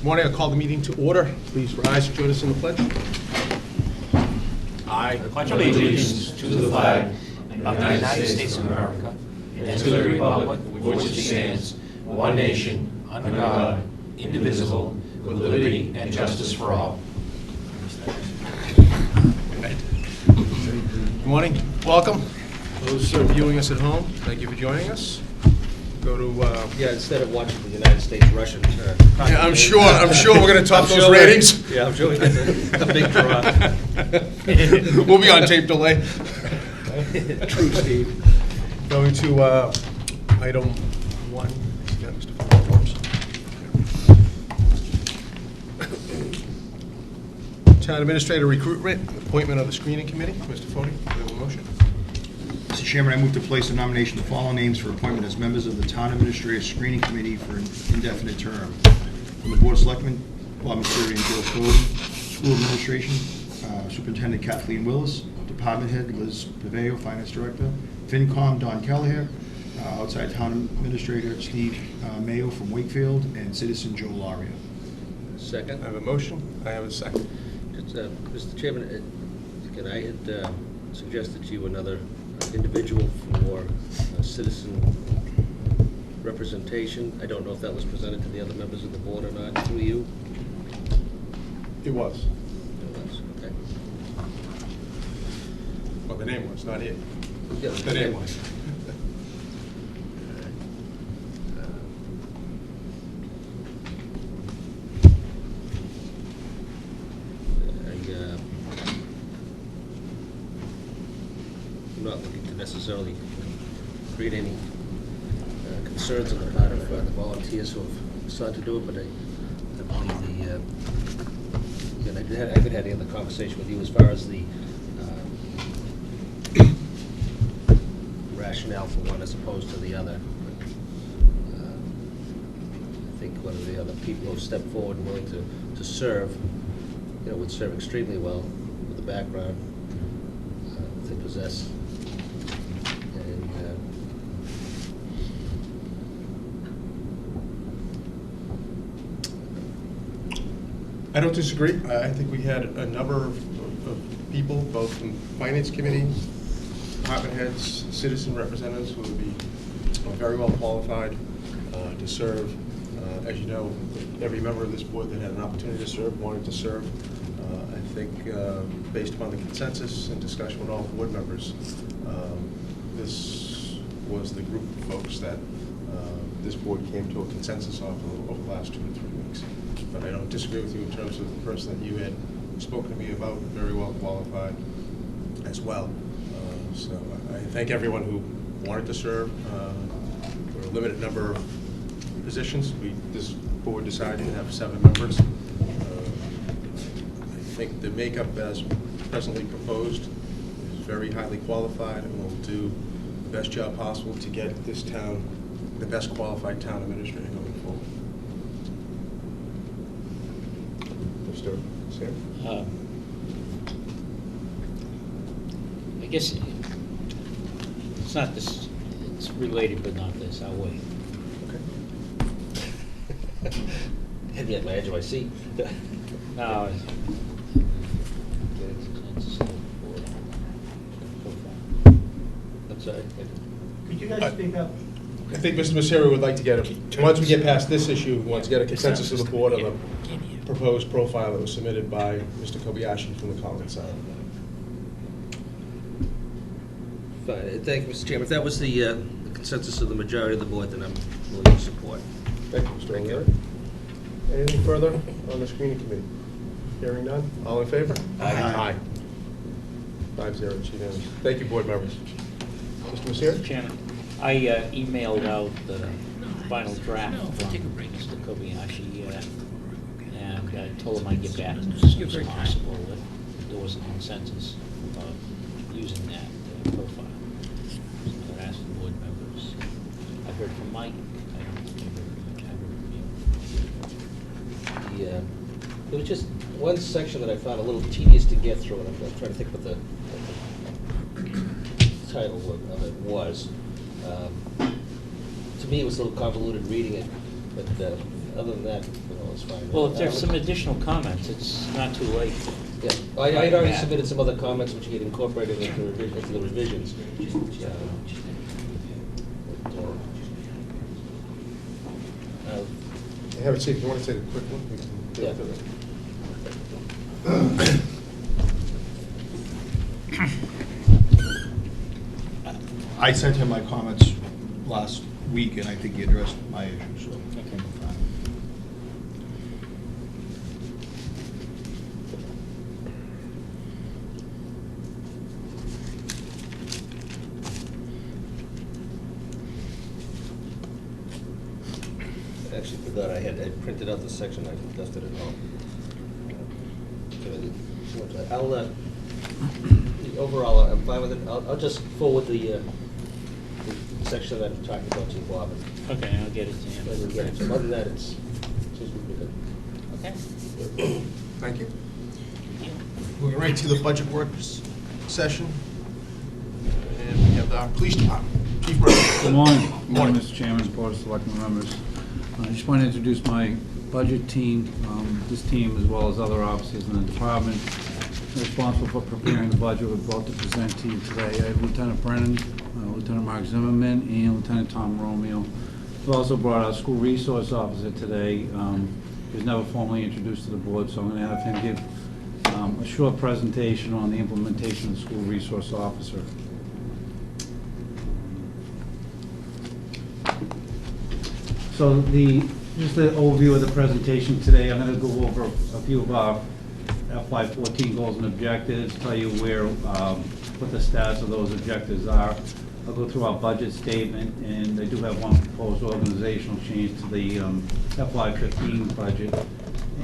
Good morning. I call the meeting to order. Please rise and join us in the pledge. I pledge allegiance to the flag of the United States of America and to the republic for which it stands, one nation, under God, indivisible, with liberty and justice for all. Good morning. Welcome. Those who are viewing us at home, thank you for joining us. Go to instead of watching the United States-Russian. yeah, I'm sure we're going to top those ratings. Yeah, I'm sure we get a big draw. We'll be on tape delay. True, Steve. Going to item 1. Yeah, Mr. Forms. Town Administrator recruitment, appointment of the screening committee. Mr. Fode, do you have a motion? Mr. Chairman, I move to place a nomination of the following names for appointment as members of the Town Administrator Screening Committee for an indefinite term. From the Board of Selectmen, Bob Messeri and Joe Cody. School Administration, Superintendent Kathleen Willis. Department Head Liz Paveo, Finance Director. FinCom Don Kelleher. Outside Town Administrator Steve Mayo from Wakefield. And Citizen Joe Laria. Second. I have a motion. I have a second. Just, Mr. Chairman, again, I had suggested to you another individual for citizen representation. I don't know if that was presented to the other members of the board or not, through you. It was. It was, okay. Well, the name was, not it. Yeah, The name was. I'm not looking to necessarily create any concerns on the part of the volunteers who have decided to do it, but I believe again, I haven't had any other conversation with you as far as the rationale for one as opposed to the other. But, I think one of the other people who have stepped forward and willing to serve, would serve extremely well with the background that they possess. And I don't disagree. I think we had a number of people, both from Finance Committee, department heads, citizen representatives, who would be very well qualified to serve. As you know, every member of this board that had an opportunity to serve wanted to serve. I think based upon the consensus and discussion with all board members, this was the group of folks that this board came to a consensus of over the last 2 to 3 weeks. But I don't disagree with you in terms of the person that you had spoken to me about, very well qualified as well. So I thank everyone who wanted to serve. There were a limited number of positions. This board decided to have 7 members. I think the makeup as presently proposed is very highly qualified and will do the best job possible to get this town the best qualified town administrator going forward. Mr. Sam? I guess it's not this, it's related but not this, I'll wait. Okay. Had me at my edge of my seat. No. I'm sorry. Could you guys speak up? I think Mr. Messeri would like to get, once we get past this issue, wants to get a consensus of the board on the proposed profile that was submitted by Mr. Kobayashi from the Collins side. Fine. Thank you, Mr. Chairman. If that was the consensus of the majority of the board, then I'm willing to support. Thank you, Mr. O'Leary. Anything further on the screening committee? Hearing none. All in favor? Aye. 5-0, it's unanimous. Thank you, board members. Mr. Messeri? Chairman, I emailed out the final draft from Mr. Kobayashi, and I told him I'd get back to him as soon as possible. There was a consensus of using that profile. So I asked the board members. I heard from Mike. I don't think I heard from you. There was just one section that I found a little tedious to get through, and I'm trying to think what the title of it was. To me, it was a little convoluted reading it, but other than that, it's fine. Well, if there's some additional comments, it's not too late. Yeah, I had already submitted some other comments which get incorporated into the revisions. Have it, see, if you want to take a quick one, we can get Yeah. into it. I sent him my comments last week, and I think he addressed my issue, so. Okay. I actually forgot I printed out the section, I left it at home. Overall, I'm fine with it. I'll just forward the section that I'm talking about to Bob. Okay, I'll get it to And you. we'll get it. So other than that, it seems to be good. Okay. Thank you. Moving right to the budget work session. And we have our police department. Chief Murphy. Good morning. Good morning. Mr. Chairman, Board of Selectmen members. I just want to introduce my budget team. This team, as well as other officers in the department, are responsible for preparing the budget we're about to present to you today. I have Lieutenant Brennan, Lieutenant Mark Zimmerman, and Lieutenant Tom Romeo. We've also brought our school resource officer today. He was never formally introduced to the board, so I'm going to have him give a short presentation on the implementation of the school resource officer. So just the overview of the presentation today, I'm going to go over a few of our FY14 goals and objectives, tell you what the status of those objectives are. I'll go through our budget statement, and I do have one proposed organizational change to the FY15 budget,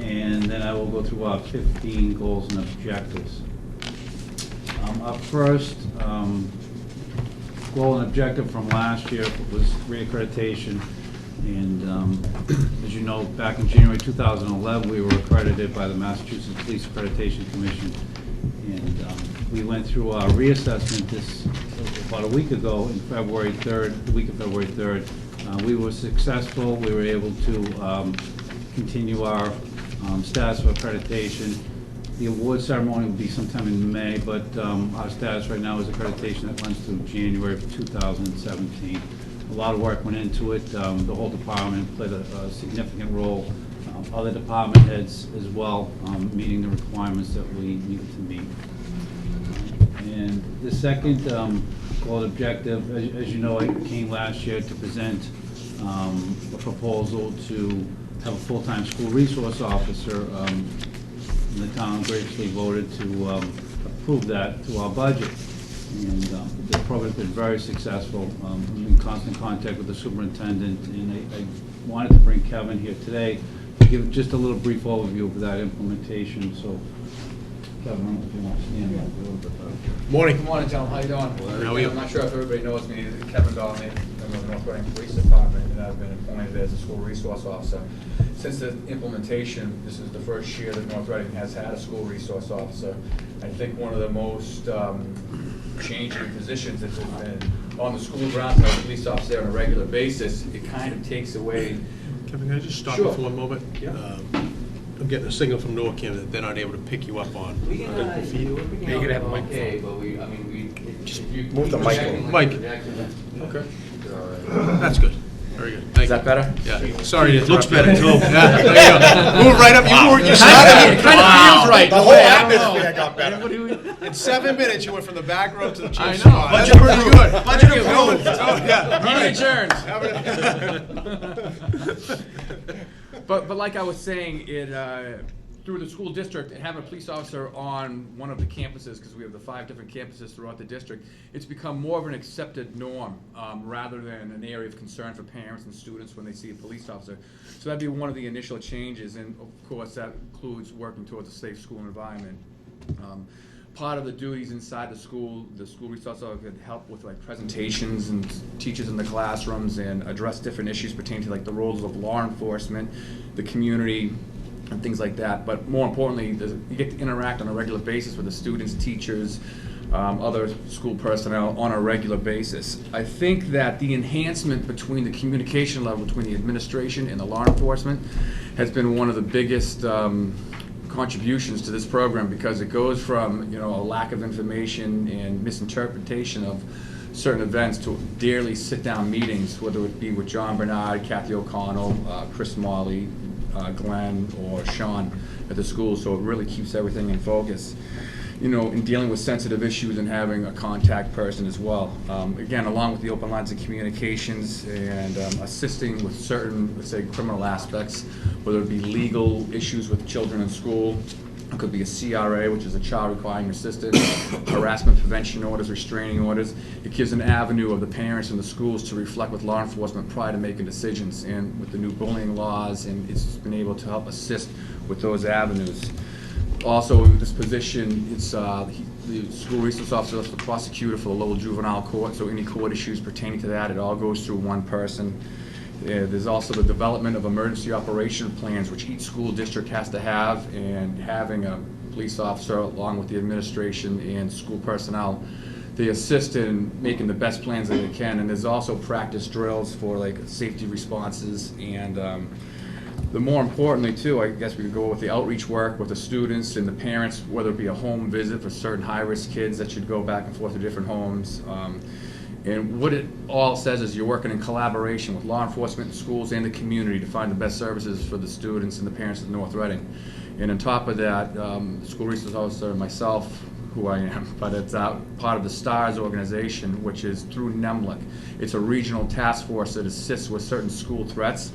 and then I will go through our 15 goals and objectives. Our first goal and objective from last year was reaccreditation. And as you know, back in January 2011, we were accredited by the Massachusetts Police Accreditation Commission. And we went through our reassessment about a week ago, in February 3rd, the week of February 3rd. We were successful. We were able to continue our status of accreditation. The award ceremony will be sometime in May, but our status right now is accreditation that runs through January of 2017. A lot of work went into it. The whole department played a significant role. Other department heads as well, meeting the requirements that we needed to meet. And the second goal and objective, as you know, I came last year to present a proposal to have a full-time school resource officer. And the town graciously voted to approve that through our budget. And the program's been very successful. I'm in constant contact with the superintendent, and I wanted to bring Kevin here today to give just a little brief overview of that implementation. So, Kevin, if you want to stand up a little bit better. Morning. Good morning, gentlemen. How you doing? How are you? I'm not sure if everybody knows me. Kevin Donnelly, member of the North Reading Police Department, and I've been appointed as a school resource officer. Since the implementation, this is the first year that North Reading has had a school resource officer. I think one of the most changing positions that have been on the school grounds by a police officer on a regular basis. It kind of takes away. Kevin, can I just stop Sure. you for one moment? Yeah. I'm getting a signal from NORCAM that they're not able to pick you up on. We can, feed. you can have a okay, but we, I mean, we. Just if you move the keep mic projecting over. like Mike. projecting, Okay. you're all right. That's good. Very good. Thank Is that you. better? Yeah. Sorry to Looks interrupt better, you. too. Yeah, there you go. Move right up. You started. It kind of feels right. The whole atmosphere got better. In 7 minutes, you went from the back row to the chief's I know. spot. That's Budget pretty approved. good. Budget Pretty good. approved. Oh, yeah. Meeting adjourned. But like I was saying, through the school district, having a police officer on one of the campuses, because we have the 5 different campuses throughout the district, it's become more of an accepted norm rather than an area of concern for parents and students when they see a police officer. So that'd be one of the initial changes, and of course that includes working towards a safe school environment. Part of the duties inside the school resource officer could help with like presentations and teachers in the classrooms and address different issues pertaining to like the roles of law enforcement, the community, and things like that. But more importantly, you get to interact on a regular basis with the students, teachers, other school personnel on a regular basis. I think that the enhancement between the communication level between the administration and the law enforcement has been one of the biggest contributions to this program, because it goes from, you know, a lack of information and misinterpretation of certain events to daily sit-down meetings, whether it be with John Bernard, Kathy O'Connell, Chris Molly, Glenn, or Sean at the school. So it really keeps everything in focus, you know, in dealing with sensitive issues and having a contact person as well. Again, along with the open lines of communications and assisting with certain, let's say, criminal aspects, whether it be legal issues with children in school. It could be a CRA, which is a child requiring assistance, harassment prevention orders, restraining orders. It gives an avenue of the parents and the schools to reflect with law enforcement prior to making decisions. And with the new bullying laws, and it's been able to help assist with those avenues. Also, this position, it's the school resource officer is the prosecutor for the Lowell Juvenile Court, so any court issues pertaining to that, it all goes through one person. There's also the development of emergency operation plans, which each school district has to have, and having a police officer along with the administration and school personnel, they assist in making the best plans that they can. And there's also practice drills for like safety responses, and the more importantly too, I guess we could go with the outreach work with the students and the parents, whether it be a home visit for certain high-risk kids that should go back and forth to different homes. And what it all says is you're working in collaboration with law enforcement, schools, and the community to find the best services for the students and the parents of North Reading. And on top of that, school resource officer and myself, who I am, but it's part of the STARS organization, which is through NEMLIC. It's a regional task force that assists with certain school threats.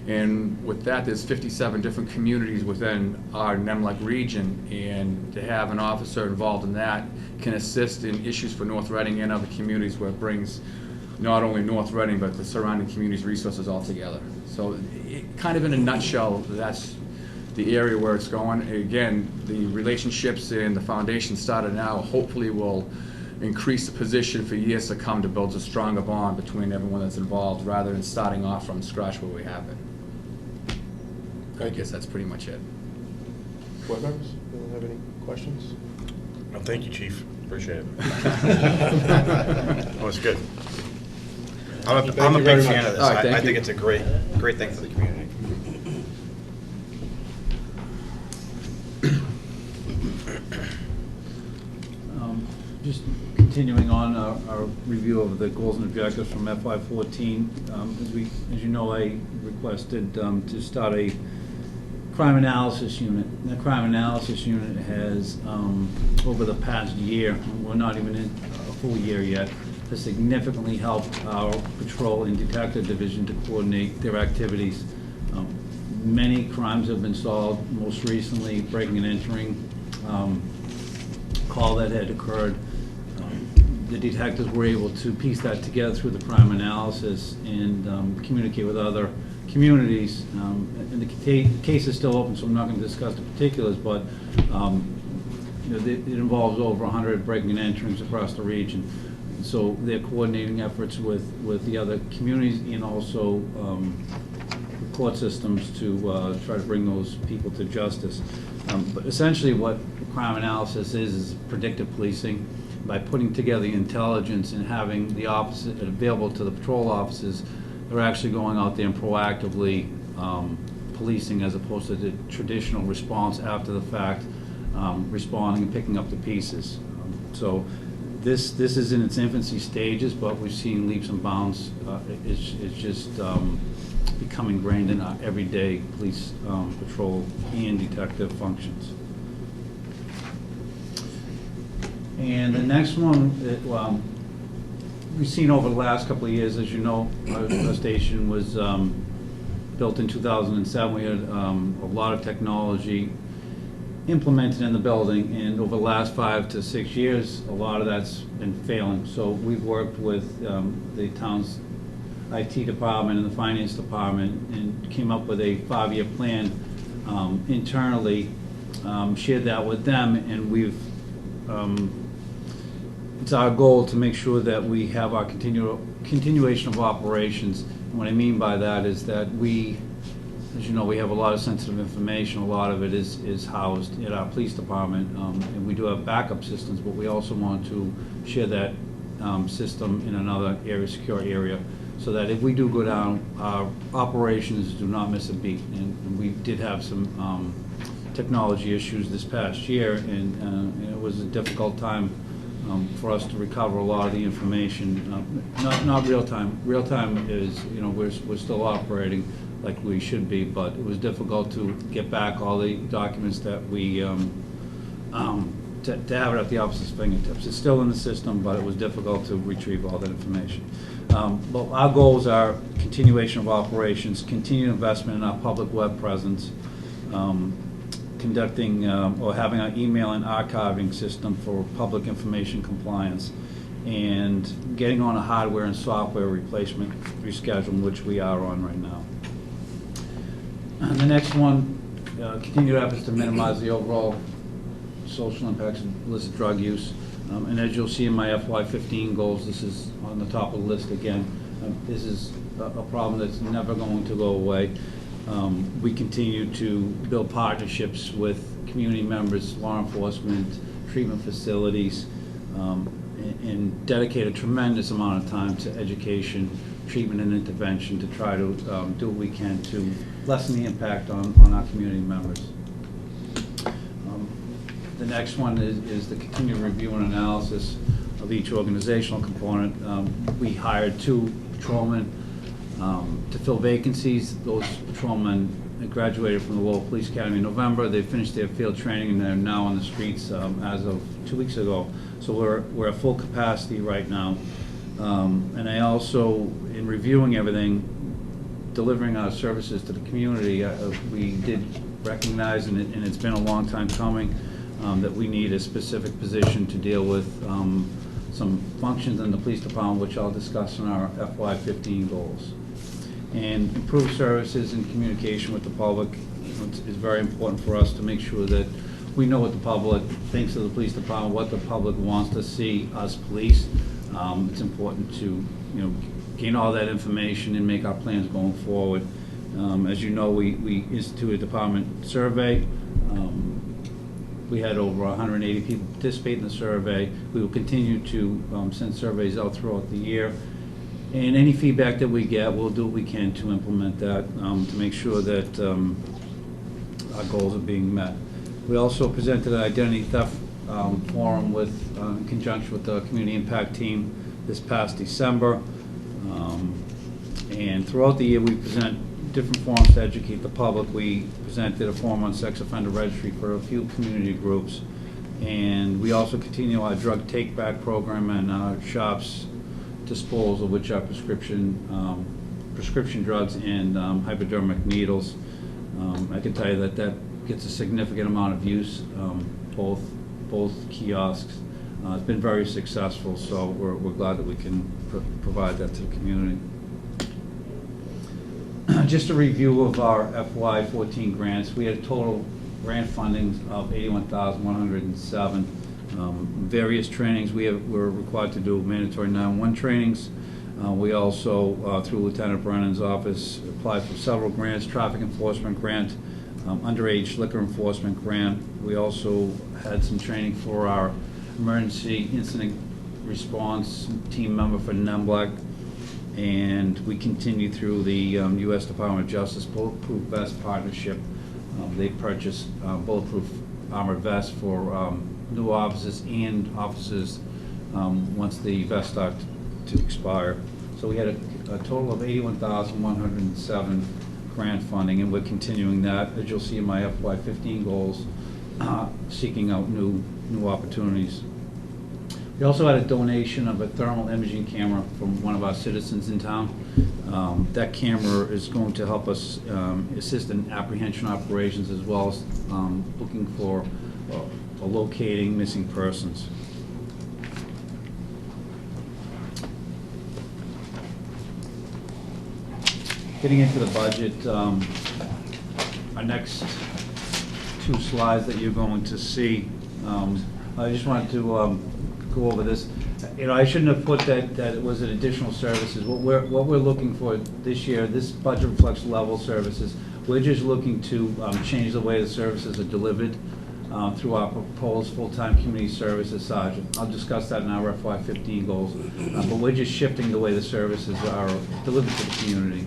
And with that, there's 57 different communities within our NEMLIC region, and to have an officer involved in that can assist in issues for North Reading and other communities, where it brings not only North Reading, but the surrounding communities' resources all together. So kind of in a nutshell, that's the area where it's going. Again, the relationships and the foundation started now hopefully will increase the position for years to come to build a stronger bond between everyone that's involved, rather than starting off from scratch where we have been. I guess that's pretty much it. Board members, anyone have any questions? No, thank you, Chief. Appreciate it. That was good. I'm a Thank you big very fan much. of this. All right, I thank think you. it's a great thing for the community. Just continuing on our review of the goals and objectives from FY14, as you know, I requested to start a crime analysis unit. The crime analysis unit has, over the past year, we're not even in a full year yet, has significantly helped our patrol and detective division to coordinate their activities. Many crimes have been solved, most recently breaking and entering, call that had occurred. The detectives were able to piece that together through the crime analysis and communicate with other communities. And the case is still open, so I'm not going to discuss the particulars, but you know, it involves over 100 breaking and enterings across the region. So they're coordinating efforts with the other communities and also the court systems to try to bring those people to justice. But essentially what crime analysis is predictive policing. By putting together the intelligence and having the opposite available to the patrol officers, they're actually going out there and proactively policing, as opposed to the traditional response after the fact, responding and picking up the pieces. So this is in its infancy stages, but we've seen leaps and bounds. It's just becoming ingrained in our everyday police patrol and detective functions. And the next one, we've seen over the last couple of years, as you know, our station was built in 2007. We had a lot of technology implemented in the building, and over the last 5 to 6 years, a lot of that's been failing. So we've worked with the town's IT department and the finance department and came up with a 5-year plan internally, shared that with them, and we've it's our goal to make sure that we have our continuation of operations. And what I mean by that is that we As you know, we have a lot of sensitive information. A lot of it is housed in our police department, and we do have backup systems, but we also want to share that system in another area, secure area, so that if we do go down, our operations do not miss a beat. And we did have some technology issues this past year, and it was a difficult time for us to recover a lot of the information. Not real time. Real time is, we're still operating like we should be, but it was difficult to get back all the documents that we, to have it at the officer's fingertips. It's still in the system, but it was difficult to retrieve all that information. But our goals are continuation of operations, continued investment in our public web presence, conducting or having an email and archiving system for public information compliance, and getting on a hardware and software replacement reschedule, which we are on right now. And the next one, continued efforts to minimize the overall social impacts of illicit drug use. And as you'll see in my FY15 goals, this is on the top of the list again. This is a problem that's never going to go away. We continue to build partnerships with community members, law enforcement, treatment facilities, and dedicate a tremendous amount of time to education, treatment, and intervention to try to do what we can to lessen the impact on our community members. The next one is the continued review and analysis of each organizational component. We hired 2 patrolmen to fill vacancies. Those patrolmen graduated from the Lowell Police Academy in November. They finished their field training and they're now on the streets as of 2 weeks ago. So we're at full capacity right now. And I also, in reviewing everything, delivering our services to the community, we did recognize, and it's been a long time coming, that we need a specific position to deal with some functions in the police department, which I'll discuss in our FY15 goals. And improved services and communication with the public is very important for us to make sure that we know what the public thinks of the police department, what the public wants to see us police. It's important to gain all that information and make our plans going forward. As you know, we instituted a department survey. We had over 180 people participate in the survey. We will continue to send surveys out throughout the year. And any feedback that we get, we'll do what we can to implement that, to make sure that our goals are being met. We also presented an identity theft forum in conjunction with the community impact team this past December. And throughout the year, we present different forums to educate the public. We presented a forum on sex offender registry for a few community groups. And we also continue our drug take-back program and our shops disposal, which are prescription drugs and hypodermic needles. I can tell you that gets a significant amount of use, both kiosks. It's been very successful, so we're glad that we can provide that to the community. Just a review of our FY14 grants. We had total grant fundings of $81,107. Various trainings. We're required to do mandatory 911 trainings. We also, through Lieutenant Brennan's office, applied for several grants: traffic enforcement grant, underage liquor enforcement grant. We also had some training for our emergency incident response team member for NEMBLAC. And we continue through the U.S. Department of Justice Bulletproof Vest Partnership. They purchased bulletproof armored vests for new officers and officers once the vests start to expire. So we had a total of $81,107 grant funding, and we're continuing that, as you'll see in my FY15 goals, seeking out new opportunities. We also had a donation of a thermal imaging camera from one of our citizens in town. That camera is going to help us assist in apprehension operations, as well as looking for or locating missing persons. Getting into the budget, our next 2 slides that you're going to see, I just wanted to go over this. I shouldn't have put that it was an additional services. What we're looking for this year, this budget reflects level services. We're just looking to change the way the services are delivered through our proposed full-time community services sergeant. I'll discuss that in our FY15 goals, but we're just shifting the way the services are delivered to the community.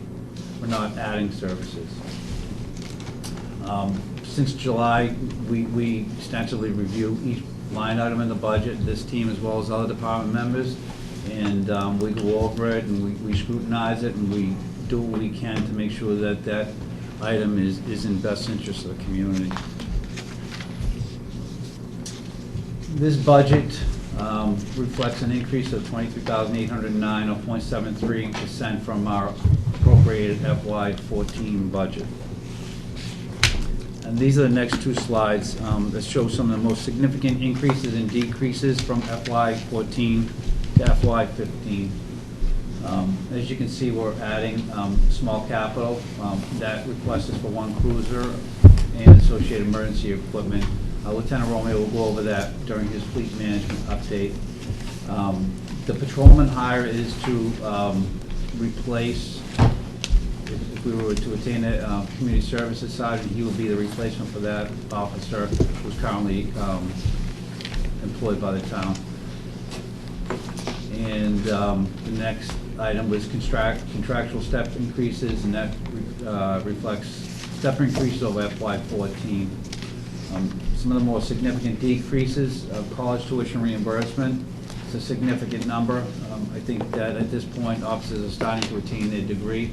We're not adding services. Since July, we extensively review each line item in the budget, this team as well as other department members, and we go over it and we scrutinize it and we do what we can to make sure that that item is in best interest of the community. This budget reflects an increase of $23,809 or 0.73% from our appropriated FY14 budget. And these are the next two slides that show some of the most significant increases and decreases from FY14 to FY15. As you can see, we're adding small capital. That request is for one cruiser and associated emergency equipment. Lieutenant Romeo will go over that during his fleet management update. The patrolman hire is to replace, if we were to attain a community services sergeant, he will be the replacement for that officer who's currently employed by the town. And the next item was contractual step increases, and that reflects step increases over FY14. Some of the more significant decreases of college tuition reimbursement. It's a significant number. I think that at this point, officers are starting to attain their degree.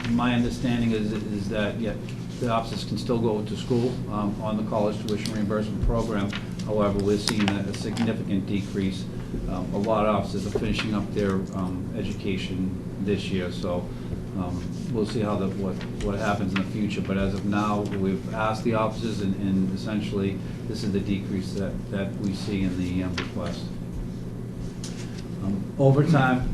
My understanding is that, yeah, the officers can still go to school on the college tuition reimbursement program. However, we're seeing a significant decrease. A lot of officers are finishing up their education this year, so we'll see how what happens in the future. But as of now, we've asked the officers, and essentially, this is the decrease that we see in the request. Overtime,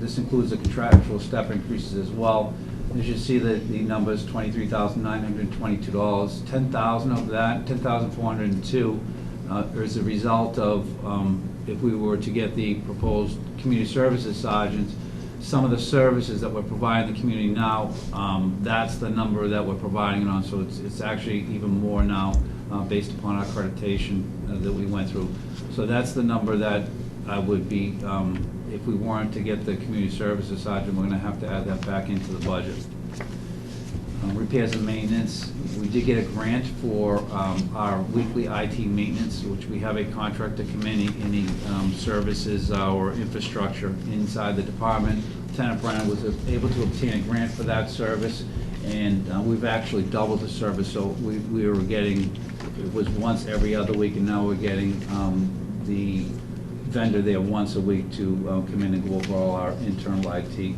this includes the contractual step increases as well. As you see, the numbers, $23,922. $10,000 of that, $10,402, is a result of if we were to get the proposed community services sergeants, some of the services that we're providing the community now, that's the number that we're providing it on. So it's actually even more now based upon our accreditation that we went through. So that's the number that I would be, if we weren't to get the community services sergeant, we're going to have to add that back into the budget. Repairs and maintenance, we did get a grant for our weekly IT maintenance, which we have a contractor come in and services our infrastructure inside the department. Lieutenant Brennan was able to obtain a grant for that service, and we've actually doubled the service. So we were getting, it was once every other week, and now we're getting the vendor there once a week to come in and go over all our internal IT.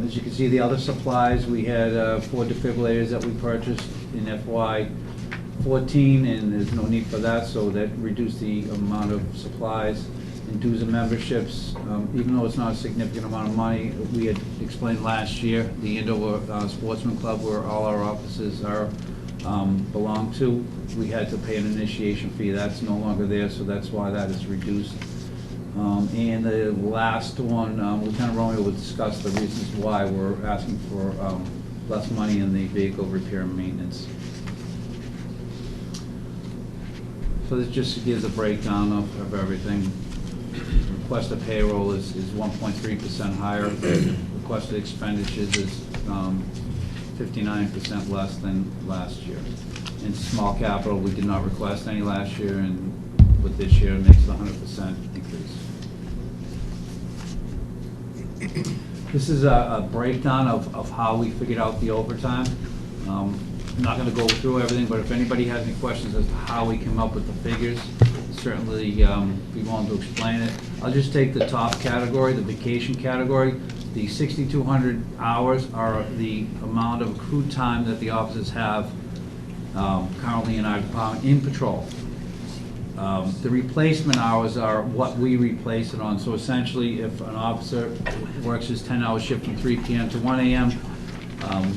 As you can see, the other supplies, we had 4 defibrillators that we purchased in FY14, and there's no need for that, so that reduced the amount of supplies. And dues and memberships, even though it's not a significant amount of money, we had explained last year, the Andover Sportsman Club, where all our offices are belong to, we had to pay an initiation fee. That's no longer there, so that's why that is reduced. And the last one, Lieutenant Romeo will discuss the reasons why we're asking for less money in the vehicle repair and maintenance. So this just gives a breakdown of everything. Requested payroll is 1.3% higher. Requested expenditures is 59% less than last year. In small capital, we did not request any last year, and with this year, it makes it 100% increase. This is a breakdown of how we figured out the overtime. I'm not going to go through everything, but if anybody has any questions as to how we came up with the figures, certainly be willing to explain it. I'll just take the top category, the vacation category. The 6,200 hours are the amount of accrued time that the officers have currently in our department in patrol. The replacement hours are what we replace it on. So essentially, if an officer works his 10-hour shift from 3 p.m. to 1 a.m.,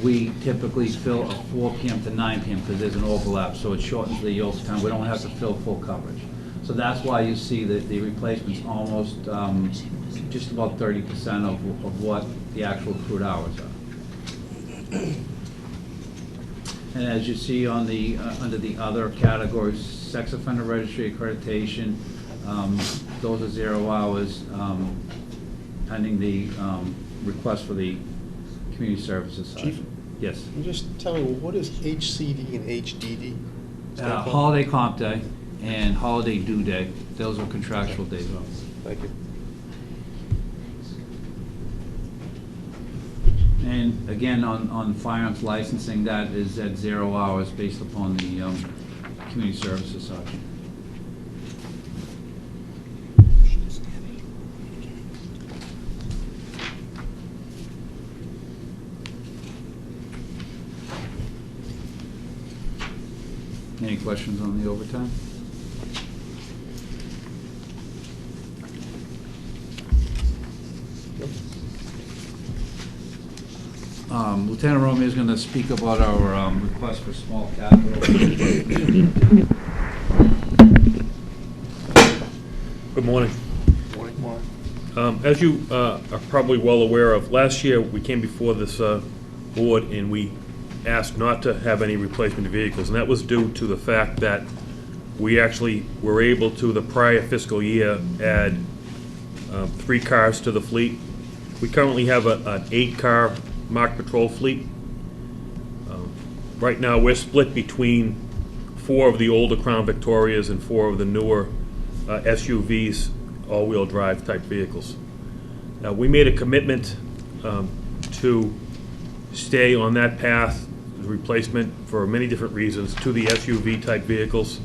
we typically fill a 4 p.m. to 9 p.m. because there's an overlap, so it shortens the yoke time. We don't have to fill full coverage. So that's why you see that the replacement's almost, just about 30% of what the actual accrued hours are. And as you see on the, under the other categories, sex offender registry accreditation, those are 0 hours, pending the request for the community services side. Chief? Yes. Can you just tell me, what is HCD and HDD? stand for? Holiday comp day and holiday due day, those are contractual days off. Thank you. And again, on firearms licensing, that is at 0 hours based upon the community services side. Any questions on the overtime? Lieutenant Romeo is going to speak about our request for small capital. Good morning. As you are probably well aware of, last year we came before this board and we asked not to have any replacement vehicles, and that was due to the fact that we actually were able to, the prior fiscal year, add 3 cars to the fleet. We currently have an 8-car marked patrol fleet. Right now we're split between 4 of the older Crown Victorias and 4 of the newer SUVs, all-wheel drive type vehicles. Now, we made a commitment to stay on that path, replacement for many different reasons, to the SUV type vehicles.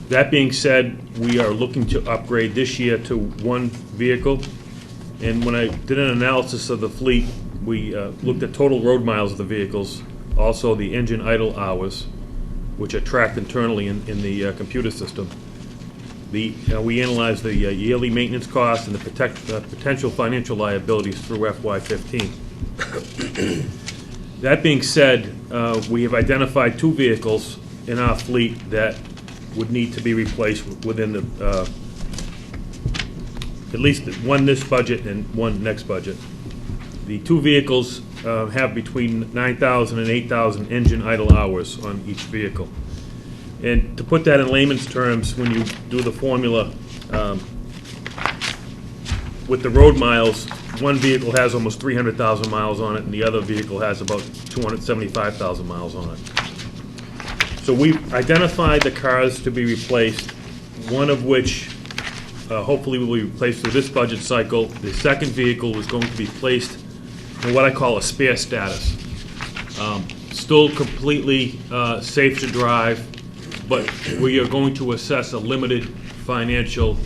That being said, we are looking to upgrade this year to 1 vehicle. And when I did an analysis of the fleet, we looked at total road miles of the vehicles, also the engine idle hours, which are tracked internally in the computer system. We analyzed the yearly maintenance costs and the potential financial liabilities through FY15. That being said, we have identified 2 vehicles in our fleet that would need to be replaced within the at least 1 this budget and 1 next budget. The 2 vehicles have between 9,000 and 8,000 engine idle hours on each vehicle. And to put that in layman's terms, when you do the formula, with the road miles, 1 vehicle has almost 300,000 miles on it, and the other vehicle has about 275,000 miles on it. So we've identified the cars to be replaced, 1 of which hopefully will be replaced through this budget cycle. The second vehicle is going to be placed in what I call a spare status. Still completely safe to drive, but we are going to assess a limited financial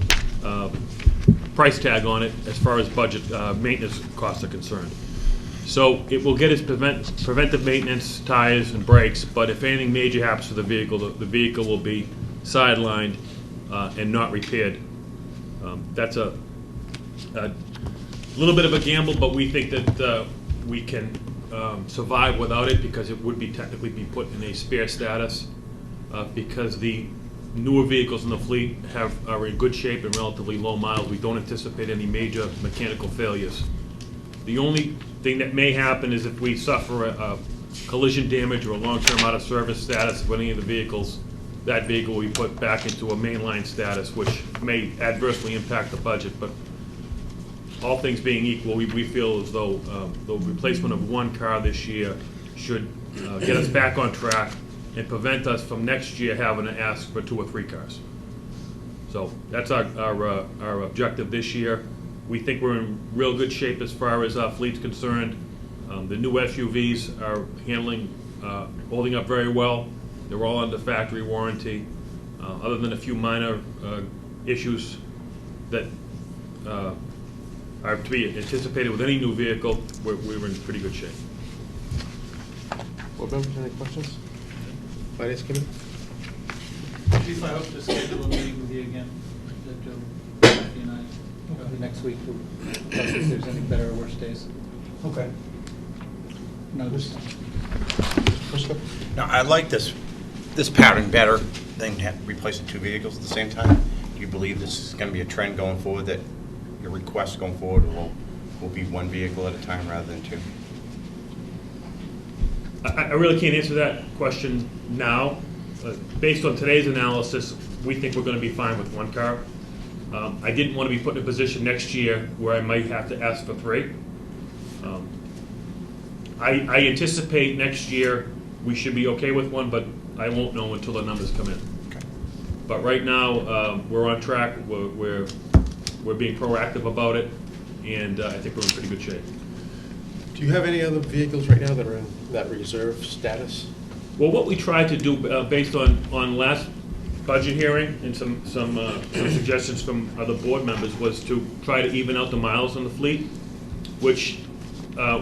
price tag on it as far as budget maintenance costs are concerned. So it will get its preventive maintenance, tires and brakes, but if anything major happens to the vehicle will be sidelined and not repaired. That's a little bit of a gamble, but we think that we can survive without it, because it would be technically be put in a spare status, because the newer vehicles in the fleet are in good shape and relatively low miles. We don't anticipate any major mechanical failures. The only thing that may happen is if we suffer a collision damage or a long-term out-of-service status of any of the vehicles, that vehicle will be put back into a mainline status, which may adversely impact the budget. But all things being equal, we feel as though the replacement of 1 car this year should get us back on track and prevent us from next year having to ask for 2 or 3 cars. So that's our objective this year. We think we're in real good shape as far as our fleet's concerned. The new SUVs are holding up very well. They're all under factory warranty. Other than a few minor issues that are to be anticipated with any new vehicle, we're in pretty good shape. Board members, any questions? Finance committee? Chief, I hope to schedule a meeting with you again, next week, if there's any better or worse days. Okay. No, Prisco? Now, I like this this pattern better than replacing 2 vehicles at the same time? Do you believe this is going to be a trend going forward, that your requests going forward will be 1 vehicle at a time rather than 2? I really can't answer that question now. Based on today's analysis, we think we're going to be fine with 1 car. I didn't want to be put in a position next year where I might have to ask for 3. I anticipate next year we should be okay with 1, but I won't know until the numbers come in. Okay. But right now, we're on track. We're being proactive about it, and I think we're in pretty good shape. Do you have any other vehicles right now that are in that reserve status? Well, what we tried to do, based on last budget hearing and some suggestions from other board members, was to try to even out the miles on the fleet, which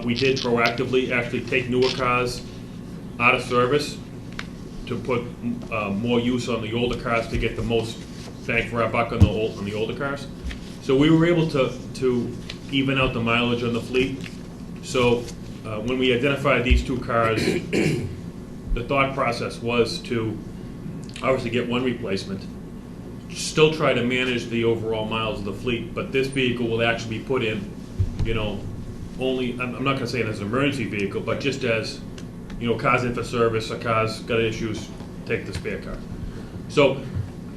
we did proactively, actually take newer cars out of service to put more use on the older cars to get the most bang for our buck on the older cars. So we were able to even out the mileage on the fleet. So when we identified these 2 cars, the thought process was to obviously get 1 replacement, still try to manage the overall miles of the fleet, but this vehicle will actually be put in, only, I'm not going to say it as an emergency vehicle, but just as, cars in for service, or cars got issues, take the spare car. So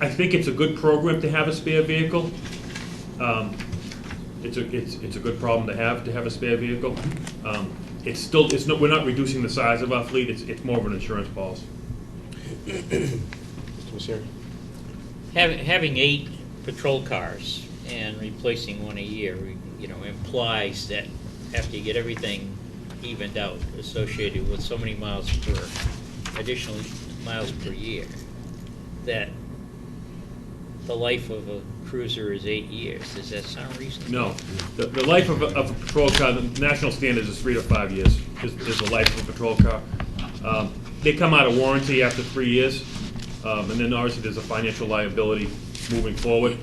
I think it's a good program to have a spare vehicle. It's a good problem to have a spare vehicle. We're not reducing the size of our fleet. It's more of an insurance policy. Mr. Messeri? Having 8 patrol cars and replacing 1 a year, implies that after you get everything evened out, associated with so many additional miles per year, that the life of a cruiser is 8 years. Does that sound reasonable? No. The life of a patrol car, the national standard is 3 to 5 years, is the life of a patrol car. They come out of warranty after 3 years, and then obviously there's a financial liability moving forward.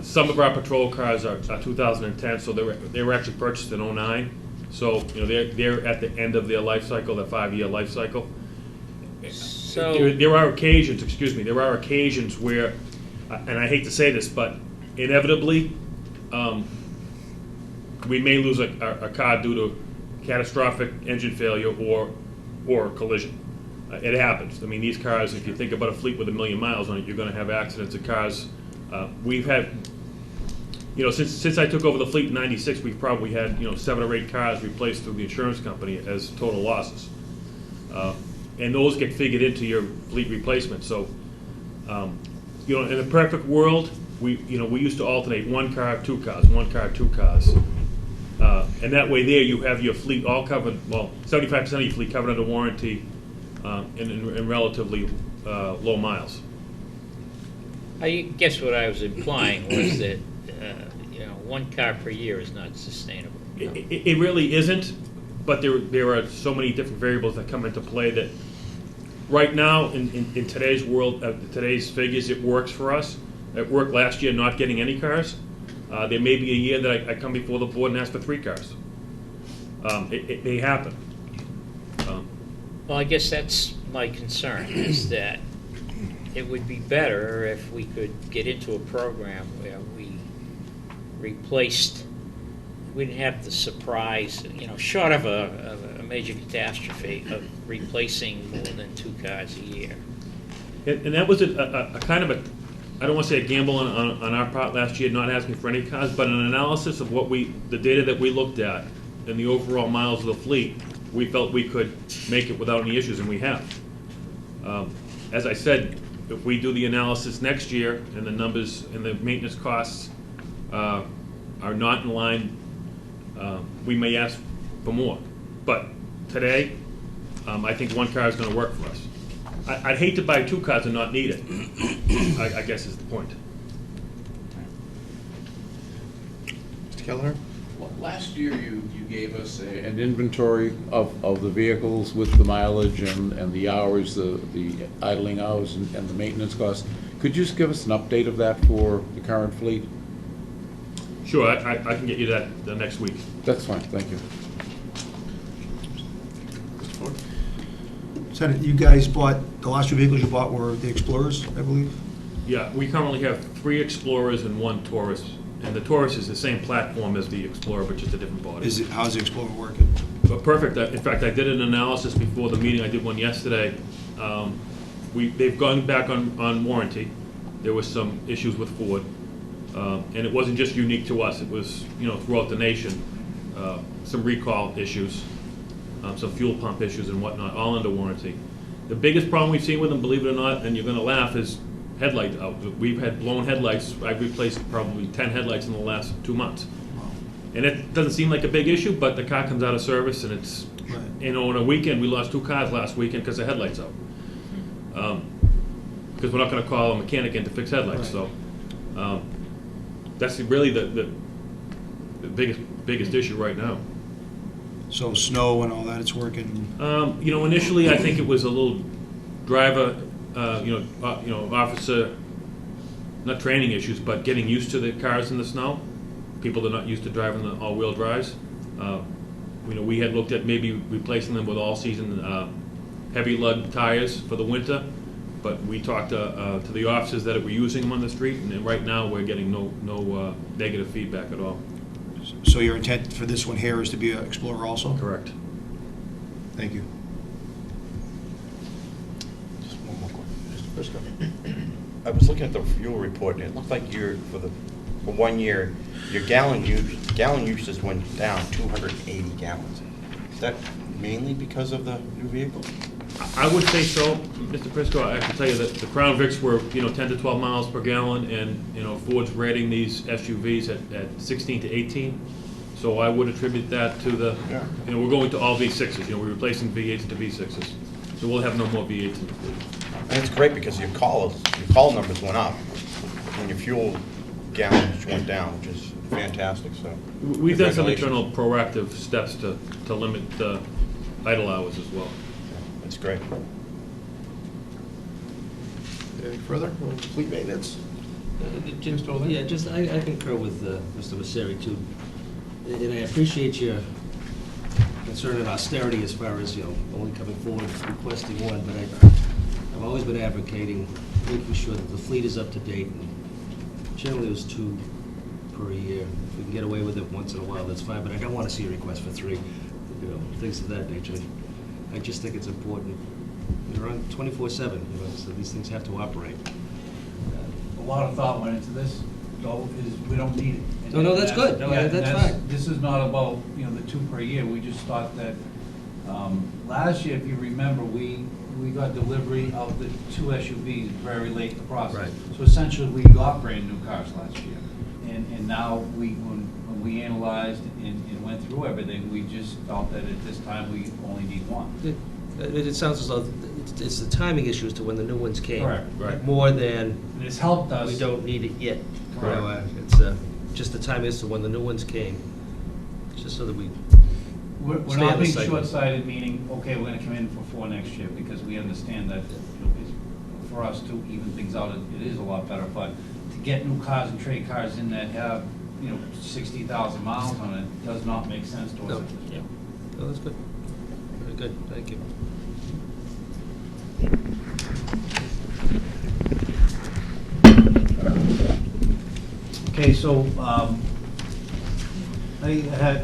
Some of our patrol cars are 2010, so they were actually purchased in 09. So, they're at the end of their life cycle, their 5-year life cycle. So There are occasions where, and I hate to say this, but inevitably, we may lose a car due to catastrophic engine failure or a collision. It happens. I mean, these cars, if you think about a fleet with 1 million miles on it, you're going to have accidents of cars. We've had, since I took over the fleet in '96, we've probably had 7 or 8 cars replaced through the insurance company as total losses, and those get figured into your fleet replacement. So, in a perfect world, we used to alternate 1 car, 2 cars, 1 car, 2 cars. And that way there you have your fleet all covered, 75% of your fleet covered under warranty and relatively low miles. I guess what I was implying was that 1 car per year is not sustainable. It really isn't, but there are so many different variables that come into play that right now in today's world, today's figures, it works for us. It worked last year not getting any cars. There may be a year that I come before the board and ask for 3 cars. It may happen. Well, I guess that's my concern, is that it would be better if we could get into a program where we replaced, we didn't have the surprise, short of a major catastrophe, of replacing more than 2 cars a year. And that was a kind of I don't want to say a gamble on our part last year, not asking for any cars, but an analysis of the data that we looked at and the overall miles of the fleet, we felt we could make it without any issues, and we have. As I said, if we do the analysis next year and the numbers and the maintenance costs are not in line, we may ask for more. But today, I think 1 car is going to work for us. I'd hate to buy 2 cars and not need it, I guess is the point. Mr. Kelleher? Well, last year you gave us an inventory of the vehicles with the mileage and the hours, the idling hours and the maintenance costs. Could you just give us an update of that for the current fleet? Sure, I can get you that the next week. That's fine, thank you. Mr. Ford? Lieutenant, you guys bought, the last two vehicles you bought were the Explorers, I believe? Yeah, we currently have 3 Explorers and 1 Taurus, and the Taurus is the same platform as the Explorer, but just a different body. How's the Explorer working? Perfect. In fact, I did an analysis before the meeting. I did one yesterday. They've gone back on warranty. There was some issues with Ford, and it wasn't just unique to us. It was, throughout the nation. Some recall issues, some fuel pump issues and whatnot, all under warranty. The biggest problem we've seen with them, believe it or not, and you're going to laugh, is headlight out. We've had blown headlights. I've replaced probably 10 headlights in the last 2 months. And it doesn't seem like a big issue, but the car comes out of service, and it's, on a weekend, we lost 2 cars last weekend because the headlights out. Because we're not going to call a mechanic in to fix headlights, so that's really the biggest issue right now. So snow and all that, it's working? Initially, I think it was a little driver, officer, not training issues, but getting used to the cars in the snow. People are not used to driving the all-wheel drives. We had looked at maybe replacing them with all-season heavy lug tires for the winter, but we talked to the officers that were using them on the street, and right now we're getting no negative feedback at all. So your intent for this one here is to be an Explorer also? Correct. Thank you. Just one more question. I was looking at the fuel report, and it looked like for 1 year, your gallon usage went down 280 gallons. Is that mainly because of the new vehicle? I would say so, Mr. Prisco. I can tell you that the Crown Vics were, 10 to 12 miles per gallon, and, Ford's rating these SUVs at 16 to 18. So I would attribute that to the, we're going to all V6s. We're replacing V8s to V6s. So we'll have no more V8s in the fleet. And it's great because your call numbers went up, and your fuel gallons went down, which is fantastic, so. We've done some congratulations. internal proactive steps to limit the idle hours as well. That's great. Any further on fleet maintenance? Yeah, I concur with Mr. Messeri too. And I appreciate your concern of austerity as far as, only coming forward requesting one, but I've always been advocating making sure that the fleet is up to date. And generally it was 2 per year. If we can get away with it once in a while, that's fine, but I don't want to see a request for 3, things of that nature. I just think it's important. We're on 24/7, so these things have to operate. A lot of thought went into this, though, is we don't need it. And No, that's good. No, yeah, that's fine. This is not about, the 2 per year. We just thought that, last year, if you remember, we got delivery of the 2 SUVs very late in the process. Right. So essentially, we got brand new cars last year. And now when we analyzed and went through everything, we just felt that at this time, we only need 1. It sounds as though it's the timing issue as to when the new ones came. Correct. Right. More than And it's helped us. we don't need it yet. Correct. It's just the timing as to when the new ones came, just so that we We're Stay on not the being cycle. short-sighted, meaning, okay, we're gonna come in for 4 next year, because we understand that, for us to even things out, it is a lot better, but to get new cars and trade cars in that have, 60,000 miles on it, does not make sense to us. No. No, that's good. Very good, thank you. Okay, so,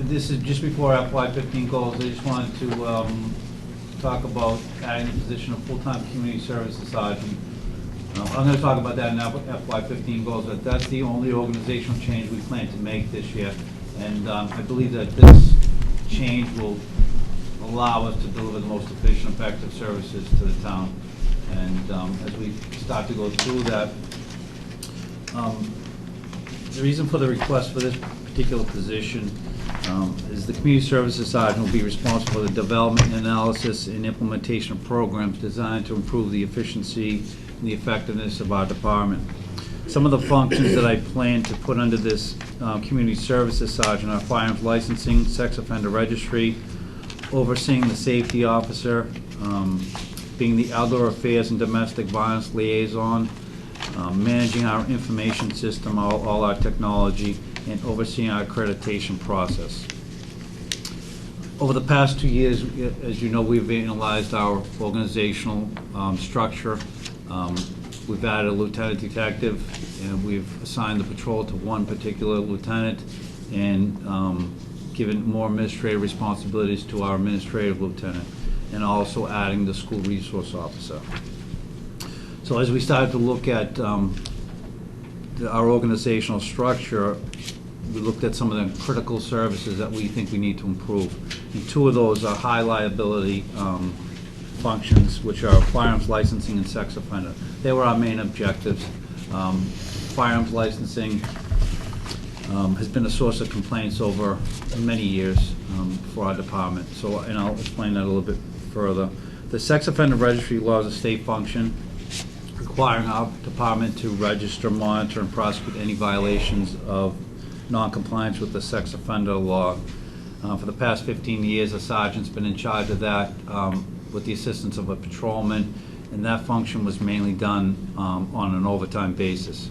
this is just before our FY15 goals. I just wanted to talk about adding the position of full-time community services sergeant. I'm going to talk about that in our FY15 goals, but that's the only organizational change we plan to make this year. And I believe that this change will allow us to deliver the most efficient, effective services to the town. And as we start to go through that, the reason for the request for this particular position is the community services sergeant will be responsible for the development, analysis, and implementation of programs designed to improve the efficiency and the effectiveness of our department. Some of the functions that I plan to put under this community services sergeant are firearms licensing, sex offender registry, overseeing the safety officer, being the outdoor affairs and domestic violence liaison, managing our information system, all our technology, and overseeing our accreditation process. Over the past 2 years, as you know, we've analyzed our organizational structure. We've added a lieutenant detective, and we've assigned the patrol to one particular lieutenant, and given more administrative responsibilities to our administrative lieutenant, and also adding the school resource officer. So as we started to look at our organizational structure, we looked at some of the critical services that we think we need to improve. And 2 of those are high liability functions, which are firearms licensing and sex offender. They were our main objectives. Firearms licensing has been a source of complaints over many years for our department. So, and I'll explain that a little bit further. The sex offender registry law is a state function requiring our department to register, monitor, and prosecute any violations of non-compliance with the sex offender law. For the past 15 years, a sergeant's been in charge of that with the assistance of a patrolman, and that function was mainly done on an overtime basis.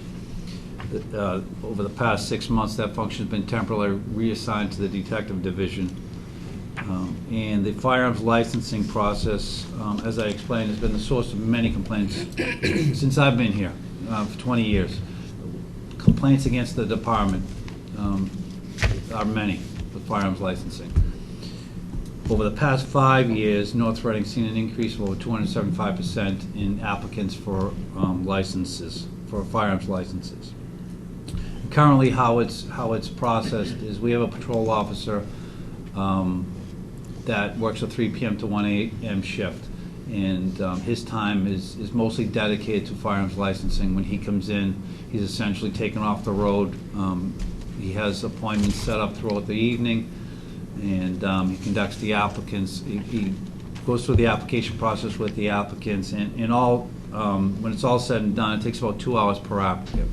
Over the past 6 months, that function has been temporarily reassigned to the detective division. And the firearms licensing process, as I explained, has been the source of many complaints since I've been here for 20 years. Complaints against the department are many with firearms licensing. Over the past 5 years, North Reading's seen an increase of over 275% in applicants for licenses, for firearms licenses. Currently, how it's processed is we have a patrol officer that works a 3 p.m. to 1 a.m. shift, and his time is mostly dedicated to firearms licensing. When he comes in, he's essentially taken off the road. He has appointments set up throughout the evening, and he conducts the applicants. He goes through the application process with the applicants, and all when it's all said and done, it takes about 2 hours per applicant.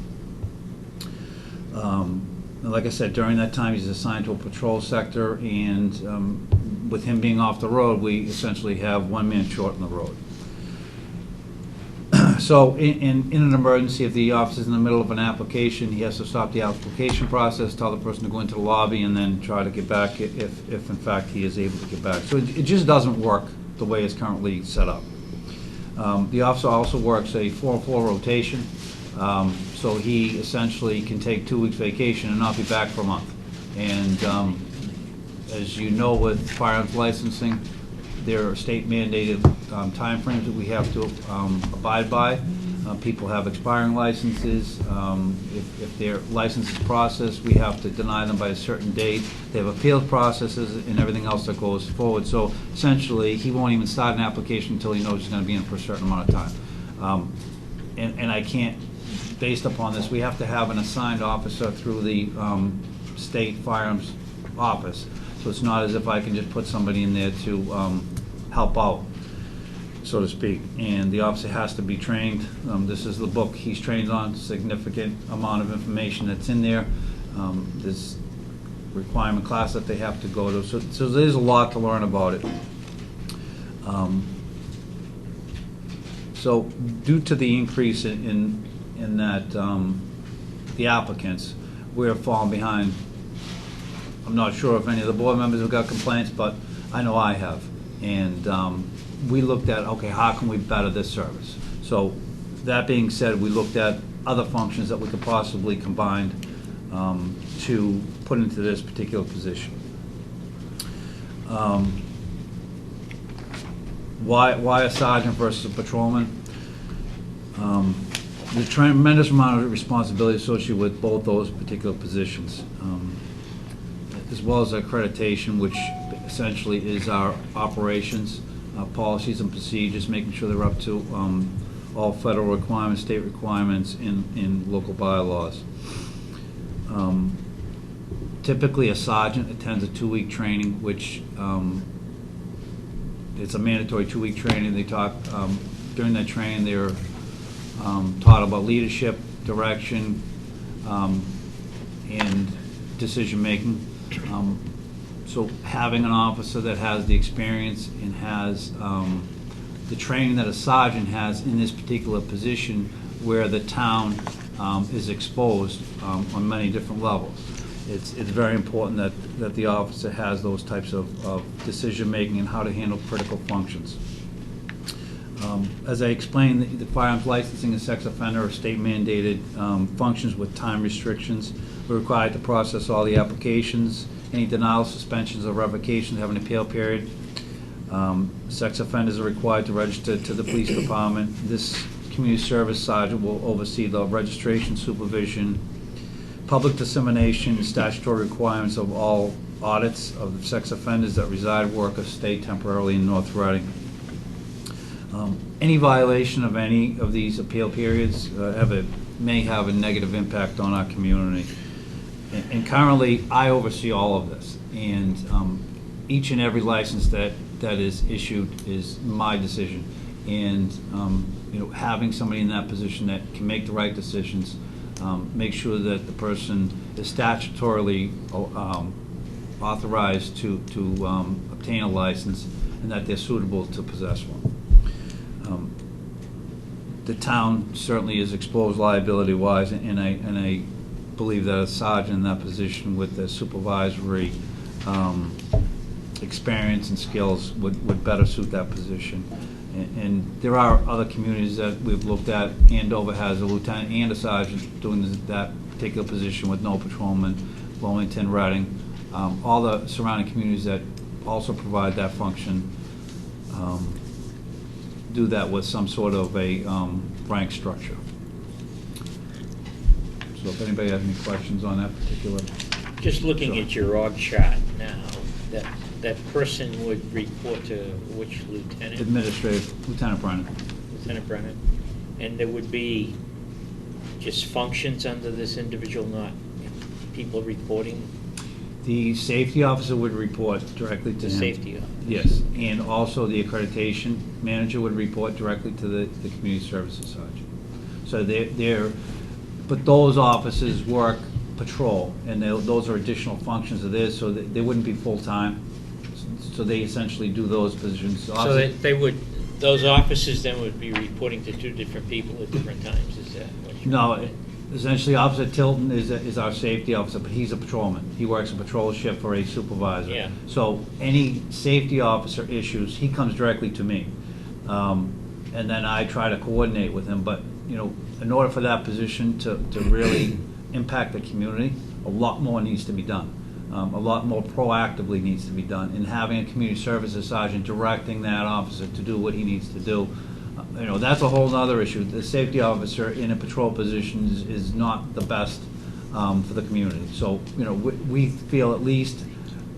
Like I said, during that time, he's assigned to a patrol sector, and with him being off the road, we essentially have one man short on the road. So in an emergency, if the officer's in the middle of an application, he has to stop the application process, tell the person to go into the lobby, and then try to get back if in fact he is able to get back. So it just doesn't work the way it's currently set up. The officer also works a 4-4 rotation, so he essentially can take 2 weeks vacation and not be back for a month. And as you know, with firearms licensing, there are state mandated timeframes that we have to abide by. People have expiring licenses. If their license is processed, we have to deny them by a certain date. They have appeals processes and everything else that goes forward. So essentially, he won't even start an application until he knows he's going to be in for a certain amount of time. And I can't, based upon this, we have to have an assigned officer through the state firearms office. So it's not as if I can just put somebody in there to help out, so to speak. And the officer has to be trained. This is the book he's trained on, significant amount of information that's in there. There's requirement class that they have to go to. So there's a lot to learn about it. So due to the increase in that, the applicants, we're falling behind. I'm not sure if any of the board members have got complaints, but I know I have. And we looked at, okay, how can we better this service? So that being said, we looked at other functions that we could possibly combine to put into this particular position. Why a sergeant versus a patrolman? There's a tremendous amount of responsibility associated with both those particular positions, as well as accreditation, which essentially is our operations, policies and procedures, making sure they're up to all federal requirements, state requirements, and local bylaws. Typically, a sergeant attends a 2-week training, which it's a mandatory 2-week training. They talk, during that training, they're taught about leadership, direction, and decision-making. So having an officer that has the experience and has the training that a sergeant has in this particular position, where the town is exposed on many different levels. it's very important that the officer has those types of decision-making and how to handle critical functions. As I explained, the firearms licensing and sex offender are state-mandated functions with time restrictions. We're required to process all the applications. Any denials, suspensions, or revocations have an appeal period. Sex offenders are required to register to the police department. This community service sergeant will oversee the registration, supervision, public dissemination, and statutory requirements of all audits of sex offenders that reside, work, or stay temporarily in North Reading. Any violation of any of these appeal periods may have a negative impact on our community. And currently, I oversee all of this. And each and every license that is issued is my decision. And having somebody in that position that can make the right decisions, make sure that the person is statutorily authorized to obtain a license, and that they're suitable to possess one. The town certainly is exposed liability-wise, and I believe that a sergeant in that position with the supervisory experience and skills would better suit that position. And there are other communities that we've looked at. Andover has a lieutenant and a sergeant doing that particular position with no patrolman. Wilmington, Reading, all the surrounding communities that also provide that function do that with some sort of a rank structure. So if anybody has any questions on that particular. Just looking at your org chart now, that person would report to which lieutenant? Administrative, Lieutenant Brennan. Lieutenant Brennan. And there would be just functions under this individual, not people reporting? The safety officer would report directly to him. The safety officer? Yes, and also the accreditation manager would report directly to the community services sergeant. So but those officers work patrol, and those are additional functions of theirs, so they wouldn't be full-time. So they essentially do those positions. So they would, those officers then would be reporting to two different people at different times, is that what you're No, saying? essentially Officer Tilton is our safety officer, but he's a patrolman. He works a patrol shift for a supervisor. Yeah. So any safety officer issues, he comes directly to me. And then I try to coordinate with him, but, in order for that position to really impact the community, a lot more needs to be done. A lot more proactively needs to be done. And having a community services sergeant directing that officer to do what he needs to do, that's a whole other issue. The safety officer in a patrol position is not the best for the community. So, we feel at least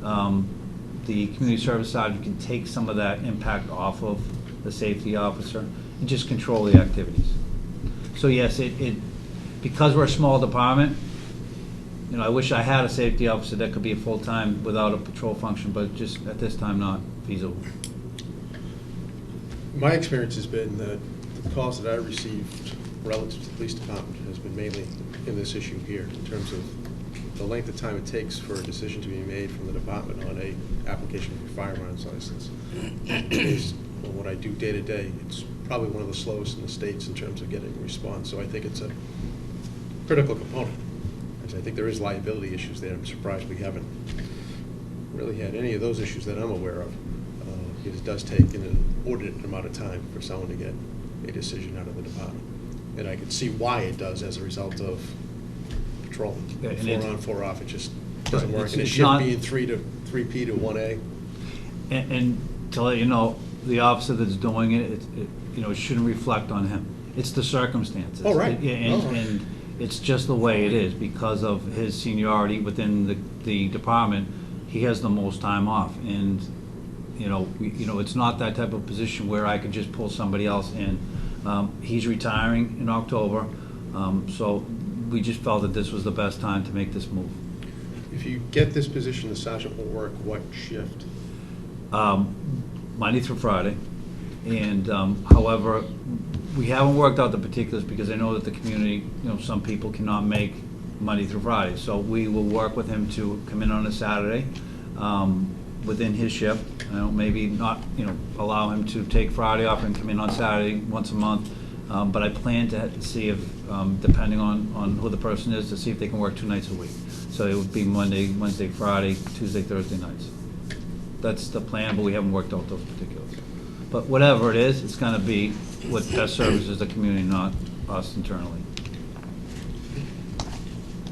the community service sergeant can take some of that impact off of the safety officer and just control the activities. So yes, because we're a small department, I wish I had a safety officer that could be a full-time without a patrol function, but just at this time not feasible. My experience has been that the calls that I received relative to the police department has been mainly in this issue here, in terms of the length of time it takes for a decision to be made from the department on a application for a firearms license. Based on what I do day to day, it's probably one of the slowest in the states in terms of getting a response. So I think it's a critical component. I think there is liability issues there. I'm surprised we haven't really had any of those issues that I'm aware of. It does take an inordinate amount of time for someone to get a decision out of the department. And I can see why it does as a result of patrol. Yeah, and 4 on, 4 off, it just Right, doesn't work. And a it's shift not- being 3P to 1A. And to let you know, the officer that's doing it shouldn't reflect on him. It's the circumstances. Oh, right. And it's just the way it is. Because of his seniority within the department, he has the most time off. And, it's not that type of position where I could just pull somebody else in. He's retiring in October, so we just felt that this was the best time to make this move. If you get this position, the sergeant will work what shift? Monday through Friday. And however, we haven't worked out the particulars because I know that the community, some people cannot make Monday through Friday. So we will work with him to come in on a Saturday within his shift. Maybe not, allow him to take Friday off and come in on Saturday once a month. But I plan to see if, depending on who the person is, to see if they can work 2 nights a week. So it would be Monday, Wednesday, Friday, Tuesday, Thursday nights. That's the plan, but we haven't worked out those particulars. But whatever it is, it's gonna be what best services the community, not us internally.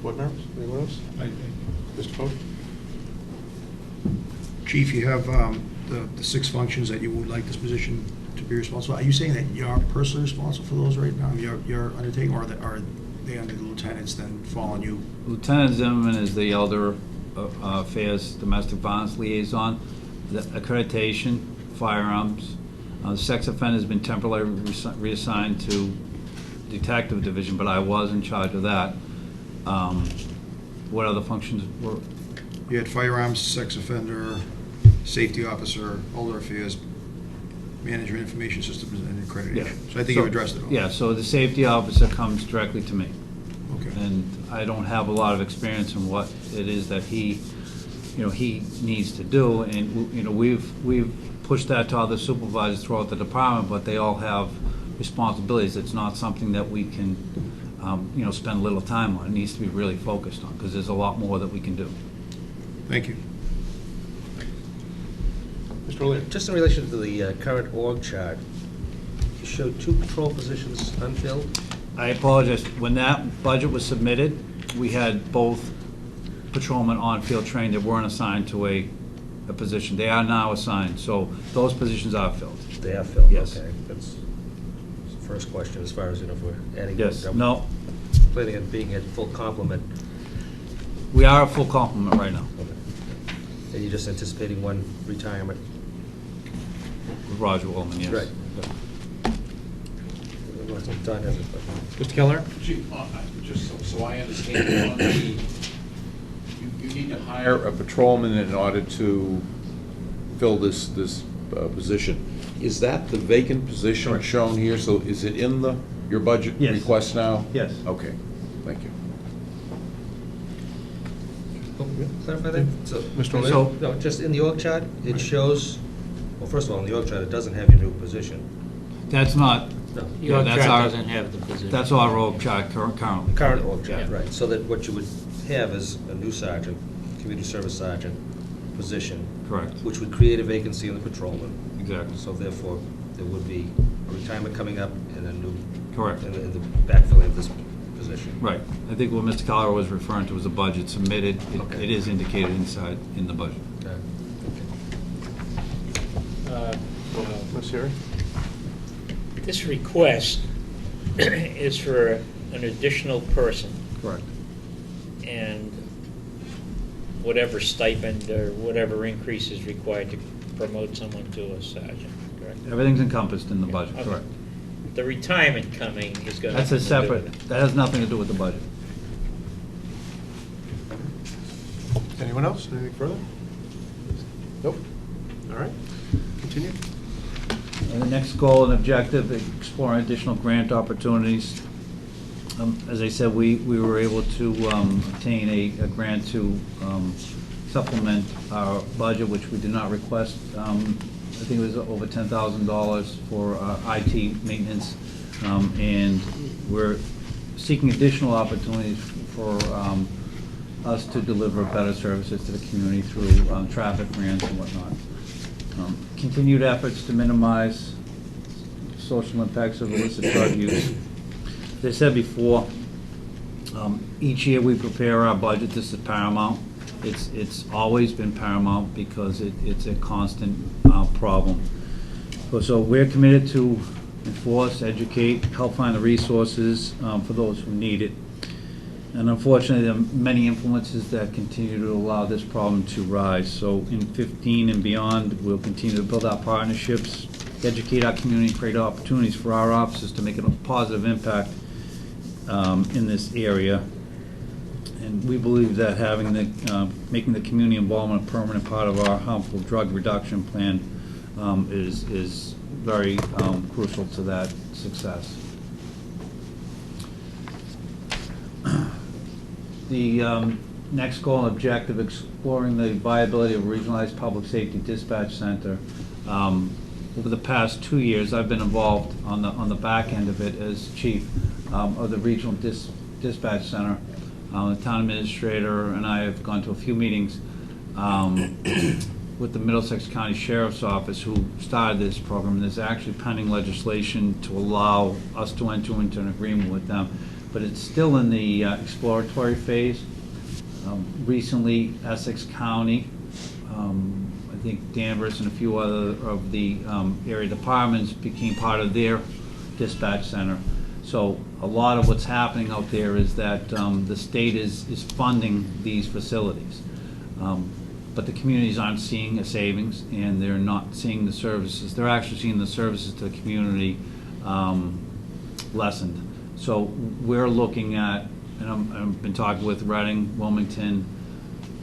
Board members, anyone else? Mr. Fode? Chief, you have the 6 functions that you would like this position to be responsible. Are you saying that you're personally responsible for those right now? You're undertaking, or are they under the lieutenants then following you? Lieutenant Zimmerman is the Elder Affairs Domestic Violence Liaison. The accreditation, firearms. Sex offender has been temporarily reassigned to Detective Division, but I was in charge of that. What other functions were? You had firearms, sex offender, safety officer, elder affairs, management information systems, and accreditation. Yeah. So I think you've addressed it all. Yeah, so the safety officer comes directly to me. Okay. And I don't have a lot of experience in what it is that he needs to do. And, we've pushed that to other supervisors throughout the department, but they all have responsibilities. It's not something that we can, spend little time on. It needs to be really focused on, because there's a lot more that we can do. Thank you. Mr. O'Leary? Just in relation to the current org chart, you showed 2 patrol positions unfilled. I apologize. When that budget was submitted, we had both patrolmen on field training that weren't assigned to a position. They are now assigned, so those positions are filled. They are filled? Yes. Okay, that's the first question, as far as, if we're adding. Yes, I'm no, planning on being at full complement. we are a full complement right now Okay. And you're just anticipating 1 retirement? with Roger Woolman, yes. Right. Don has a question. Mr. Keller? Just so I understand, you need to hire a patrolman in order to fill this position. Is that the vacant position shown here? So is it in your budget Yes. request now? Yes. Okay, thank you. Clarify that? So, Mr. O'Leary? So, no, just in the org chart, it shows, well, first of all, in the org chart, it doesn't have your new position. that's not, No. Your that's chart our- doesn't have the position. that's our road chart currently. Current org chart, Yeah. right. So that what you would have is a new sergeant, community service sergeant position, Correct, which would create a vacancy in the patrolman. exactly, So therefore, there would be a retirement coming up and a new, correct. and the backfilling of this position. Right. I think what Mr. Keller was referring to was the budget submitted. Okay. It is indicated inside in the budget. Ms. Siri? This request is for an additional person, Correct. and whatever stipend or whatever increase is required to promote someone to a sergeant, correct? Everything's encompassed in the budget, Okay. correct. The retirement coming is going to. That's a separate, that has nothing to do with the budget. Anyone else? Anything further? Nope. All right. Continue. And the next goal and objective, exploring additional grant opportunities. As I said, we were able to obtain a grant to supplement our budget, which we did not request. I think it was over $10,000 for IT maintenance. And we're seeking additional opportunities for us to deliver better services to the community through traffic grants and whatnot. Continued efforts to minimize social impacts of illicit drug use. As I said before, each year we prepare our budget. This is paramount. It's always been paramount because it's a constant problem. So we're committed to enforce, educate, help find the resources for those who need it. And unfortunately, there are many influences that continue to allow this problem to rise. So in 15 and beyond, we'll continue to build our partnerships, educate our community, create opportunities for our officers to make a positive impact in this area. And we believe that having making the community involvement a permanent part of our harmful drug reduction plan is very crucial to that success. The next goal and objective, exploring the viability of a regionalized public safety dispatch center. over the past 2 years, I've been involved on the back end of it as chief of the regional dispatch center. The town administrator and I have gone to a few meetings with the Middlesex County Sheriff's Office, who started this program. There's actually pending legislation to allow us to enter into an agreement with them, but it's still in the exploratory phase. Recently, Essex County, I think Danvers and a few other of the area departments became part of their dispatch center. So a lot of what's happening out there is that the state is funding these facilities. But the communities aren't seeing a savings, and they're not seeing the services. They're actually seeing the services to the community lessened. So we're looking at, and I've been talking with Reading, Wilmington,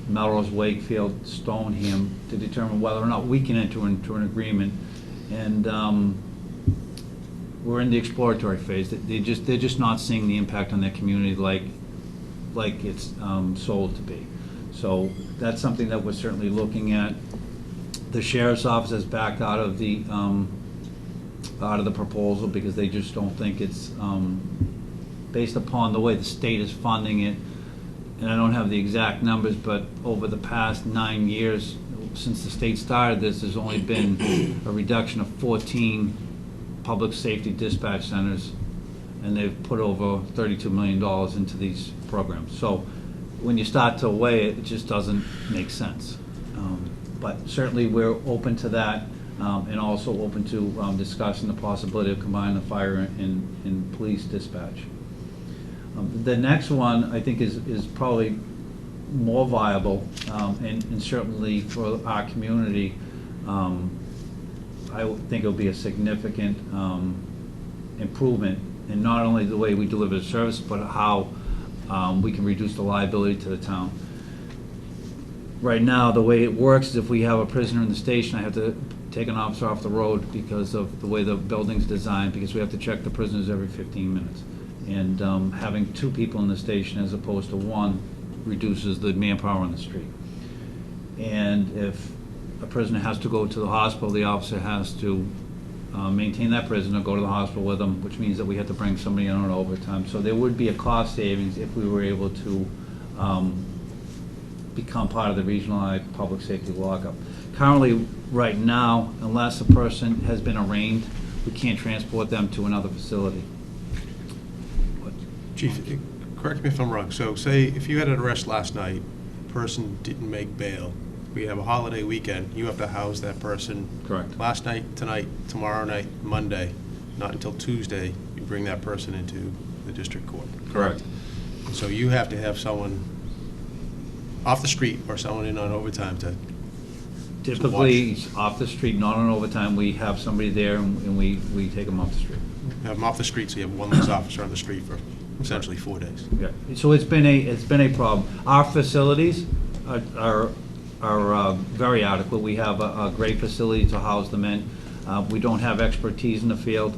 Melrose, Wakefield, Stoneham, to determine whether or not we can enter into an agreement. And we're in the exploratory phase. They're just not seeing the impact on their community like it's sold to be. So that's something that we're certainly looking at. The sheriff's office has backed out of the proposal because they just don't think it's based upon the way the state is funding it. And I don't have the exact numbers, but over the past 9 years, since the state started this, there's only been a reduction of 14 public safety dispatch centers, and they've put over $32 million into these programs. So when you start to weigh it, it just doesn't make sense. But certainly we're open to that, and also open to discussing the possibility of combining the fire and police dispatch. The next one, I think, is probably more viable, and certainly for our community, I would think it'll be a significant improvement in not only the way we deliver the service, but how we can reduce the liability to the town. Right now, the way it works is if we have a prisoner in the station, I have to take an officer off the road because of the way the building's designed, because we have to check the prisoners every 15 minutes. And having 2 people in the station as opposed to 1 reduces the manpower on the street. And if a prisoner has to go to the hospital, the officer has to maintain that prisoner, go to the hospital with them, which means that we have to bring somebody in on overtime. So there would be a cost savings if we were able to become part of the regionalized public safety lockup. Currently, right now, unless a person has been arraigned, we can't transport them to another facility. Chief, correct me if I'm wrong. So say if you had an arrest last night, person didn't make bail, we have a holiday weekend, you have to house that person. Correct. Last night, tonight, tomorrow night, Monday, not until Tuesday, you bring that person into the district court. Correct. So you have to have someone off the street or someone in on overtime to Typically, off the street, not on overtime, we have somebody there and we take them off the street. have them off the street, so you have one less officer on the street for essentially 4 days. Yeah, so it's been a problem. Our facilities are very adequate. We have a great facility to house them in. We don't have expertise in the field.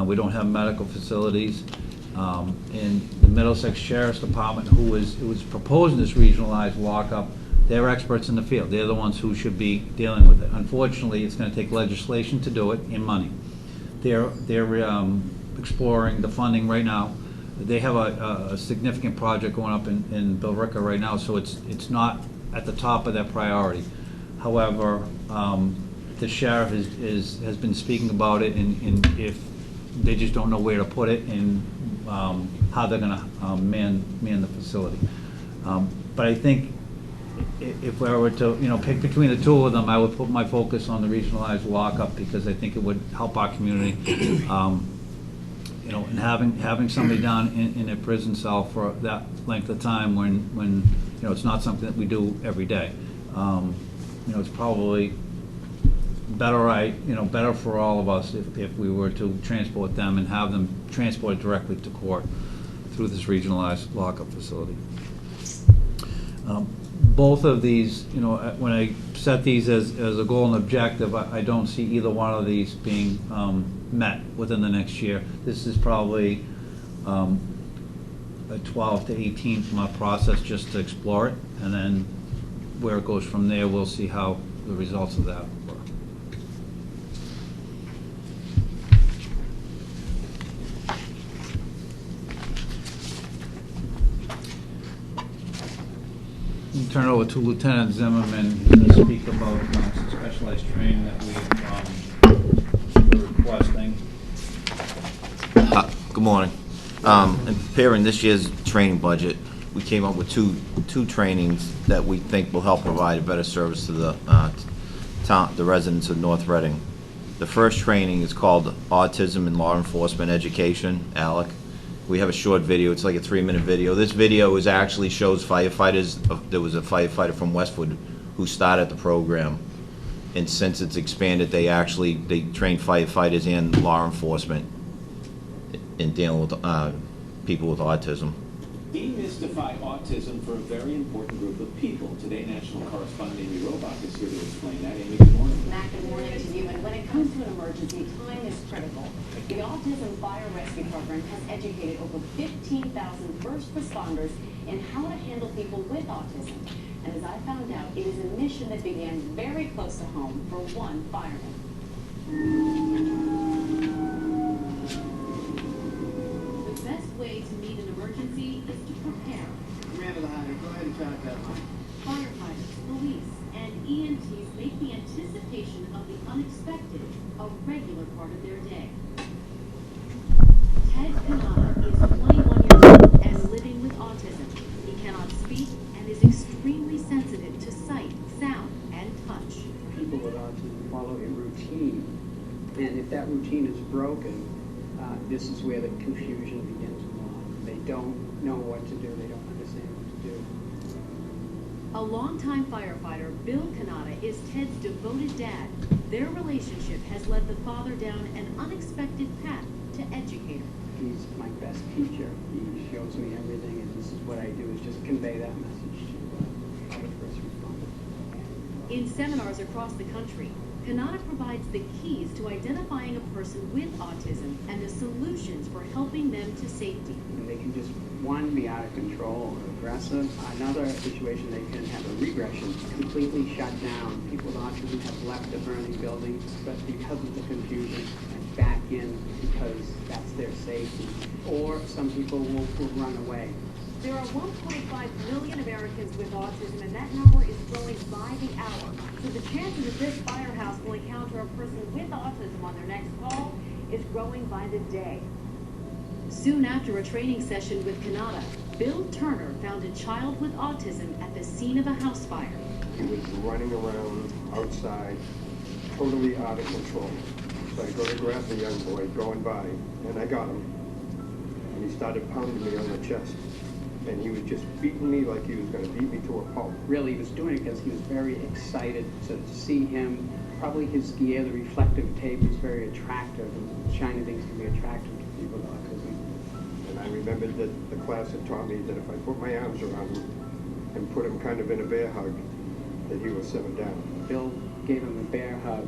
We don't have medical facilities. And the Middlesex Sheriff's Department, who was proposing this regionalized lockup, they're experts in the field. They're the ones who should be dealing with it. Unfortunately, it's going to take legislation to do it and money. They're exploring the funding right now. They have a significant project going up in Billerica right now, so it's not at the top of their priority. However, the sheriff has been speaking about it, and if they just don't know where to put it and how they're going to man the facility. But I think if I were to pick between the 2 of them, I would put my focus on the regionalized lockup because I think it would help our community. And having somebody down in a prison cell for that length of time when it's not something that we do every day. It's probably better for all of us if we were to transport them and have them transported directly to court through this regionalized lockup facility. Both of these, when I set these as a goal and objective, I don't see either one of these being met within the next year. This is probably a 12 to 18-month process just to explore it, and then where it goes from there, we'll see how the results of that work. turn it over to Lieutenant Zimmerman to speak about some specialized training that we're requesting. Good morning. In preparing this year's training budget, we came up with two trainings that we think will help provide a better service to the residents of North Reading. The first training is called Autism and Law Enforcement Education, ALEC. We have a short video. It's like a 3-minute video. This video actually shows firefighters. There was a firefighter from Westwood who started the program, and since it's expanded, they train firefighters and law enforcement in dealing with people with autism. Demystify autism for a very important group of people. Today, national correspondent Amy Robach is here to explain that. Amy, good morning. Matt, good morning to you. And when it comes to an emergency, time is critical. The Autism Fire Rescue Program has educated over 15,000 first responders in how to handle people with autism. And as I found out, it is a mission that began very close to home for one fireman. The best way to meet an emergency is to prepare. Commander Lahana, go ahead and track that line. Firefighters, police, and EMTs make the anticipation of the unexpected a regular part of their day. Ted Canada is 21 years old and living with autism. He cannot speak and is extremely sensitive to sight, sound, and touch. People with autism follow a routine, and if that routine is broken, this is where the confusion begins. They don't know what to do. They don't understand what to do. A longtime firefighter, Bill Canada, is Ted's devoted dad. Their relationship has led the father down an unexpected path to educator. He's my best teacher. He shows me everything, and this is what I do, is just convey that message to other first responders. In seminars across the country, Canada provides the keys to identifying a person with autism and the solutions for helping them to safety. And they can just, one, be out of control or aggressive. Another situation, they can have a regression, completely shut down. People with autism have left the burning building, but because of the confusion, and back in because that's their safety. Or some people will run away. There are 1.5 million Americans with autism, and that number is growing by the hour. So the chances that this firehouse will encounter a person with autism on their next call is growing by the day. Soon after a training session with Canada, Bill Turner found a child with autism at the scene of a house fire. He was running around outside, totally out of control. So I go to grab the young boy going by, and I got him. And he started pounding me on the chest. And he was just beating me like he was going to beat me to a pulp. Really, he was doing it because he was very excited to see him. Probably his gear, the reflective tape, was very attractive. And shiny things can be attractive to people with autism. And I remembered that the class had taught me that if I put my arms around him and put him kind of in a bear hug, that he would settle down. Bill gave him a bear hug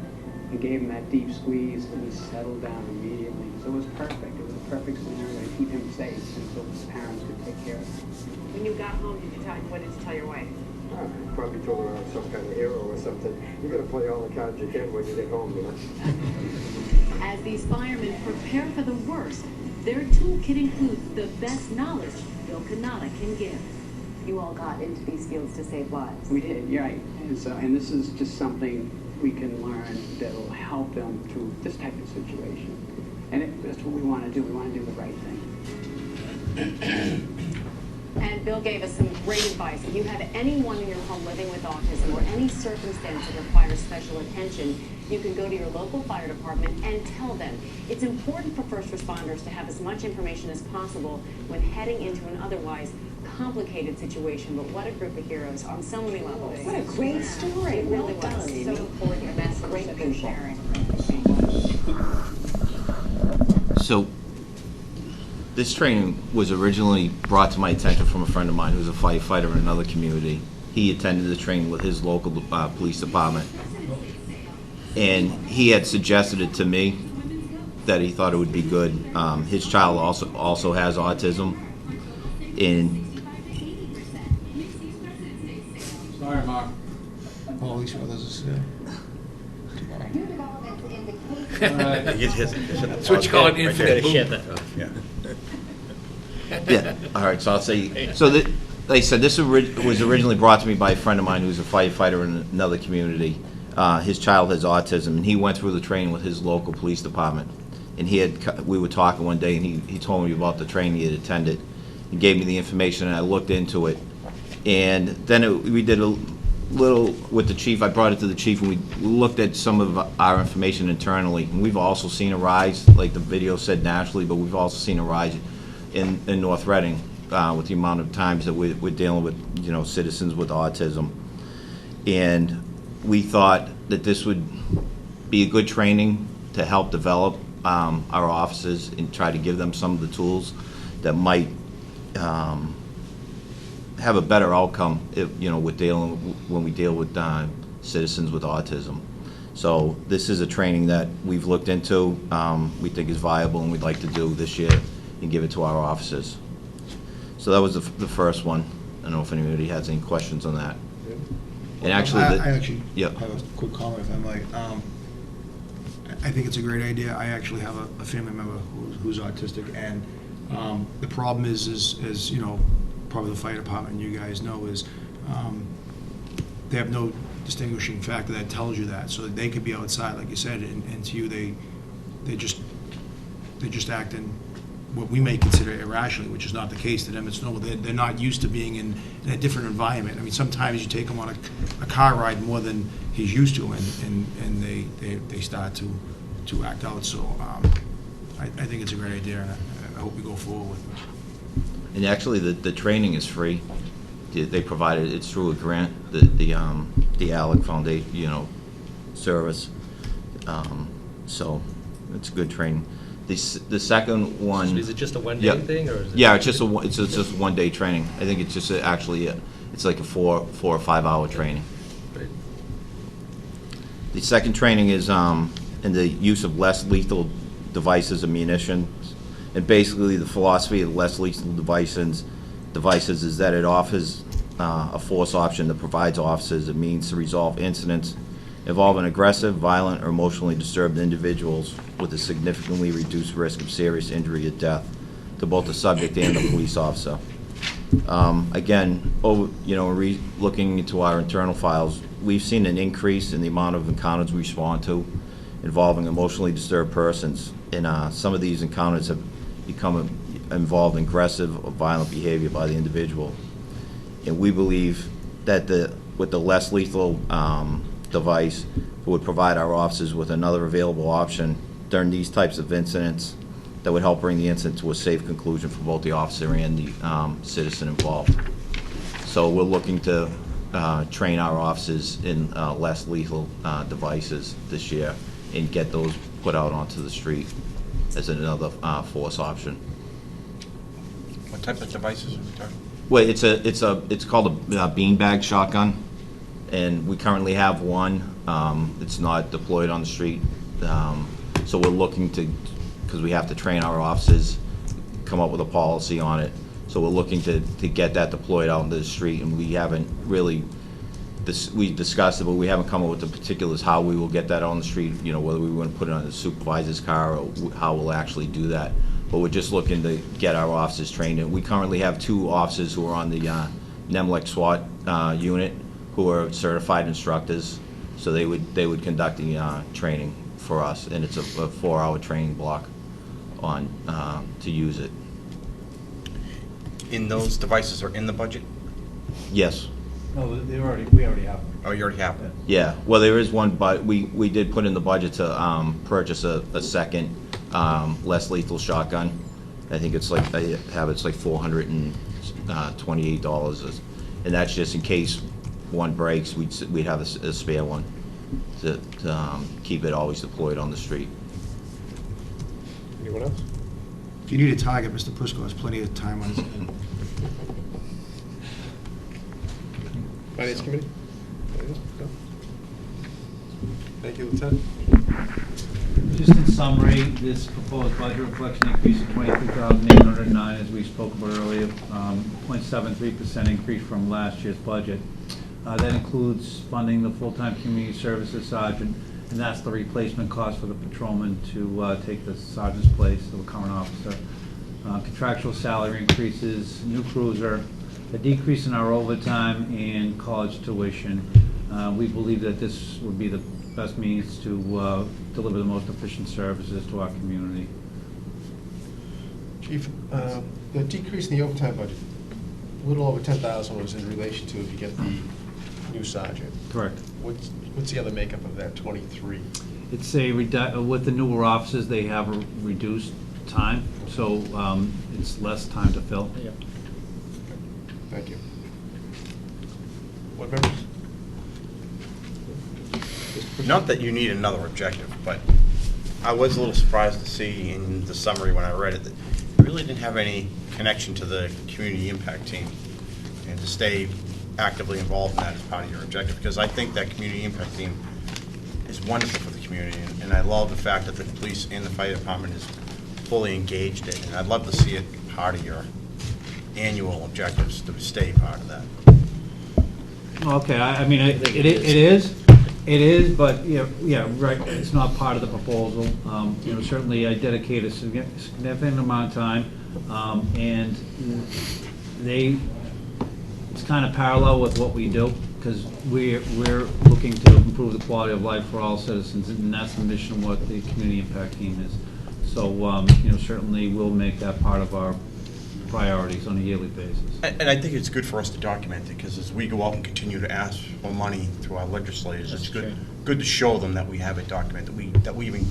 and gave him that deep squeeze, and he settled down immediately. So it was perfect. It was a perfect scenario to keep him safe until his parents could take care of him. When you got home, what did you tell your wife? I probably told her I was some kind of hero or something. You got to play all the cards you can when you get home, you know. As these firemen prepare for the worst, their toolkit includes the best knowledge Bill Canada can give. You all got into these fields to save lives. We did, you're right. And this is just something we can learn that will help them through this type of situation. And that's what we want to do. We want to do the right thing. And Bill gave us some great advice. If you have anyone in your home living with autism or any circumstance that requires special attention, you can go to your local fire department and tell them. It's important for first responders to have as much information as possible when heading into an otherwise complicated situation, but what a group of heroes on so many levels. What a great story. It really was. So important. That's great for sharing. So, this training was originally brought to my attention from a friend of mine who's a firefighter in another community. He attended the training with his local police department, and he had suggested it to me that he thought it would be good. His child also has autism, and Sorry, Mark. Well, at least what does it say? Switch card infinite. Yeah. All right. So I'll say. So like I said, this was originally brought to me by a friend of mine who's a firefighter in another community. His child has autism, and he went through the training with his local police department. And we were talking one day, and he told me about the training he had attended. He gave me the information, and I looked into it. And then we did a little with the chief. I brought it to the chief, and we looked at some of our information internally. And we've also seen a rise, like the video said, nationally, but we've also seen a rise in North Reading with the amount of times that we're dealing with, citizens with autism. And we thought that this would be a good training to help develop our officers and try to give them some of the tools that might have a better outcome when we deal with citizens with autism. So this is a training that we've looked into, we think is viable, and we'd like to do this year and give it to our officers. So that was the first one. I don't know if anybody has any questions on that. And actually, I actually yeah. have a quick comment, if I might. I think it's a great idea. I actually have a family member who's autistic, and the problem is probably the fire department and you guys know is they have no distinguishing factor that tells you that. So they could be outside, like you said, and to you they just act in what we may consider irrationally, which is not the case to them. It's no, they're not used to being in a different environment. I mean, sometimes you take them on a car ride more than he's used to, and they start to act out. So I think it's a great idea, and I hope we go forward with it. And actually, the training is free. They provided it's through a grant, the ALEC Foundation, service. So it's good training. The second one. So is it just a one-day thing, or is it? Yeah, it's just a one-day training. I think it's just it's like a 4 or 5 hour training. Right. The second training is in the use of less lethal devices and munitions. And basically, the philosophy of less lethal devices is that it offers a force option that provides officers a means to resolve incidents involving aggressive, violent, or emotionally disturbed individuals with a significantly reduced risk of serious injury or death to both the subject and the police officer. Again, looking into our internal files, we've seen an increase in the amount of encounters we respond to involving emotionally disturbed persons, and some of these encounters have become involved in aggressive or violent behavior by the individual. And we believe that with the less lethal device, would provide our officers with another available option during these types of incidents that would help bring the incident to a safe conclusion for both the officer and the citizen involved. So we're looking to train our officers in less lethal devices this year and get those put out onto the street as another force option. What type of devices are we talking? Well, it's called a beanbag shotgun, and we currently have one. It's not deployed on the street, so we're looking to, because we have to train our officers, come up with a policy on it. So we're looking to get that deployed out into the street, and we haven't really. We discussed it, but we haven't come up with the particulars how we will get that on the street. Whether we want to put it on the supervisor's car or how we'll actually do that. But we're just looking to get our officers trained. And we currently have 2 officers who are on the NEMLEC SWAT unit who are certified instructors. So they would conduct the training for us, and it's a 4-hour training block on to use it. In those devices are in the budget? Yes. No, we already have them. Oh, you already have them? Yeah. Well, there is one, but we did put in the budget to purchase a second less lethal shotgun. I think it's like it's like $428, and that's just in case one breaks. We'd have a spare one to keep it always deployed on the street. Anyone else? If you need a target, Mr. Prisco has plenty of time on his hand. Finance Committee? No? Thank you, Lieutenant. Just in summary, this proposed budget reflects an increase of $22,809, as we spoke about earlier, 0.73% increase from last year's budget. That includes funding the full-time community services sergeant, and that's the replacement cost for the patrolman to take the sergeant's place, the current officer. Contractual salary increases, new cruiser, a decrease in our overtime and college tuition. We believe that this would be the best means to deliver the most efficient services to our community. Chief, the decrease in the overtime budget, a little over 10,000 was in relation to if you get the new sergeant. Correct. What's the other makeup of that 23? It's with the newer officers, they have a reduced time, so it's less time to fill. Yep. Thank you. Board members? Not that you need another objective, but I was a little surprised to see in the summary when I read it that it really didn't have any connection to the community impact team, and to stay actively involved in that as part of your objective, because I think that community impact team is wonderful for the community, and I love the fact that the police and the fire department is fully engaged in it, and I'd love to see it part of your annual objectives, to stay part of that. Okay, I mean, it is, but, yeah, right, it's not part of the proposal. Certainly I dedicate a significant amount of time, and it's kind of parallel with what we do, because we're looking to improve the quality of life for all citizens, and that's the mission of what the community impact team is. So, certainly we'll make that part of our priorities on a yearly basis. And I think it's good for us to document it, because as we go out and continue to ask for money through our legislators, it's good to show them that we have it documented, that we even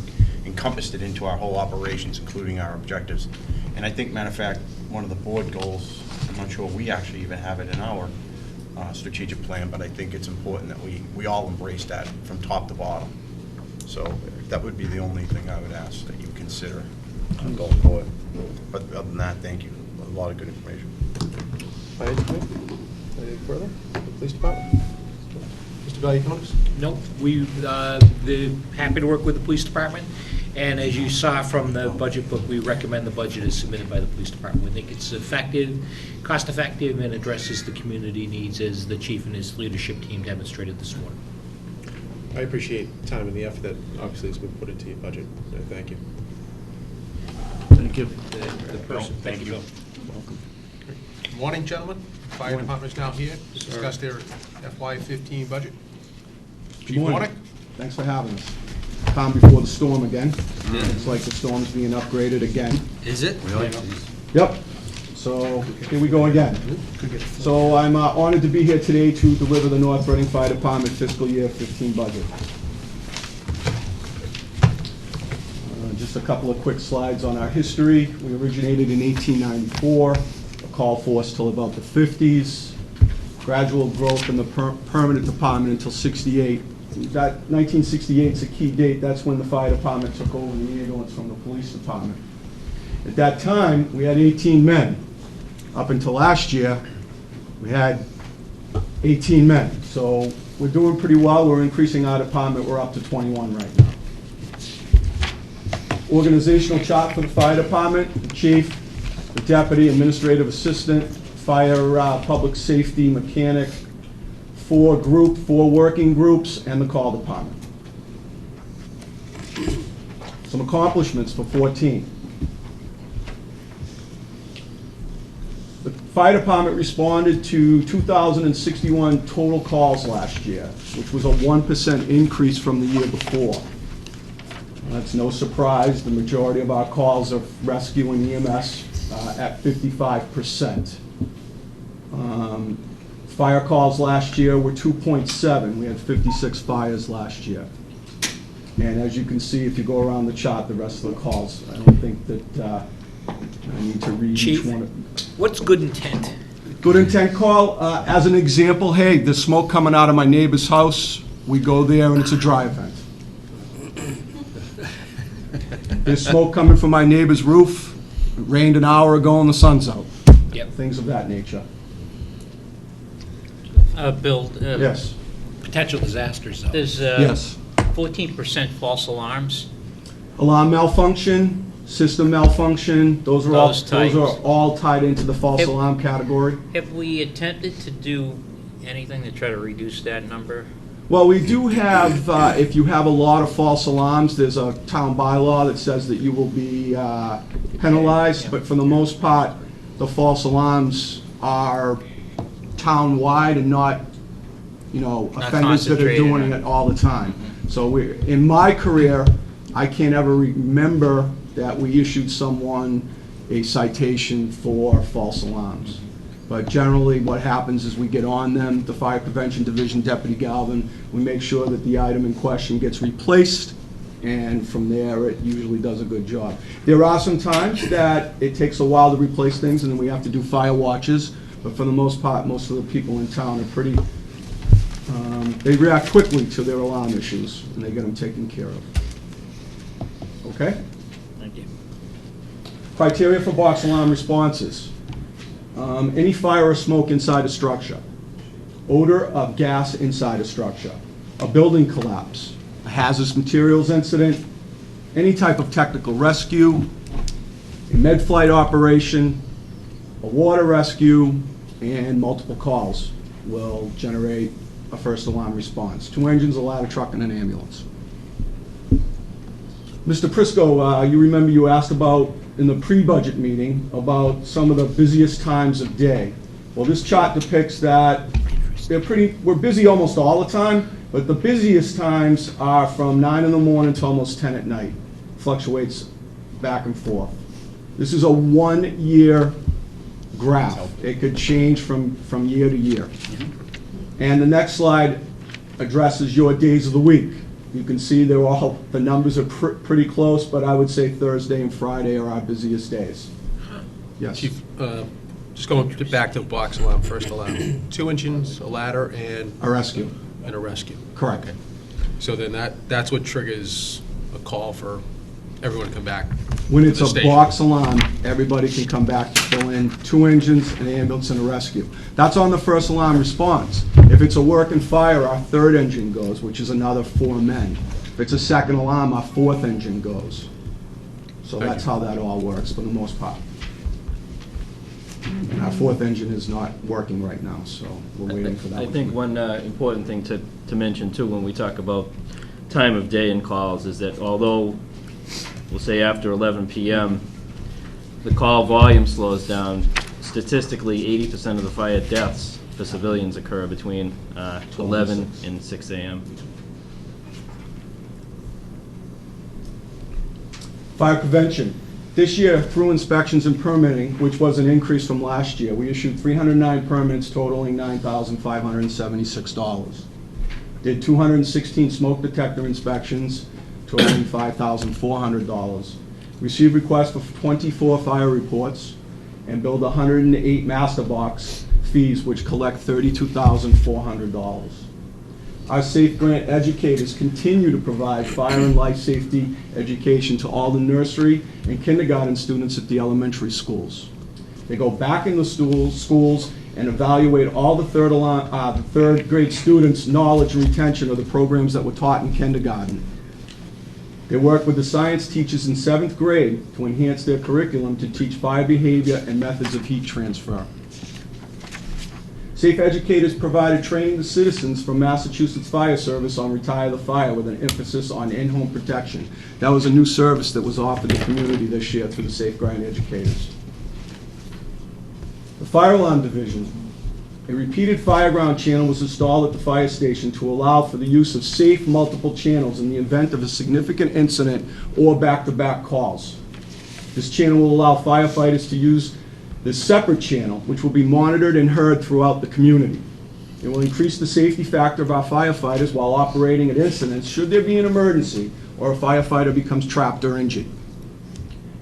encompassed it into our whole operations, including our objectives. And I think, matter of fact, one of the board goals, I'm not sure we actually even have it in our strategic plan, but I think it's important that we all embrace that from top to bottom. So that would be the only thing I would ask that you consider going forward. But other than that, thank you. A lot of good information. Finance Committee? Anything further? The Police Department? Mr. Valiakonis? Nope, they're happy to work with the police department, and as you saw from the budget book, we recommend the budget is submitted by the police department. We think it's effective, cost-effective, and addresses the community needs as the chief and his leadership team demonstrated this morning. I appreciate the time and the effort that obviously has been put into your budget. Thank you. Thank you. Thank you, Bill. Good morning, gentlemen. Fire Department's now here to discuss their FY15 budget. Chief Warnick? Thanks for having us. Calm before the storm again. It's like the storm's being upgraded again. Is it? Really? Yep. So here we go again. So I'm honored to be here today to deliver the North Reading Fire Department fiscal year 15 budget. Just a couple of quick slides on our history. We originated in 1894, a call force till about the 50s, gradual growth in the permanent department until 68. That 1968 is a key date. That's when the fire department took over the ambulance from the police department. At that time, we had 18 men. Up until last year, we had 18 men. So we're doing pretty well. We're increasing our department. We're up to 21 right now. Organizational chart for the fire department: the chief, the deputy, administrative assistant, fire public safety mechanic, 4 working groups, and the call department. Some accomplishments for 14. The fire department responded to 2,061 total calls last year, which was a 1% increase from the year before. That's no surprise. The majority of our calls are rescue and EMS at 55%. Fire calls last year were 2.7. We had 56 fires last year. And as you can see, if you go around the chart, the rest of the calls, I don't think that I need to read Chief, each one. What's good intent? Good intent call, as an example, hey, there's smoke coming out of my neighbor's house. We go there and it's a dry event. There's smoke coming from my neighbor's roof. It rained an hour ago and the sun's out. Yep. Things of that nature. Bill? Yes. Potential disasters, though. There's yes. 14% false alarms. Alarm malfunction, system malfunction, those are all tied into the false alarm category. Have we attempted to do anything to try to reduce that number? Well, we do have, if you have a lot of false alarms, there's a town bylaw that says that you will be penalized, but for the most part, the false alarms are town-wide and not, you know, Not offenders that are concentrated doing on it all the time. So in my career, I can't ever remember that we issued someone a citation for false alarms. But generally, what happens is we get on them, the Fire Prevention Division, Deputy Galvin, we make sure that the item in question gets replaced, and from there, it usually does a good job. There are some times that it takes a while to replace things, and then we have to do fire watches, but for the most part, most of the people in town are pretty, they react quickly to their alarm issues, and they get them taken care of. Okay? Thank you. Criteria for box alarm responses. Any fire or smoke inside a structure, odor of gas inside a structure, a building collapse, a hazardous materials incident, any type of technical rescue, a med flight operation, a water rescue, and multiple calls will generate a first alarm response. 2 engines, a ladder truck, and an ambulance. Mr. Prisco, you remember you asked about, in the pre-budget meeting, about some of the busiest times of day. Well, this chart depicts that we're busy almost all the time, but the busiest times are from 9 in the morning to almost 10 at night. Fluctuates back and forth. This is a 1-year graph. It could change from year to year. And the next slide addresses your days of the week. You can see they're all, the numbers are pretty close, but I would say Thursday and Friday are our busiest days. Yes. Chief, just going back to box alarm, first alarm, 2 engines, a ladder, and A rescue. and a rescue. Correct. Okay. So then that's what triggers a call for everyone to come back. When to it's the a station. box alarm, everybody can come back to fill in 2 engines, an ambulance, and a rescue. That's on the first alarm response. If it's a work and fire, our 3rd engine goes, which is another 4 men. If it's a second alarm, our 4th engine goes. So that's how that all works for the most part. And our 4th engine is not working right now, so we're waiting for that. I think one important thing to mention too when we talk about time of day and calls is that although, we'll say after 11 p.m., the call volume slows down, statistically 80% of the fire deaths for civilians occur between 11 and 6 a.m. Fire prevention. This year, through inspections and permitting, which was an increase from last year, we issued 309 permits totaling $9,576. Did 216 smoke detector inspections totaling $5,400. Received requests for 24 fire reports and billed 108 master box fees, which collect $32,400. Our Safe Grant educators continue to provide fire and life safety education to all the nursery and kindergarten students at the elementary schools. They go back in the schools and evaluate all the third grade students' knowledge and retention of the programs that were taught in kindergarten. They work with the science teachers in 7th grade to enhance their curriculum to teach fire behavior and methods of heat transfer. Safe educators provided training to citizens from Massachusetts Fire Service on Retire the Fire with an emphasis on in-home protection. That was a new service that was offered to the community this year through the Safe Grant educators. The Fire Alarm Division. A repeated fire ground channel was installed at the fire station to allow for the use of safe multiple channels in the event of a significant incident or back-to-back calls. This channel will allow firefighters to use this separate channel, which will be monitored and heard throughout the community. It will increase the safety factor of our firefighters while operating at incidents should there be an emergency or a firefighter becomes trapped or injured.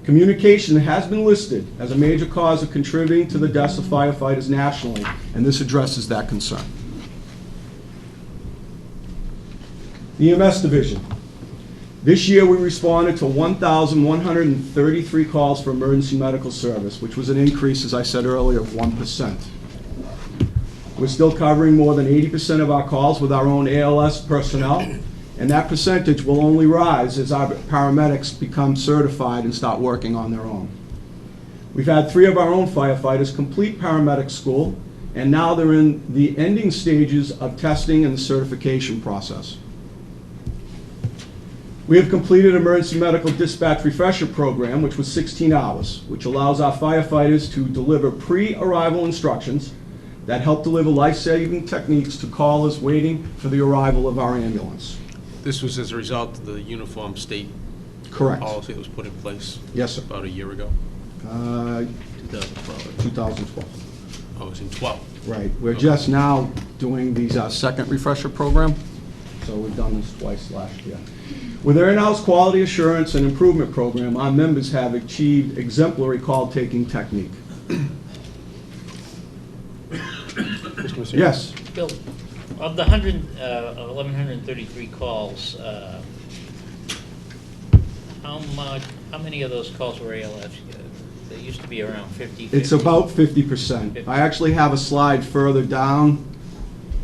Communication has been listed as a major cause of contributing to the deaths of firefighters nationally, and this addresses that concern. The EMS Division. This year, we responded to 1,133 calls for emergency medical service, which was an increase, as I said earlier, of 1%. We're still covering more than 80% of our calls with our own ALS personnel, and that percentage will only rise as our paramedics become certified and start working on their own. We've had 3 of our own firefighters complete paramedic school, and now they're in the ending stages of testing and the certification process. We have completed Emergency Medical Dispatch Refresher Program, which was 16 hours, which allows our firefighters to deliver pre-arrival instructions, that help deliver life-saving techniques to callers waiting for the arrival of our ambulance. This was as a result of the uniform state Correct. policy that was put in place Yes, sir. about a year ago. 2012. Oh, it was in 12. Right. We're just now doing these second refresher program, so we've done this twice last year. With their in-house quality assurance and improvement program, our members have achieved exemplary call-taking technique. Yes. Bill, of the 1,133 calls, how many of those calls were ALS? They used to be around 50. It's about 50%. I actually have a slide further down.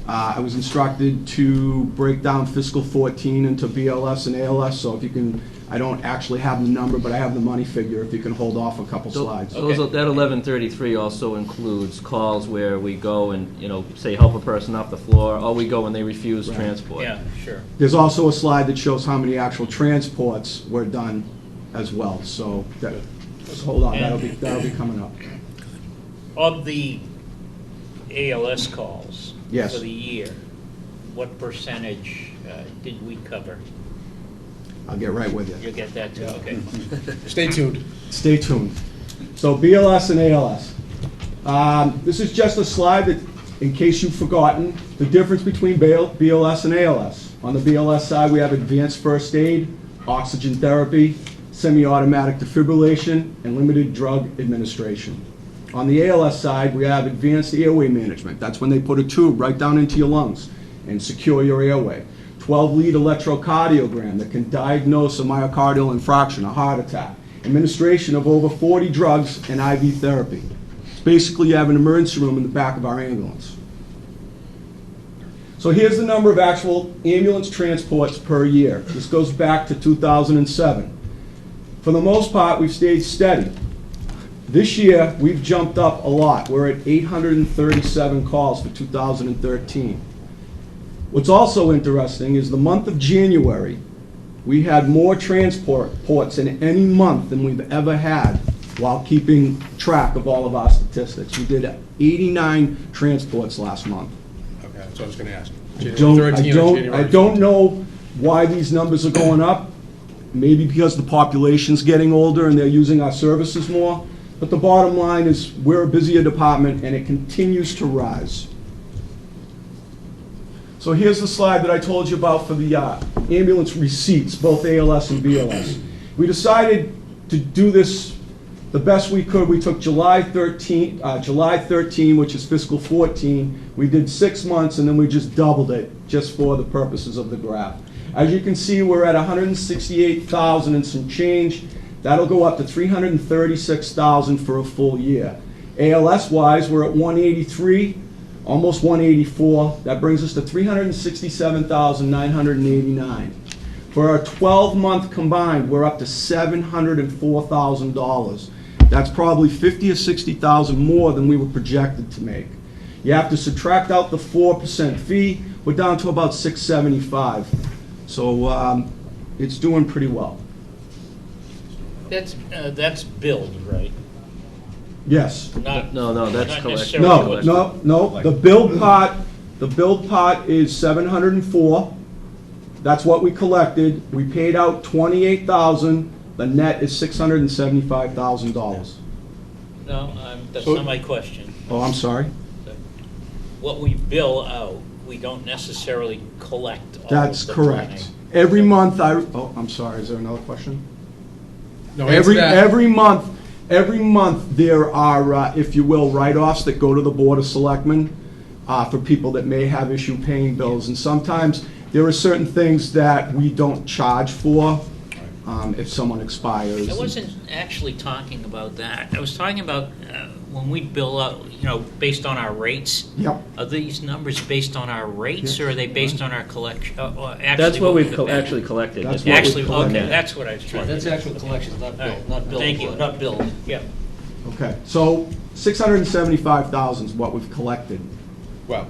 I was instructed to break down fiscal 14 into BLS and ALS, so if you can, I don't actually have the number, but I have the money figure, if you can hold off a couple slides. So that 1133 also includes calls where we go and, say, help a person off the floor, or we go and they refuse transport. Yeah, sure. There's also a slide that shows how many actual transports were done as well, so just hold on, that'll be coming up. Of the ALS calls Yes. for the year, what percentage did we cover? I'll get right with you. You'll get that too, okay. Stay tuned. Stay tuned. So BLS and ALS. This is just a slide that, in case you've forgotten, the difference between BLS and ALS. On the BLS side, we have advanced first aid, oxygen therapy, semi-automatic defibrillation, and limited drug administration. On the ALS side, we have advanced airway management. That's when they put a tube right down into your lungs and secure your airway. 12-lead electrocardiogram that can diagnose a myocardial infarction, a heart attack. Administration of over 40 drugs and IV therapy. Basically, you have an emergency room in the back of our ambulance. So here's the number of actual ambulance transports per year. This goes back to 2007. For the most part, we've stayed steady. This year, we've jumped up a lot. We're at 837 calls for 2013. What's also interesting is the month of January, we had more transports in any month than we've ever had while keeping track of all of our statistics. We did 89 transports last month. Okay, that's what I was going to ask. I don't know why these numbers are going up. Maybe because the population's getting older and they're using our services more. But the bottom line is we're a busier department and it continues to rise. So here's the slide that I told you about for the ambulance receipts, both ALS and BLS. We decided to do this the best we could. We took July 13, which is fiscal 14. We did 6 months and then we just doubled it just for the purposes of the graph. As you can see, we're at 168,000 and some change. That'll go up to 336,000 for a full year. ALS-wise, we're at 183, almost 184. That brings us to 367,989. For our 12-month combined, we're up to $704,000. That's probably 50 or 60,000 more than we were projected to make. You have to subtract out the 4% fee. We're down to about 675. So it's doing pretty well. That's billed, right? Yes. No, that's not collection. necessarily No. The billed part is 704. That's what we collected. We paid out 28,000. The net is $675,000. No, that's not my question. Oh, I'm sorry. What we bill out, we don't necessarily collect all That's of the correct. money. Every month I'm sorry, is there another question? No, Every month there are, if you will, write-offs that go to the Board of Selectmen for people that may have issue paying bills. And sometimes there are certain things that we don't charge for if someone expires. I wasn't actually talking about that. I was talking about when we bill out, based on our rates. Yep. Are these numbers based on our rates, or are they based on our collection? That's what we've actually collected. That's what Actually, we've collected. okay, that's what I was trying to do. That's actual collections, not All billed, right. not billed. Thank you. Not billed. Yeah. Okay, so 675,000 is what we've collected. Well,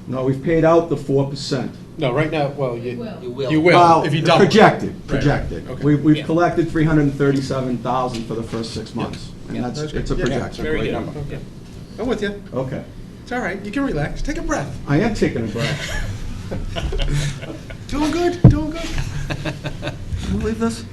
No, we've paid out the 4%. no, right now, well, you will. You will, Well, if you double. projected. Okay. We've Yeah. collected 337,000 for the first 6 months, and Yeah, it's that's a good. Yeah, projection. it's a Very great good. number. Yeah. I'm with you. Okay. It's all right, you can relax, take a breath. I am taking a breath. Doing good, doing good. Can you believe this?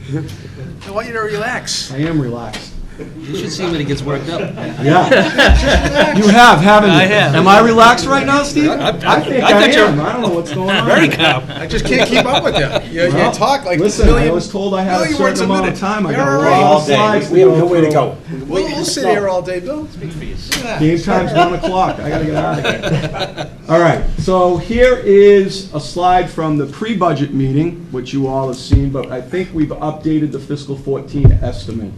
I want you to relax. I am relaxed. You should see when he gets worked up. Yeah. You have, haven't you? I have. Am I relaxed right now, Steve? I think I thought you were am. I don't know what's going on. very calm. I just can't keep up with you. You Well, talk like listen, a million, I was told I had a million words certain amount minute. of time. I You're got a all lot right. of slides We have nowhere to through. go. We'll sit here all day, Bill. Speak for you. Game time's 1 o'clock. I gotta get out of here. All right, so here is a slide from the pre-budget meeting, which you all have seen, but I think we've updated the fiscal 14 estimate.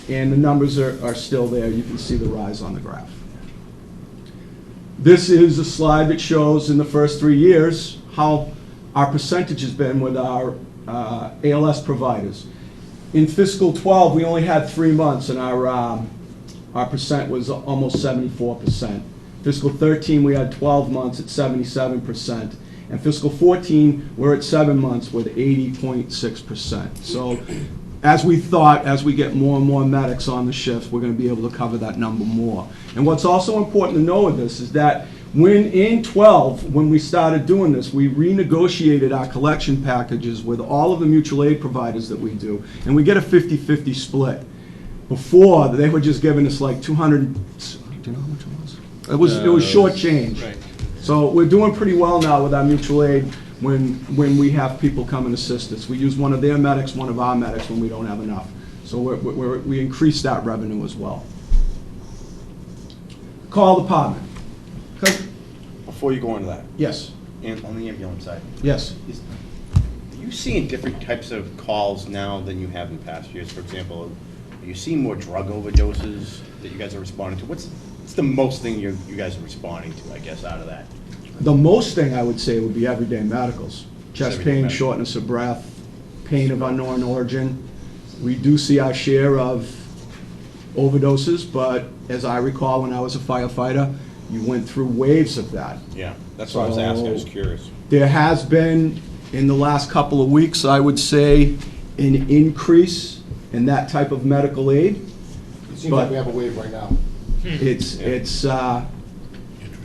And the numbers are still there. You can see the rise on the graph. This is a slide that shows in the first 3 years how our percentage has been with our ALS providers. In fiscal 12, we only had 3 months, and our percent was almost 74%. Fiscal 13, we had 12 months at 77%. And fiscal 14, we're at 7 months with 80.6%. So as we thought, as we get more and more medics on the shifts, we're going to be able to cover that number more. And what's also important to know with this is that when in 12, when we started doing this, we renegotiated our collection packages with all of the mutual aid providers that we do, and we get a 50-50 split. Before, they were just giving us like 200, do you know how much it was? It was short change. Right. So we're doing pretty well now with our mutual aid when we have people come and assist us. We use one of their medics, one of our medics when we don't have enough. So we increase that revenue as well. Call department. Before you go into that, Yes, on the ambulance side, yes. are you seeing different types of calls now than you have in past years? For example, are you seeing more drug overdoses that you guys are responding to? What's the most thing you guys are responding to, I guess, out of that? The most thing I would say would be everyday medicals. Chest Everyday pain, medical. shortness of breath, pain of unknown origin. We do see our share of overdoses, but as I recall when I was a firefighter, you went through waves of that. Yeah, that's what I was asking, I was So- curious. There has been, in the last couple of weeks, I would say, an increase in that type of medical aid. It seems But- like we have a wave right now.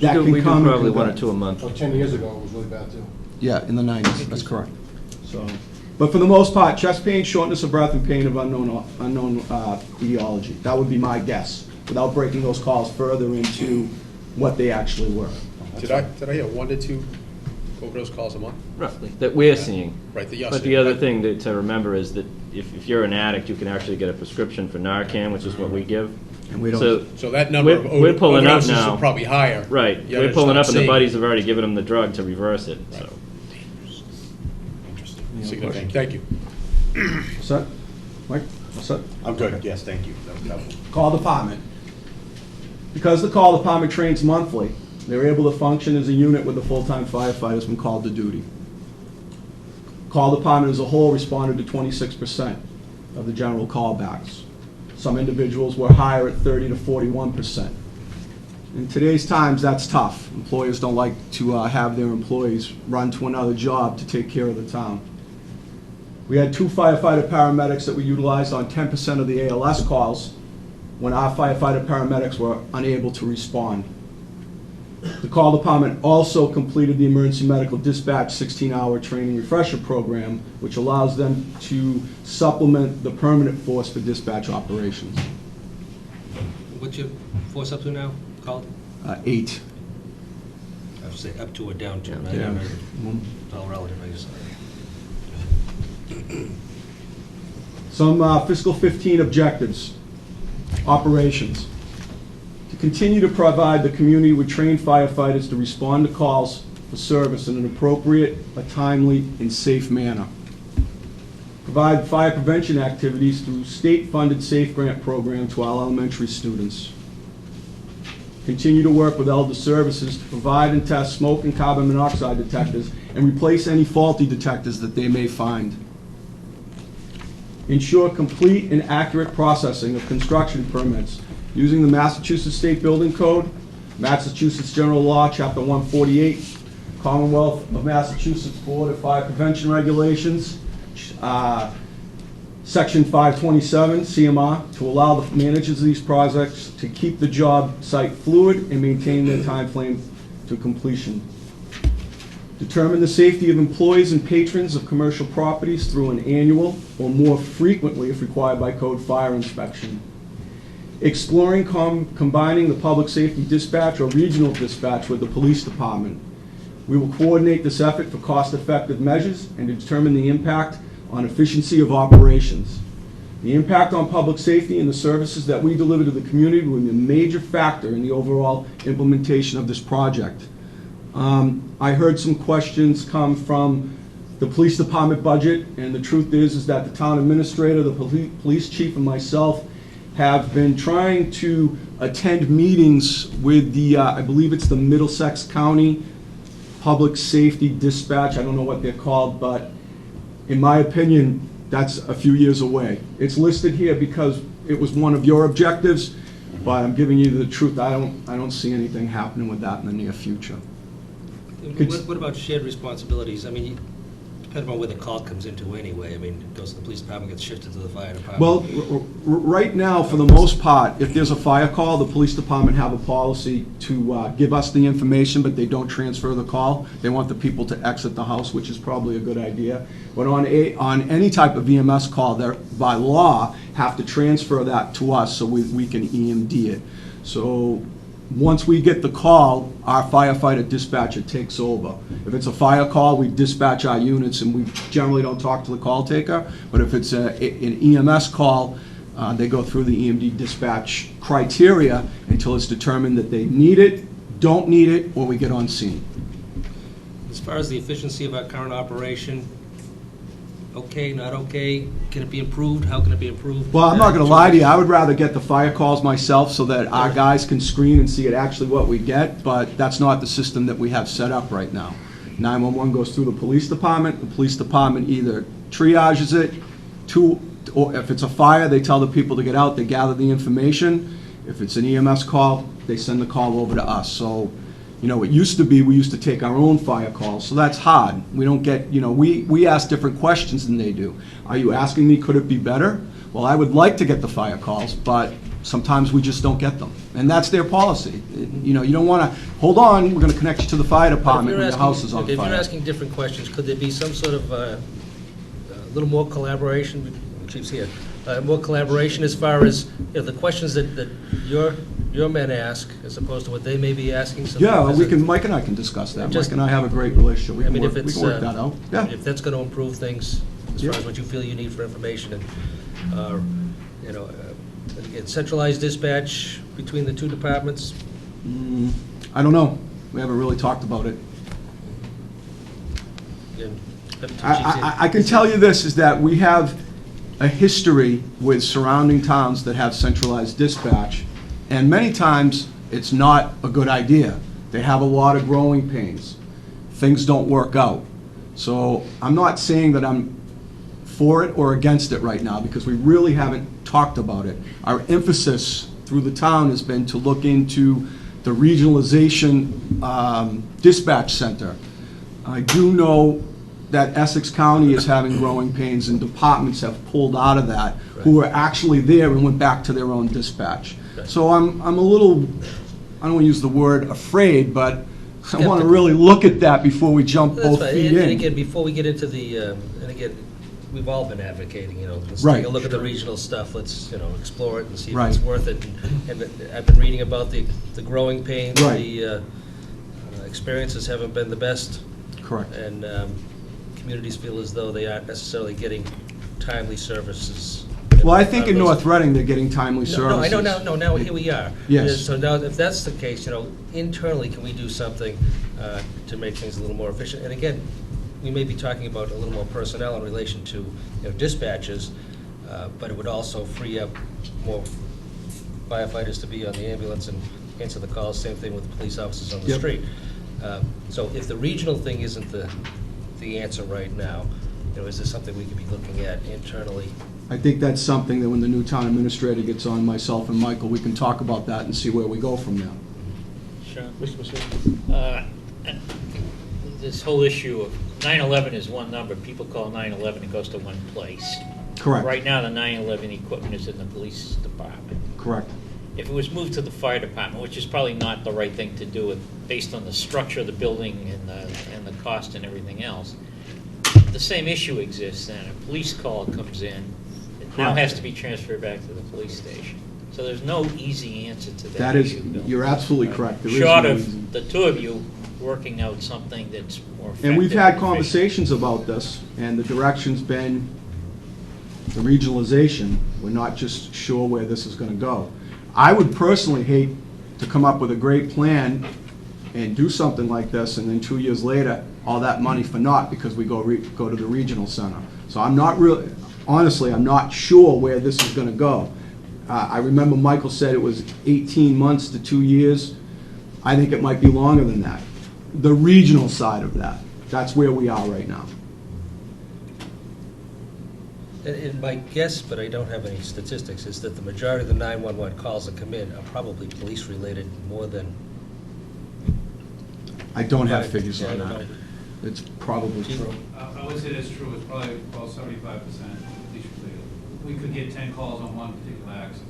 That We can do come. probably and go. 1 or 2 a month. 10 years ago, it was really bad too. Yeah, in the 90s, that's correct. So, but for the most part, chest pain, shortness of breath, and pain of unknown etiology. That would be my guess, without breaking those calls further into what they actually were. Did I hear 1 to 2 overdose calls a month? Roughly, that we're seeing. Right, that you're But seeing. the other thing to remember is that if you're an addict, you can actually get a prescription for NORCAM, which is what we give. And we don't. So that number of we're pulling up overdoses now. are probably higher. Right, Yet we're it's pulling not up and the seen. buddies have already given them the drug to reverse it, so. Interesting. Significant. Thank you. What's that? Mike, what's that? I'm good, yes, thank you. That was helpful. Call department. Because the call department trains monthly, they're able to function as a unit with the full-time firefighters when called to duty. Call department as a whole responded to 26% of the general callbacks. Some individuals were higher at 30 to 41%. In today's times, that's tough. Employers don't like to have their employees run to another job to take care of the town. We had 2 firefighter paramedics that were utilized on 10% of the ALS calls when our firefighter paramedics were unable to respond. The call department also completed the emergency medical dispatch 16-hour training refresher program, which allows them to supplement the permanent force for dispatch operations. What's your force up to now, called? 8. I would say up to or down to, right? Yeah. It's all relative, I guess. Some fiscal 15 objectives. Operations. To continue to provide the community with trained firefighters to respond to calls for service in an appropriate, a timely, and safe manner. Provide fire prevention activities through state-funded SAFE grant program to all elementary students. Continue to work with elder services to provide and test smoke and carbon monoxide detectors and replace any faulty detectors that they may find. Ensure complete and accurate processing of construction permits using the Massachusetts State Building Code, Massachusetts General Law, Chapter 148, Commonwealth of Massachusetts Board of Fire Prevention Regulations, Section 527, CMR, to allow the managers of these projects to keep the job site fluid and maintain their time frame to completion. Determine the safety of employees and patrons of commercial properties through an annual or more frequently, if required by code, fire inspection. Exploring combining the public safety dispatch or regional dispatch with the police department. We will coordinate this effort for cost-effective measures and determine the impact on efficiency of operations. The impact on public safety and the services that we deliver to the community will be a major factor in the overall implementation of this project. I heard some questions come from the police department budget, and the truth is that the town administrator, the police chief, and myself have been trying to attend meetings with the, I believe it's the Middlesex County Public Safety Dispatch. I don't know what they're called, but in my opinion, that's a few years away. It's listed here because it was one of your objectives, but I'm giving you the truth. I don't see anything happening with that in the near future. What about shared responsibilities? I mean, depending on where the call comes into anyway, I mean, it goes to the police department, gets shifted to the fire department. Well, right now, for the most part, if there's a fire call, the police department have a policy to give us the information, but they don't transfer the call. They want the people to exit the house, which is probably a good idea. But on any type of EMS call, they by law have to transfer that to us so we can EMD it. So once we get the call, our firefighter dispatcher takes over. If it's a fire call, we dispatch our units, and we generally don't talk to the call taker. But if it's an EMS call, they go through the EMD dispatch criteria until it's determined that they need it, don't need it, or we get on scene. As far as the efficiency of our current operation, okay, not okay? Can it be improved? How can it be improved? Well, I'm not going to lie to you. I would rather get the fire calls myself so that our guys can screen and see it actually what we get, but that's not the system that we have set up right now. 911 goes through the police department. The police department either triages it, or if it's a fire, they tell the people to get out, they gather the information. If it's an EMS call, they send the call over to us. So, you know, it used to be we used to take our own fire calls, so that's hard. We don't get, you know, we ask different questions than they do. Are you asking me, could it be better? Well, I would like to get the fire calls, but sometimes we just don't get them. And that's their policy. You know, you don't want to, hold on, we're going to connect you to the fire department when your house is on If fire. you're asking different questions, could there be some sort of a little more collaboration? Chief's here. More collaboration as far as, you know, the questions that your men ask, as opposed to what they may be asking? Yeah, Mike and I can discuss that. Mike and I have a great relationship. We can work that out. Yeah. If that's going to improve things, as far as what you feel you need for information, and, you know, again, centralized dispatch between the two departments? I don't know. We haven't really talked about it. Again, I can tell you this, is that we have a history with surrounding towns that have centralized dispatch, and many times it's not a good idea. They have a lot of growing pains. Things don't work out. So I'm not saying that I'm for it or against it right now, because we really haven't talked about it. Our emphasis through the town has been to look into the regionalization dispatch center. I do know that Essex County is having growing pains, and departments have pulled out of that, who were actually there and went back to their own dispatch. So I'm a little, I don't want to use the word afraid, but I want to really look at that before we jump both feet in. And again, before we get into the, and again, we've all been advocating, you know, let's Right. take a look at the regional stuff, let's, you know, explore it and see if Right. it's worth it. And I've been reading about the growing pains, Right. the experiences haven't been the best. Correct. And communities feel as though they aren't necessarily getting timely services. Well, I think in North Reading, they're getting timely services. No, I know, now here we are. Yes. So now, if that's the case, you know, internally, can we do something to make things a little more efficient? And again, we may be talking about a little more personnel in relation to, you know, dispatches, but it would also free up more firefighters to be on the ambulance and answer the calls. Same thing with police officers on the Yep. street. So if the regional thing isn't the answer right now, you know, is this something we could be looking at internally? I think that's something that when the new town administrator gets on, myself and Michael, we can talk about that and see where we go from there. Sure. This whole issue of 9/11 is one number. People call 9/11, it goes to one place. Correct. Right now, the 911 equipment is in the police department. Correct. If it was moved to the fire department, which is probably not the right thing to do based on the structure of the building and the cost and everything else, the same issue exists, and a police call comes in, it now Correct. has to be transferred back to the police station. So there's no easy answer to that That is, issue, Bill. you're absolutely correct. There is Short no of easy- the two of you working out something that's more effective. And we've had efficient. conversations about this, and the direction's been the regionalization. We're not just sure where this is gonna go. I would personally hate to come up with a great plan and do something like this, and then 2 years later, all that money for naught because we go to the regional center. So I'm not really, honestly, I'm not sure where this is gonna go. I remember Michael said it was 18 months to 2 years. I think it might be longer than that. The regional side of that, that's where we are right now. And my guess, but I don't have any statistics, is that the majority of the 911 calls that come in are probably police-related more than... I don't have Right. figures Yeah, on I don't that. know. It's probably true. I would say that's true, it's probably about 75% police related. We could get 10 calls on one particular accident.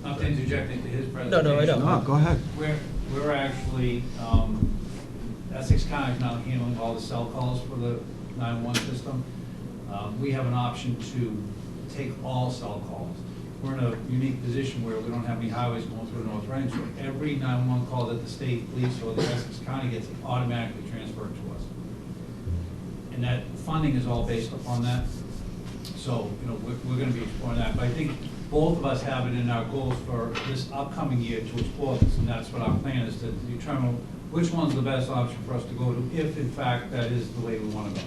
Not to interject into his presentation. No, I don't. No, go ahead. We're actually, Essex County is now handling all the cell calls for the 911 system. We have an option to take all cell calls. We're in a unique position where we don't have any highways going through North Reading, so every 911 call that the state police or the Essex County gets automatically transferred to us. And that funding is all based upon that. So, we're gonna be exploring that. But I think both of us have it in our goals for this upcoming year to explore this, and that's what our plan is, to determine which one's the best option for us to go to, if in fact that is the way we wanna go.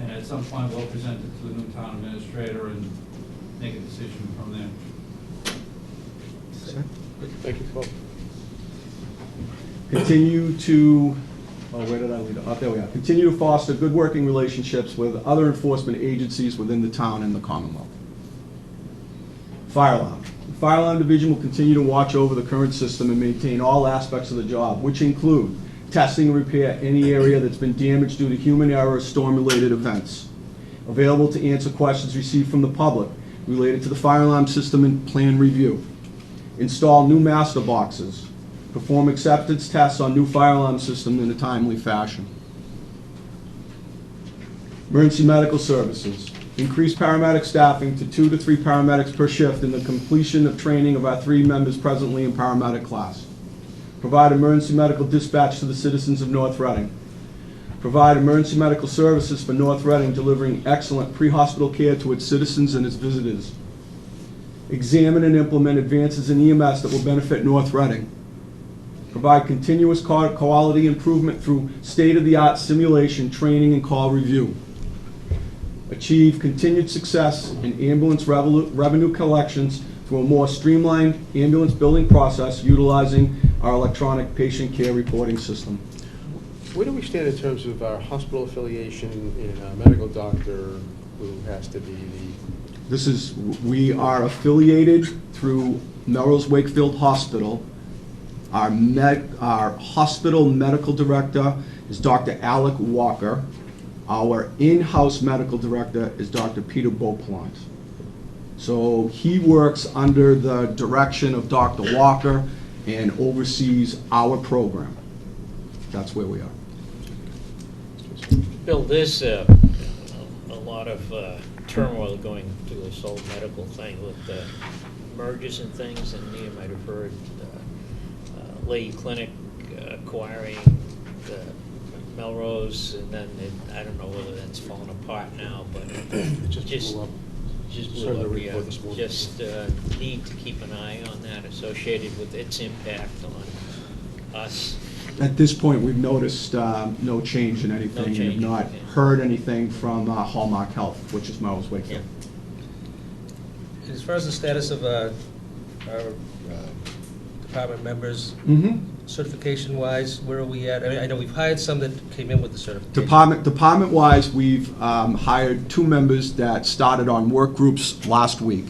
And at some point, we'll present it to the new town administrator and make a decision from there. Thank you, Paul. Continue to, where did I leave it? Oh, there we are. Continue to foster good working relationships with other enforcement agencies within the town and the Commonwealth. Fire alarm. The fire alarm division will continue to watch over the current system and maintain all aspects of the job, which include testing and repair any area that's been damaged due to human error or storm-related events. Available to answer questions received from the public related to the fire alarm system and plan review. Install new master boxes. Perform acceptance tests on new fire alarm system in a timely fashion. Emergency medical services. Increase paramedic staffing to 2 to 3 paramedics per shift in the completion of training of our 3 members presently in paramedic class. Provide emergency medical dispatch to the citizens of North Reading. Provide emergency medical services for North Reading, delivering excellent pre-hospital care to its citizens and its visitors. Examine and implement advances in EMS that will benefit North Reading. Provide continuous quality improvement through state-of-the-art simulation, training, and call review. Achieve continued success in ambulance revenue collections through a more streamlined ambulance billing process utilizing our electronic patient care reporting system. Where do we stand in terms of our hospital affiliation and a medical doctor who has to be We are affiliated through Melrose Wakefield Hospital. Our hospital medical director is Dr. Alec Walker. Our in-house medical director is Dr. Peter Beauplant. So he works under the direction of Dr. Walker and oversees our program. That's where we are. Bill, there's a lot of turmoil going through this whole medical thing with mergers and things, and you might have heard Lady Clinic acquiring the Melrose, and then I don't know whether that's falling apart now, but just blew up. Yeah. Just need to keep an eye on that, associated with its impact on us. At this point, we've noticed no change in anything, and have not heard anything from Hallmark Health, which is Melrose Wakefield. As far as the status of our department members, certification-wise, where are we at? I mean, I know we've hired some that came in with the certification. Department-wise, we've hired 2 members that started on work groups last week.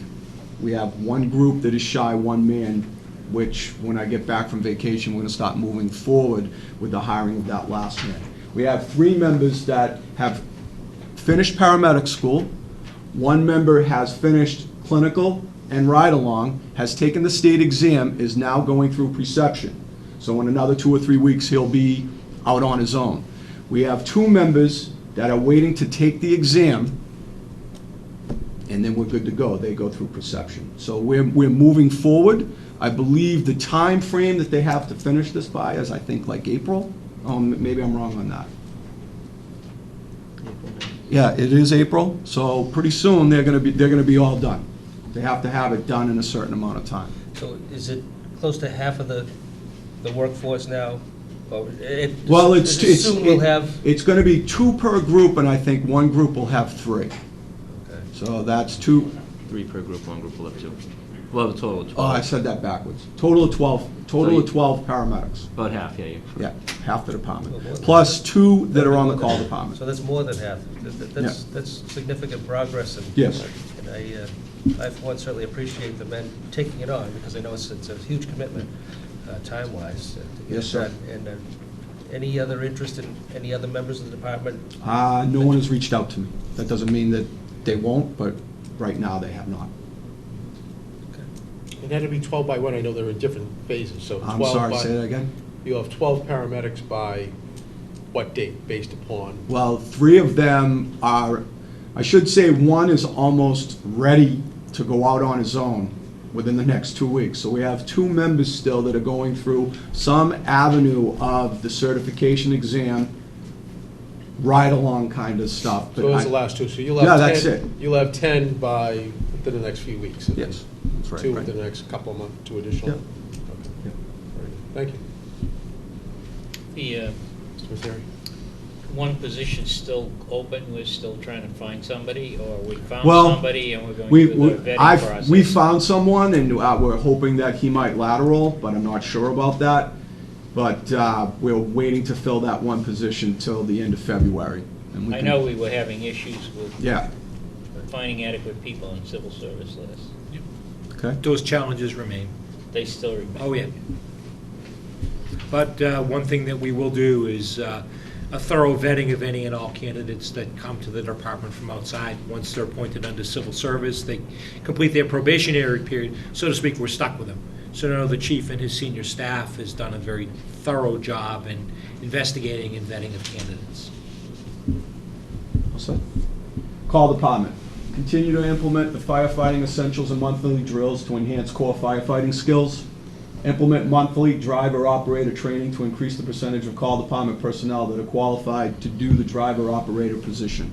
We have 1 group that is shy 1 man, which, when I get back from vacation, we're going to start moving forward with the hiring of that last man. We have 3 members that have finished paramedic school One member has finished clinical and ride-along, has taken the state exam, is now going through preception. So in another 2 or 3 weeks, he'll be out on his own. We have 2 members that are waiting to take the exam, and then we're good to go. They go through preception. So we're moving forward. I believe the time frame that they have to finish this by is, I think, like April. Maybe I'm wrong on that. Yeah, it is April, so pretty soon they're gonna be all done. They have to have it done in a certain amount of time. So is it close to half of the workforce now? Well, Soon we'll have, it's gonna be 2 per group, and I think one group will have 3. okay. So that's 2. 3 per group, one group will have 2. We'll have a total of 12. Oh, I said that backwards. Total of 12 paramedics. About half, yeah. Yeah, half the Well, department. more than Plus 2 that are on the call department. So that's more than half. That's significant progress. And Yes. And I, for one, certainly appreciate the men taking it on, because I know it's a huge commitment, time-wise. To get Yes, it sir. done. And any other interest in any other members of the department? No one has reached out to me. That doesn't mean that they won't, but right now they have not. And that'll be 12 by when? I know they're in different phases, so 12 I'm by... sorry, say that again? You'll have 12 paramedics by what date, based upon? Well, 3 of them are, I should say, 1 is almost ready to go out on his own within the next 2 weeks. So we have 2 members still that are going through some avenue of the certification exam, ride-along kind of stuff. So those are the last 2, so you'll have 10... Yeah, that's it. You'll have 10 by within the next few weeks? and Yes, that's right. 2 right. within the next couple of months, 2 additional? Yep. Okay. Yep. Very good. Thank you. The Mr. Misery? one position still open, we're still trying to find somebody, or we found Well, somebody and we're going through the vetting process? We found someone, and we're hoping that he might lateral, but I'm not sure about that. But we're waiting to fill that one position till the end of February. And we I can- know we were having issues with Yeah, finding adequate people in civil service lists. okay. Those challenges remain. They still remain. Oh, yeah. But one thing that we will do is a thorough vetting of any and all candidates that come to the department from outside. Once they're appointed under civil service, they complete their probationary period, so to speak, we're stuck with them. So now the chief and his senior staff has done a very thorough job in investigating and vetting of candidates. All set. Call department. Continue to implement the firefighting essentials and monthly drills to enhance core firefighting skills. Implement monthly driver-operator training to increase the percentage of call department personnel that are qualified to do the driver-operator position.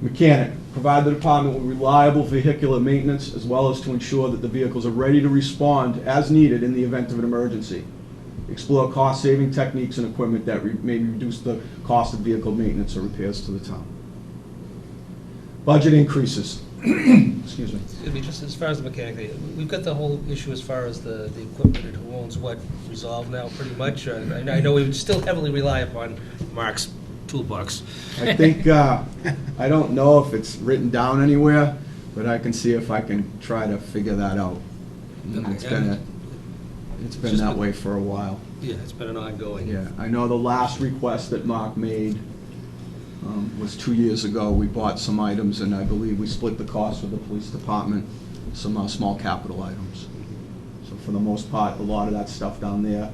Mechanic, provide the department with reliable vehicular maintenance as well as to ensure that the vehicles are ready to respond as needed in the event of an emergency. Explore cost-saving techniques and equipment that may reduce the cost of vehicle maintenance or repairs to the town. Budget increases. Excuse me. Excuse me, just as far as the mechanic, we've got the whole issue as far as the equipment and who owns what resolved now, pretty much. I know we would still heavily rely upon Mark's toolbox. I think, I don't know if it's written down anywhere, but I can see if I can try to figure that out. And it's been that way for a while. Yeah, it's been an ongoing. Yeah, I know the last request that Mark made was 2 years ago. We bought some items, and I believe we split the cost with the police department, some small capital items. So for the most part, a lot of that stuff down there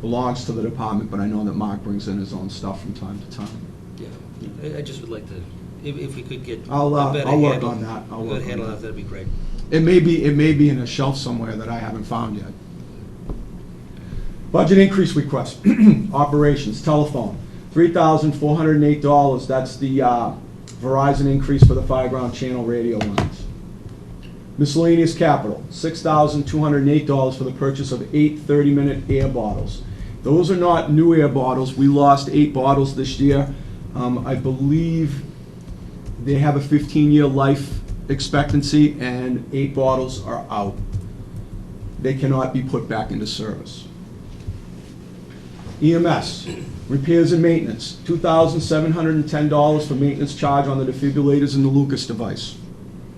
belongs to the department, but I know that Mark brings in his own stuff from time to time. Yeah, I just would like to, if we could get I'll a better work handle- on that. I'll a work good on handle that. of that, that'd be great. It may be in a shelf somewhere that I haven't found yet. Budget increase request. Operations, telephone, $3,408. That's the Verizon increase for the Fireground channel radio lines. Miscellaneous capital, $6,208 for the purchase of 8 30-minute air bottles. Those are not new air bottles. We lost 8 bottles this year. I believe they have a 15-year life expectancy, and 8 bottles are out. They cannot be put back into service. EMS, repairs and maintenance, $2,710 for maintenance charge on the defibrillators and the Lucas device.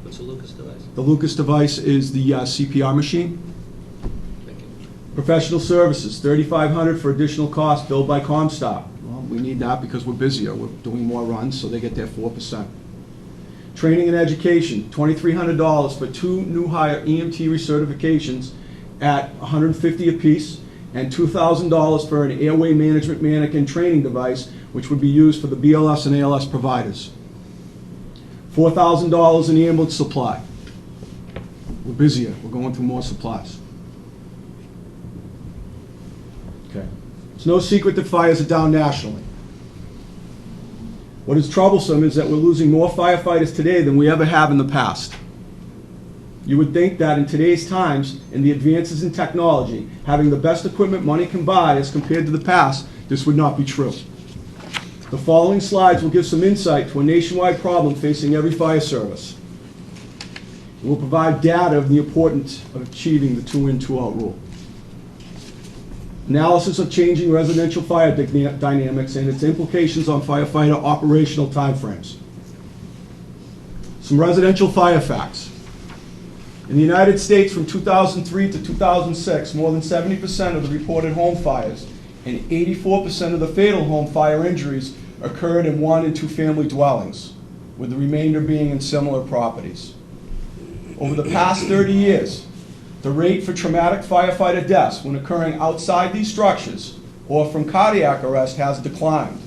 What's a Lucas device? The Lucas device is the CPR machine. Thank you. Professional services, $3,500 for additional cost billed by Comstar. Well, we need that because we're busier. We're doing more runs, so they get their 4%. Training and education, $2,300 for 2 new hire EMT recertifications at $150 apiece, and $2,000 for an airway management mannequin training device, which would be used for the BLS and ALS providers. $4,000 in ambulance supply. We're busier, we're going through more supplies. Okay. It's no secret that fires are down nationally. What is troublesome is that we're losing more firefighters today than we ever have in the past. You would think that in today's times, in the advances in technology, having the best equipment money can buy as compared to the past, this would not be true. The following slides will give some insight to a nationwide problem facing every fire service. It will provide data of the importance of achieving the 2-in, 2-out rule. Analysis of changing residential fire dynamics and its implications on firefighter operational timeframes. Some residential fire facts. In the United States from 2003 to 2006, more than 70% of the reported home fires and 84% of the fatal home fire injuries occurred in 1- and 2-family dwellings, with the remainder being in similar properties. Over the past 30 years, the rate for traumatic firefighter deaths when occurring outside these structures or from cardiac arrest has declined,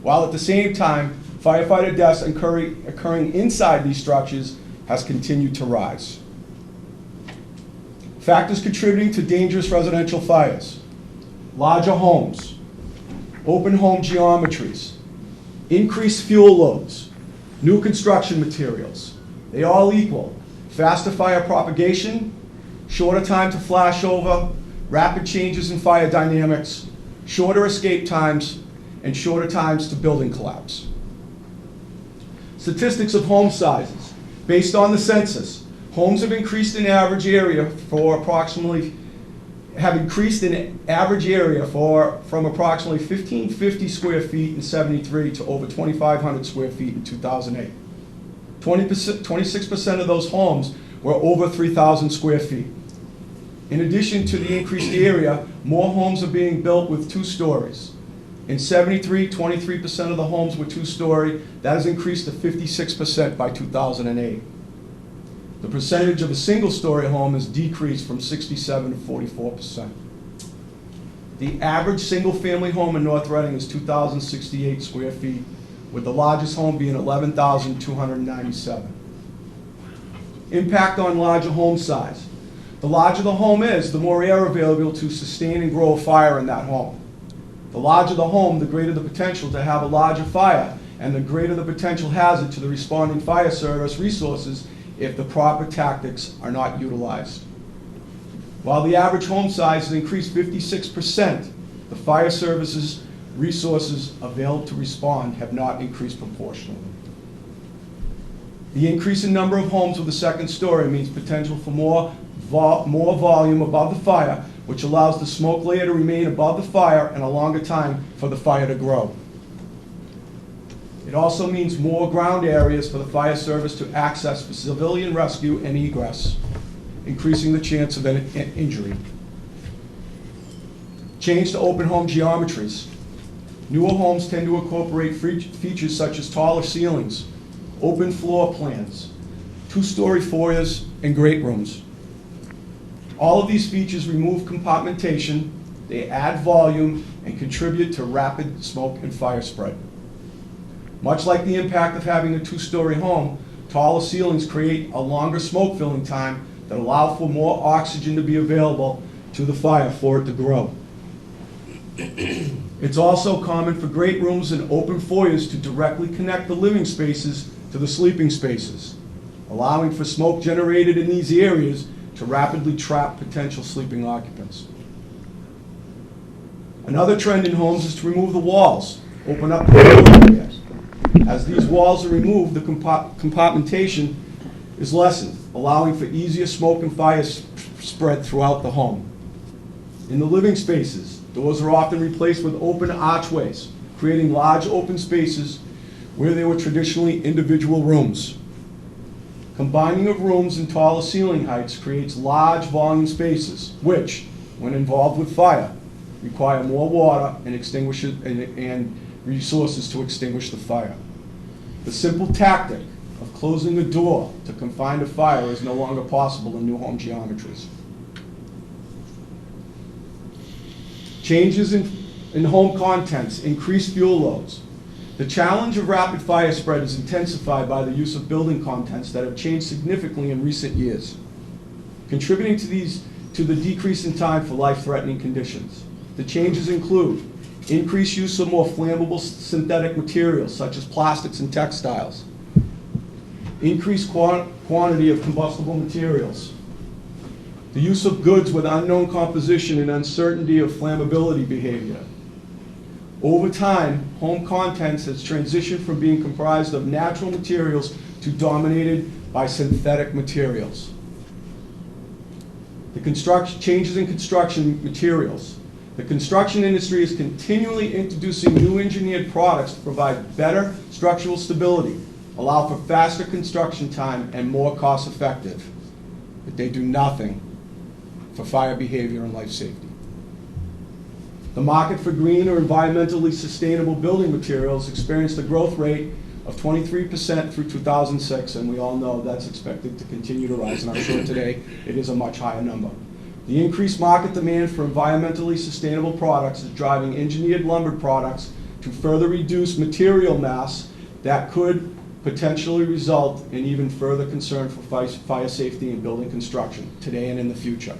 while at the same time, firefighter deaths occurring inside these structures has continued to rise. Factors contributing to dangerous residential fires: larger homes, open home geometries, increased fuel loads, new construction materials. They all equal faster fire propagation, shorter time to flash over, rapid changes in fire dynamics, shorter escape times, and shorter times to building collapse. Statistics of home sizes. Based on the census, homes have increased in average area from approximately 1,550 square feet in '73 to over 2,500 square feet in 2008. 26% of those homes were over 3,000 square feet. In addition to the increased area, more homes are being built with 2 stories. In '73, 23% of the homes were 2-story. That has increased to 56% by 2008. The percentage of a single-story home has decreased from 67 to 44%. The average single-family home in North Reading is 2,068 square feet, with the largest home being 11,297. Impact on larger home size. The larger the home is, the more air available to sustain and grow a fire in that home. The larger the home, the greater the potential to have a larger fire, and the greater the potential hazard to the responding fire service resources if the proper tactics are not utilized. While the average home size has increased 56%, the fire services resources available to respond have not increased proportionally. The increase in number of homes with a second story means potential for more volume above the fire, which allows the smoke layer to remain above the fire and a longer time for the fire to grow. It also means more ground areas for the fire service to access for civilian rescue and egress, increasing the chance of an injury. Change to open home geometries. Newer homes tend to incorporate features such as taller ceilings, open floor plans, 2-story foyers, and great rooms. All of these features remove compartmentation, they add volume, and contribute to rapid smoke and fire spread. Much like the impact of having a 2-story home, taller ceilings create a longer smoke filling time that allow for more oxygen to be available to the fire for it to grow. It's also common for great rooms and open foyers to directly connect the living spaces to the sleeping spaces, allowing for smoke generated in these areas to rapidly trap potential sleeping occupants. Another trend in homes is to remove the walls, open up the areas. As these walls are removed, the compartmentation is lessened, allowing for easier smoke and fire spread throughout the home. In the living spaces, doors are often replaced with open archways, creating large open spaces where there were traditionally individual rooms. Combining of rooms and taller ceiling heights creates large volume spaces, which, when involved with fire, require more water and resources to extinguish the fire. The simple tactic of closing a door to confine a fire is no longer possible in new home geometries. Changes in home contents, increased fuel loads. The challenge of rapid fire spread is intensified by the use of building contents that have changed significantly in recent years, contributing to the decrease in time for life-threatening conditions. The changes include increased use of more flammable synthetic materials such as plastics and textiles, increased quantity of combustible materials, the use of goods with unknown composition and uncertainty of flammability behavior. Over time, home contents has transitioned from being comprised of natural materials to dominated by synthetic materials. The changes in construction materials. The construction industry is continually introducing new engineered products to provide better structural stability, allow for faster construction time, and more cost-effective. But they do nothing for fire behavior and life safety. The market for green or environmentally sustainable building materials experienced a growth rate of 23% through 2006, and we all know that's expected to continue to rise, and I'm sure today it is a much higher number. The increased market demand for environmentally sustainable products is driving engineered lumber products to further reduce material mass that could potentially result in even further concern for fire safety in building construction today and in the future.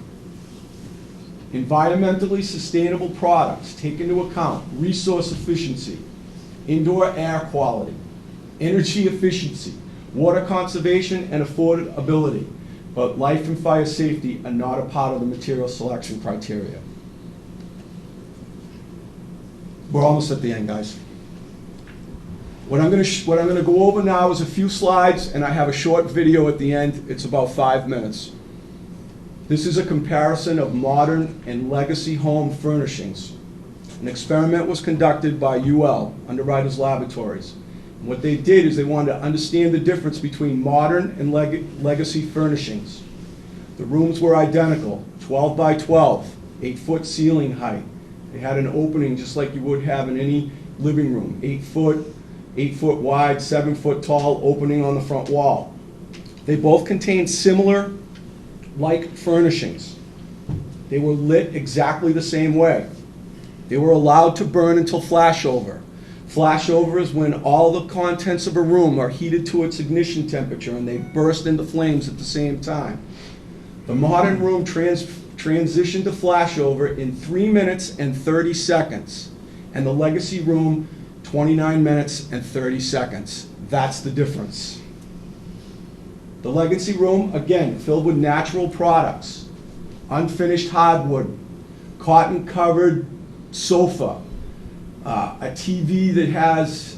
Environmentally sustainable products take into account resource efficiency, indoor air quality, energy efficiency, water conservation, and affordability. But life and fire safety are not a part of the material selection criteria. We're almost at the end, guys. What I'm going to go over now is a few slides, and I have a short video at the end. It's about 5 minutes. This is a comparison of modern and legacy home furnishings. An experiment was conducted by UL, Underwriters Laboratories. And what they did is they wanted to understand the difference between modern and legacy furnishings. The rooms were identical, 12 by 12, 8-foot ceiling height. They had an opening just like you would have in any living room, 8 foot wide, 7-foot tall opening on the front wall. They both contained similar like furnishings. They were lit exactly the same way. They were allowed to burn until flashover. Flashover is when all the contents of a room are heated to its ignition temperature and they burst into flames at the same time. The modern room transitioned to flashover in 3 minutes and 30 seconds, and the legacy room 29 minutes and 30 seconds. That's the difference. The legacy room, again, filled with natural products, unfinished hardwood, cotton-covered sofa, a TV that has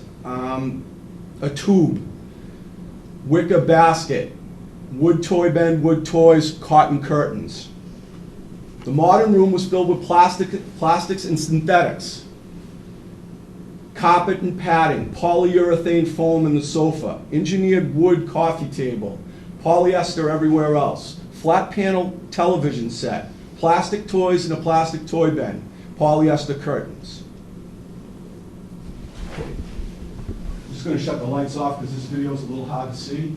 a tube, wicker basket, wood toy bin, wood toys, cotton curtains. The modern room was filled with plastics and synthetics, carpet and padding, polyurethane foam in the sofa, engineered wood coffee table, polyester everywhere else, flat panel television set, plastic toys in a plastic toy bin, polyester curtains. I'm just going to shut the lights off because this video is a little hard to see.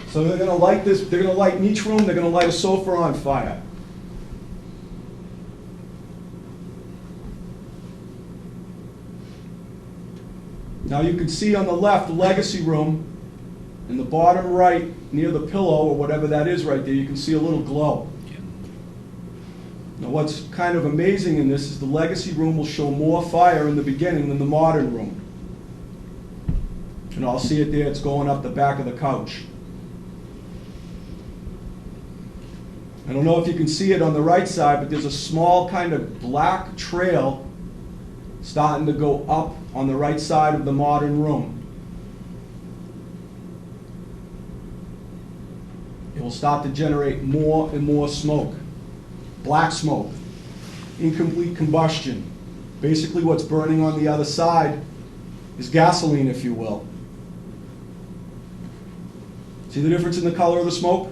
So they're going to light this, they're going to light in each room, they're going to light a sofa on fire. Now you can see on the left, the legacy room, in the bottom right, near the pillow, or whatever that is right there, you can see a little glow. Now what's kind of amazing in this is the legacy room will show more fire in the beginning than the modern room. And I'll see it there, it's going up the back of the couch. I don't know if you can see it on the right side, but there's a small kind of black trail starting to go up on the right side of the modern room. It will start to generate more and more smoke. Black smoke, incomplete combustion. Basically what's burning on the other side is gasoline, if you will. See the difference in the color of the smoke?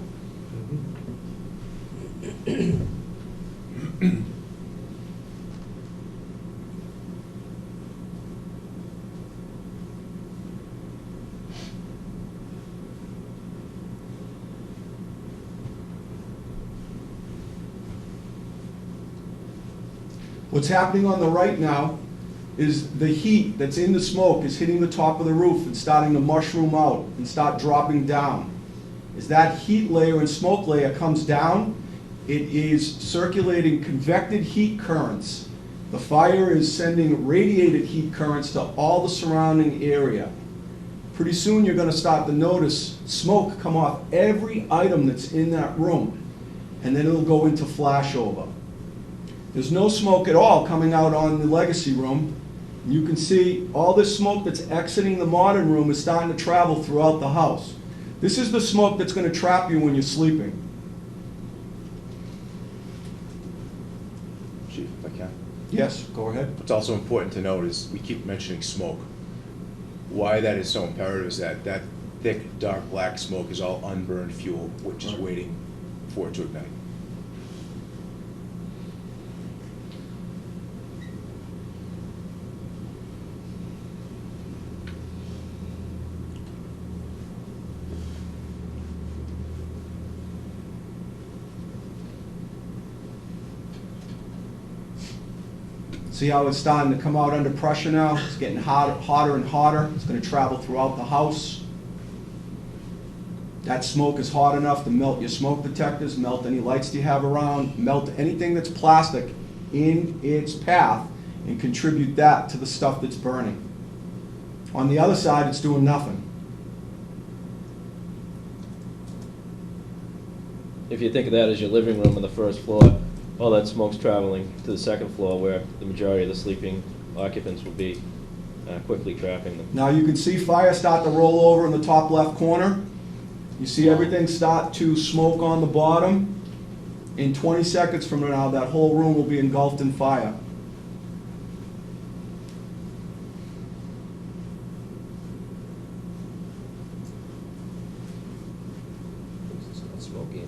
What's happening on the right now is the heat that's in the smoke is hitting the top of the roof and starting to mushroom out and start dropping down. As that heat layer and smoke layer comes down, it is circulating convected heat currents. The fire is sending radiated heat currents to all the surrounding area. Pretty soon you're going to start to notice smoke come off every item that's in that room, and then it'll go into flashover. There's no smoke at all coming out on the legacy room. You can see all this smoke that's exiting the modern room is starting to travel throughout the house. This is the smoke that's going to trap you when you're sleeping. Chief, if I can. Yes, go ahead. What's also important to note is we keep mentioning smoke. Why that is so imperative is that that thick, dark black smoke is all unburned fuel, which is waiting for it to ignite. See how it's starting to come out under pressure now? It's getting hotter and hotter. It's going to travel throughout the house. That smoke is hot enough to melt your smoke detectors, melt any lights you have around, melt anything that's plastic in its path, and contribute that to the stuff that's burning. On the other side, it's doing nothing. If you think of that as your living room on the first floor, all that smoke's traveling to the second floor where the majority of the sleeping occupants will be, quickly trapping them. Now you can see fire start to roll over in the top left corner. You see everything start to smoke on the bottom. In 20 seconds from now, that whole room will be engulfed in fire. It's not smoky.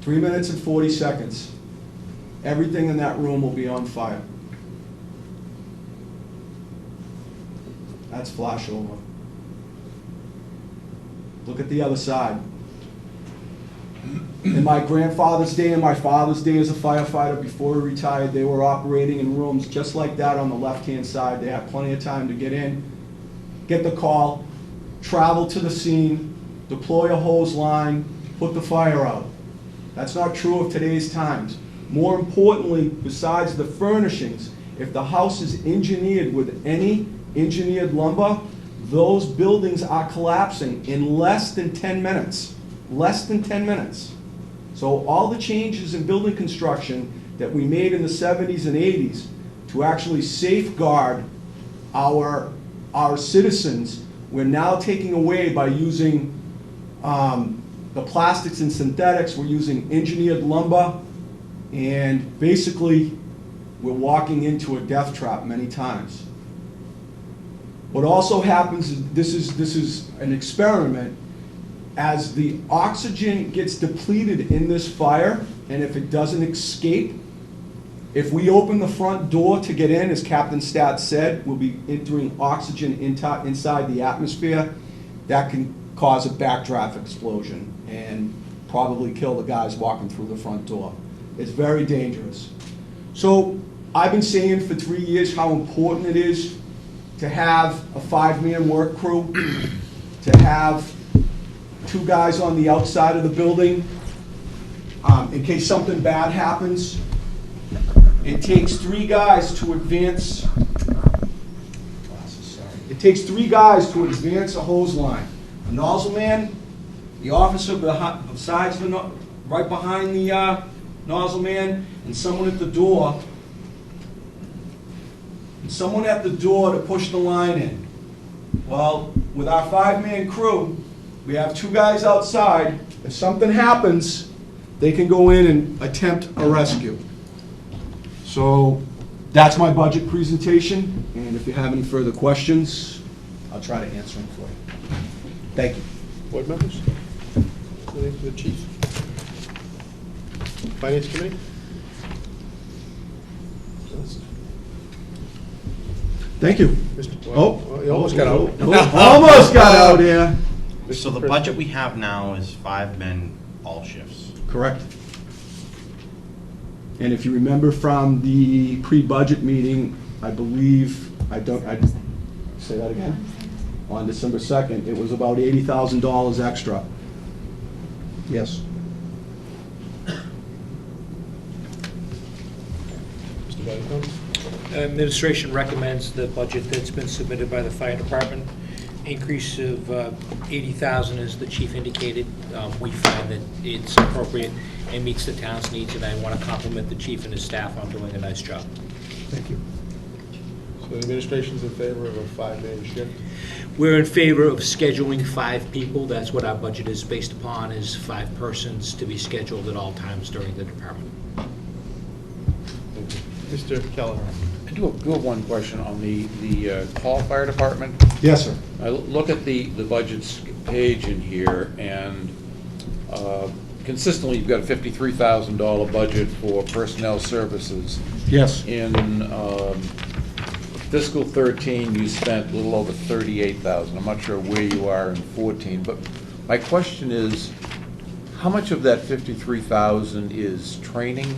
3 minutes and 40 seconds. Everything in that room will be on fire. That's flashover. Look at the other side. In my grandfather's day and my father's day as a firefighter before he retired, they were operating in rooms just like that on the left-hand side. They had plenty of time to get in, get the call, travel to the scene, deploy a hose line, put the fire out. That's not true of today's times. More importantly, besides the furnishings, if the house is engineered with any engineered lumber, those buildings are collapsing in less than 10 minutes. Less than 10 minutes. So all the changes in building construction that we made in the 70s and 80s to actually safeguard our citizens, we're now taking away by using the plastics and synthetics. We're using engineered lumber, and basically we're walking into a death trap many times. What also happens is this is an experiment. As the oxygen gets depleted in this fire, and if it doesn't escape, if we open the front door to get in, as Captain Stat said, we'll be entering oxygen inside the atmosphere. That can cause a backdraft explosion and probably kill the guys walking through the front door. It's very dangerous. So I've been saying for 3 years how important it is to have a 5-man work crew, to have 2 guys on the outside of the building in case something bad happens. It takes 3 guys to advance. It takes 3 guys to advance a hose line. A nozzle man, the officer besides right behind the nozzle man, and someone at the door. And someone at the door to push the line in. Well, with our 5-man crew, we have 2 guys outside. If something happens, they can go in and attempt a rescue. So that's my budget presentation, and if you have any further questions, I'll try to answer them for you. Thank you. Board members? Anything for the chief? Finance committee? Thank you. Well, you almost got out. Almost got out here. So the budget we have now is 5 men, all shifts. Correct. And if you remember from the pre-budget meeting, I believe, say that again? On December 2nd, it was about $80,000 extra. Yes. Mr. Vanderpump? Administration recommends the budget that's been submitted by the fire department. Increase of 80,000, as the chief indicated. We find that it's appropriate and meets the town's needs, and I want to compliment the chief and his staff on doing a nice job. Thank you. So the administration's in favor of a 5-man shift? We're in favor of scheduling 5 people. That's what our budget is based upon, is 5 persons to be scheduled at all times during the department. Mr. Keller? I do have one question on the call fire department. Yes, sir. I look at the budget's page in here, and consistently, you've got a $53,000 budget for personnel services. Yes. In fiscal 13, you spent a little over $38,000. I'm not sure where you are in 14, but my question is, how much of that $53,000 is training?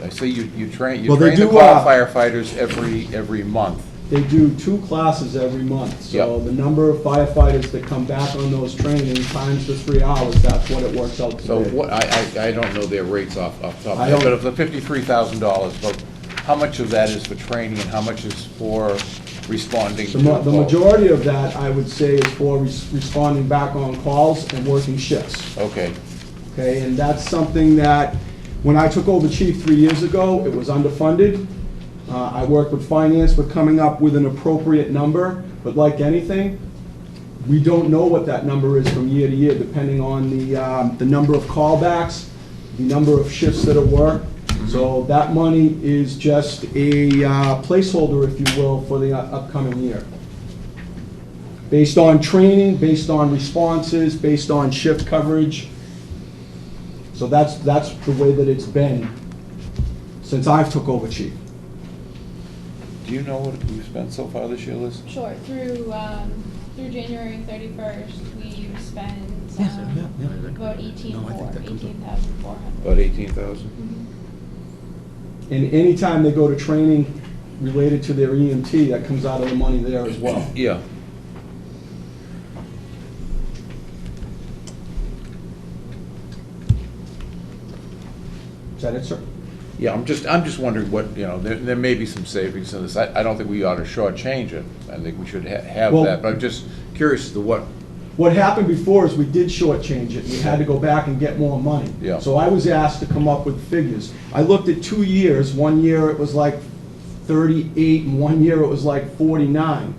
I say you train Well, they the do, call firefighters every month. They do 2 classes every month. So Yep. the number of firefighters that come back on those trainings times the 3 hours, that's what it works out to So be. what, I don't know their rates off the top of I my head, don't- but of the $53,000, but how much of that is for training and how much is for responding to The calls? majority of that, I would say, is for responding back on calls and working shifts. Okay, Okay, and that's something that, when I took over chief 3 years ago, it was underfunded. I worked with finance with coming up with an appropriate number, but like anything, we don't know what that number is from year to year, depending on the number of callbacks, the number of shifts that are worked. So that money is just a placeholder, if you will, for the upcoming year. Based on training, based on responses, based on shift coverage. So that's the way that it's been since I've took over chief. do you know what we've spent so far this year, Liz? Sure, through January 31st, we've spent about 18,400. About 18,000? And anytime they go to training related to their EMT, that comes out of the money there as well. Yeah. Is that it, sir? Yeah, I'm just wondering what, there may be some savings in this. I don't think we ought to shortchange it. I think we should have Well- that, but I'm just curious as to what. What happened before is we did shortchange it. We had to go back and get more money. Yeah. So I was asked to come up with figures. I looked at 2 years. 1 year it was like 38, and 1 year it was like 49.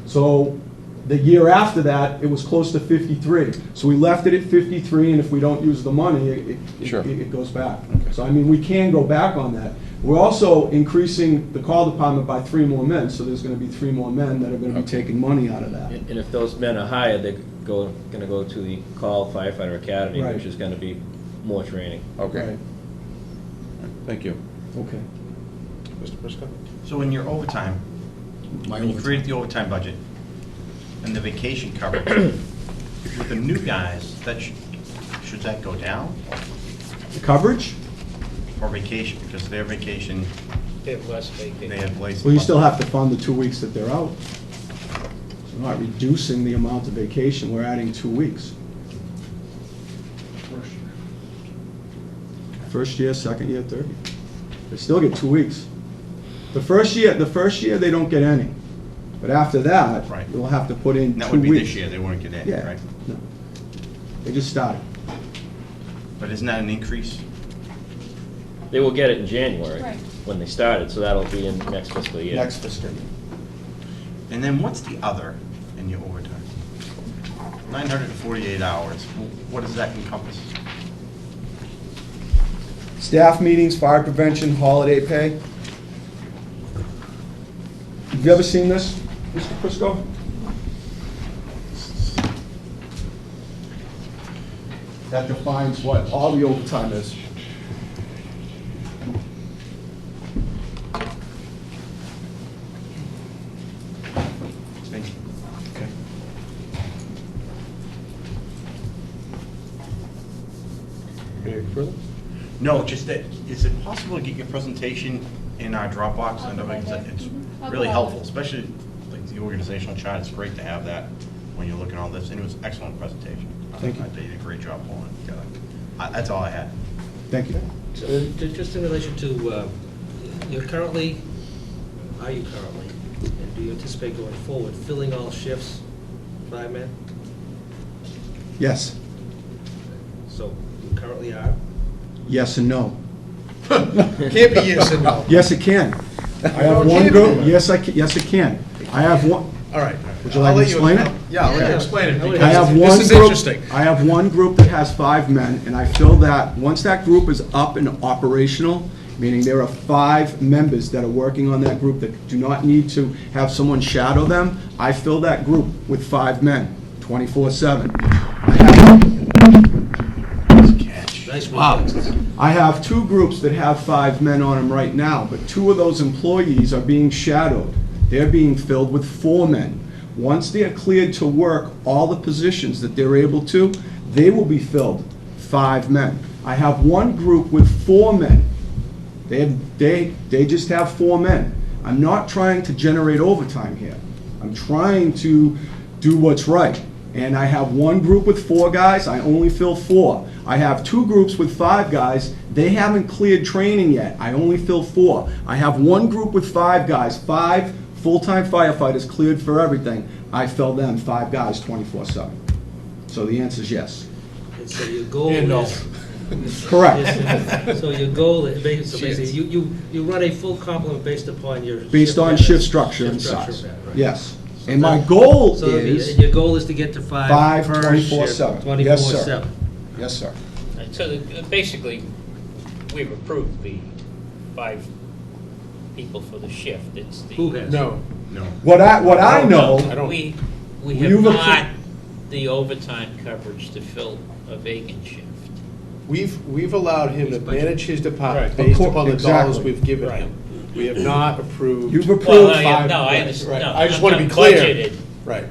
So the year after that, it was close to 53. So we left it at 53, and if we don't use the money, it goes back. So I mean, we can go back on that. We're also increasing the call department by 3 more men, so there's gonna be 3 more men that are gonna be taking money out of that. And if those men are hired, they're gonna go to the Call Firefighter Academy, Right. which is gonna be more training. Okay. Right. Thank you. Okay. Mr. Briscoe? So in your overtime, when you created the overtime budget and the vacation coverage, with the new guys, should that go down? The coverage? Or vacation, because their vacation, They have less vacation. they have less. Well, you still have to fund the 2 weeks that they're out. We're not reducing the amount of vacation, we're adding 2 weeks. First year, second year, third year. They still get 2 weeks. The first year, they don't get any. But after that, Right. you'll have to put in 2 weeks. That would be this year, they wouldn't get any, Yeah, right? no. They just started. But isn't that an increase? They will get it in January, Right. when they started, so that'll be in next fiscal year. Next fiscal year. And then what's the other in your overtime? 948 hours, what does that encompass? Staff meetings, fire prevention, holiday pay. Have you ever seen this, Mr. Prisco? That defines what all the overtime is. No, just that, is it possible to get your presentation in our Dropbox? And it's really helpful, especially like the organizational chart. It's great to have that when you're looking at all this, and it was an excellent presentation. Thank you. I think you did a great job pulling it together. That's all I had. Thank you. So, just in relation to, you're currently, are you currently, and do you anticipate going forward, filling all shifts, 5 men? Yes. So, you currently are? Yes and no. Can't be yes and no. Yes, it can. I have No, it one can't group, be. yes, yes, it can. I have one, All right. would you like me to explain it? Yeah, I'll let you explain it, I have because one this is group. interesting. I have one group that has 5 men, and I feel that once that group is up and operational, meaning there are 5 members that are working on that group that do not need to have someone shadow them, I fill that group with 5 men, 24/7. Nice Wow. reflexes. I have 2 groups that have 5 men on them right now, but 2 of those employees are being shadowed. They're being filled with 4 men. Once they're cleared to work all the positions that they're able to, they will be filled 5 men. I have one group with 4 men. They just have 4 men. I'm not trying to generate overtime here. I'm trying to do what's right. And I have one group with 4 guys, I only fill 4. I have 2 groups with 5 guys, they haven't cleared training yet, I only fill 4. I have one group with 5 guys, 5 full-time firefighters cleared for everything, I fill them 5 guys 24/7. So the answer is yes. And so your goal And no. is... Correct. So your goal, is basically, you run a full complement based upon your... Based on patterns, shift structure and shift structure size. pattern, right. Yes. And my goal So is your goal is to get to 5 5 per 24/7. shift, Yes, sir. 24/7. Yes, sir. So basically, we've approved the 5 people for the shift. It's the. Who has? No. What I know, We You've have appro- not the overtime coverage to fill a vacant shift. We've allowed him to manage his department Right. based Of upon the course, dollars exactly. we've given Right. him. We have not approved. You've Well, approved no, yeah, 5. no, I Right, understand. right. No, I just want to I'm be clear. budgeted. Right.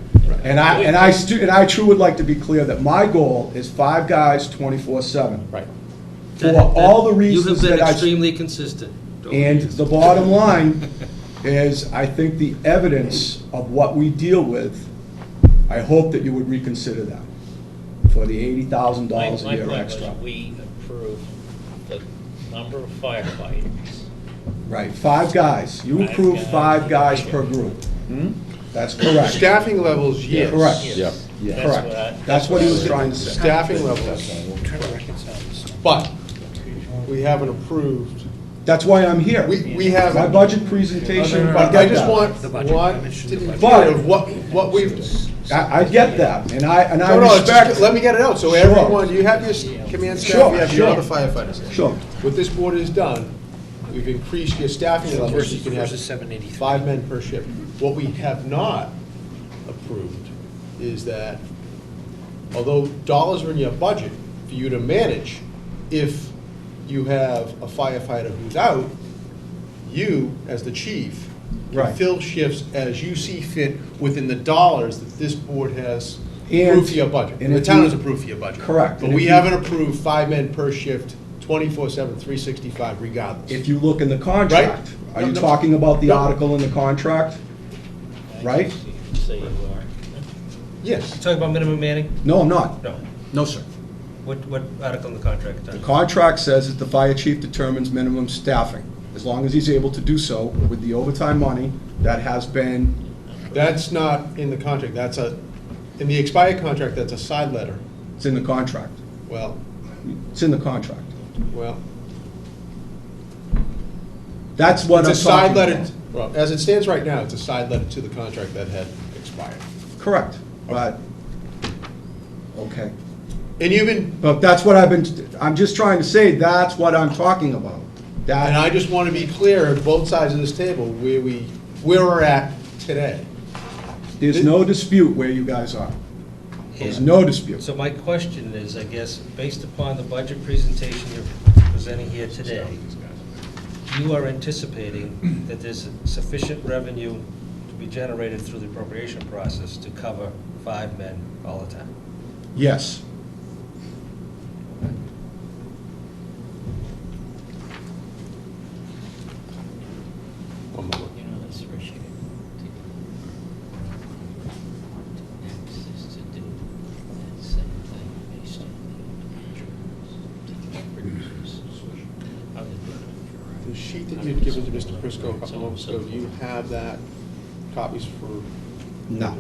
And I true would like to be clear that my goal is 5 guys 24/7. Right. For all the reasons You have been that I. extremely consistent. And the bottom line is, I think the evidence of what we deal with, I hope that you would reconsider that for the $80,000 a My year point extra. was, we approved the number of firefighters. Right, 5 guys. You 5 approve guys. 5 guys per group. That's correct. Staffing levels, yes. Correct. Yes. Yeah. Correct. That's what he was trying to say. Staffing levels, but we haven't approved. That's why I'm here. We have. My budget presentation, But I I get just that. want to be clear of what we've. I get that, and I No, no, respect. just let me get it out, so Sure. everyone, you have your command Sure, staff, you have your sure. other firefighters. Sure. What this board has done, we've increased your staffing levels, so you can have Versus 783. 5 men per shift. What we have not approved is that, although dollars are in your budget for you to manage, if you have a firefighter who's out, you, as the chief, can Right. fill shifts as you see fit within the dollars that this board has And- approved for your budget. and The if town you- has approved for your budget. Correct. But And we if you- haven't approved 5 men per shift, 24/7, 365 regardless. If you look in the contract, are you No. talking about the No. article in the contract? Right? Say you are. Yes. You talking about minimum manning? No, I'm not. No. No, sir. What article in the contract? The contract says that the fire chief determines minimum staffing, as long as he's able to do so with the overtime money that has been, That's not in the contract, in the expired contract, that's a side letter. it's in the contract. Well, It's in the contract. well. That's what I'm It's a side talking letter, about. well, as it stands right now, it's a side letter to the contract that had expired. Correct, but, okay. And you've been, But that's what I'm just trying to say, that's what I'm talking about. and I just want to be clear on both sides of this table where we're at today. There's no dispute where you guys are. There's no dispute. So my question is, I guess, based upon the budget presentation you're presenting here today, you are anticipating that there's sufficient revenue to be generated through the appropriation process to cover 5 men all the time? Yes. The sheet that you'd given to Mr. Prisco a couple months ago, do you have that, copies for? No.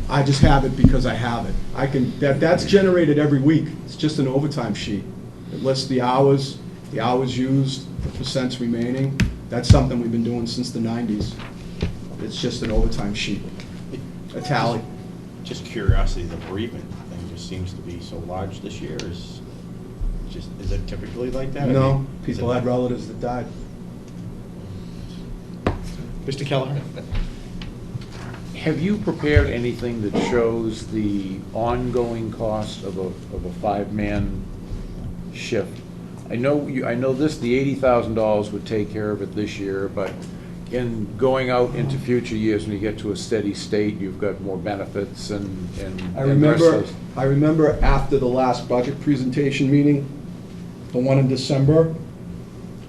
I just have it because I have it. That's generated every week. It's just an overtime sheet. It lists the hours used, the percents remaining. That's something we've been doing since the 90s. It's just an overtime sheet, a tally. Just curiosity, the bereavement thing just seems to be so large this year. Is it typically like that? No, people had relatives that died. Mr. Keller? Have you prepared anything that shows the ongoing cost of a five-man shift? I know this, the $80,000 would take care of it this year, but in going out into future years, when you get to a steady state, you've got more benefits and I remember after the last budget presentation meeting, the one in December,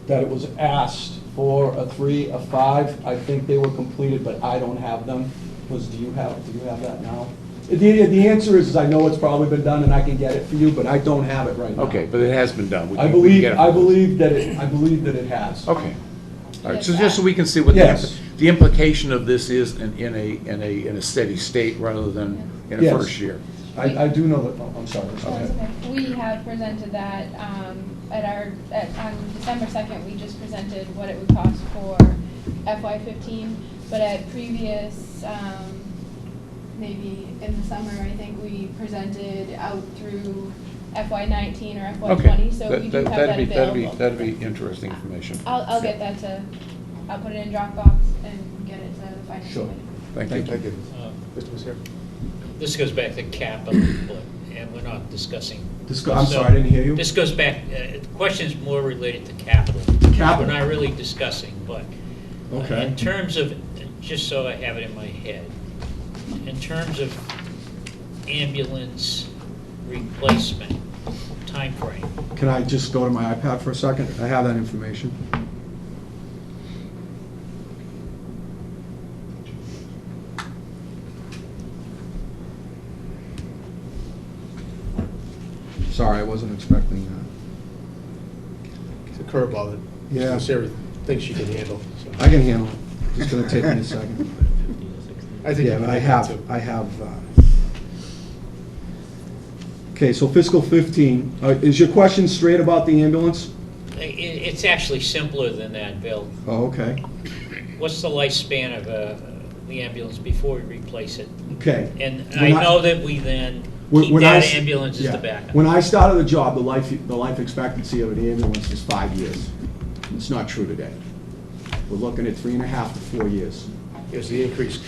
that it was asked for a 3, a 5. I think they were completed, but I don't have them. Do you have that now? The answer is I know it's probably been done and I can get it for you, but I don't have it right now. Okay, but it has been done. I believe that it has. Okay. All right, so just so we can see what the implication of this is in a steady state rather than in a Yes. first year. I do know that, I'm sorry. Go ahead. Okay. We have presented that on December 2nd, we just presented what it would cost for FY15, but at previous, maybe in the summer, I think we presented out through FY19 or FY20, so we do have that available. That'd be interesting information. I'll get that I'll put it in Dropbox and get it to the finance Sure. committee. Thank you. Mr. Misery? This goes back to capital, and we're not discussing. I'm sorry, I didn't hear you. This goes back, the question's more related to capital. Capital. We're not really discussing, but Okay. in terms of, just so I have it in my head, in terms of ambulance replacement timeframe. Can I just go to my iPad for a second? I have that information. Sorry, I wasn't expecting that. It's a curveball that Yeah. Mr. Misery thinks she can handle. So. I can handle it. It's gonna take me a second. I think Yeah, you but can I handle it, have, too. Okay, so fiscal 15, is your question straight about the ambulance? It's actually simpler than that, Bill. Oh, okay. What's the lifespan of the ambulance before we replace it? Okay. And When I know that we then keep When I that s- ambulance as yeah. the backup. When I started the job, the life expectancy of an ambulance was 5 years. It's not true today. We're looking at 3.5 to 4 years. Here's the increased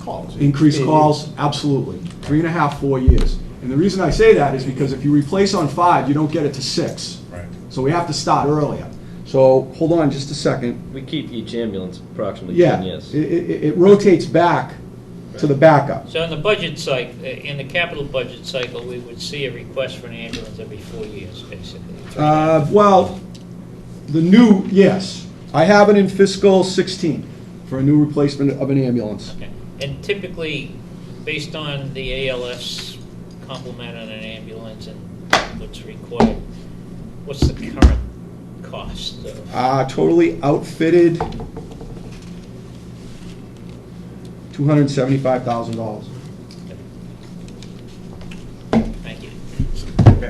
calls. Increased calls, absolutely. 3.5, 4 years. And the reason I say that is because if you replace on 5, you don't get it to 6. Right. So we have to start earlier. So, hold on just a second. We keep each ambulance approximately Yeah, 10 years. it rotates back to the backup. So in the budget cycle, in the capital budget cycle, we would see a request for an ambulance every 4 years, basically. Well, yes. I have it in fiscal 16 for a new replacement of an ambulance. Okay. And typically, based on the ALF's complement on an ambulance and what's required, what's the current cost of? Totally outfitted, $275,000. Thank you.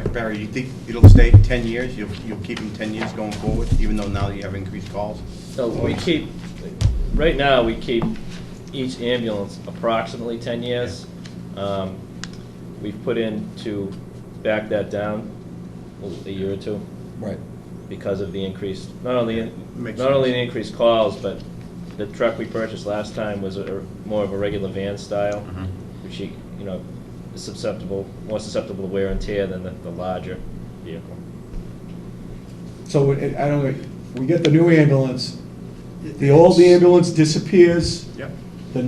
Barry, you think it'll stay 10 years? You'll keep them 10 years going forward, even though now you have increased calls? So right now, we keep each ambulance approximately 10 years. We've put in to back that down a year or two. Right. Because of the increased, not only Makes the sense. increased calls, but the truck we purchased last time was more of a regular van style, which is more susceptible to wear and tear than the larger vehicle. So, I don't know, we get the new ambulance, the old ambulance disappears. Yep. The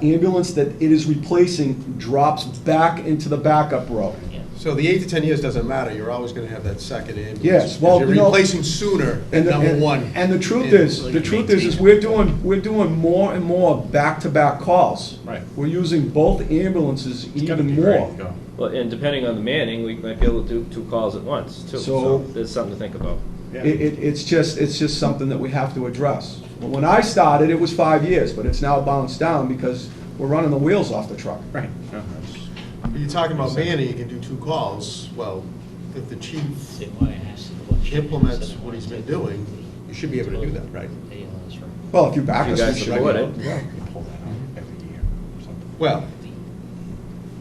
ambulance that it is replacing drops back into the backup row. So the 8 to 10 years doesn't matter, you're always gonna have that second ambulance. Yes, well, You're you know- replacing sooner than number one. And the truth And is, we're doing more and more back-to-back calls. Right. We're using both ambulances even more. Well, and depending on the manning, we might be able to do 2 calls at once, too. So- So there's something to think about. Yeah. It's just something that we have to address. When I started, it was 5 years, but it's now bounced down because we're running the wheels off the truck. Right. You're talking about manning, you can do 2 calls. Well, if the chief See why I asked the question. implements what he's been doing, you should be able to do that, right? Yeah, that's right. Well, if you back If us, you we guys should. support it. Yeah. Pull that out every year or something. Well,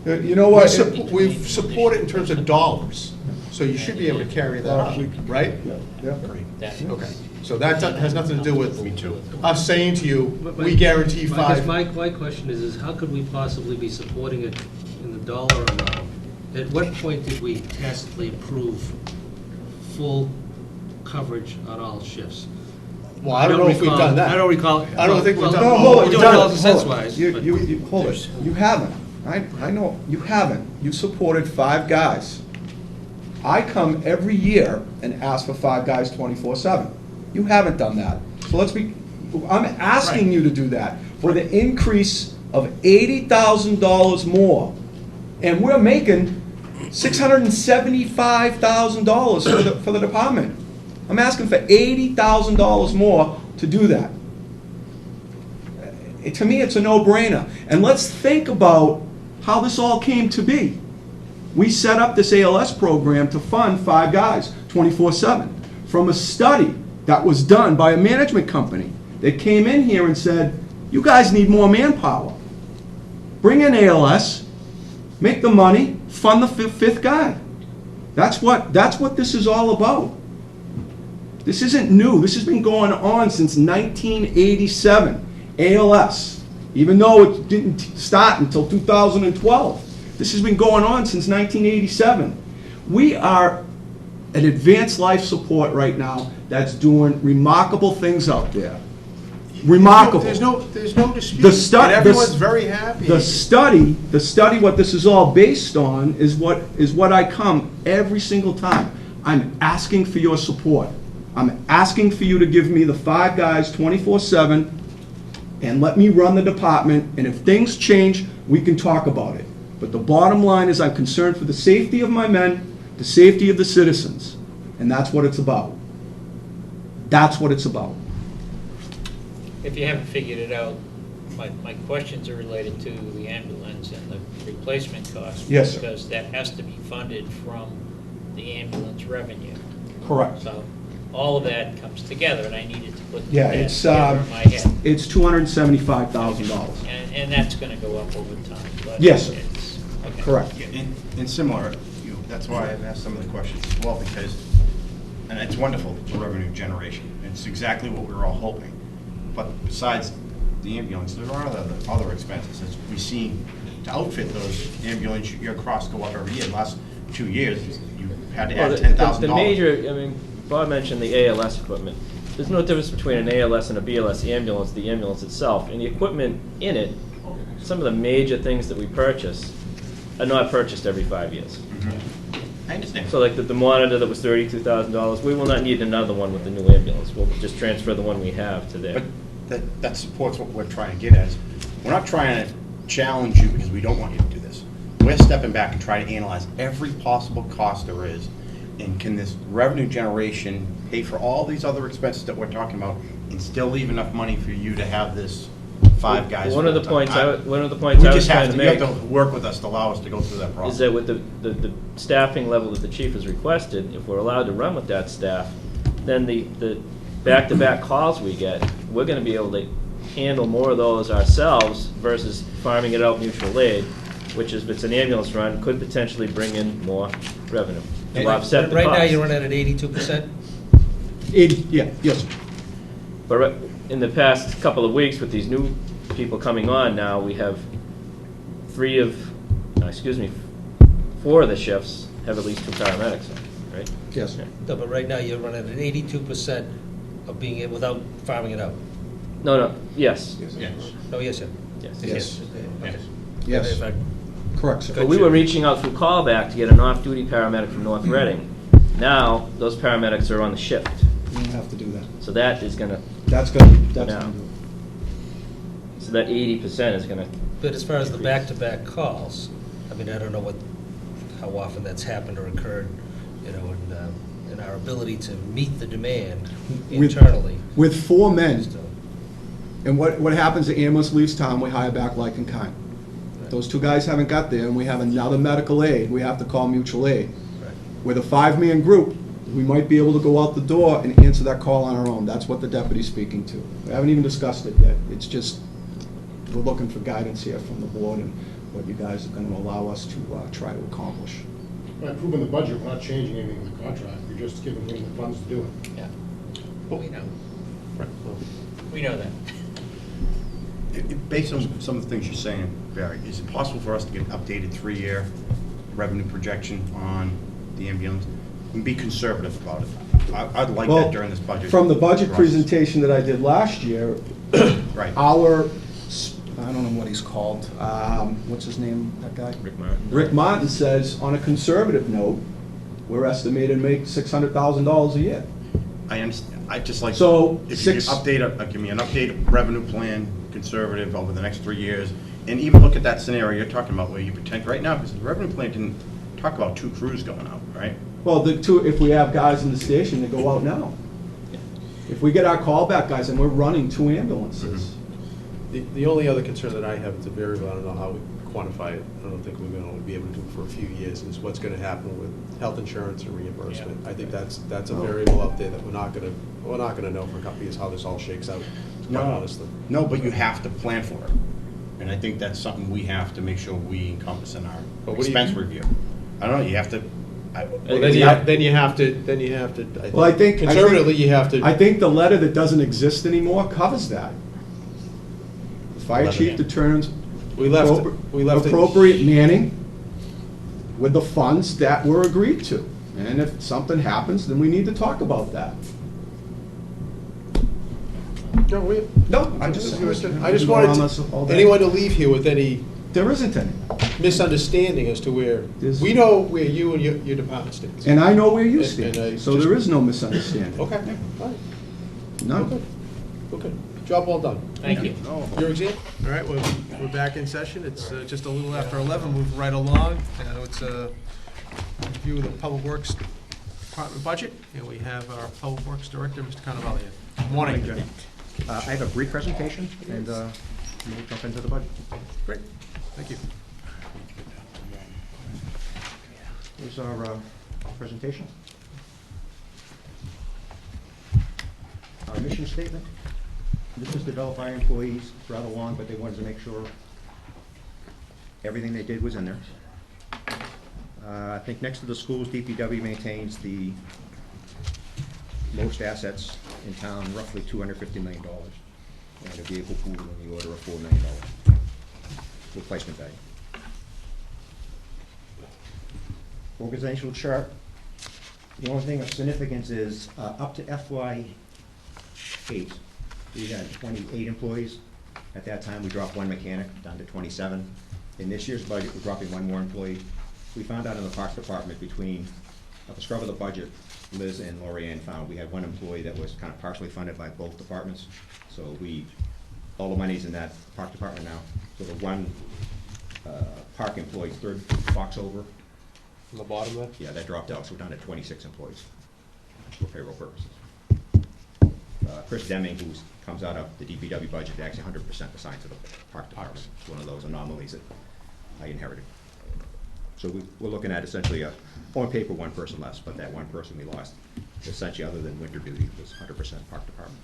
You know what? we've supported in terms of dollars, so you should be able to carry that out, right? Yeah. That- Okay, so that has nothing to do with Me too. us saying to you, But we guarantee I guess 5. my question is how could we possibly be supporting it in the dollar amount? At what point did we tacitly approve full coverage on all shifts? Well, I don't know if we've recall- done that. I don't recall. I don't think we've done. No, well, hold it, we've you done hold it. it, sense-wise, You, but you, hold it. You haven't. I know, you haven't. You supported 5 guys. I come every year and ask for 5 guys 24/7. You haven't done that. So I'm asking you to do that for the increase of $80,000 more. And we're making $675,000 for the department. I'm asking for $80,000 more to do that. To me, it's a no-brainer. And let's think about how this all came to be. We set up this ALS program to fund 5 guys, 24/7, from a study that was done by a management company that came in here and said, you guys need more manpower. Bring in ALS, make the money, fund the 5th guy. That's what this is all about. This isn't new. This has been going on since 1987. ALS, even though it didn't start until 2012. This has been going on since 1987. We are an advanced life support right now that's doing remarkable things out there. Remarkable. There's no dispute. The stu- And everyone's the- very happy. The study, what this is all based on is what I come every single time. I'm asking for your support. I'm asking for you to give me the 5 guys 24/7 and let me run the department, and if things change, we can talk about it. But the bottom line is I'm concerned for the safety of my men, the safety of the citizens, and that's what it's about. That's what it's about. If you haven't figured it out, my questions are related to the ambulance and the replacement costs. Yes, sir. Because that has to be funded from the ambulance revenue. Correct. So all of that comes together, and I needed to put Yeah, that it's together in my head. it's $275,000. And that's going to go up over time. But Yes, sir. it's- okay. Correct. And similar, that's why I've asked some of the questions as well, because, and it's wonderful for revenue generation. It's exactly what we were all hoping. But besides the ambulance, there are other expenses. As we've seen, to outfit those ambulance, your costs go up every year. The last 2 years, you had to Well, add $10,000. the major, I mean, Bob mentioned the ALS equipment. There's no difference between an ALS and a BLS ambulance, the ambulance itself. And the equipment in it, some of the major things that we purchase are not purchased every 5 years. I understand. So like the monitor that was $32,000, we will not need another one with the new ambulance. We'll just transfer the one we have to there. But that supports what we're trying to get at. We're not trying to challenge you because we don't want you to do this. We're stepping back and trying to analyze every possible cost there is. And can this revenue generation pay for all these other expenses that we're talking about and still leave enough money for you to have this 5 guys? One of the full-time? points I was We trying just to have to, you make have to work with us to allow us to go through that process. is that with the staffing level that the chief has requested, if we're allowed to run with that staff, then the back-to-back calls we get, we're gonna be able to handle more of those ourselves versus farming it out mutual aid, which is, if it's an ambulance run, could potentially bring in more revenue to offset the cost. Right now, you're running at 82%? Yes. But in the past couple of weeks, with these new people coming on now, we have 4 of the shifts have at least 2 paramedics on, right? Yes. No, but right now, you're running at 82% of being able, without farming it out. No, yes. Oh, yes, sir. Yes. Yes. Okay. Yes. If I- Correct, sir. But we were reaching out through callback to get an off-duty paramedic from North Reading. Now, those paramedics are on the shift. You don't have to do that. So that is gonna, That's gonna do it. so that 80% is gonna, But as far as the back-to-back calls, I mean, I don't know how often that's happened or occurred, in and our ability to meet the demand With- internally. With 4 men, and what happens, the ambulance leaves town, we hire back like in kind. Those 2 guys haven't got there, and we have another medical aid, we have to call mutual aid. With a 5-man group, we might be able to go out the door and answer that call on our own. That's what the deputy's speaking to. We haven't even discussed it yet. It's just, we're looking for guidance here from the board and what you guys are gonna allow us to try to accomplish. By approving the budget, we're not changing anything in the contract, we're just giving him the funds to do it. Yeah. We know. We know that. Based on some of the things you're saying, Barry, is it possible for us to get an updated 3-year revenue projection on the ambulance? And be conservative about it. I'd like that during this budget. From the budget process. presentation that I did last year, Right. I don't know what he's called, what's his name, that guy? Rick Martin. Rick Martin says, on a conservative note, we're estimated to make $600,000 a year. I understand. I'd just like, So, if you could six- give me an updated revenue plan, conservative, over the next 3 years, and even look at that scenario you're talking about where you potentially, right now, because the revenue plan didn't talk about 2 crews going out, right? Well, if we have guys in the station, they go out now. If we get our callback guys and we're running 2 ambulances. The only other concern that I have, it's a variable, I don't know how we quantify it, I don't think we're gonna be able to do it for a few years, is what's gonna happen with health insurance and reimbursement. I think that's a variable up there that we're not gonna know for a couple of years how this all shakes out, quite honestly. No, but you have to plan for it. And I think that's something we have to make sure we encompass in our expense review. I don't know, you have to, Well, then you have to, Well, I think conservatively, you have to. I think the letter that doesn't exist anymore covers that. The fire chief determines We left it- appropriate manning with the funds that were agreed to. And if something happens, then we need to talk about that. No, I'm just saying. I just Go around wanted this all day. anyone to leave here with any. There isn't any. Misunderstanding as to where, we know where you and your department stands. And I know where you And- stand, and I so just- there is no misunderstanding. Okay, all right. None. Okay, job well done. Thank you. Your exam? All right, we're back in session. It's just a little after 11, moving right along. It's a review of the Public Works Department budget, and we have our Public Works Director, Mr. Cannavale. Good morning. I have a brief presentation, and we'll jump into the budget. Great, thank you. Here's our presentation. Our mission statement. This was developed by our employees. It's rather long, but they wanted to make sure everything they did was in there. I think next to the schools, DPW maintains the most assets in town, roughly $250 million, and a vehicle pool in the order of $4 million replacement value. Organizational chart. The only thing of significance is up to FY8, we had 28 employees. At that time, we dropped 1 mechanic down to 27. In this year's budget, we're dropping 1 more employee. We found out in the Parks Department between, at the scrub of the budget, Liz and Lorianne found we had 1 employee that was kind of partially funded by both departments. So all the money's in that Park Department now. So the 1 park employee, 3rd box over. On the bottom there? Yeah, that dropped out, so we're down to 26 employees for payroll purposes. Chris Deming, who comes out of the DPW budget, actually 100% assigned to the Park Department. It's one of those anomalies that I inherited. So we're looking at essentially on paper 1 person less, but that 1 person we lost, essentially other than winter duty, was 100% Park Department.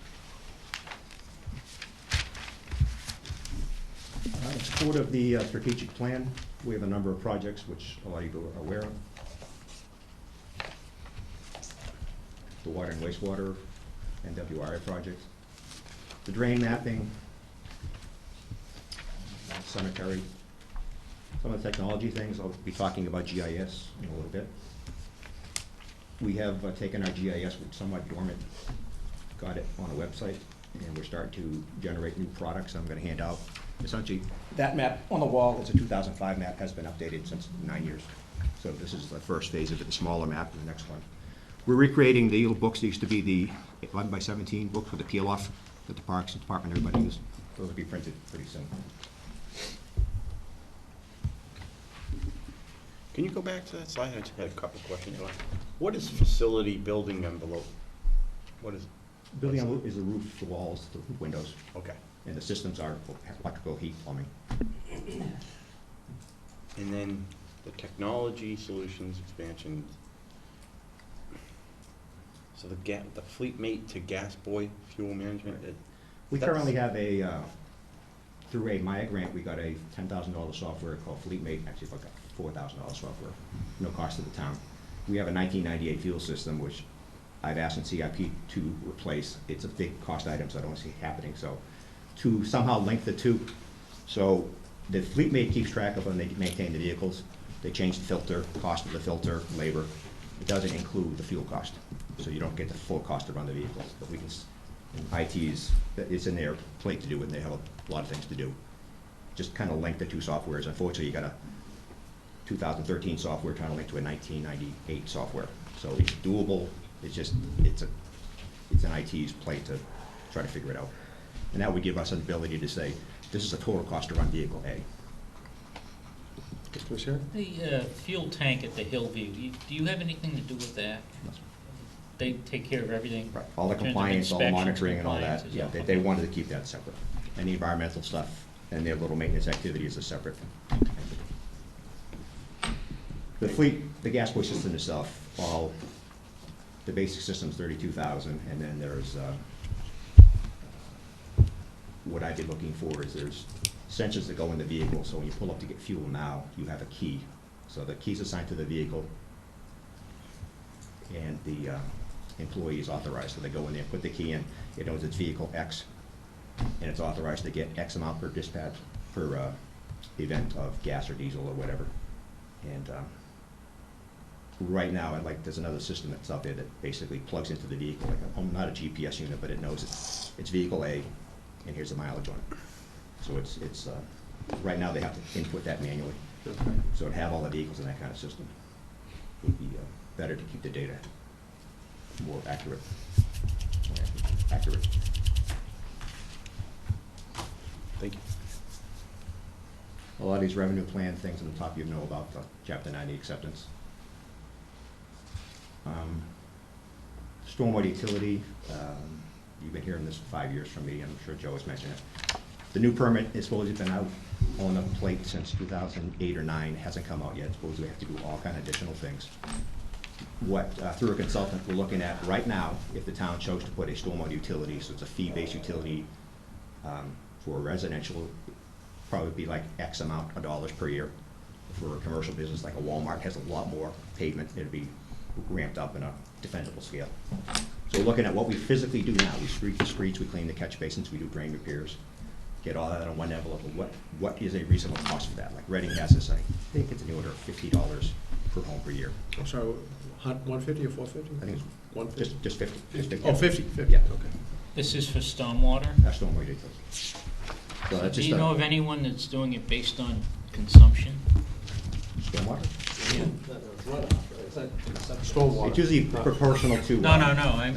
In support of the strategic plan, we have a number of projects which a lot of you are aware of. The water and wastewater, NWRA projects, the drain mapping, cemetery, some of the technology things. I'll be talking about GIS in a little bit. We have taken our GIS, which is somewhat dormant, got it on a website, and we're starting to generate new products I'm going to hand out. Essentially, that map on the wall is a 2005 map, has been updated since 9 years. So this is the first phase of it, the smaller map, and the next one. We're recreating the little books that used to be the 11 by 17 books with the peel-off that the Parks Department, everybody used. Those will be printed pretty soon. Can you go back to that slide? I just had a couple questions on it. What is facility building envelope? What is? Building envelope is the roof, the walls, the windows. Okay. And the systems are electrical, heat, plumbing. And then the technology solutions expansion. So the fleet mate to gas boy fuel management. We currently have through a Maya grant, we got a $10,000 software called FleetMate, actually it's like a $4,000 software, no cost to the town. We have a 1998 fuel system, which I've asked in CIP to replace. It's a big cost item, so I don't see it happening. So to somehow link the two, so the FleetMate keeps track of when they maintain the vehicles. They change the filter, cost of the filter, labor. It doesn't include the fuel cost, so you don't get the full cost to run the vehicles. But we can, it's in their plate to do it, and they have a lot of things to do. Just kind of link the two softwares. Unfortunately, you got a 2013 software trying to link to a 1998 software. So it's doable. It's just, it's an IT's plate to try to figure it out. And that would give us an ability to say, this is the total cost to run vehicle A. The fuel tank at the Hillview, do you have anything to do with that? They take care of everything? Right. All the in terms of compliance, all the inspections, monitoring and all that. compliance, Yeah, is they wanted to keep that separate. And the environmental stuff and their little maintenance activities are separate. The fleet, the gas boy system itself, the basic system's 32,000, and then there's, what I've been looking for is there's sensors that go in the vehicle, so when you pull up to get fuel now, you have a key. So the key's assigned to the vehicle, and the employee is authorized. So they go in there, put the key in, it knows it's vehicle X, and it's authorized to get X amount per dispatch, per event of gas or diesel or whatever. And right now, there's another system that's out there that basically plugs into the vehicle, like not a GPS unit, but it knows it's vehicle A, and here's the mileage on it. So it's right now they have to input that manually. So to have all the vehicles in that kind of system would be better to keep the data more accurate. Thank you. A lot of these revenue plan things on the top you know about the Chapter 90 acceptance. Stormwater utility, you've been hearing this for 5 years from me, I'm sure Joe has mentioned it. The new permit is supposed to have been out on the plate since 2008 or 9, hasn't come out yet. Supposedly we have to do all kind of additional things. Through a consultant, we're looking at right now, if the town chose to put a stormwater utility, so it's a fee-based utility for residential, probably be like X amount of dollars per year. For a commercial business like a Walmart has a lot more pavement, it'd be ramped up in a defendable scale. So we're looking at what we physically do now. We street the streets, we clean the catch basins, we do drain repairs. Get all that on one envelope of what is a reasonable cost for that. Like Reading has this, I think it's in the order of $50 per home per year. I'm sorry, 150 or 450? I think it's 150. just 50. Oh, 50, Yeah. okay. This is for stormwater? That's stormwater utility. So that's Do just you know of anyone that's doing it based on consumption? stormwater? Yeah. Stormwater. It's usually proportional to. No, I'm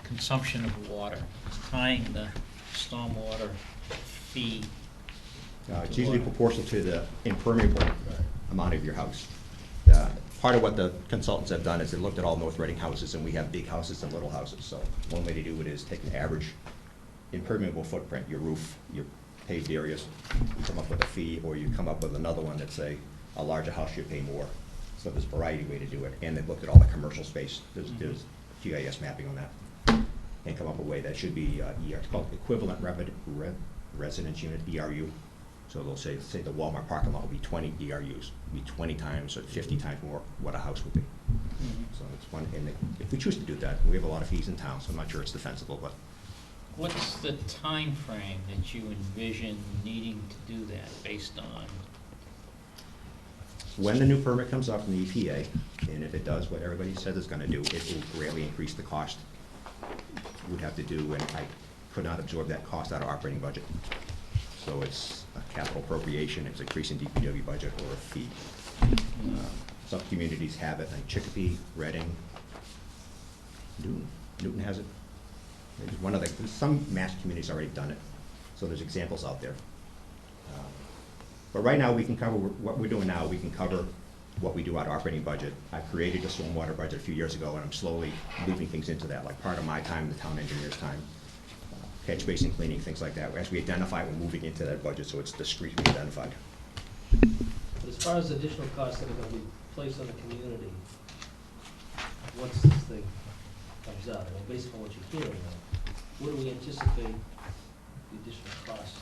consumption of water, tying the stormwater fee. It's usually proportional to the impermeable amount of your house. Part of what the consultants have done is they looked at all North Reading houses, and we have big houses and little houses. So one way to do it is take an average impermeable footprint, your roof, your paved areas, you come up with a fee, or you come up with another one that's a larger house, you pay more. So there's a variety way to do it. And they've looked at all the commercial space. There's GIS mapping on that. And come up with a way that should be it's called equivalent residence unit, ERU. So they'll say the Walmart parking lot will be 20 ERUs, be 20 times or 50 times more what a house would be. So it's one, and if we choose to do that, we have a lot of fees in town, so I'm not sure it's defensible, but. What's the time frame that you envision needing to do that based on? When the new permit comes up from the EPA, and if it does what everybody says it's gonna do, it will greatly increase the cost we'd have to do, and I could not absorb that cost out of operating budget. So it's a capital appropriation, it's increasing DPW budget or a fee. Some communities have it, like Chicopee, Reading, Newton has it. There's some mass communities already done it, so there's examples out there. But right now, we can cover, what we're doing now, we can cover what we do out of operating budget. I created a stormwater budget a few years ago, and I'm slowly moving things into that, like part of my time, the town engineer's time. Catch basin cleaning, things like that. As we identify, we're moving into that budget, so it's discreetly identified. But as far as additional costs that are gonna be placed on the community, once this thing comes out, well, based on what you're hearing now, what do we anticipate the additional costs?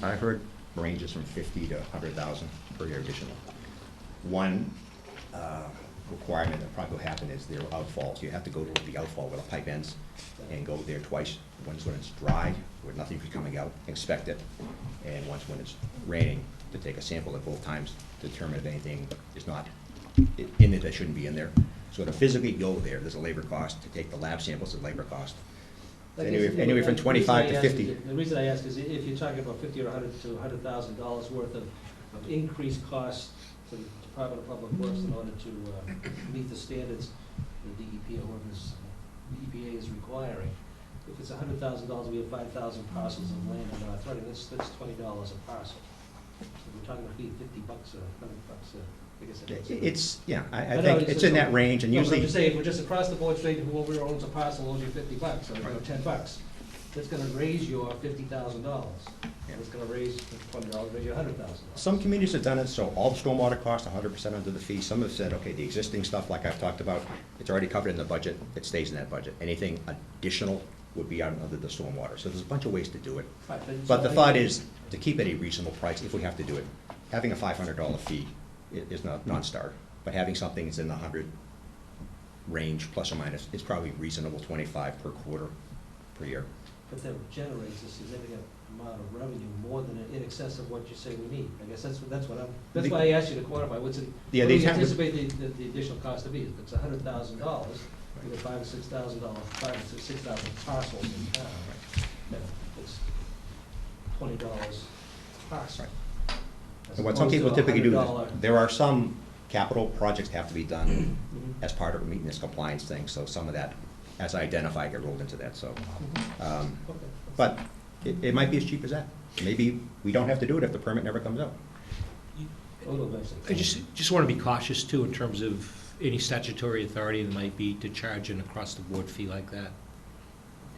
I heard ranges from 50 to 100,000 per year additional. One requirement that probably will happen is there are outfalls. You have to go to the outfall where the pipe ends and go there twice. Once when it's dry, where nothing's coming out, inspect it, and once when it's raining, to take a sample at both times, determine if anything is not in it that shouldn't be in there. So to physically go there, there's a labor cost. To take the lab samples, there's a labor cost. Anyway from 25 to 50. The reason I ask is if you're talking about $50 or $100 to $100,000 worth of increased costs to the Department of Public Works in order to meet the standards the DEP or whoever's the EPA is requiring. If it's $100,000, we have 5,000 parcels of land in North Reading. That's $20 a parcel. So we're talking about $50 or $100. I guess It's, yeah, I think it's in that range, and usually. I'm just saying, if we're just across the board saying whoever owns a parcel owes you $50 or $10, that's gonna raise your $50,000. It's gonna raise $20, raise your $100,000. Some communities have done it, so all the stormwater costs 100% under the fee. Some have said, okay, the existing stuff, like I've talked about, it's already covered in the budget, it stays in that budget. Anything additional would be out under the stormwater. So there's a bunch of ways to do it. Right, But the thought is to keep it a reasonable price if we have to do it. Having a $500 fee is not non-starter, but having something that's in the 100 range, plus or minus, is probably reasonable, 25 per quarter per year. But that generates a significant amount of revenue, more than in excess of what you say we need. I guess that's why I asked you to quantify, what do you anticipate the additional cost to be? If it's $100,000, you get $5,000 or $6,000 parcels in town, right? It's $20 a parcel. Right. And what some people typically do is, there are some capital projects that have to be done as part of meeting this compliance thing, so some of that, as I identify, get rolled into that, so. But it might be as cheap as that. Maybe we don't have to do it if the permit never comes out. I just want to be cautious too in terms of any statutory authority that might be to charge an across-the-board fee like that.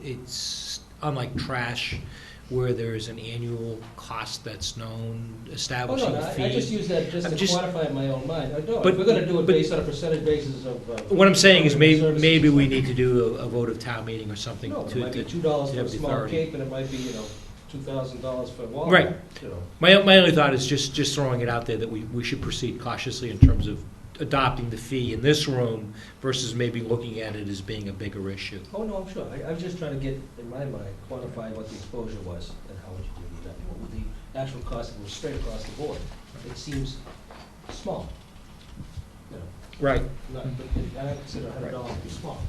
It's unlike trash, where there's an annual cost that's known, establishing a fee. I just use that just to quantify in my own mind. If But- we're gonna do it but- based on a percentage basis of. What I'm saying is services. maybe we need to do a vote of town meeting or something No, to it might be to $2 for have a the small authority. cake, and it might be, $2,000 for Walmart. Right. you know. My only thought is just throwing it out there that we should proceed cautiously in terms of adopting the fee in this room versus maybe looking at it as being a bigger issue. Oh, no, I'm sure. I'm just trying to get, in my mind, quantify what the exposure was and how would you do that. What would the actual cost if it was straight across the board? It seems small. Right. I don't consider $100 to be small,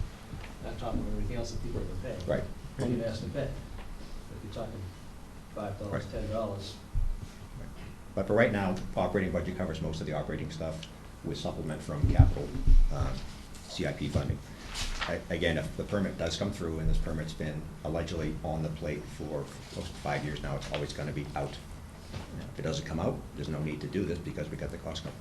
on top of everything else that people have to pay. Right. Or you've asked to pay. If you're talking $5, Right. $10. But for right now, operating budget covers most of the operating stuff with supplement from capital CIP funding. Again, if the permit does come through, and this permit's been allegedly on the plate for close to 5 years now, it's always gonna be out. If it doesn't come out, there's no need to do this because we got the cost covered.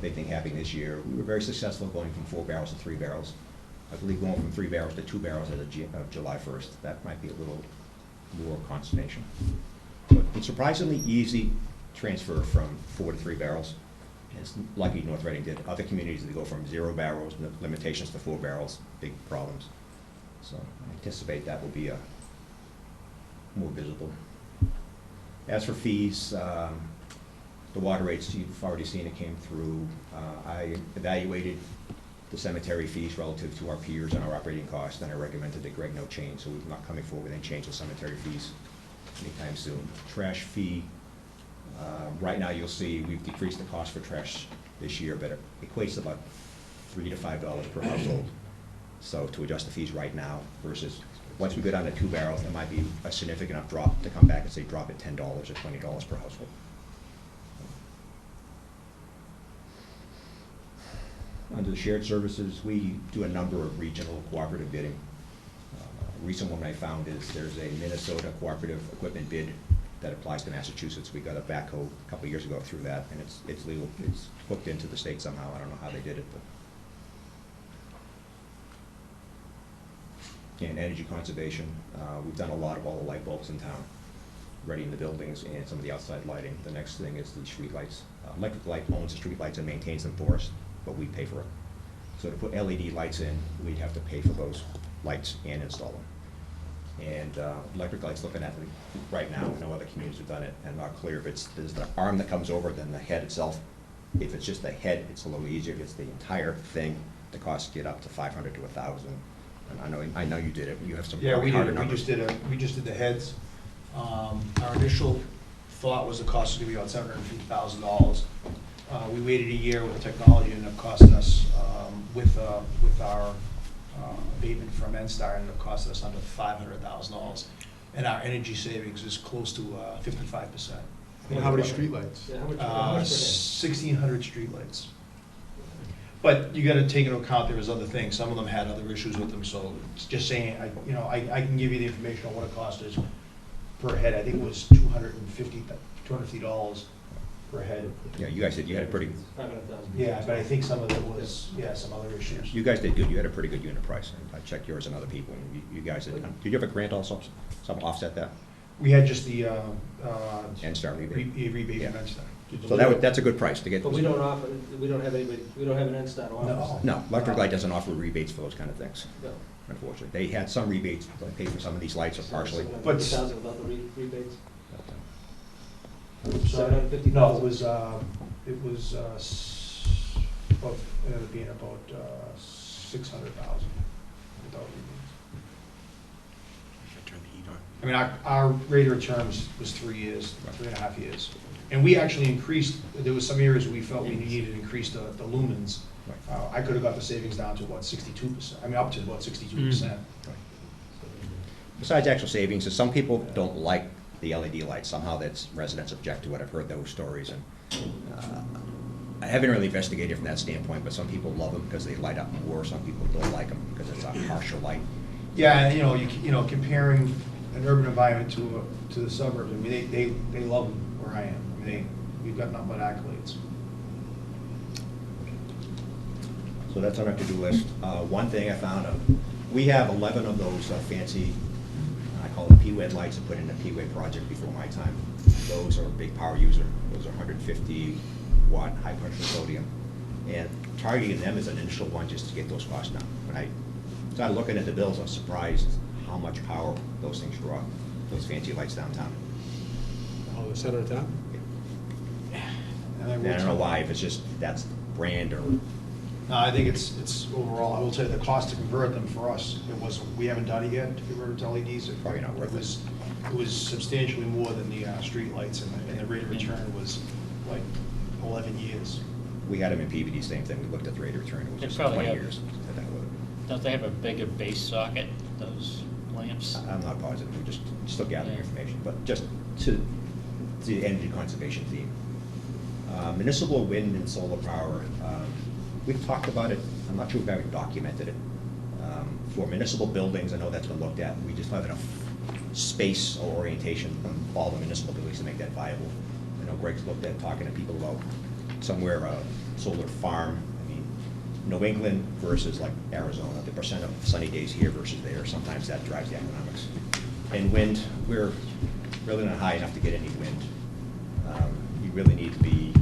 Big thing happening this year, we were very successful going from 4 barrels to 3 barrels. I believe going from 3 barrels to 2 barrels as of July 1st. That might be a little more consternation. But it's surprisingly easy transfer from 4 to 3 barrels. And it's lucky North Reading did. Other communities, they go from 0 barrels, limitations to 4 barrels, big problems. So I anticipate that will be more visible. As for fees, the water rates, you've already seen it came through. I evaluated the cemetery fees relative to our peers and our operating costs, and I recommended that Greg no change, so we're not coming forward with any change in cemetery fees anytime soon. Trash fee, right now you'll see we've decreased the cost for trash this year, but it equates to about $3 to $5 per household. So to adjust the fees right now versus once we go down to 2 barrels, it might be a significant enough drop to come back and say drop it $10 or $20 per household. Under the shared services, we do a number of regional cooperative bidding. recent one I found is there's a Minnesota cooperative equipment bid that applies to Massachusetts. We got a backhoe a couple of years ago through that, and it's legal. It's hooked into the state somehow. I don't know how they did it, but. And energy conservation, we've done a lot of all the light bulbs in town, readying the buildings and some of the outside lighting. The next thing is the street lights. Electric Light owns the street lights and maintains them for us, but we pay for it. So to put LED lights in, we'd have to pay for those lights and install them. And Electric Light's looking at it right now. No other communities have done it, and not clear if there's the arm that comes over, then the head itself. If it's just the head, it's a little easier. If it's the entire thing, the costs get up to $500 to $1,000. And I know you did it. You have some Yeah, we harder did. We numbers. just did the heads. Our initial thought was the cost was going to be about $750,000. We waited a year with the technology, and it costing us with our abatement from NSTAR, ended up costing us under $500,000. And our energy savings is close to 55%. And how many streetlights? 1,600 streetlights. But you gotta take into account there was other things. Some of them had other issues with them, so it's just saying, I can give you the information on what it cost us per head. I think it was $250 per head. Yeah, you guys did. You had a pretty. Yeah, but I think some of it was, some other issues. You guys did good. You had a pretty good unit price. I checked yours and other people, and you guys did. Did you have a grant also? Something offset that? We had just the NSTAR rebate. Rebate Yeah. from NSTAR. So that's a good price to get. But we don't offer, we don't have anybody, we don't have an NSTAR office. No, Electric Light doesn't offer rebates for those kind of things, No. unfortunately. They had some rebates, they paid for some of these lights or partially. But- 750,000 without the rebates? So, no, it was, about, it ended up being about 600,000 without rebates. I mean, our rate of return was 3 years, 3.5 years. And we actually increased, there was some areas we felt we needed to increase the lumens. I could have got the savings down to about 62%, I mean, up to about 62%. Besides actual savings, is some people don't like the LED lights. Somehow that's residents object to it. I've heard those stories, and I haven't really investigated from that standpoint, but some people love them because they light up more. Some people don't like them because it's a harsher light. Yeah, and comparing an urban environment to the suburbs, I mean, they love them where I am. I mean, we've got nothing but accolades. So that's on our to-do list. One thing I found, we have 11 of those fancy, I call them PWED lights, I put in a PWED project before my time. Those are a big power user. Those are 150 watt high pressure sodium. And targeting them as an initial one just to get those costs down. When I started looking at the bills, I was surprised how much power those things draw, those fancy lights downtown. Oh, the center of town? And I don't know why, if it's just, that's brand or. No, I think it's overall, I will say the cost to convert them for us, we haven't done it yet to convert to LEDs. Probably not worth it. It was substantially more than the street lights, and the rate of return was like 11 years. We had them in PVD, same thing. We looked at the rate of return, it was They just probably 20 have- years. Don't they have a bigger base socket, those lamps? I'm not positive, we're just still gathering information, but just to the energy conservation theme. Municipal wind and solar power, we've talked about it, I'm not sure if we've documented it. For municipal buildings, I know that's been looked at, we just don't have enough space or orientation on all the municipal buildings to make that viable. I know Greg's looked at talking to people about somewhere a solar farm. I mean, New England versus like Arizona, the percent of sunny days here versus there, sometimes that drives the economics. And wind, we're really not high enough to get any wind. You really need to be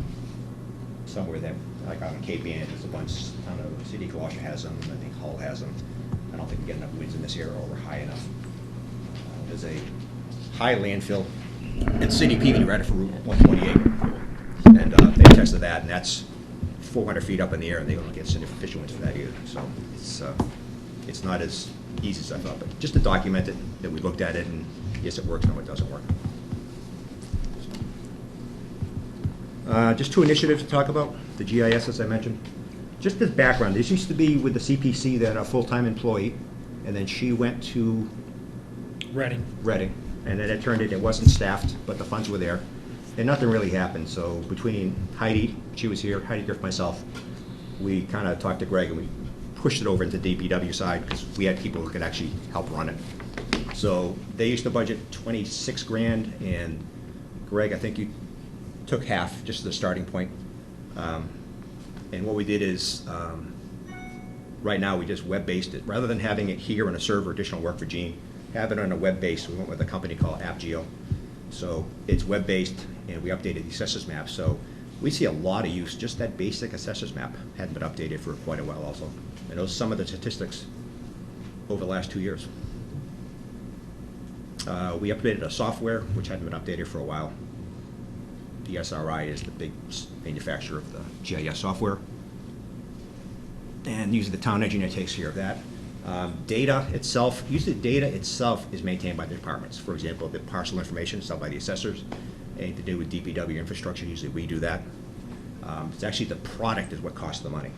somewhere that, like on Cape Ann, there's a bunch, I don't know, the city of Colossia has them, I think Hull has them. I don't think we get enough winds in this area, or we're high enough. There's a high landfill at City PV right for Route 128. And they tested that, and that's 400 feet up in the air, and they don't get sufficient winds for that either. So it's not as easy as I thought, but just to document it, that we looked at it, and yes, it works, no, it doesn't work. Just 2 initiatives to talk about, the GIS, as I mentioned. Just as background, this used to be with the CPC, that a full-time employee, and then she went to Reading. And then it turned in, it wasn't staffed, but the funds were there, and nothing really happened. So between Heidi, she was here, Heidi Griff, myself, we kind of talked to Greg, and we pushed it over into the DPW side, because we had people who could actually help run it. So they used to budget 26 grand, and Greg, I think you took half, just as a starting point. And what we did is, right now, we just web-based it. Rather than having it here on a server, additional work for Gene, have it on a web base. We went with a company called AppGeo. So it's web-based, and we updated the assessors map. So we see a lot of use. Just that basic assessors map hadn't been updated for quite a while also. And those are some of the statistics over the last 2 years. We updated a software, which hadn't been updated for a while. DSRI is the big manufacturer of the GIS software. And usually the town engineer takes care of that. Data itself, usually the data itself is maintained by the departments. For example, the parcel information is held by the assessors. Anything to do with DPW infrastructure, usually we do that. It's actually the product is what costs the money.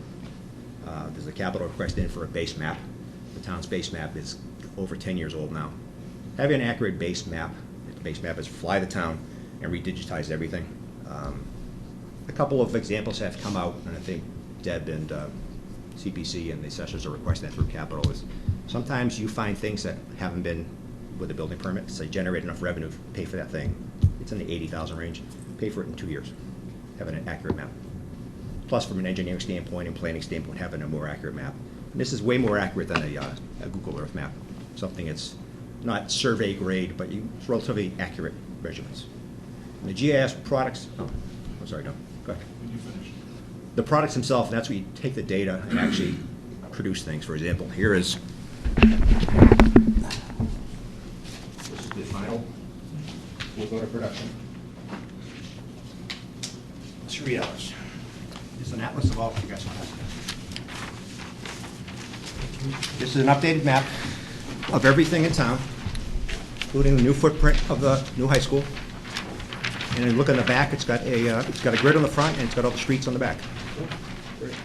There's a capital request in for a base map. The town's base map is over 10 years old now. Having an accurate base map is fly the town and redigitize everything. A couple of examples have come out, and I think Deb and CPC and the assessors are requesting that through capital, is sometimes you find things that haven't been with a building permit, say generate enough revenue to pay for that thing. It's in the 80,000 range. Pay for it in 2 years, having an accurate map. Plus, from an engineering standpoint and planning standpoint, having a more accurate map. And this is way more accurate than a Google Earth map, something that's not survey grade, but it's relatively accurate measurements. And the GIS products, I'm sorry, no, go ahead. When you finish. The products themselves, that's where you take the data and actually produce things. For example, here is, this is the final. We'll go to production. 3 hours. It's an atlas of all you guys want to have. This is an updated map of everything in town, including the new footprint of the new high school. And then look in the back, it's got a grid on the front, and it's got all the streets on the back.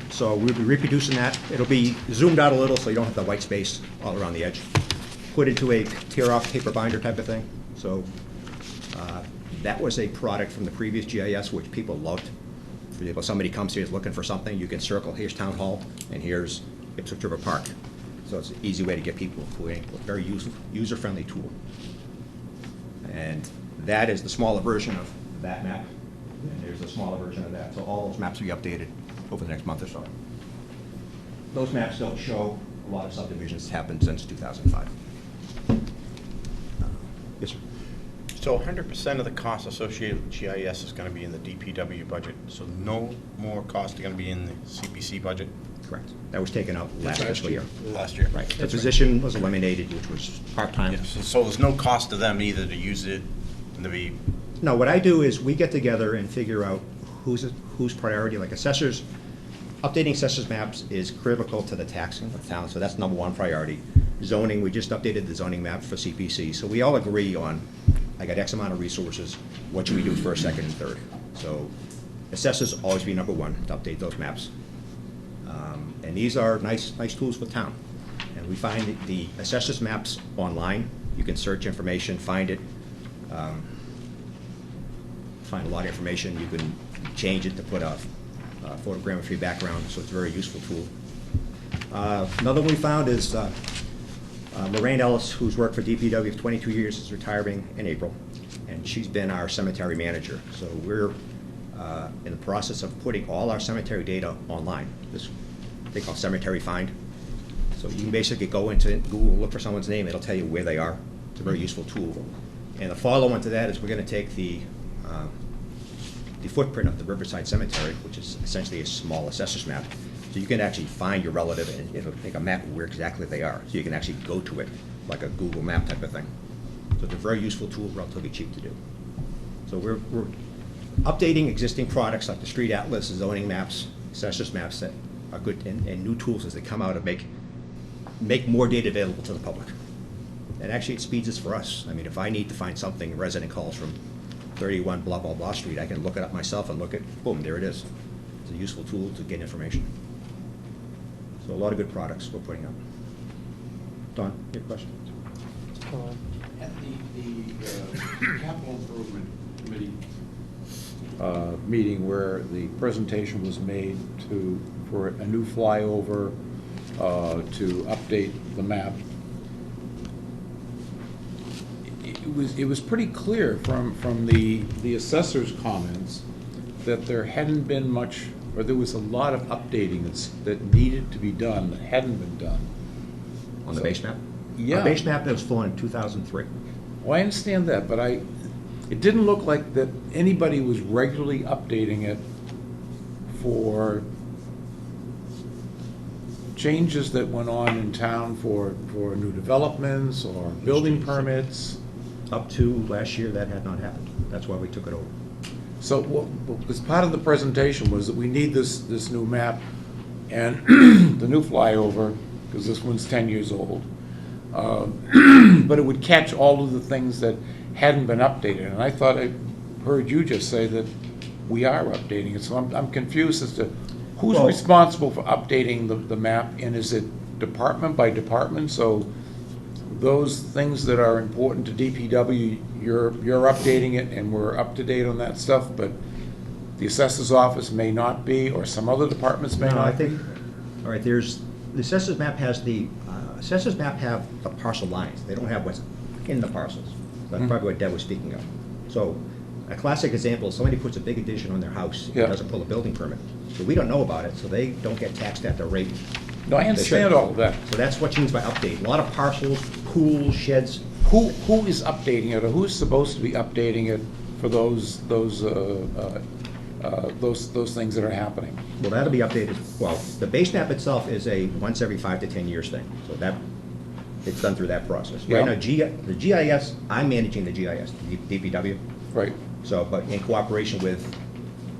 So we'll be reproducing that. It'll be zoomed out a little so you don't have the white space all around the edge. Put into a tear-off paper binder type of thing. So that was a product from the previous GIS, which people loved. For example, somebody comes here is looking for something, you can circle, here's Town Hall, and here's Ipswich River Park. So it's an easy way to get people to a very user-friendly tool. And that is the smaller version of that map, and there's a smaller version of that. So all those maps will be updated over the next month or so. Those maps don't show a lot of subdivisions that happened since 2005. Yes, sir. So 100% of the costs associated with GIS is going to be in the DPW budget, so no more costs are going to be in the CPC budget? Correct. That was taken out last fiscal year. Last year. Right. The position was eliminated, which was part-time. Yes. So there's no cost to them either to use it and to be... No, what I do is we get together and figure out who's priority, like assessors. Updating assessors maps is critical to the taxing of the town, so that's #1 priority. Zoning, we just updated the zoning map for CPC, so we all agree on, I got X amount of resources, what should we do first, second, and third? So assessors always be #1 to update those maps. And these are nice tools for the town. And we find the assessors maps online. You can search information, find it, find a lot of information. You can change it to put a photogrammetry background, so it's a very useful tool. Another one we found is Lorraine Ellis, who's worked for DPW for 22 years, is retiring in April, and she's been our cemetery manager. So we're in the process of putting all our cemetery data online. This they call Cemetery Find. So you can basically go into Google, look for someone's name, it'll tell you where they are. It's a very useful tool. And the follow-on to that is we're going to take the footprint of the Riverside Cemetery, which is essentially a small assessor's map. So you can actually find your relative and it'll make a map of where exactly they are. So you can actually go to it, like a Google map type of thing. So it's a very useful tool, relatively cheap to do. So we're updating existing products like the street atlas, zoning maps, assessor's maps that are good, and new tools as they come out to make more data available to the public. And actually it speeds this for us. I mean, if I need to find something, a resident calls from 31 blah blah blah street, I can look it up myself and look at, boom, there it is. It's a useful tool to get information. So a lot of good products we're putting out. Don, your question? At the capital improvement committee meeting where the presentation was made for a new flyover to update the map, it was pretty clear from the assessor's comments that there hadn't been much, or there was a lot of updating that needed to be done that hadn't been done. On the base map? Yeah. Our base map that was flown in 2003. Well, I understand that, but it didn't look like that anybody was regularly updating it for changes that went on in town for new developments or building permits. Up to last year, that had not happened. That's why we took it over. So, because part of the presentation was that we need this new map and the new flyover, because this one's 10 years old. But it would catch all of the things that hadn't been updated. And I thought I heard you just say that we are updating it. So I'm confused as to who's responsible for updating the map, and is it department by department? So those things that are important to DPW, you're updating it and we're up to date on that stuff, but the assessor's office may not be, or some other departments may No, not I think, be? all right, the assessors map has assessors map have the parcel lines. They don't have what's in the parcels. That's probably what Deb was speaking of. So a classic example is somebody puts a big addition on their house and doesn't pull a building permit. So we don't know about it, so they don't get taxed at the rate. No, I understand all of that. So that's what means by update. A lot of parcels, pools, sheds. Who is updating it, or who's supposed to be updating it for those things that are happening? Well, that'll be updated. Well, the base map itself is a once every 5 to 10 years thing. So that it's done through that process. Right now, the GIS, I'm managing the GIS, DPW. Right. So, but in cooperation with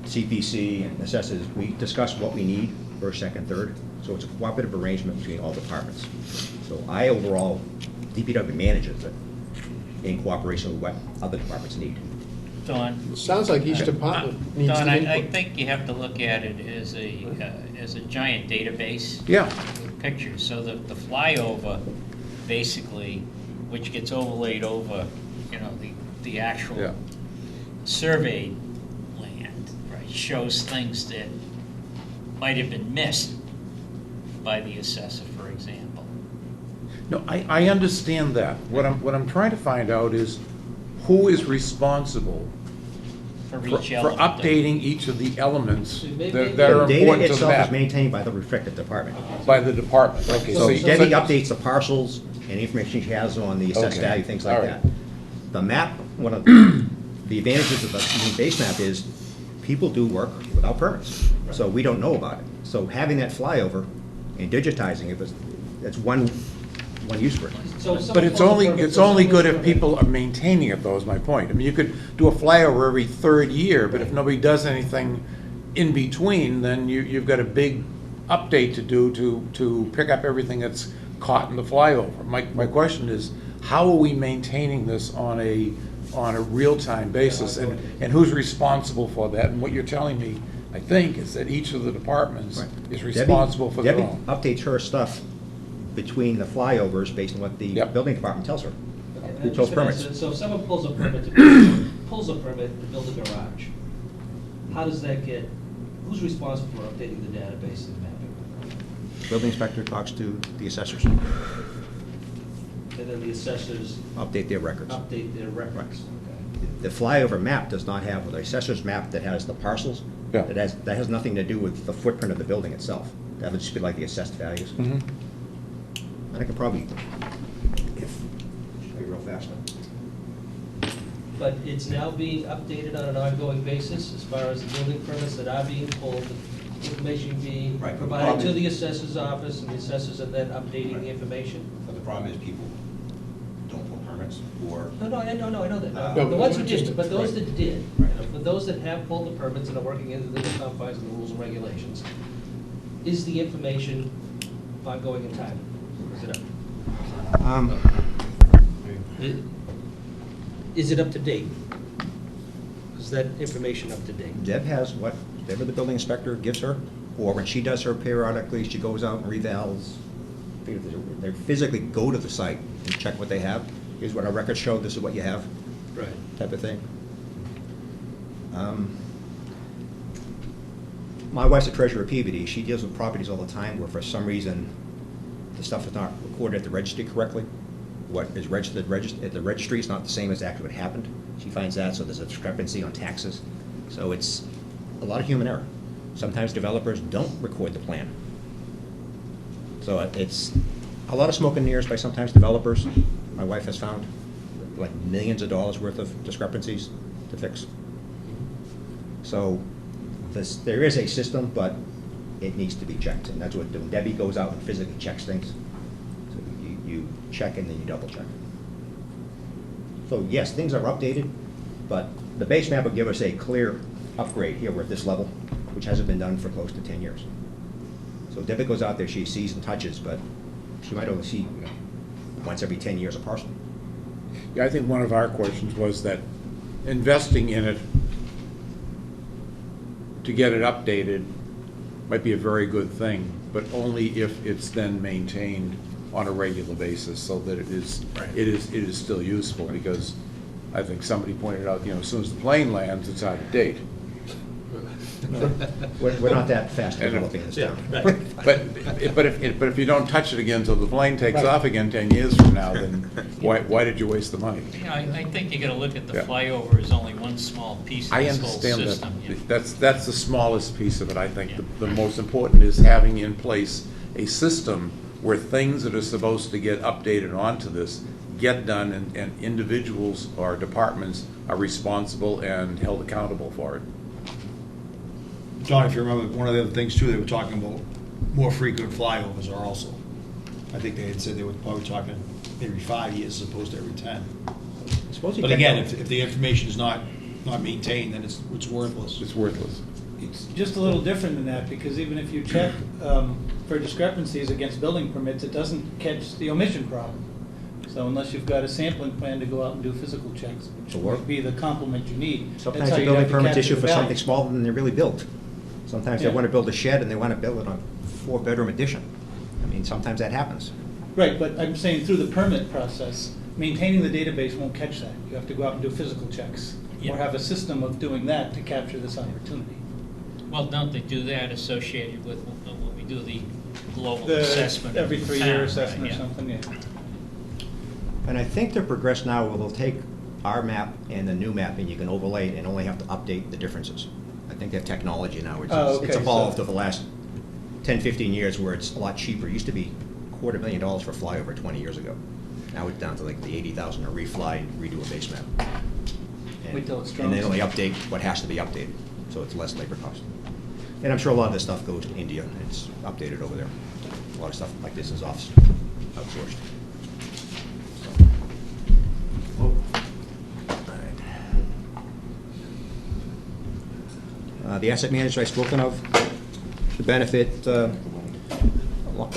CPC and assessors, we discuss what we need first, second, third. So it's a cooperative arrangement between all departments. So I overall, DPW manages it in cooperation with what other departments need. Don? Sounds like each department needs Don, to I input. think you have to look at it as a giant database. Yeah. With pictures, so the flyover, basically, which gets overlaid over, the actual surveyed land, right, shows things that might have been missed by the assessor, for example. No, I understand that. What I'm trying to find out is who is responsible For for each element. updating each of the elements that are The important data to the itself is map. maintained by the respective department. By the department, okay. So you- Debbie updates the parcels and information she has on the assessed Okay. value, things like All right. that. The map, one of the advantages of the base map is people do work without permits. So we don't know about it. So having that flyover and digitizing it, that's one use for it. But it's only good if people are maintaining it, though, is my point. I mean, you could do a flyover every third year, but if nobody does anything in between, then you've got a big update to do to pick up everything that's caught in the flyover. My question is, how are we maintaining this on a real-time basis, and who's responsible for that? And what you're telling me, I think, is that each of the departments is responsible for their Debbie own. updates her stuff between the flyovers based on what the building department tells her. Who pulls permits? So if someone pulls a permit to build a garage, how does that get, who's responsible for updating the database and mapping? Building inspector talks to the assessors, And then the assessors update their records. update their records. The flyover map does not have, the assessor's map that has the parcels, that has nothing to do with the footprint of the building itself. That would just be like the assessed values. Mhm. And I could probably, show you real fast. But it's now being updated on an ongoing basis as far as the building permits that are being pulled, information being provided to the assessor's office, and the assessors are then updating the information? But the problem is people don't pull permits or. No, I know that. No, The ones who but just- did, but those right. that did, for those that have pulled the permits and are working in the confines of the rules and regulations, is the information ongoing in time? Is it up? Is it up to date? Is that information up to date? Deb has whatever the building inspector gives her, or when she does her periodically, she goes out and revals. They physically go to the site and check what they have. Here's what our records show, this is what you have. Right. Type of thing. My wife's a treasurer of Peabody. She deals with properties all the time where for some reason the stuff is not recorded at the registry correctly. what is registered at the registry is not the same as actually what happened. She finds that, so there's a discrepancy on taxes. So it's a lot of human error. Sometimes developers don't record the plan. So it's a lot of smoke and mirrors by sometimes developers. My wife has found like millions of dollars worth of discrepancies to fix. So there is a system, but it needs to be checked, and that's what Debbie goes out and physically checks things. So you check and then you double check. So yes, things are updated, but the base map will give us a clear upgrade. Here we're at this level, which hasn't been done for close to 10 years. So Debbie goes out there, she sees and touches, but she might only see once every 10 years a parcel. Yeah, I think one of our questions was that investing in it to get it updated might be a very good thing, but only if it's then maintained on a regular basis so that it is still useful, because I think somebody pointed out, as soon as the plane lands, it's out of date. We're not that fast developing this down. But if you don't touch it again until the plane takes off again 10 years from now, then why did you waste the money? Yeah, I think you gotta look at the Yeah. flyover as only one small piece of I this whole understand system. that. That's the smallest piece of it. I think the most important is having in place a system where things that are supposed to get updated onto this get done, and individuals or departments are responsible and held accountable for it. John, if you remember, one of the other things too, they were talking about more frequent flyovers are also. I think they had said they were probably talking every 5 years as opposed to every 10. But again, if the information is not maintained, then it's worthless. It's worthless. It's just a little different than that, because even if you check for discrepancies against building permits, it doesn't catch the omission problem. So unless you've got a sampling plan to go out and do physical checks, which would be the complement you need. Sometimes that's how a you'd building have to permit's capture issue the for value. something smaller than they really built. Sometimes they Yeah. want to build a shed and they want to build it on a 4-bedroom addition. I mean, sometimes that happens. Right, but I'm saying through the permit process, maintaining the database won't catch that. You have to go out and do physical checks, Yeah. or have a system of doing that to capture this opportunity. Well, don't they do that associated with when we do the global The assessment? of every the 3-year town, assessment right, or yeah. something, yeah. And I think they're progressed now where they'll take our map and the new map and you can overlay it and only have to update the differences. I think they have technology now. It's evolved over the last 10, 15 years where it's a lot cheaper. It used to be $250,000 for a flyover 20 years ago. Now it's down to like the $80,000 to refly and redo a base map. Wait till it's And they strong. only update what has to be updated, so it's less labor cost. And I'm sure a lot of this stuff goes to India and it's updated over there. A lot of stuff like this is outsourced. The asset manager I've spoken of, the benefit,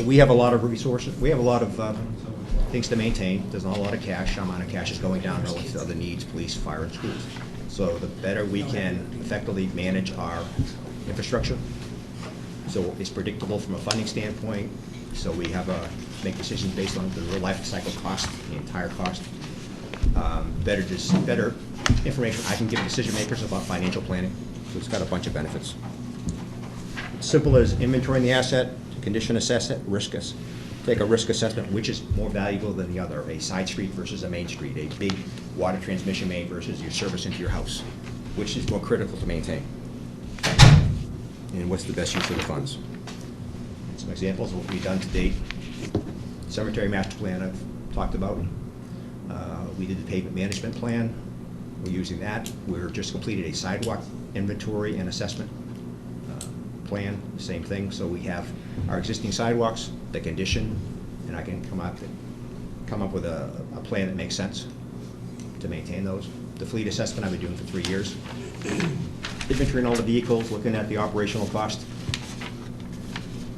we have a lot of resources, we have a lot of things to maintain. There's not a lot of cash. Our amount of cash is going down relative to other needs, police, fire, and schools. So the better we can effectively manage our infrastructure, so it's predictable from a funding standpoint, so we have make decisions based on the real life cycle cost, the entire cost. Better information I can give decision makers about financial planning. So it's got a bunch of benefits. Simple as inventorying the asset, condition assess it, take a risk assessment, which is more valuable than the other, a side street versus a main street, a big water transmission main versus your service into your house, which is more critical to maintain. And what's the best use of the funds? Some examples of what we've done to date. Cemetery master plan I've talked about. We did the pavement management plan. We're using that. We're just completed a sidewalk inventory and assessment plan, same thing. So we have our existing sidewalks, the condition, and I can come up with a plan that makes sense to maintain those. The fleet assessment I've been doing for 3 years. Inventorying all the vehicles, looking at the operational cost.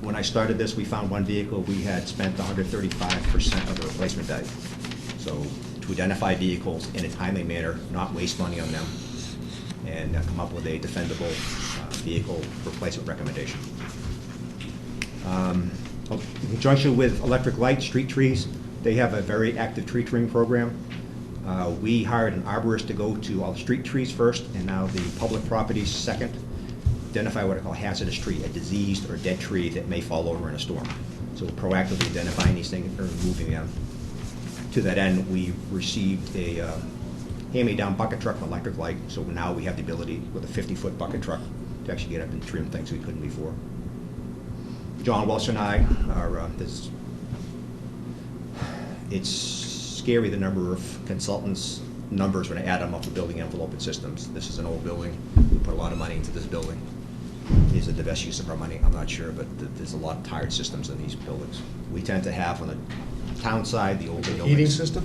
When I started this, we found one vehicle, we had spent 135% of the replacement value. So to identify vehicles in a timely manner, not waste money on them, and come up with a defendable vehicle replacement recommendation. In conjunction with electric light, street trees, they have a very active tree trimming program. We hired an arborist to go to all the street trees first, and now the public properties second. Identify what I call hazardous tree, a diseased or dead tree that may fall over in a storm. So we're proactively identifying these things and removing them. To that end, we received a hand-me-down bucket truck and electric light, so now we have the ability with a 50-foot bucket truck to actually get up and trim things we couldn't before. John Welsh and I are, it's scary the number of consultants' numbers when I add them up for building envelope and systems. This is an old building. We put a lot of money into this building. Is it the best use of our money? I'm not sure, but there's a lot of tired systems in these buildings. We tend to have on the town side, the older buildings. Heating system?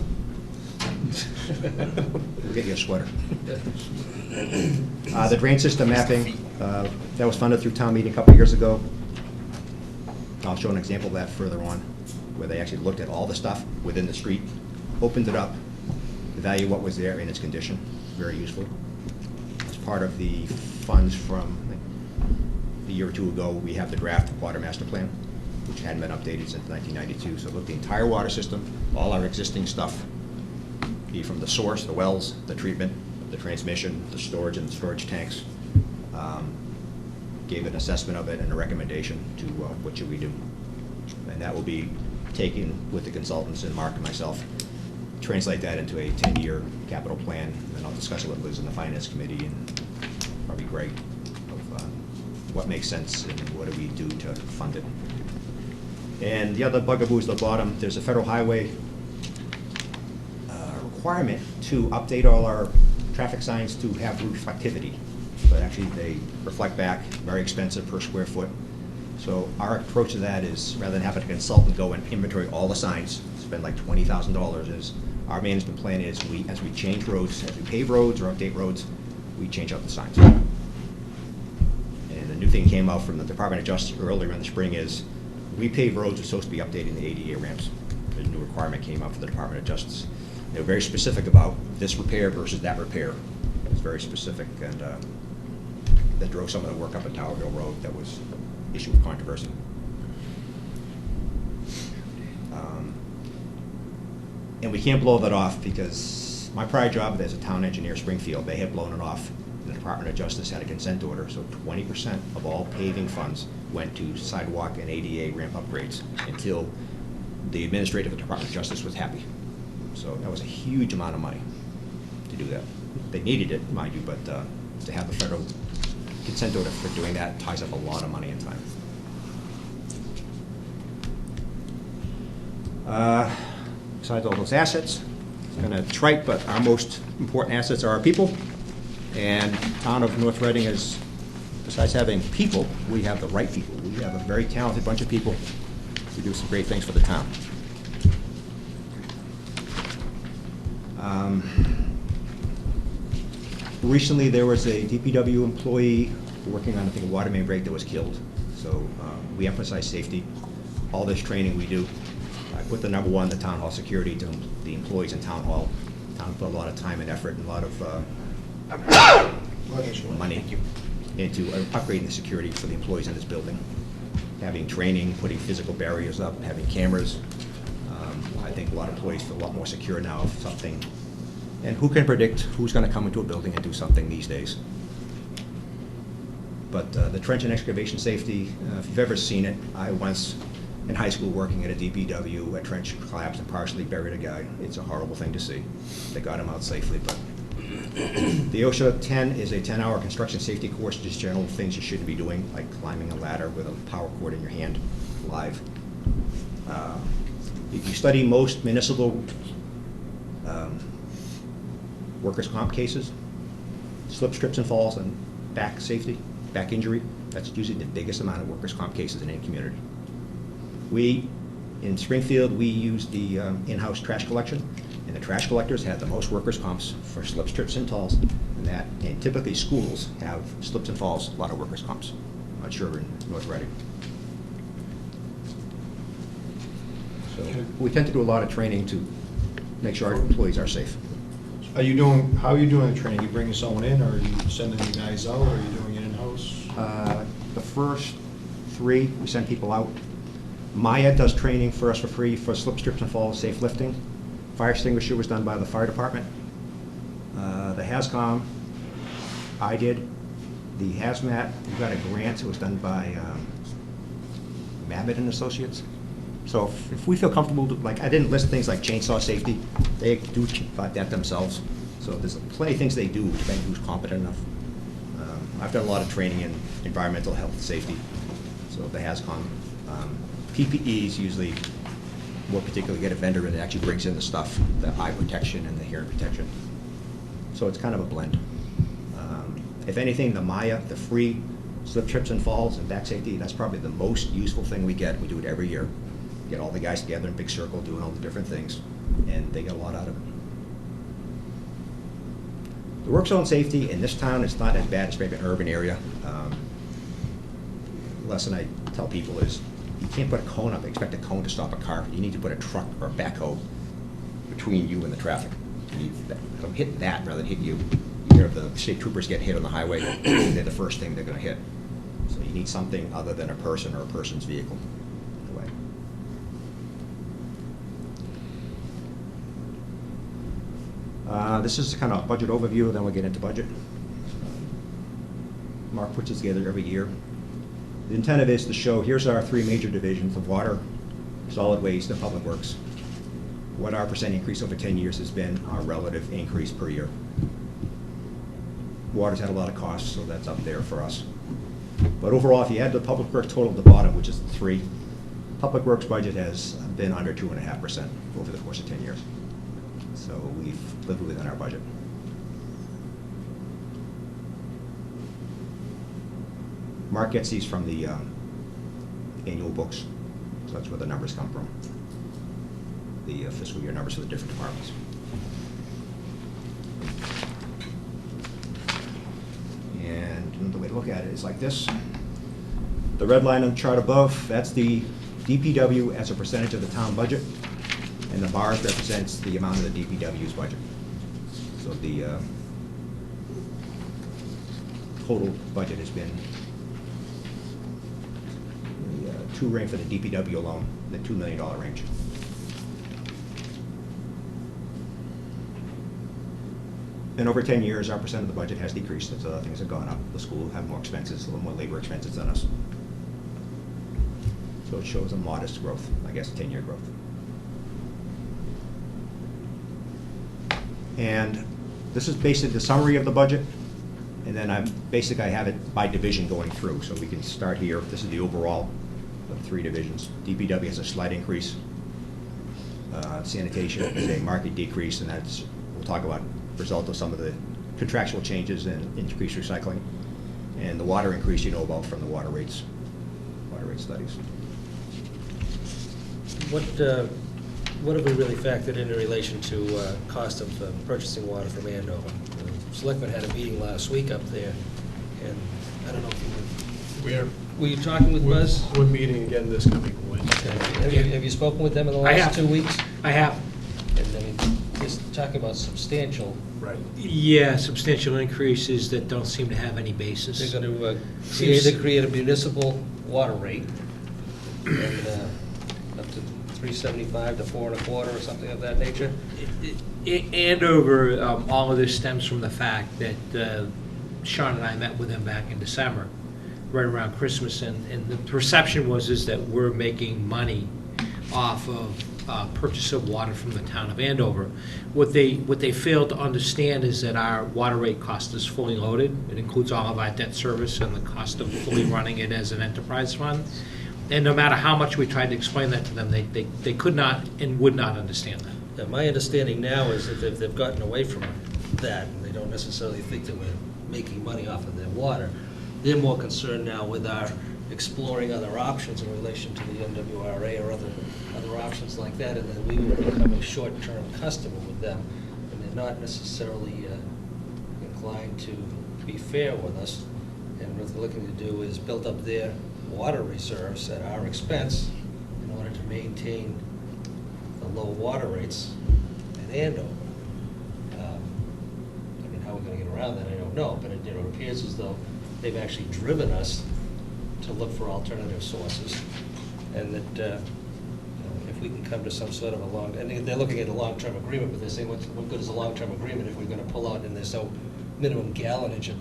We'll get you a sweater. The drain system mapping, that was funded through town meeting a couple of years ago. I'll show an example of that further on, where they actually looked at all the stuff within the street, opened it up, evaluated what was there in its condition. Very useful. As part of the funds from a year or two ago, we have the draft water master plan, which hadn't been updated since 1992. So look, the entire water system, all our existing stuff, be from the source, the wells, the treatment, the transmission, the storage and the storage tanks, gave an assessment of it and a recommendation to what should we do. And that will be taken with the consultants and Mark and myself, translate that into a 10-year capital plan, and I'll discuss it with Liz in the Finance Committee, and probably Greg, of what makes sense and what do we do to fund it. And the other bugaboos at the bottom, there's a federal highway requirement to update all our traffic signs to have reflectivity. But actually they reflect back, very expensive per square foot. So our approach to that is, rather than having a consultant go and inventory all the signs, spend like $20,000, is our management plan is as we change roads, as we pave roads or update roads, we change out the signs. And the new thing came out from the Department of Justice earlier in the spring is, we pave roads, we're supposed to be updating the ADA ramps. The new requirement came out from the Department of Justice. They were very specific about this repair versus that repair. It was very specific, and that drove some of the work up at Towerville Road that was issue of controversy. And we can't blow that off because my prior job as a town engineer, Springfield, they had blown it off. The Department of Justice had a consent order, so 20% of all paving funds went to sidewalk and ADA ramp upgrades until the administrative Department of Justice was happy. So that was a huge amount of money to do that. They needed it, mind you, but to have the federal consent order for doing that ties up a lot of money and time. Besides all those assets, it's kind of trite, but our most important assets are our people. And town of North Reading is, besides having people, we have the right people. We have a very talented bunch of people who do some great things for the town. Recently, there was a DPW employee working on, I think, a water main break that was killed. So we emphasize safety. All this training we do. I put the number one, the town hall security, to the employees in town hall. Town put a lot of time and effort and a lot of money into upgrading the security for the employees in this building. Having training, putting physical barriers up, having cameras. I think a lot of employees feel a lot more secure now if something. And who can predict who's going to come into a building and do something these days? But the trench and excavation safety, if you've ever seen it, I once, in high school, working at a DPW, a trench collapsed and partially buried a guy. It's a horrible thing to see. They got him out safely, but the OSHA 10 is a 10-hour construction safety course, just general things you shouldn't be doing, like climbing a ladder with a power cord in your hand live. If you study most municipal workers' comp cases, slip, trips, and falls, and back safety, back injury, that's usually the biggest amount of workers' comp cases in any community. We, in Springfield, we use the in-house trash collection, and the trash collectors have the most workers' comps for slips, trips, and falls, and typically schools have slips and falls, a lot of workers' comps. I'm not sure in North Reading. So we tend to do a lot of training to make sure our employees are safe. How are you doing the training? You bringing someone in, or are you sending the guys out, or are you doing it in-house? The first 3, we send people out. Maya does training for us for free for slip, trips, and falls, safe lifting. Fire extinguisher was done by the fire department. The HAZCOM, I did. The hazmat, we got a grant, it was done by Mabbitt and Associates. So if we feel comfortable, like, I didn't list things like chainsaw safety, they do that themselves. So there's plenty of things they do, depending who's competent enough. I've done a lot of training in environmental health and safety, so the HAZCOM. PPEs usually, more particularly, get a vendor that actually brings in the stuff, the eye protection and the hearing protection. So it's kind of a blend. If anything, the MIA, the free slip, trips, and falls and back safety, that's probably the most useful thing we get. We do it every year. Get all the guys together in a big circle doing all the different things, and they get a lot out of it. The work zone safety in this town is not as bad as maybe an urban area. The lesson I tell people is you can't put a cone up, expect a cone to stop a car. You need to put a truck or a backhoe between you and the traffic. It'll hit that rather than hit you. You hear if the state troopers get hit on the highway, they're the first thing they're going to hit. So you need something other than a person or a person's vehicle. This is kind of a budget overview, then we'll get into budget. Mark puts this together every year. The intent of this is to show, here's our three major divisions of water, solid waste, and public works. What our percent increase over 10 years has been, our relative increase per year. Water's had a lot of costs, so that's up there for us. But overall, if you add the public works total at the bottom, which is 3, public works budget has been under 2.5% over the course of 10 years. So we've lived within our budget. Mark gets these from the annual books, so that's where the numbers come from. The fiscal year numbers for the different departments. And the way to look at it is like this. The red line on the chart above, that's the DPW as a percentage of the town budget. And the bars represents the amount of the DPW's budget. So the total budget has been the 2 range for the DPW alone, the $2 million range. And over 10 years, our percent of the budget has decreased as other things have gone up. The school have more expenses, a little more labor expenses than us. So it shows a modest growth, I guess, 10-year growth. And this is basically the summary of the budget, and then I have it by division going through, so we can start here. This is the overall of 3 divisions. DPW has a slight increase. Sanitation is a market decrease, and that's, we'll talk about the result of some of the contractual changes and increased recycling. And the water increase you know about from the water rate studies. What have we really factored in relation to cost of purchasing water from Andover? The Selectmen had a meeting last week up there, and I don't know if you were you talking with Buzz? We're meeting again this coming Wednesday. Have you spoken with them in the last 2 weeks? I have. And I mean, just talking about substantial. Right. Yeah, substantial increases that don't seem to have any basis. They're going to create a municipal water rate, and up to $3.75 to $4.25 or something of that nature. Andover, all of this stems from the fact that Sean and I met with him back in December, right around Christmas, and the perception is that we're making money off of purchase of water from the town of Andover. What they fail to understand is that our water rate cost is fully loaded. It includes all of our debt service and the cost of fully running it as an enterprise fund. And no matter how much we tried to explain that to them, they could not and would not understand that. Yeah, my understanding now is that they've gotten away from that, and they don't necessarily think that we're making money off of their water. They're more concerned now with our exploring other options in relation to the MWRA or other options like that, and then we will become a short-term customer with them, and they're not necessarily inclined to be fair with us. And what they're looking to do is build up their water reserves at our expense in order to maintain the low water rates in Andover. I mean, how we're going to get around that, I don't know, but it appears as though they've actually driven us to look for alternative sources, and that if we can come to some sort of and they're looking at a long-term agreement, but they're saying, what good is a long-term agreement if we're going to pull out and there's no minimum gallonage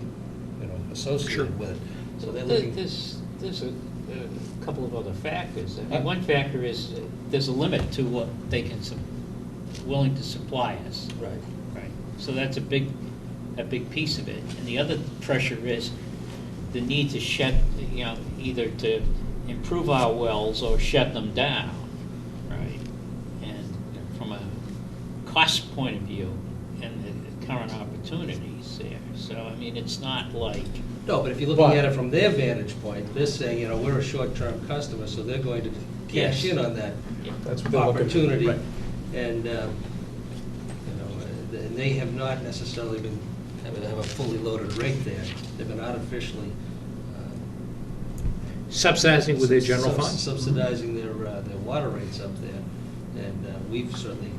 associated with it? So they're looking. There's a couple of other factors. I mean, one factor is there's a limit to what they can, willing to supply us. Right. Right. So that's a big piece of it. And the other pressure is the need to shut, either to improve our wells or shut them down, right? And from a cost point of view and the current opportunities there. So, I mean, it's not like... No, but if you're looking at it from their vantage point, they're saying, we're a short-term customer, so they're going to cash in on that That's what they're looking for. opportunity. Right. And, and they have not necessarily been, have a fully loaded rate there. They've been artificially Subsidizing with their general fund? Subsidizing their water rates up there. And we've certainly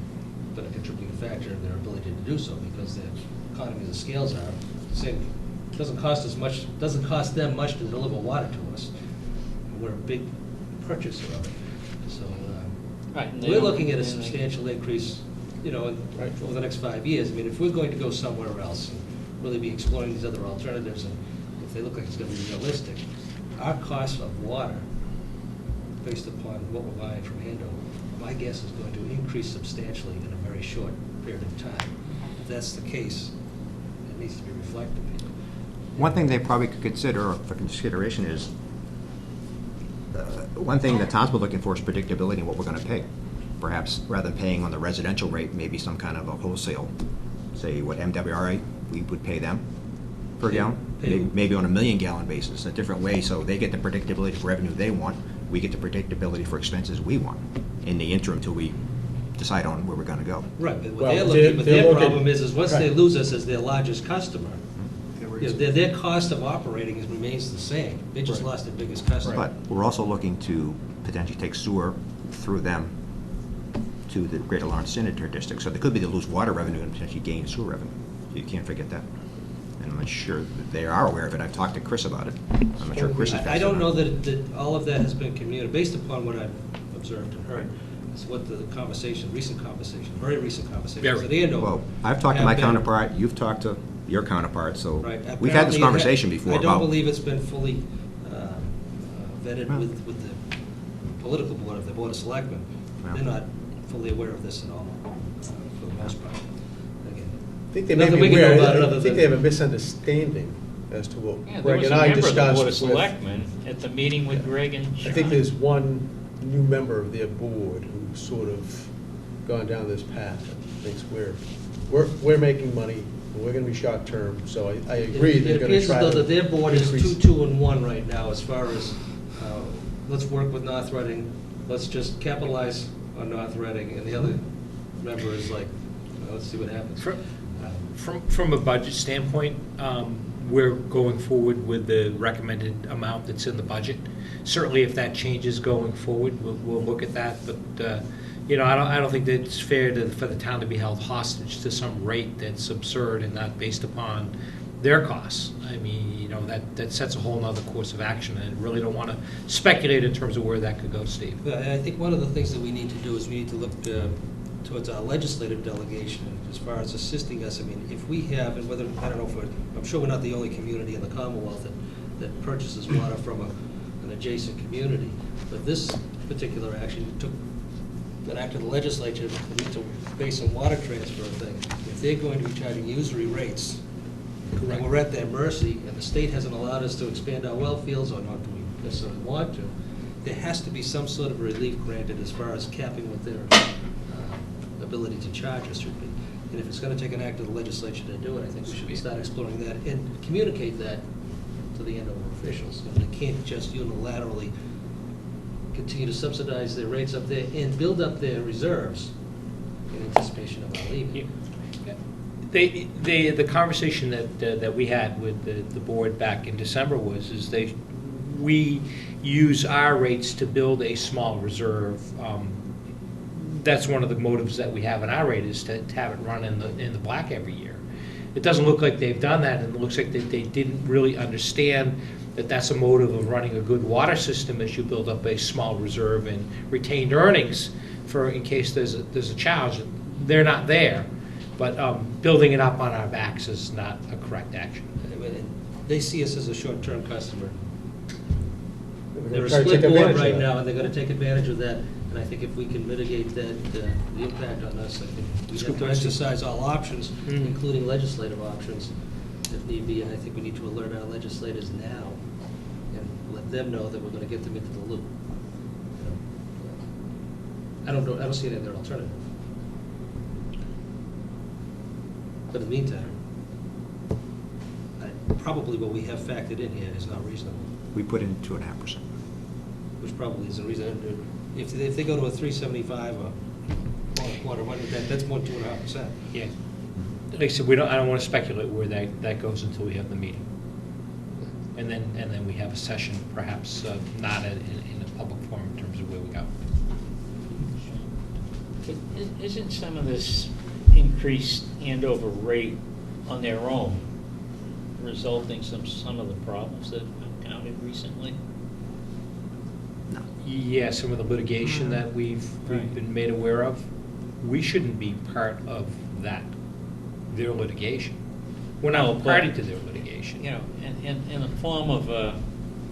been a contributing factor in their ability to do so because their economies of scales are same. Doesn't cost them much to deliver water to us. We're a big purchaser of it. So Right, and they we're don't- looking at a and they- substantial increase, over the next 5 years. I mean, if we're going to go somewhere else and really be exploring these other alternatives, and if they look like it's going to be realistic, our cost of water, based upon what we're buying from Andover, my guess is going to increase substantially in a very short period of time. If that's the case, it needs to be reflected. One thing they probably could consider, for consideration, is one thing the town's been looking for is predictability in what we're going to pay. Perhaps rather than paying on the residential rate, maybe some kind of a wholesale, say what MWRA we would pay them per gallon, maybe on a 1 million gallon basis, a different way, so they get the predictability of revenue they want, we get the predictability for expenses we want in the interim till we decide on where we're going to go. Right, but Well, their problem is once they lose us as their largest customer, their cost of operating remains the same. They just lost their biggest customer. But we're also looking to potentially take sewer through them to the Greater Lawrence Sanitary District. So there could be to lose water revenue and potentially gain sewer revenue. You can't forget that. And I'm not sure that they are aware of it. I've talked to Chris about it. I'm not sure Chris is. I don't know that all of that has been communicated, based upon what I've observed and heard. It's what the very recent conversation at Andover. Well, I've talked to my have been- counterpart, you've talked to your counterpart, so Right. we've had this Apparently, conversation before I don't about. believe it's been fully vetted with the political board of the Board of Selectmen. Yeah. They're not fully aware of this at all, for the most part. Again, I think they may nothing be we can do aware, about it I other think they than- have a misunderstanding as to what Yeah, there Greg was and a I member of the discussed Board of with. Selectmen at the meeting with Greg and Sean. I think there's one new member of their board who's sort of gone down this path and thinks we're making money, we're gonna be short-term, so I agree, they're It gonna appears try as though to that their board is increase- 2-2-1 right now as far as, let's work with North Reading, let's just capitalize on North Reading, and the other member is like, well, let's see what happens. From a budget standpoint, we're going forward with the recommended amount that's in the budget. Certainly, if that changes going forward, we'll look at that, but, I don't think that it's fair for the town to be held hostage to some rate that's absurd and not based upon their costs. I mean, that sets a whole nother course of action, and I really don't want to speculate in terms of where that could go, Steve. I think one of the things that we need to do is we need to look towards our legislative delegation as far as assisting us. I mean, if we have, and whether, I don't know if I'm sure we're not the only community in the Commonwealth that purchases water from an adjacent community, but this particular action took an act of the legislature to base on water transfer thing. If they're going to be charging usury rates, and we're at their mercy, and the state hasn't allowed us to expand our well fields, or not do we necessarily want to, there has to be some sort of relief granted as far as capping what their ability to charge us should be. And if it's going to take an act of the legislature to do it, I think we should start exploring that and communicate that to the Andover officials. They can't just unilaterally continue to subsidize their rates up there and build up their reserves in anticipation of our leaving. The conversation that we had with the board back in December was, we use our rates to build a small reserve. That's one of the motives that we have in our rate, is to have it run in the black every year. It doesn't look like they've done that, and it looks like that they didn't really understand that that's a motive of running a good water system, as you build up a small reserve and retained earnings for in case there's a challenge. They're not there, but building it up on our backs is not a correct action. They see us as a short-term customer. They're a try to split take board advantage of right that. now, and they're gonna take advantage of that, and I think if we can mitigate that, the impact on us, I think we have to exercise all options, including legislative options, if need be, and I think we need to alert our legislators now, and let them know that we're gonna get them into the loop. I don't see any other alternative. But in the meantime, probably what we have factored in here is not reasonable. We put in 2.5%. Which probably isn't reasonable. If they go to a 375 or quarter, that's more than 2.5%. Yeah. Like I said, I don't want to speculate where that goes until we have the meeting. And then we have a session, perhaps not in a public forum in terms of where we go. Isn't some of this increased Andover rate on their own resulting some of the problems that have encountered recently? Yeah, some of the litigation that we've been made aware of, we shouldn't be part of that, their litigation. We're not a party to their litigation. You know, in the form of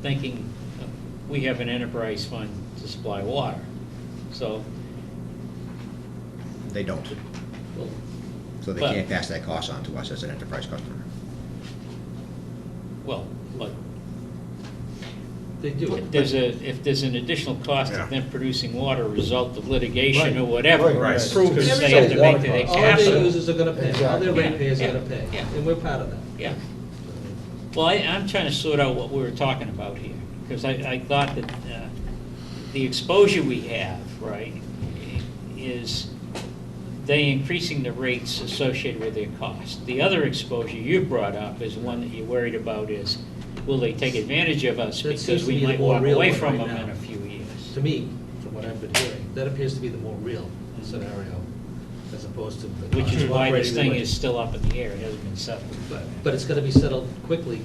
thinking, we have an enterprise fund to supply water, so. They don't. So they But- can't pass that cost on to us as an enterprise customer. Well, but They do. if there's an additional cost Yeah. of them producing water, a result of litigation or Right. whatever, Right. proves Because they have to make the All their capital. users are gonna pay, all their Exactly. ratepayers are Yeah. gonna pay, Yeah. and we're part of that. Yeah. Well, I'm trying to sort out what we were talking about here, because I thought that the exposure we have, right, is they increasing the rates associated with their cost. The other exposure you brought up is one that you're worried about is, will they take advantage of us That seems because to we be the might more walk real away one from right them now. in a few years? To me, from what I've been hearing, that appears to be the more real scenario, as opposed to the Which cost is of why this operating the thing budget. is still up in the air, it hasn't been settled. But it's gonna be settled quickly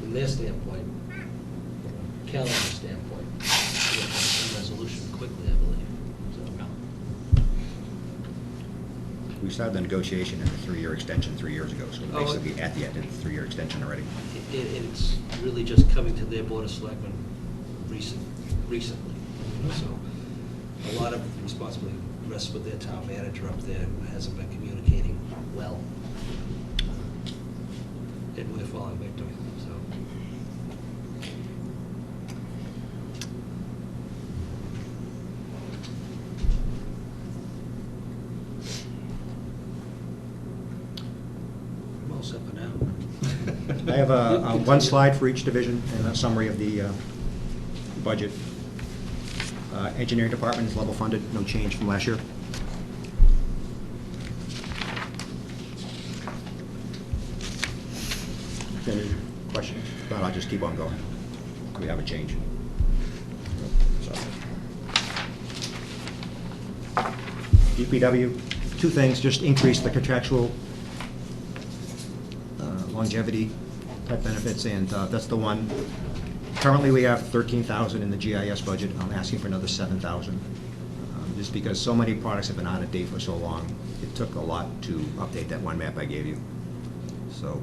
from their standpoint, from a calendar standpoint. We have some resolution quickly, I believe. We started the negotiation in the 3-year extension 3 years ago, so we're Oh, basically at the end of the 3-year extension already. It's really just coming to their Board of Selectmen recently. So a lot of responsibility rests with their town manager up there, who hasn't been communicating well. And we're falling victim, so. I'm all set for now. I have one slide for each division and a summary of the budget. Engineering department is level funded, no change from last year. Any questions? If not, I'll just keep on going. We have a change. So. DPW, two things, just increase the contractual longevity type benefits, and that's the one. Currently, we have 13,000 in the GIS budget. I'm asking for another 7,000. Just because so many products have been out of date for so long, it took a lot to update that one map I gave you. So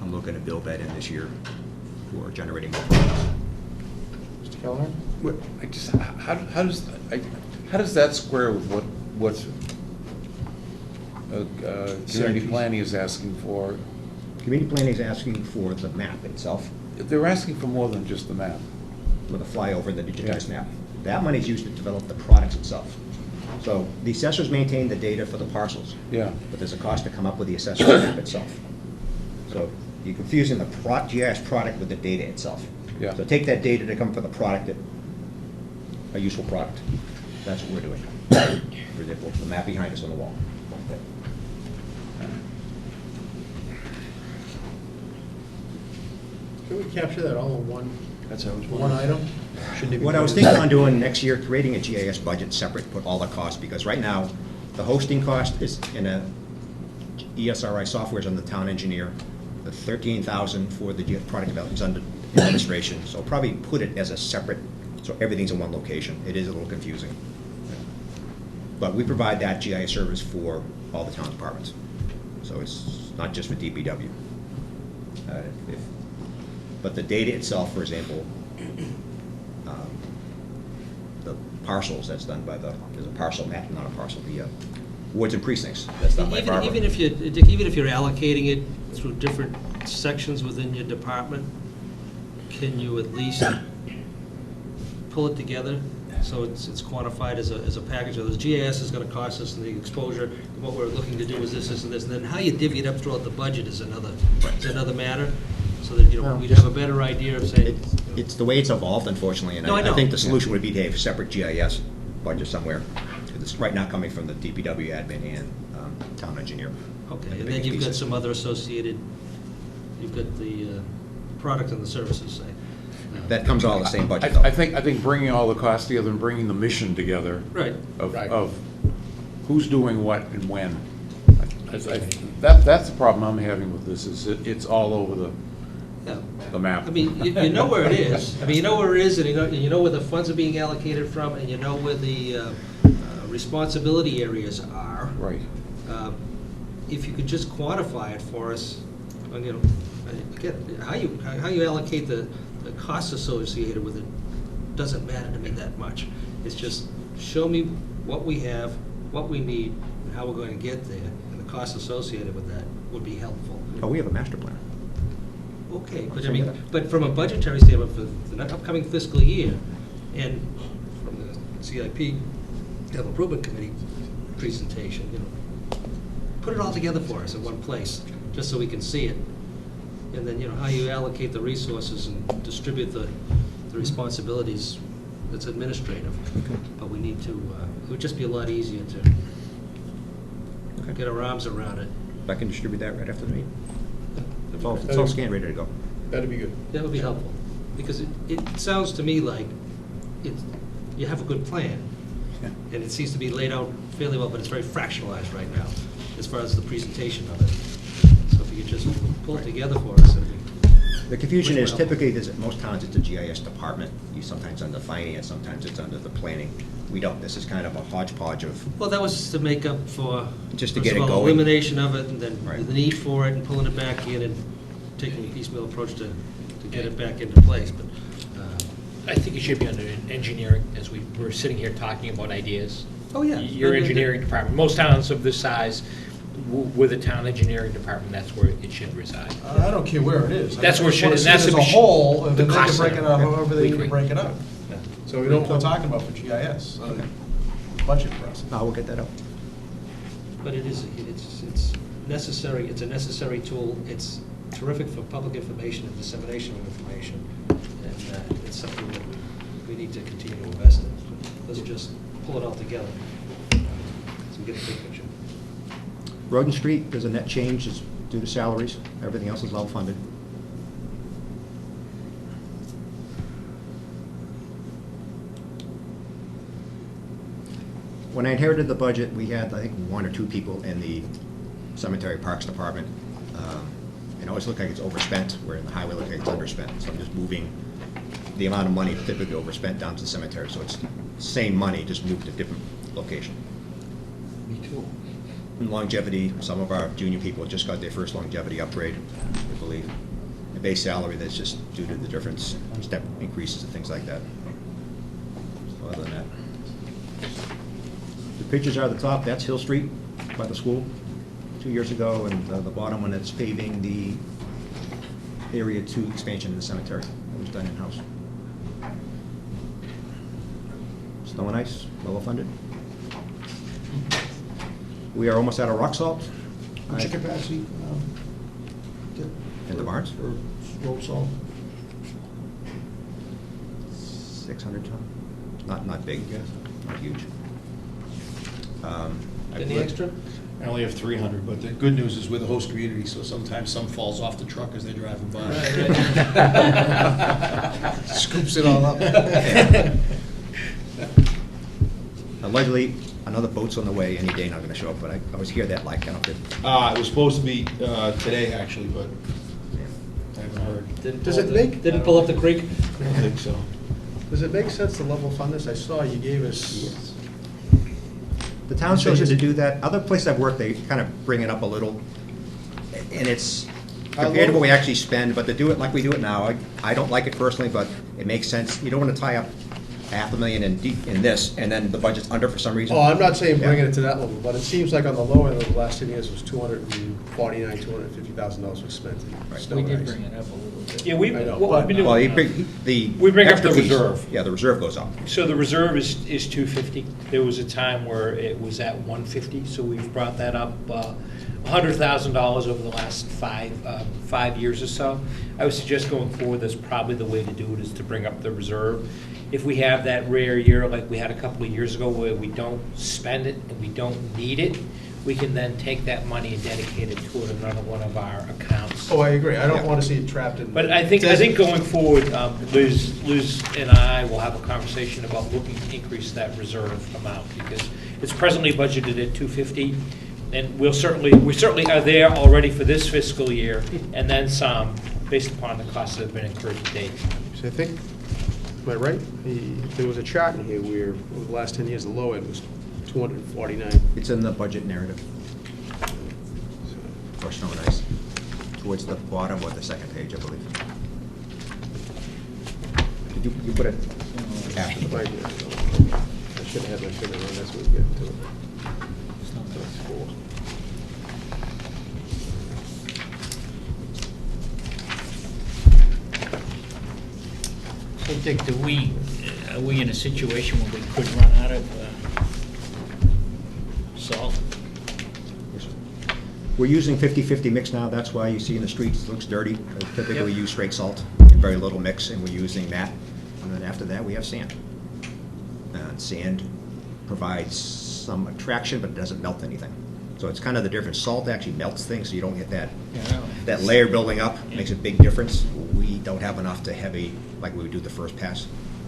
I'm looking to build that in this year for generating more products. Mr. Callahan? How does that square with what community planning is asking for? Community planning is asking for the map itself. They're asking for more than just the map. With a flyover, the digitized map. That money is used to develop the products itself. So the assessors maintain the data for the parcels. Yeah. But there's a cost to come up with the assessment map itself. So you're confusing the GIS product with the data itself. Yeah. So take that data to come for the product, a useful product. That's what we're doing. For example, the map behind us on the wall. Can we capture that all in one? That's how it's One item? Shouldn't it be What I was put in- thinking on doing next year, creating a GIS budget separate, put all the costs, because right now, the hosting cost is in a ESRI software is on the town engineer. The 13,000 for the product development is under administration, so probably put it as a separate, so everything's in one location. It is a little confusing. But we provide that GIS service for all the town departments. So it's not just for DPW. But the data itself, for example, the parcels, that's done by there's a parcel map, not a parcel, the wards and precincts, that's done by Barbara. Even if you're allocating it through different sections within your department, can you at least pull it together so it's quantified as a package? So the GIS is going to cost us, and the exposure, and what we're looking to do is this, and this, and then how you divvy it up throughout the budget is another matter, so that, you know, we'd have a better idea of saying. It's the way it's evolved, unfortunately, and No, I know. I think the solution would be to have a separate GIS budget somewhere. It's right now coming from the DPW admin and town engineer. Okay, and then you've got some other associated, you've got the product and the services, say. That comes all the same budget, I though. think bringing all the costs together and bringing the mission together. Right. Of who's doing what and when. That's the problem I'm having with this, is it's all over the map. I mean, you know where it is. I mean, you know where it is, and you know where the funds are being allocated from, and you know where the responsibility areas are. Right. If you could just quantify it for us, and, you know, again, how you allocate the costs associated with it doesn't matter to me that much. It's just show me what we have, what we need, and how we're going to get there, and the costs associated with that would be helpful. Oh, we have a master plan. Okay, but I mean, but from a budgetary standpoint for the upcoming fiscal year, and from the CIP Capital Improvement Committee presentation, you know, put it all together for us in one place, just so we can see it. And then, you know, how you allocate the resources and distribute the responsibilities, that's administrative. But we need to, it would just be a lot easier to get our arms around it. If I can distribute that right after the meeting. It's all scanned, ready to go. That'd be good. That would be helpful, because it sounds to me like you have a good plan, and it seems to be laid out fairly well, but it's very fractionalized right now, as far as the presentation of it. So if you could just pull it together for us, it'd be. The confusion is typically, most towns, it's a GIS department. You sometimes under finance, sometimes it's under the planning. We don't. This is kind of a hodgepodge of. Well, that was to make up for. Just to first get of it all, going. Elimination of it, and then the need for it, and pulling it back in, and taking a piecemeal approach to get it back into place, but. I think it should be under engineering, as we were sitting here talking about ideas. Oh, yeah. Your engineering department, most towns of this size, with a town engineering department, that's where it should reside. I don't care where it is. That's where it should, I and just that's want to see it as a whole, and then they can break it up however they agree. break it up. So we know what we're talking about for GIS, budget process. No, we'll get that up. But it's necessary, it's a necessary tool, it's terrific for public information and dissemination of information, and it's something that we need to continue to invest in. Let's just pull it all together, so we get a big picture. Road and Street, there's a net change, it's due to salaries. Everything else is level funded. When I inherited the budget, we had, I think, 1 or 2 people in the cemetery parks department. It always looked like it's overspent, where in the highway looked like it's underspent. So I'm just moving the amount of money typically overspent down to the cemetery. So it's same money, just moved to a different location. Me too. In longevity, some of our junior people just got their first longevity upgrade, I believe. The base salary, that's just due to the difference, step increases and things like that. So other than that. The pictures are at the top, that's Hill Street by the school 2 years ago, and the bottom one, that's paving the Area 2 expansion in the cemetery. That was done in-house. Snow and ice, level funded. We are almost out of rock salt. What's your capacity? In the barns? For road salt? 600 ton. Not big, not huge. Any extra? I only have 300, but the good news is we're the host community, so sometimes some falls off the truck as they're driving by. Scoops it all up. Allegedly, another boat's on the way any day, not going to show up, but I was here that light counted. It was supposed to be today, actually, but I haven't heard. Does it make? Didn't pull up the creek? I don't think so. Does it make sense to level fund this? I saw you gave us. Yes. The town's chosen to do that. Other places I've worked, they kind of bring it up a little, and it's compared to what we actually spend, but to do it like we do it now, I don't like it personally, but it makes sense. You don't want to tie up $500,000 in this, and then the budget's under for some reason. Oh, I'm not saying Yeah. bringing it to that level, but it seems like on the low end of the last 10 years was $250,000 was spent in snow We and did ice. bring it up a little bit. Yeah, we, I know, what we've been Well, doing, we bring up the reserve. Yeah, the reserve goes up. So the reserve is 250. There was a time where it was at 150, so we've brought that up $100,000 over the last 5 years or so. I would suggest going forward, that's probably the way to do it, is to bring up the reserve. If we have that rare year like we had a couple of years ago where we don't spend it and we don't need it, we can then take that money and dedicate it toward another one of our accounts. Oh, I agree. I don't want to see it trapped in. But I think going forward, Liz and I will have a conversation about looking to increase that reserve amount, because it's presently budgeted at 250, and we certainly are there already for this fiscal year, and then some, based upon the costs that have been incurred to date. So I think, am I right? There was a chart in here where over the last 10 years, the low end was 249. It's in the budget narrative. For snow and ice. Towards the bottom of the second page, I believe. Did you put it after the Right budget? here. I should have run, that's what we get to it. That's 4. So Dick, are we in a situation where we could run out of salt? We're using 50-50 mix now, that's why you see in the streets, it looks dirty. Typically, we use straight salt and very little mix, and we're using that. And then after that, we have sand. Sand provides some attraction, but it doesn't melt anything. So it's kind of the difference. Salt actually melts things, so you don't get that layer building up. It makes a big difference. We don't have enough to heavy, like we would do the first pass.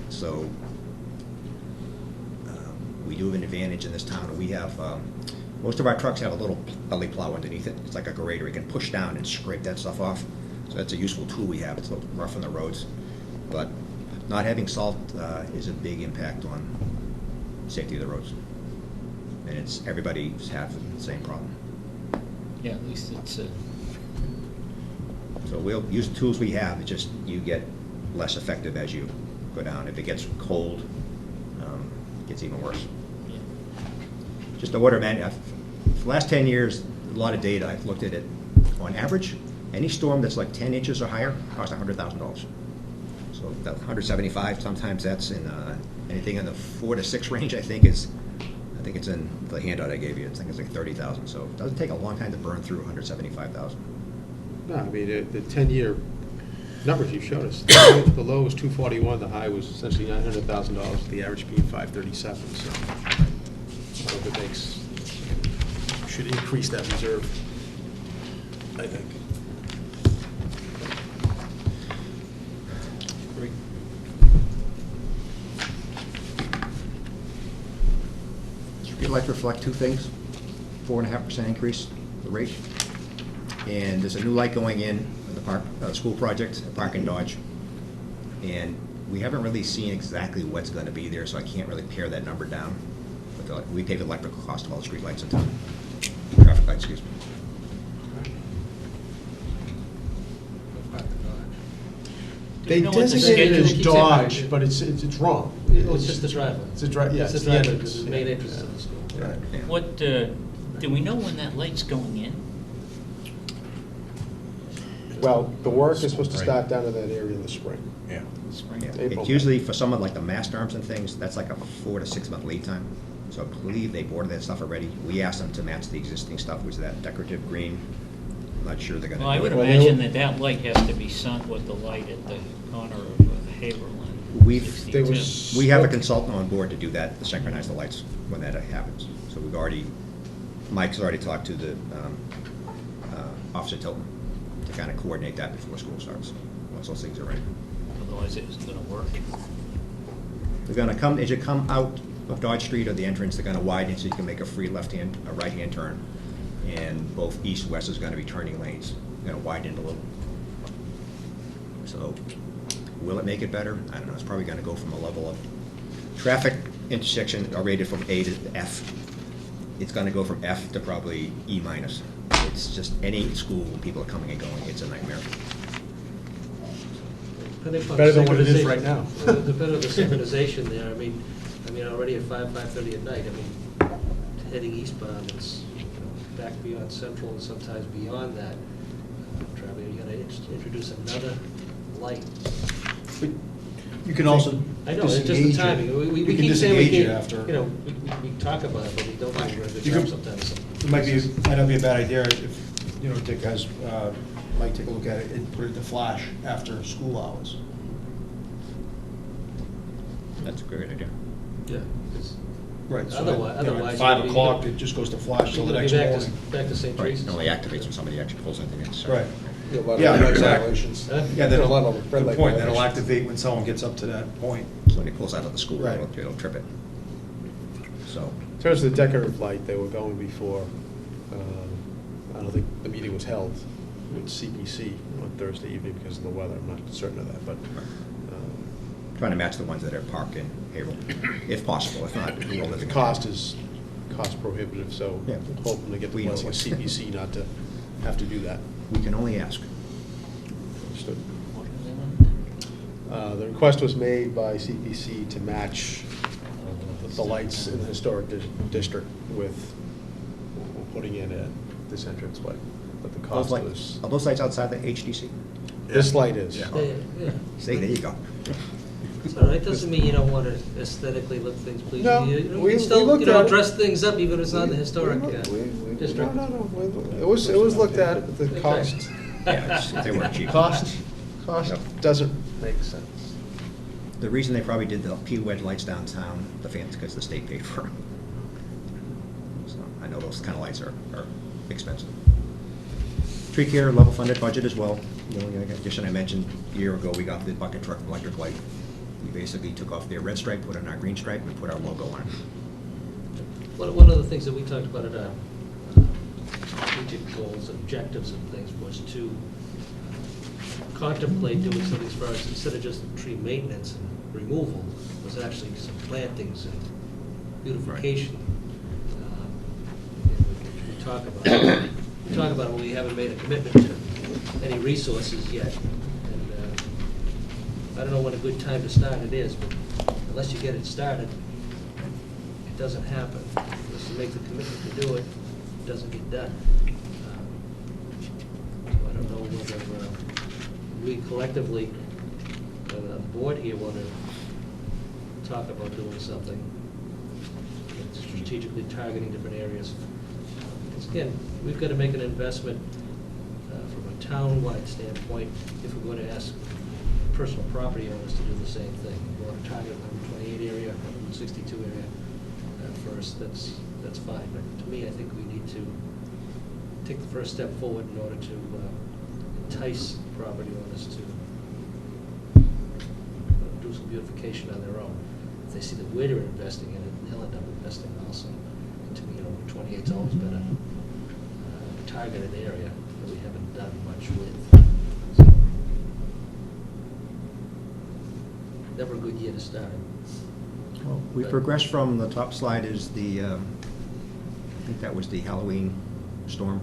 So we do have an advantage in this town. We have, most of our trucks have a little belly plow underneath it. It's like a grader. You can push down and scrape that stuff off. So that's a useful tool we have. It's a little rough on the roads. But not having salt is a big impact on safety of the roads. And it's, everybody's having the same problem. Yeah, at least it's, So we'll use the tools we have. It's just you get less effective as you go down. If it gets cold, it gets even worse. Just the order, man. For the last 10 years, a lot of data, I've looked at it. On average, any storm that's like 10 inches or higher costs $100,000. So that 175, sometimes that's in anything in the 4 to 6 range, I think it's in the handout I gave you. I think it's like 30,000. So it doesn't take a long time to burn through 175,000. No, I mean, the 10-year numbers you showed us, the low was 241, the high was essentially $900,000, the average being 537, so I hope it makes, should increase that reserve, I think. great. We'd like to reflect two things. 4.5% increase, the rate. And there's a new light going in the park, school project, Park and Dodge. And we haven't really seen exactly what's going to be there, so I can't really pare that number down. But we pay the electrical cost of all the street lights in town. Traffic lights, excuse me. They know what the designate it as schedule- Dodge, but it's wrong. It's just the driveway. It's a driveway, yeah. It's the the end driveway, of it's it, the main yeah. entrance to the school. Right. What, do we know when that light's going in? Well, the work is supposed to start down in that area in the spring. Yeah. Spring? Yeah, April. it's usually for someone like the mast arms and things, that's like a 4 to 6 month lead time. So I believe they ordered that stuff already. We asked them to match the existing stuff, which is that decorative green. I'm not sure they're gonna Well, I do would it. imagine that light has to be sunk with the light at the corner of Haverhill and We've, 62. we have a consultant on board to do that, to synchronize the lights when that happens. So we've already, Mike's already talked to the Officer Tilton to kind of coordinate that before school starts, once those things are ready. Otherwise, it isn't gonna work. They're gonna come, as you come out of Dodge Street or the entrance, they're gonna widen so you can make a free left-hand, a right-hand turn. And both east-west is gonna be turning lanes. They're gonna widen it a little. So, will it make it better? I don't know. It's probably gonna go from a level of traffic intersection are rated from A to F. It's gonna go from F to probably E minus. It's just any school when people are coming and going, it's a nightmare. Depending upon Better than what it is synchronization- right now. Depending on the synchronization there, I mean, already at 5:30 at night, I mean, heading eastbound, it's back beyond Central and sometimes beyond that. Traveling, you're gonna introduce another light. You can also I know, it's just the disengage it. timing. We You can keep saying we disengage it can't, after. you know, we talk about it, but we don't do a good You job can- sometimes. It might not be a bad idea if, you know, Dick has, Mike take a look at it and put it to flash after school hours. That's a great idea. Yeah. it's- Right. so Otherwise, that, you know, otherwise. at 5 you're o'clock, gonna- it just goes to flash till the you're next gonna be morning. Back to St. Right, Teresa's. it only activates when somebody actually pulls into the intersection. Right. Yeah, a lot of Yeah, red light exactly. violations. Huh? Yeah, A lot that'll, of red good light point, that'll violations. activate when someone gets up to that point. So when he pulls out of the school, Right. it'll trip it. So, In terms of the decorative light, they were going before, I don't think the meeting was held with CPC on Thursday evening because of the weather. I'm not certain of that, but trying to match the ones that are parked in Haverhill, if possible, if not, we'll live the in cost is cost prohibitive, so Yeah. hoping to get the We know blessing of it. CPC not to have to do that. We can only ask. Understood. The request was made by CPC to match the lights in the historic district with what we're putting in at this entranceway, but the cost was, Are those lights outside the HDC? this light is. Yeah, yeah. See, there you go. It's all right, doesn't mean you don't want to aesthetically look things pleasing. No, You know, we you can still, looked you know, at it. dress things up even if it's not in the historic district. No, it was looked at, but the cost. Yeah, they weren't cheap. Cost Yep. doesn't make sense. The reason they probably did the P-WED lights downtown, the fans, because the state paid for them. So I know those kind of lights are expensive. Tree care, level funded budget as well. The only addition I mentioned, a year ago, we got the bucket truck electric light. We basically took off their red stripe, put on our green stripe, and put our logo on it. One of the things that we talked about at our strategic goals, objectives and things was to contemplate doing something as far as, instead of just tree maintenance and removal, was actually some plantings and beautification. We talk about it. We talk about it when we haven't made a commitment to any resources yet. And I don't know when a good time to start it is, but unless you get it started, it doesn't happen. Unless you make the commitment to do it, it doesn't get done. So I don't know whether we collectively, the board here, want to talk about doing something, strategically targeting different areas. Because again, we've got to make an investment from a town-wide standpoint if we're going to ask personal property owners to do the same thing. We want to target 128 area, 162 area first, that's fine. But to me, I think we need to take the first step forward in order to entice property owners to do some beautification on their own. If they see that we're investing in it, they'll end up investing also. And to me, 28's always been a targeted area that we haven't done much with. So, never a good year to start. Well, we progressed from, the top slide is the, I think that was the Halloween storm.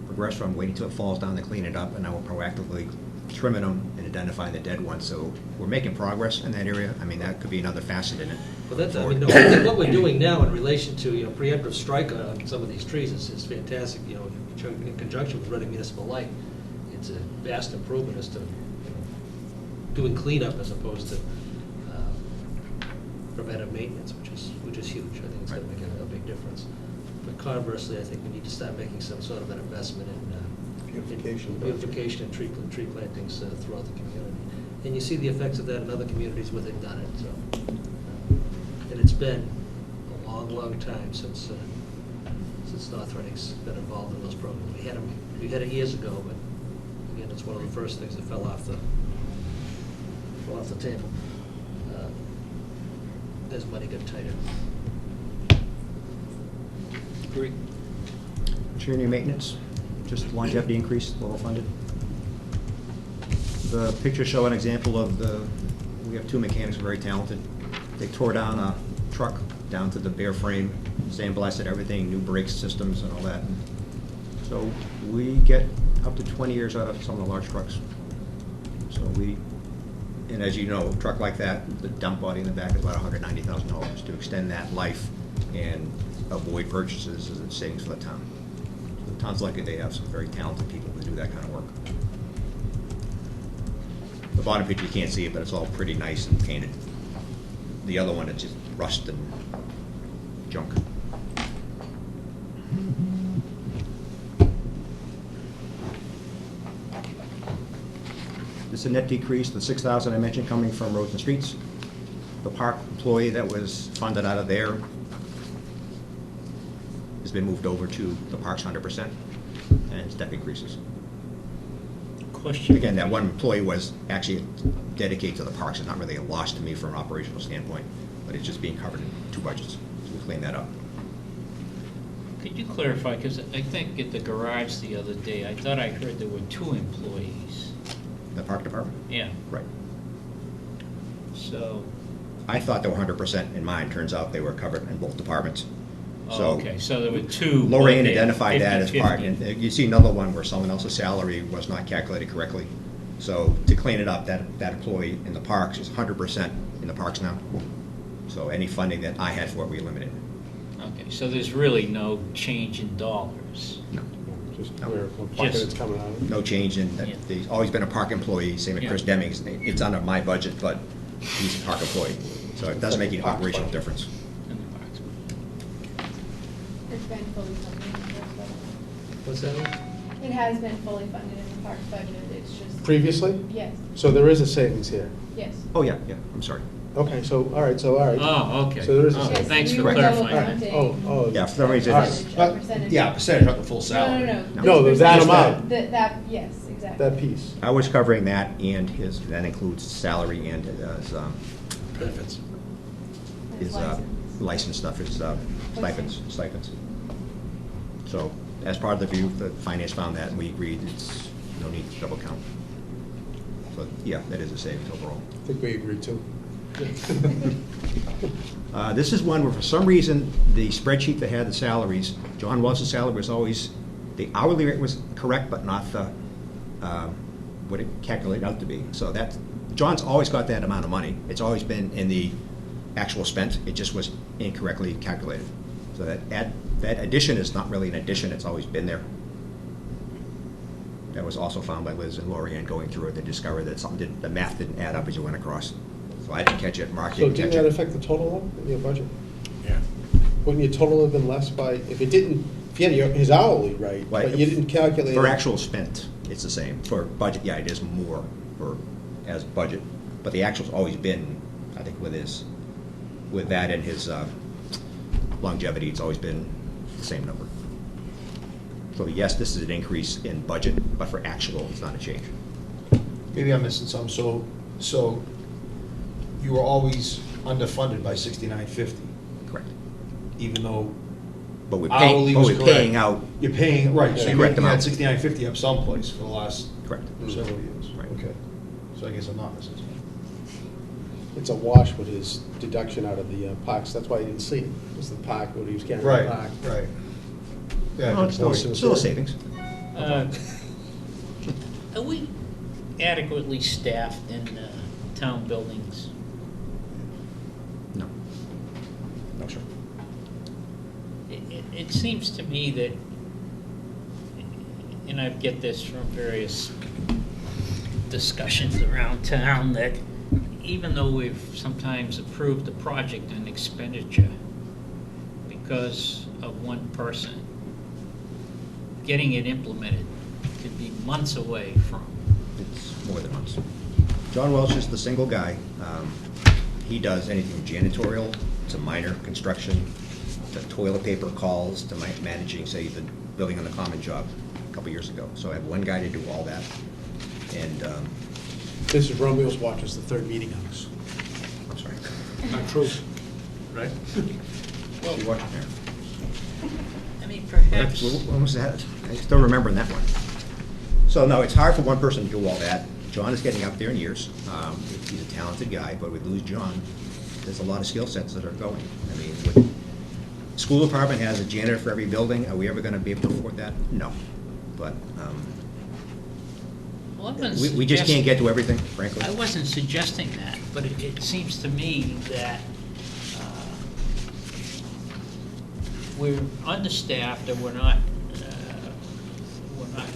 Progressed from waiting till it falls down to clean it up, and now we're proactively trimming them and identifying the dead ones. So we're making progress in that area. I mean, that could be another facet in it. Well, that's, I mean, no, I think what we're doing now in relation to, preemptive strike on some of these trees is fantastic, in conjunction with Reading Municipal Light. It's a vast improvement as to, doing cleanup as opposed to preventive maintenance, which is huge. I think it's going to make a big difference. But conversely, I think we need to start making some sort of an investment in beautification and tree plantings throughout the community. And you see the effects of that in other communities where they've done it. So, and it's been a long, long time since North Reading's been involved in those programs. We had it years ago, but again, it's one of the first things that fell off the table. As money got tighter. Agree. Machinery maintenance, just longevity increase, level funded. The pictures show an example of we have two mechanics who are very talented. They tore down a truck down to the bare frame, sandblasted everything, new brake systems and all that. So we get up to 20 years out of some of the large trucks. So we And as you know, a truck like that, the dump body in the back is about $190,000. To extend that life and avoid purchases is a savings for the town. The town's lucky they have some very talented people who do that kind of work. The bottom picture, you can't see it, but it's all pretty nice and painted. The other one, it's just rust and junk. This is a net decrease, the $6,000 I mentioned coming from roads and streets. The park employee that was funded out of there has been moved over to the parks 100%, and step increases. Question. Again, that one employee was actually dedicated to the parks. It's not really a loss to me from an operational standpoint, but it's just being covered in 2 budgets, so we clean that up. Could you clarify, because I think at the garage the other day, I thought I heard there were 2 employees. The park department? Yeah. Right. So, I thought they were 100% in mine. Turns out they were covered in both departments. So okay, so there were 2. Lorraine both identified that as 50-50. part. And you see another one where someone else's salary was not calculated correctly. So to clean it up, that employee in the parks is 100% in the parks now. So any funding that I had for it, we eliminated. Okay, so there's really no change in dollars? No. Just where, what bucket Just- Oh, it's coming out of. No change in that. Yeah. He's always been a park employee, same with Chris Yeah. Demings. It's under my budget, but he's a park employee. So it doesn't make any operational difference. In the parks. It's been fully funded in the parks budget. What's that? It has been fully funded in the parks budget, it's just. Previously? Yes, So there is a savings here. yes. Oh, yeah, I'm sorry. Okay, so, all right. Oh, okay. So there is a Okay, savings. thanks we for were clarifying that. double counting. Yeah, for some reason. Percentage, a percentage. Yeah, percentage of the full No, salary. no, no. No, Just that percentage. amount. That, yes, exactly. That piece. I was covering that and his, that includes salary and his, Benefits. his license stuff, his stipends. So as part of the review, the finance found that and we agreed it's no need to double count. So, yeah, that is a savings overall. I think we agree too. This is one where for some reason, the spreadsheet that had the salaries, John Welch's salary was always, the hourly rate was correct, but not the, what it calculated out to be. So that, John's always got that amount of money. It's always been in the actual spent, it just was incorrectly calculated. So that addition is not really an addition, it's always been there. That was also found by Liz and Lori Ann going through it. They discovered that the math didn't add up as you went across. So I didn't catch it, Mark So didn't didn't catch that it. affect the total though, in your budget? Yeah. Wouldn't your total have been less by, if it didn't, if you had his hourly rate, but you didn't calculate. For it- actual spent, it's the same. For budget, yeah, it is more for, as budget. But the actual's always been, I think with that and his longevity, it's always been the same number. So yes, this is an increase in budget, but for actual, it's not a change. Maybe I'm missing some, so you were always underfunded by 6950, Correct. even though But we're hourly was correct. paying out. You're paying, right, so the you're correct making that amount. 6950 up someplace for the last Correct. several years. Right. Okay, so I guess I'm not missing something. It's a wash with his deduction out of the parks, that's why you didn't see it. It was the park, what he was carrying the park. Right. Yeah, Well, good it's point. still a savings. Are we adequately staffed in town buildings? No. No, sir. It seems to me that, and I get this from various discussions around town, that even though we've sometimes approved a project and expenditure because of one person, getting it implemented could be months away from. It's more than months. John Welch is the single guy. He does anything janitorial to minor construction, to toilet paper calls, to managing, say, the building on the common job a couple years ago. So I have one guy to do all that. And, This is Romeo's Watch, it's the third meeting on this. I'm sorry. Not true, right? She watching there. I mean, perhaps. When was that? I still remembering that one. So, no, it's hard for one person to do all that. John is getting up there in years. He's a talented guy, but we lose John. There's a lot of skill sets that are going. I mean, school department has a janitor for every building. Are we ever going to be able to afford that? No. But Well, I wasn't We just can't suggesting- get to everything, frankly. I wasn't suggesting that, but it seems to me that we're understaffed, or we're not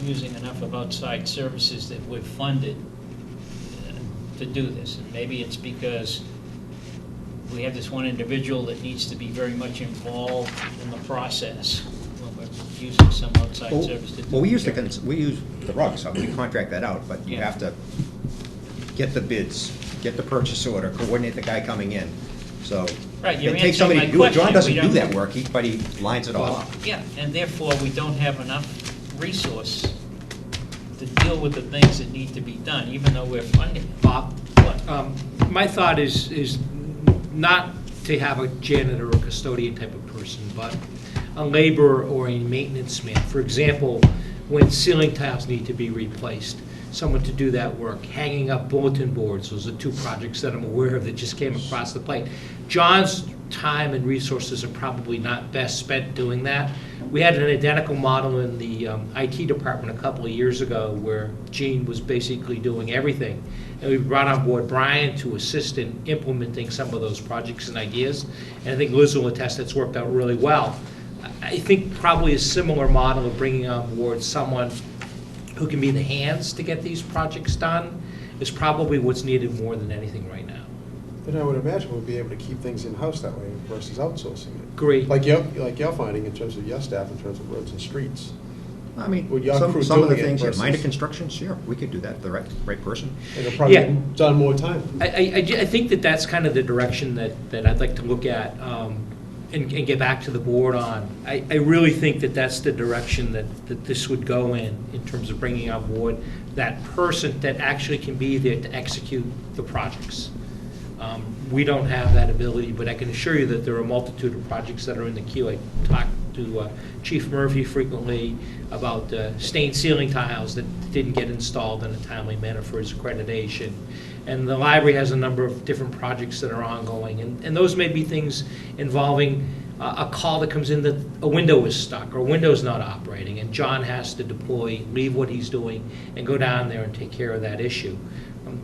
using enough of outside services that we've funded to do this. And maybe it's because we have this one individual that needs to be very much involved in the process when we're using some outside service to do Well, we use it. we use the rug, so we contract that out, but you Yeah. have to get the bids, get the purchase order, coordinate the guy coming in. So Right, you're it takes answering somebody my to do it. John question. doesn't We do don't- that work, but he lines it all up. Yeah, and therefore, we don't have enough resource to deal with the things that need to be done, even though we're funding it. Bob, my thought is not to have a janitor or custodian type of person, but a laborer or a maintenance man. For example, when ceiling tiles need to be replaced, someone to do that work, hanging up bulletin boards. Those are two projects that I'm aware of that just came across the plate. John's time and resources are probably not best spent doing that. We had an identical model in the IT department a couple of years ago where Gene was basically doing everything. And we brought on board Brian to assist in implementing some of those projects and ideas. And I think Liz will attest that's worked out really well. I think probably a similar model of bringing on board someone who can be the hands to get these projects done is probably what's needed more than anything right now. Then I would imagine we'll be able to keep things in-house that way versus outsourcing it. Great. Like you're finding in terms of your staff, in terms of roads and streets. I mean, With your crew some of the doing it things, yeah, minor versus- construction, sure, we could do that, the right person. And it'll probably Yeah. get done more time. I think that that's kind of the direction that I'd like to look at and get back to the board on. I really think that that's the direction that this would go in terms of bringing on board that person that actually can be there to execute the projects. We don't have that ability, but I can assure you that there are a multitude of projects that are in the queue. I talk to Chief Murphy frequently about stained ceiling tiles that didn't get installed in a timely manner for his accreditation. And the library has a number of different projects that are ongoing. And those may be things involving a call that comes in that a window is stuck or a window's not operating, and John has to deploy, leave what he's doing, and go down there and take care of that issue.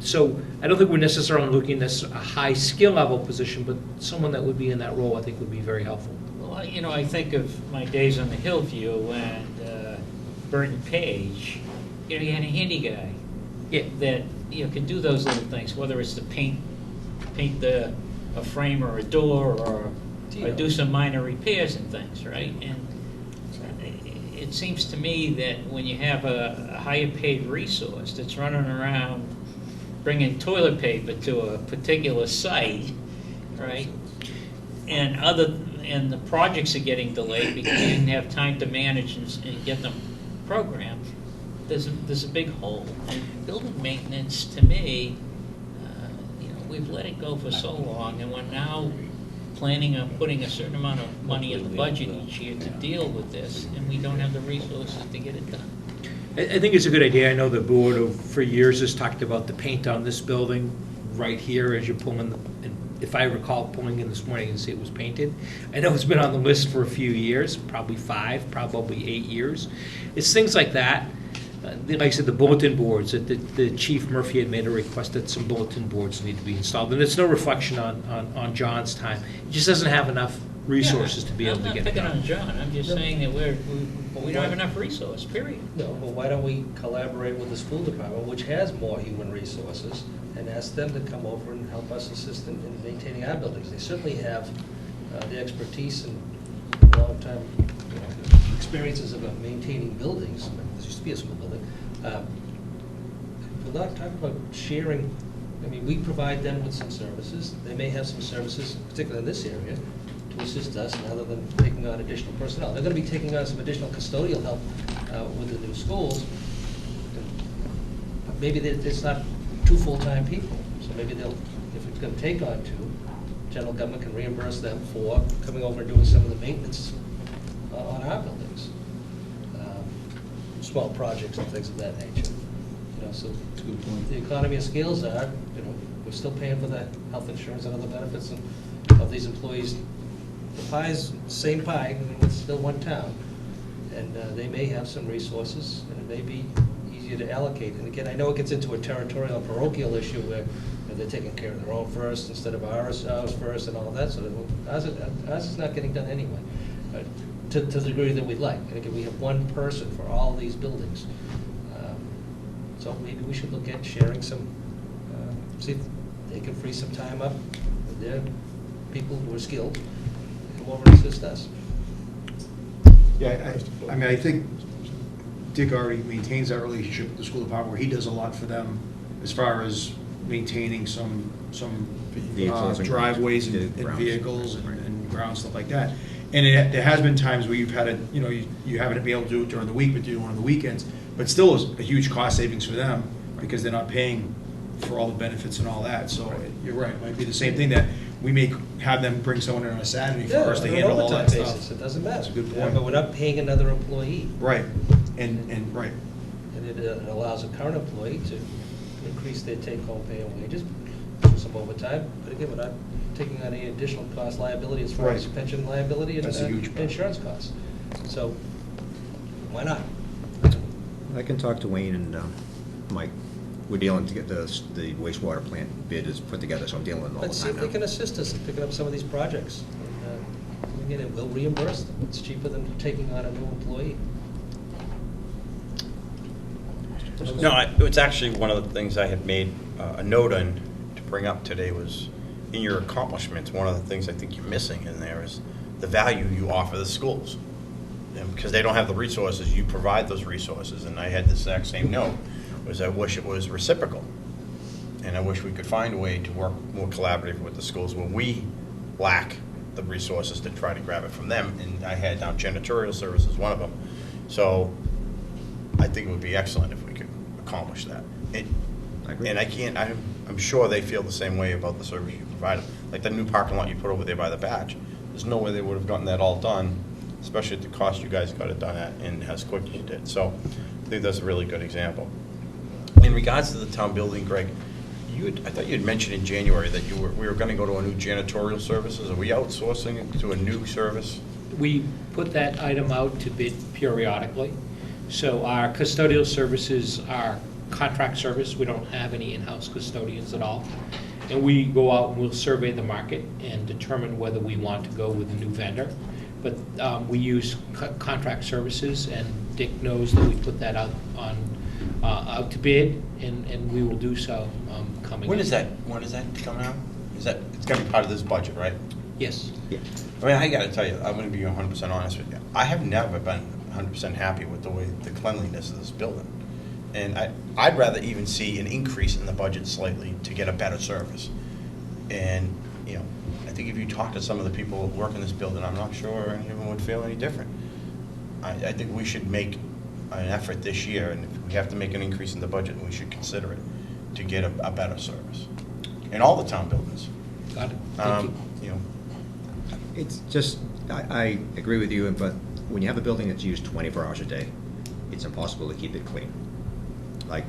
So I don't think we're necessarily looking at a high skill level position, but someone that would be in that role I think would be very helpful. Well, I think of my days on the Hillview and Burton Page, you had a handy guy that can do those little things, whether it's to paint a frame or a door or do some minor repairs and things, right? And it seems to me that when you have a higher paid resource that's running around bringing toilet paper to a particular site, right? And the projects are getting delayed because you didn't have time to manage and get them programmed. There's a big hole. And building maintenance, to me, we've let it go for so long, and we're now planning on putting a certain amount of money in the budget each year to deal with this, and we don't have the resources to get it done. I think it's a good idea. I know the board for years has talked about the paint on this building right here as you pull in, and if I recall pulling in this morning and see it was painted. I know it's been on the list for a few years, probably 5, probably 8 years. It's things like that. Like I said, the bulletin boards, that the Chief Murphy had made a request that some bulletin boards need to be installed. And it's no reflection on John's time. He just doesn't have enough resources to be able to get it I'm not done. picking on John, I'm just saying that we don't have enough resource, period. No, Well, why don't we collaborate with the school department, which has more human resources, and ask them to come over and help us assist in maintaining our buildings? They certainly have the expertise and long-time experiences of maintaining buildings. This used to be a school building. We're not talking about sharing. I mean, we provide them with some services. They may have some services, particularly in this area, to assist us, rather than taking on additional personnel. They're going to be taking on some additional custodial help with the new schools. But maybe it's not 2 full-time people. So maybe if it's going to take on 2, general government can reimburse them for coming over and doing some of the maintenance on our buildings. Small projects and things of that nature. So the economy of scales are, we're still paying for the health insurance and other benefits of these employees. The pie's same pie, it's still one town, and they may have some resources, and it may be easier easier to allocate. And again, I know it gets into a territorial parochial issue where they're taking care of their own first instead of ours first and all of that, so ours is not getting done anyway, to the degree that we'd like. And again, we have one person for all these buildings. So maybe we should look at sharing some, see if they can free some time up with their people who are skilled, come over and assist us. Yeah, I mean, I think Dick already maintains that relationship with the school department where he does a lot for them as far as maintaining some Vehicles and driveways and grounds. vehicles and ground, stuff like that. And there has been times where you've had to, you haven't been able to do it during the week, but do it on the weekends. But still is a huge cost savings for them because they're not paying for all the benefits and all that. So you're right, it might be the same thing that we may have them bring someone in on a Saturday for us to on an handle all overtime that basis, stuff. it doesn't matter. That's a good Yeah, point. but we're not paying another employee. Right, and right. And it allows a current employee to increase their take-home pay and wages, some overtime, but again, we're not taking on any additional cost liability as far as Right. pension liability and That's a huge part. insurance costs. So, why not? I can talk to Wayne and Mike. We're dealing to get the wastewater plant bid is put together, so I'm dealing with it all the Let's see if time they now. can assist us in picking up some of these projects. And, again, it will reimburse them. It's cheaper than taking on a new employee. No, it's actually one of the things I had made a note on to bring up today was in your accomplishments, one of the things I think you're missing in there is the value you offer the schools. Because they don't have the resources, you provide those resources. And I had the exact same note, was I wish it was reciprocal. And I wish we could find a way to work more collaboratively with the schools when we lack the resources to try to grab it from them. And I had now janitorial services, one of them. So I think it would be excellent if we could accomplish that. And I can't, I'm sure they feel the same way about the service you provide. Like the new parking lot you put over there by the Badge. There's no way they would have gotten that all done, especially at the cost you guys got it done at and as quick as you did. So I think that's a really good example. In regards to the town building, Greg, I thought you had mentioned in January that we were going to go to a new janitorial services. Are we outsourcing it to a new service? We put that item out to bid periodically. So our custodial services are contract service. We don't have any in-house custodians at all. And we go out and we'll survey the market and determine whether we want to go with a new vendor. But we use contract services, and Dick knows that we put that out to bid, and we will do so coming. When is that coming out? It's going to be part of this budget, right? Yes. Yeah. I mean, I got to tell you, I'm going to be 100% honest with you. I have never been 100% happy with the cleanliness of this building. And I'd rather even see an increase in the budget slightly to get a better service. And, I think if you talk to some of the people that work in this building, I'm not sure any of them would feel any different. I think we should make an effort this year, and if we have to make an increase in the budget, we should consider it to get a better service in all the town buildings. Got it. Thank you. It's just, I agree with you, but when you have a building that's used 24 hours a day, it's impossible to keep it clean. Like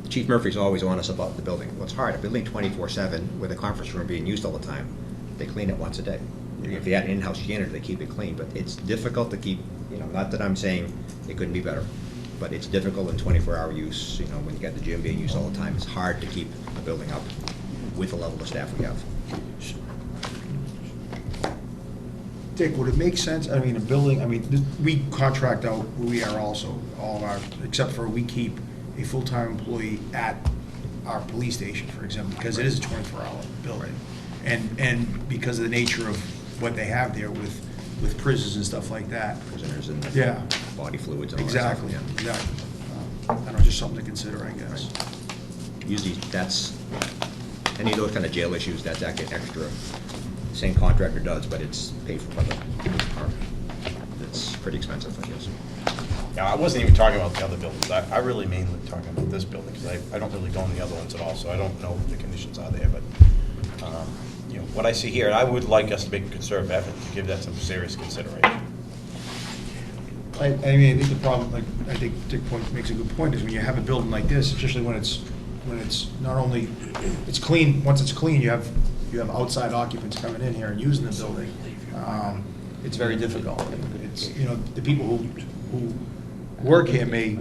Chief Murphy's always on us about the building. Well, it's hard. A building 24/7 with a conference room being used all the time, they clean it once a day. If they had an in-house janitor, they keep it clean. But it's difficult to keep, not that I'm saying it couldn't be better, but it's difficult in 24-hour use, when you got the gym being used all the time. It's hard to keep a building up with the level of staff we have. Dick, would it make sense, a building, we contract out where we are also, all of our, except for we keep a full-time employee at our police station, for example, because it is a 24-hour building. And because of the nature of what they have there with prisons and stuff like that. Prisoners and Yeah. body fluids and all that stuff. Exactly, exactly. I don't know, just something to consider, I guess. Usually that's, any of those kind of jail issues, that's actually extra. Same contractor does, but it's paid for by the police department. It's pretty expensive, I guess. Yeah, I wasn't even talking about the other buildings. I really mainly talking about this building, because I don't really go in the other ones at all, so I don't know what the conditions are there, but, what I see here, and I would like us to make a concerted effort to give that some serious consideration. I think the problem, I think Dick makes a good point, is when you have a building like this, especially when it's not only, it's clean, once it's clean, you have outside occupants coming in here and using the building. It's very difficult. It's, the people who work here may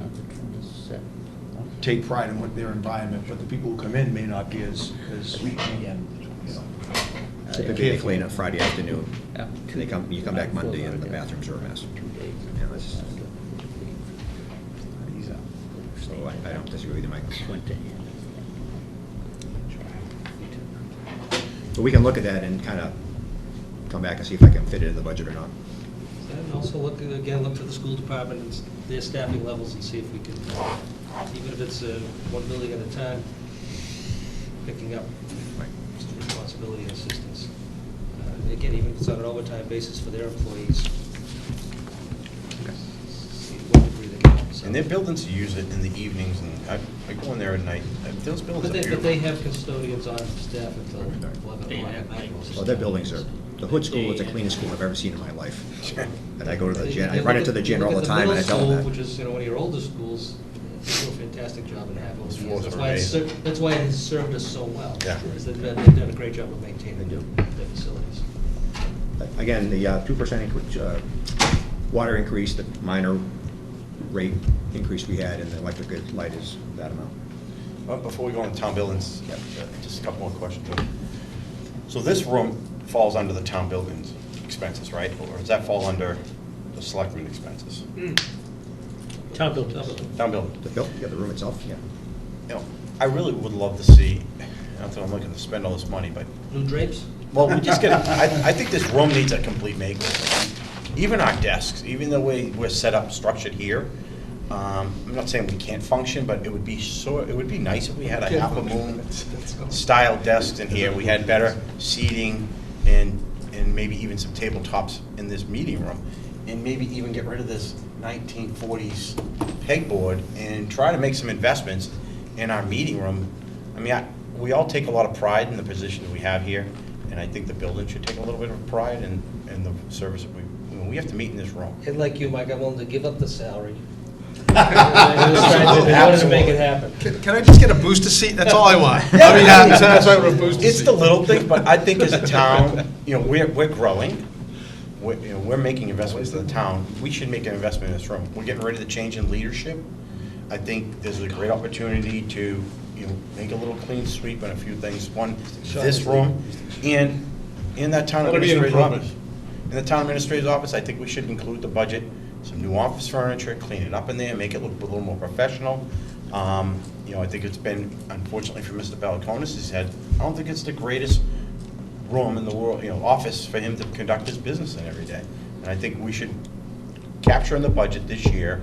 take pride in what their environment, but the people who come in may not be as you know. Typically, they clean up Friday afternoon. You come back Monday and the bathrooms are a mess. You know, it's- So I don't disagree with you, Mike. But we can look at that and kind of come back and see if I can fit it in the budget or not. And also look to the school department and their staffing levels and see if we can, even if it's one building at a time, picking up some responsibility and assistance. Again, even if it's on an overtime basis for their employees. See to what degree they can help. And their buildings use it in the evenings, and I go in there at night, those buildings are But they beautiful. have custodians on staff until 11 at night. Well, their buildings are, the Hood School is the cleanest school I've ever seen in my life. And I go to the gym, I run into the gym all the time and I tell them that. Which is, one of your older schools, they do a fantastic job and have over the years. Those floors are That's why it has served us so well. Yeah. Is they've done a great job of maintaining their facilities. Again, the 2% water increase, the minor rate increase we had in the electric and light is that amount. Well, before we go on to town buildings, just a couple more questions. So this room falls under the town buildings expenses, right? Or does that fall under the selectmen expenses? Town building. Town building. The room itself, yeah. You know, I really would love to see, not that I'm looking to spend all this money, but, New drapes? well, we just get, I think this room needs a complete makeover. Even our desks, even the way we're set up, structured here, I'm not saying we can't function, but it would be nice if we had a half a moon style desks in here. We had better seating and maybe even some tabletops in this meeting room. And maybe even get rid of this 1940s pegboard and try to make some investments in our meeting room. I mean, we all take a lot of pride in the position that we have here, and I think the building should take a little bit of pride in the service that we have to meet in this room. And like you, Mike, I'm willing to give up the salary. In order to make it happen. Can I just get a booster seat? That's all I want. I mean, that's why we're a booster seat. It's the little things, but I think as a town, we're growing. We're making investments in the town. We should make an investment in this room. We're getting ready to change in leadership. I think there's a great opportunity to, make a little clean sweep on a few things. One, this room, and in that town That'll be an administrator's improvement. office. In the town administrator's office, I think we should include the budget, some new office furniture, clean it up in there, make it look a little more professional. I think it's been, unfortunately for Mr. Balakonis, he said, I don't think it's the greatest room in the world, office for him to conduct his business in every day. And I think we should capture in the budget this year,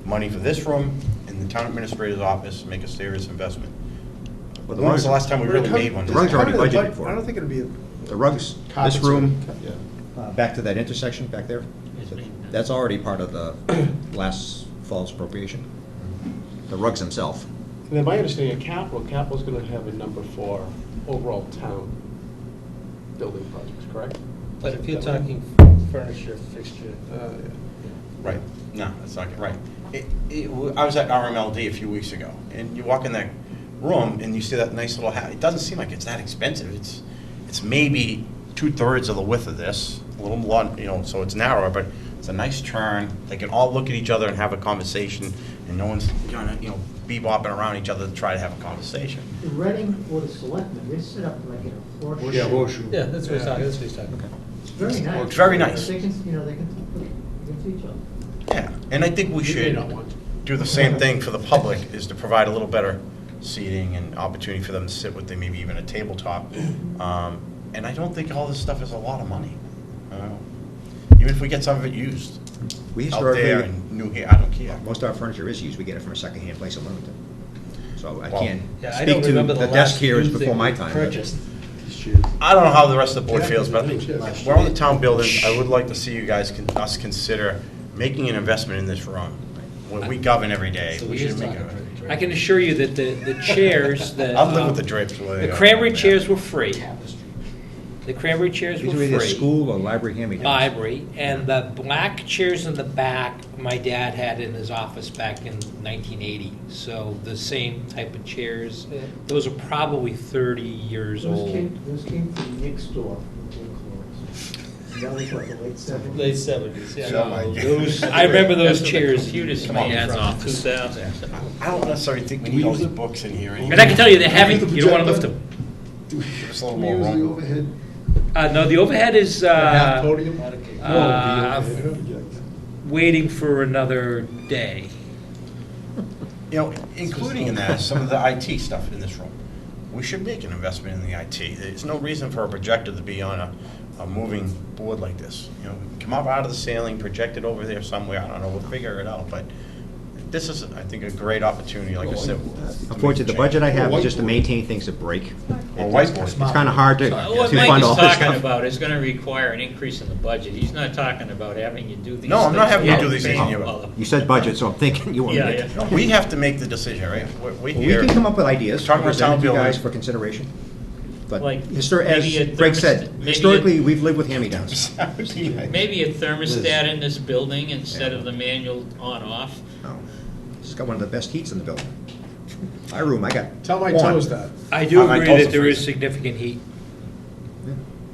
money for this room in the town administrator's office, make a serious investment. Well, When was the last time we really made one? The rugs are already budgeted for. I don't think it'd be The rugs, this carpets room, yeah. back to that intersection back there, that's already part of the last fall's appropriation. The rugs themselves. And then my understanding of capital's gonna have a number for overall town building projects, correct? But if you're talking furniture, fixture. Right, no, that's not, right. I was at RMLD a few weeks ago, and you walk in that room and you see that nice little house. It doesn't seem like it's that expensive. It's maybe 2/3 of the width of this, a little more, so it's narrower, but it's a nice turn. They can all look at each other and have a conversation, and no one's gonna, bebopping around each other to try to have a conversation. The Reading Board of Selectmen, they sit up like in a horseshoe. Yeah, horseshoe. Yeah, that's what he's talking, about. It's very nice. It's very nice. They can, they can see each other. Yeah, and I think we You may should not want to. do the same thing for the public, is to provide a little better seating and opportunity for them to sit with maybe even a tabletop. And I don't think all this stuff is a lot of money. Even if we get some of it used. We Out there historically, and new here, I don't care. most of our furniture is used, we get it from a secondhand place in Wilmington. So I Well, can't Yeah, I speak don't to, remember the the desk last here is new before thing my we time. but- purchased. I don't know how the rest of the board feels, but we're on the town building. I would like to see you guys, us consider making an investment in this room. When we govern every day, So we he is should make talking it. I can assure you that the chairs, that. I'll live with the drapes. where they The are. cranberry chairs were free. The cranberry chairs were These are either free. school or library hand-me-downs. Library, and the black chairs in the back, my dad had in his office back in 1980. So the same type of chairs. Those are probably 30 years old. Those came from next door. When they closed. That was what, the late 70s? Late 70s, yeah. So my- I remember those That's the chairs. cutest Come on. man's From office. 2000. I don't necessarily think we need all these books in here. And I can tell you, they're heavy, you don't want to lift them. Just a little more room. No, the overhead is, Half podium? waiting for another day. You know, including in that, some of the IT stuff in this room. We should make an investment in the IT. There's no reason for a projector to be on a moving board like this. You know, come up out of the ceiling, project it over there somewhere, I don't know, we'll figure it out, but this is, I think, a great opportunity, like I said. Unfortunately, the budget I have is just to maintain things that break. Or whiteboard. It's kind of hard to What to Mike fund is all this talking stuff. about is gonna require an increase in the budget. He's not talking about having you do these things. No, I'm not having you do Yeah. these things. You said budget, so I'm thinking you want to Yeah, make yeah. it. No, we have to make the decision, right? We're We here. can come up with ideas, Talk about present town to you guys building. for consideration. But Like, as maybe a Greg said, maybe historically, we've lived with hand-me-downs. Maybe a thermostat in this building instead of the manual on-off. No. It's got one of the best heats in the building. My room, I got Tell my one. toes that. I do My agree toes that are there is freezing. significant heat.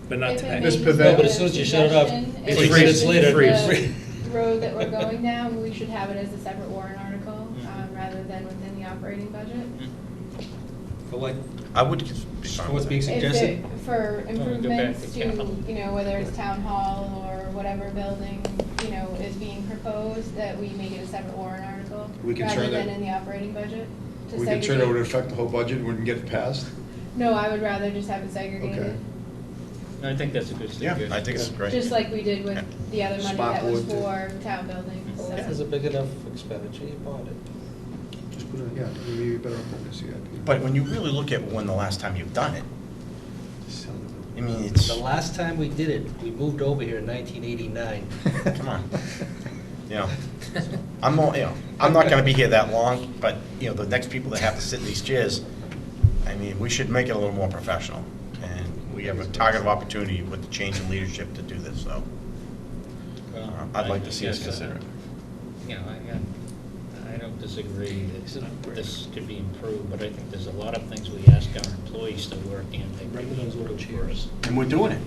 But not If it tonight. Miss may Pavetta. be No, but as soon as you shut it off, suggestion, it's if freeze. this is Later, the freeze. road that we're going down, we should have it as a separate warrant article, rather than within the operating budget. For what, I would be for fine what's with being that. If suggested? it- For go back to improvements to, capital. you know, whether it's town hall or whatever building, you know, is being proposed, that we make it a separate warrant article, We can rather turn than it- in the operating budget. to We can turn it segregate. over to affect the whole budget, wouldn't get passed? No, I would rather just have it segregated. I think that's a good Yeah, suggestion. I think it's great. Just like we did with the other money Spot that was board, too. for town buildings. Well, so. that is a big enough expenditure, you bought it. Just put it, yeah, maybe better on the CIP. But when you really look at when the last time you've done it, I mean, it's, The last time we did it, we moved over here in 1989. come on. You know, I'm not gonna be here that long, but, you know, the next people that have to sit in these chairs, I mean, we should make it a little more professional. And we have a target of opportunity with the change in leadership to do this, so Well, I'd like to I see us guess, consider it. You know, I don't disagree that this could be improved, but I think there's a lot of things we ask our employees to work in that could be improved for us. And we're doing it.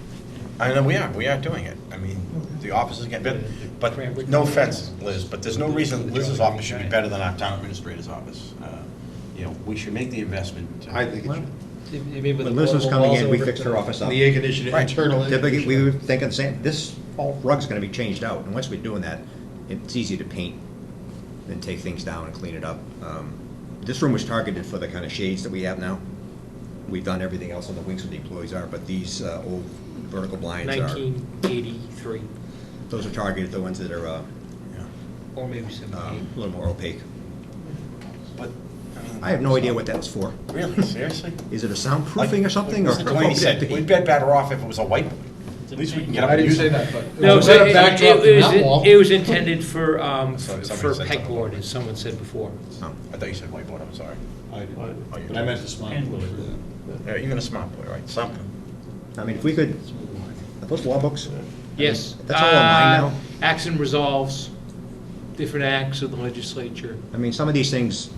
I know we are doing it. I mean, the office is getting better, but no offense, Liz, but there's no reason Liz's office should be better than our town administrator's office. You know, we should make the investment. I think it should. When Liz was coming in, we fixed her office up. The air conditioning, Right. internal air Typically, we conditioning. were thinking the same, this whole rug's gonna be changed out, and once we're doing that, it's easier to paint than take things down and clean it up. This room was targeted for the kind of shades that we have now. We've done everything else on the wings where the employees are, but these old vertical blinds are, 1983, those are targeted, the ones that are or maybe 78. a little more opaque. But, I mean. I have no idea what that was for. Really, seriously? Is it a soundproofing or something? or Mr. Delaney said, we'd be better off if it was a whiteboard. At least we can get up I and didn't use say it. that, but. No, Was that a backdrop to that it wall? it was intended for Somebody for said pegboard, as someone said before. Oh. I thought you said whiteboard, I'm sorry. I did. Oh, you But I meant the smart board. Yeah, even a smart boy, right? Something. I mean, if we could, are those law books? Yes. That's all online now? Acts and resolves, different acts of the legislature. I mean, some of these things,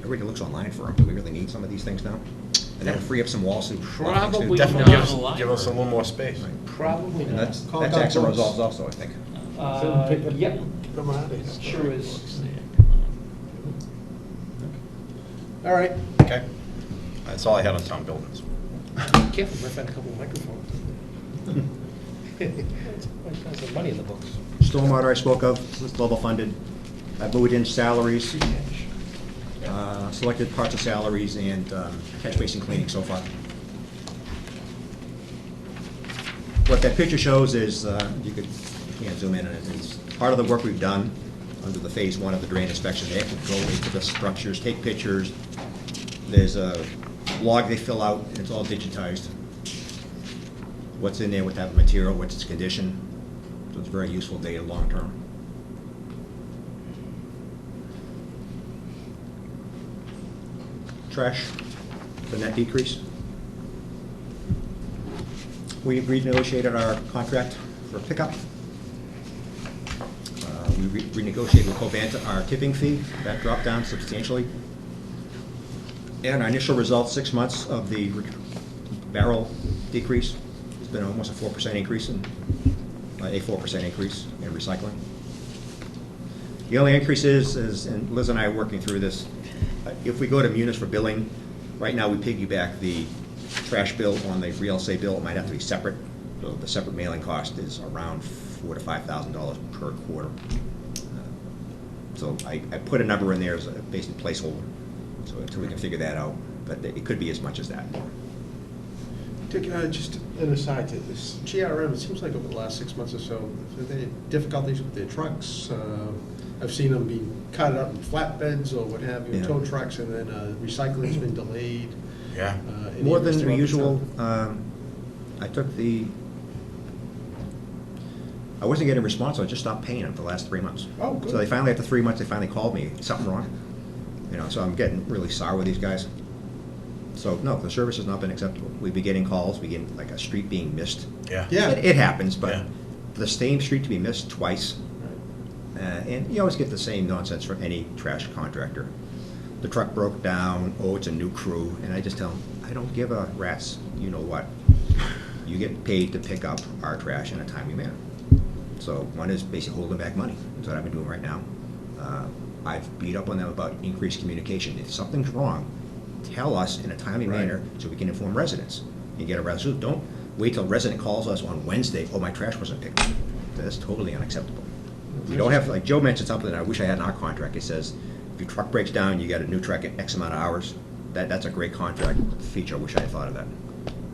everybody looks online for them. Do we really need some of these things now? And that would free up some walls. Probably Definitely not. give us a little more space. Probably And not. that's Call it acts and books. resolves also, I think. Yep, Come on, it's- sure is. All right. Okay? That's all I had on town buildings. Careful, might find a couple of microphones. Might find some money in the books. Stormwater I spoke of, it's level funded. I moved in salaries, selected parts of salaries and catch basin cleaning so far. What that picture shows is, you can't zoom in on it, it's part of the work we've done under the phase one of the drain inspection. They have to go into the structures, take pictures. There's a log they fill out, and it's all digitized. What's in there with that material, what's its condition. So it's very useful data long-term. Trash, the net decrease. We renegotiated our contract for pickup. We renegotiated with Covanta our tipping fee. That dropped down substantially. And our initial results, 6 months of the barrel decrease, it's been almost a 4% increase in a 4% increase in recycling. The only increase is, and Liz and I are working through this, if we go to Munis for billing, right now we piggyback the trash bill on the real estate bill. It might have to be separate. So the separate mailing cost is around $4,000 to $5,000 per quarter. So I put a number in there as a basic placeholder, so until we can figure that out. But it could be as much as that. Dick, just an aside to this, GRM, it seems like over the last 6 months or so, have they had difficulties with their trucks? I've seen them be cut up in flatbeds or what have you, Yeah. tow trucks, and then recycling's been delayed. Yeah. Any More of this than throughout the usual. town? I wasn't getting a response, so I just stopped paying them for the last 3 months. Oh, good. So they finally, after 3 months, they finally called me, something wrong? So I'm getting really sour with these guys. So, no, the service has not been acceptable. We've been getting calls, we get like a street being missed. Yeah. Yeah. It happens, but Yeah. the same street to be missed twice, and you always get the same nonsense from any trash contractor. The truck broke down, oh, it's a new crew, and I just tell them, I don't give a rat's, you know what? You get paid to pick up our trash in a timely manner. So one is basically holding back money. That's what I've been doing right now. I've beat up on them about increased communication. If something's wrong, tell us in a timely manner so we can inform residents. You get a resolution. Don't wait till a resident calls us on Wednesday, oh, my trash wasn't picked up. That's totally unacceptable. You don't have, like Joe mentioned something that I wish I had in our contract. It says, if your truck breaks down, you get a new truck in X amount of hours. That's a great contract feature. I wish I had thought of that.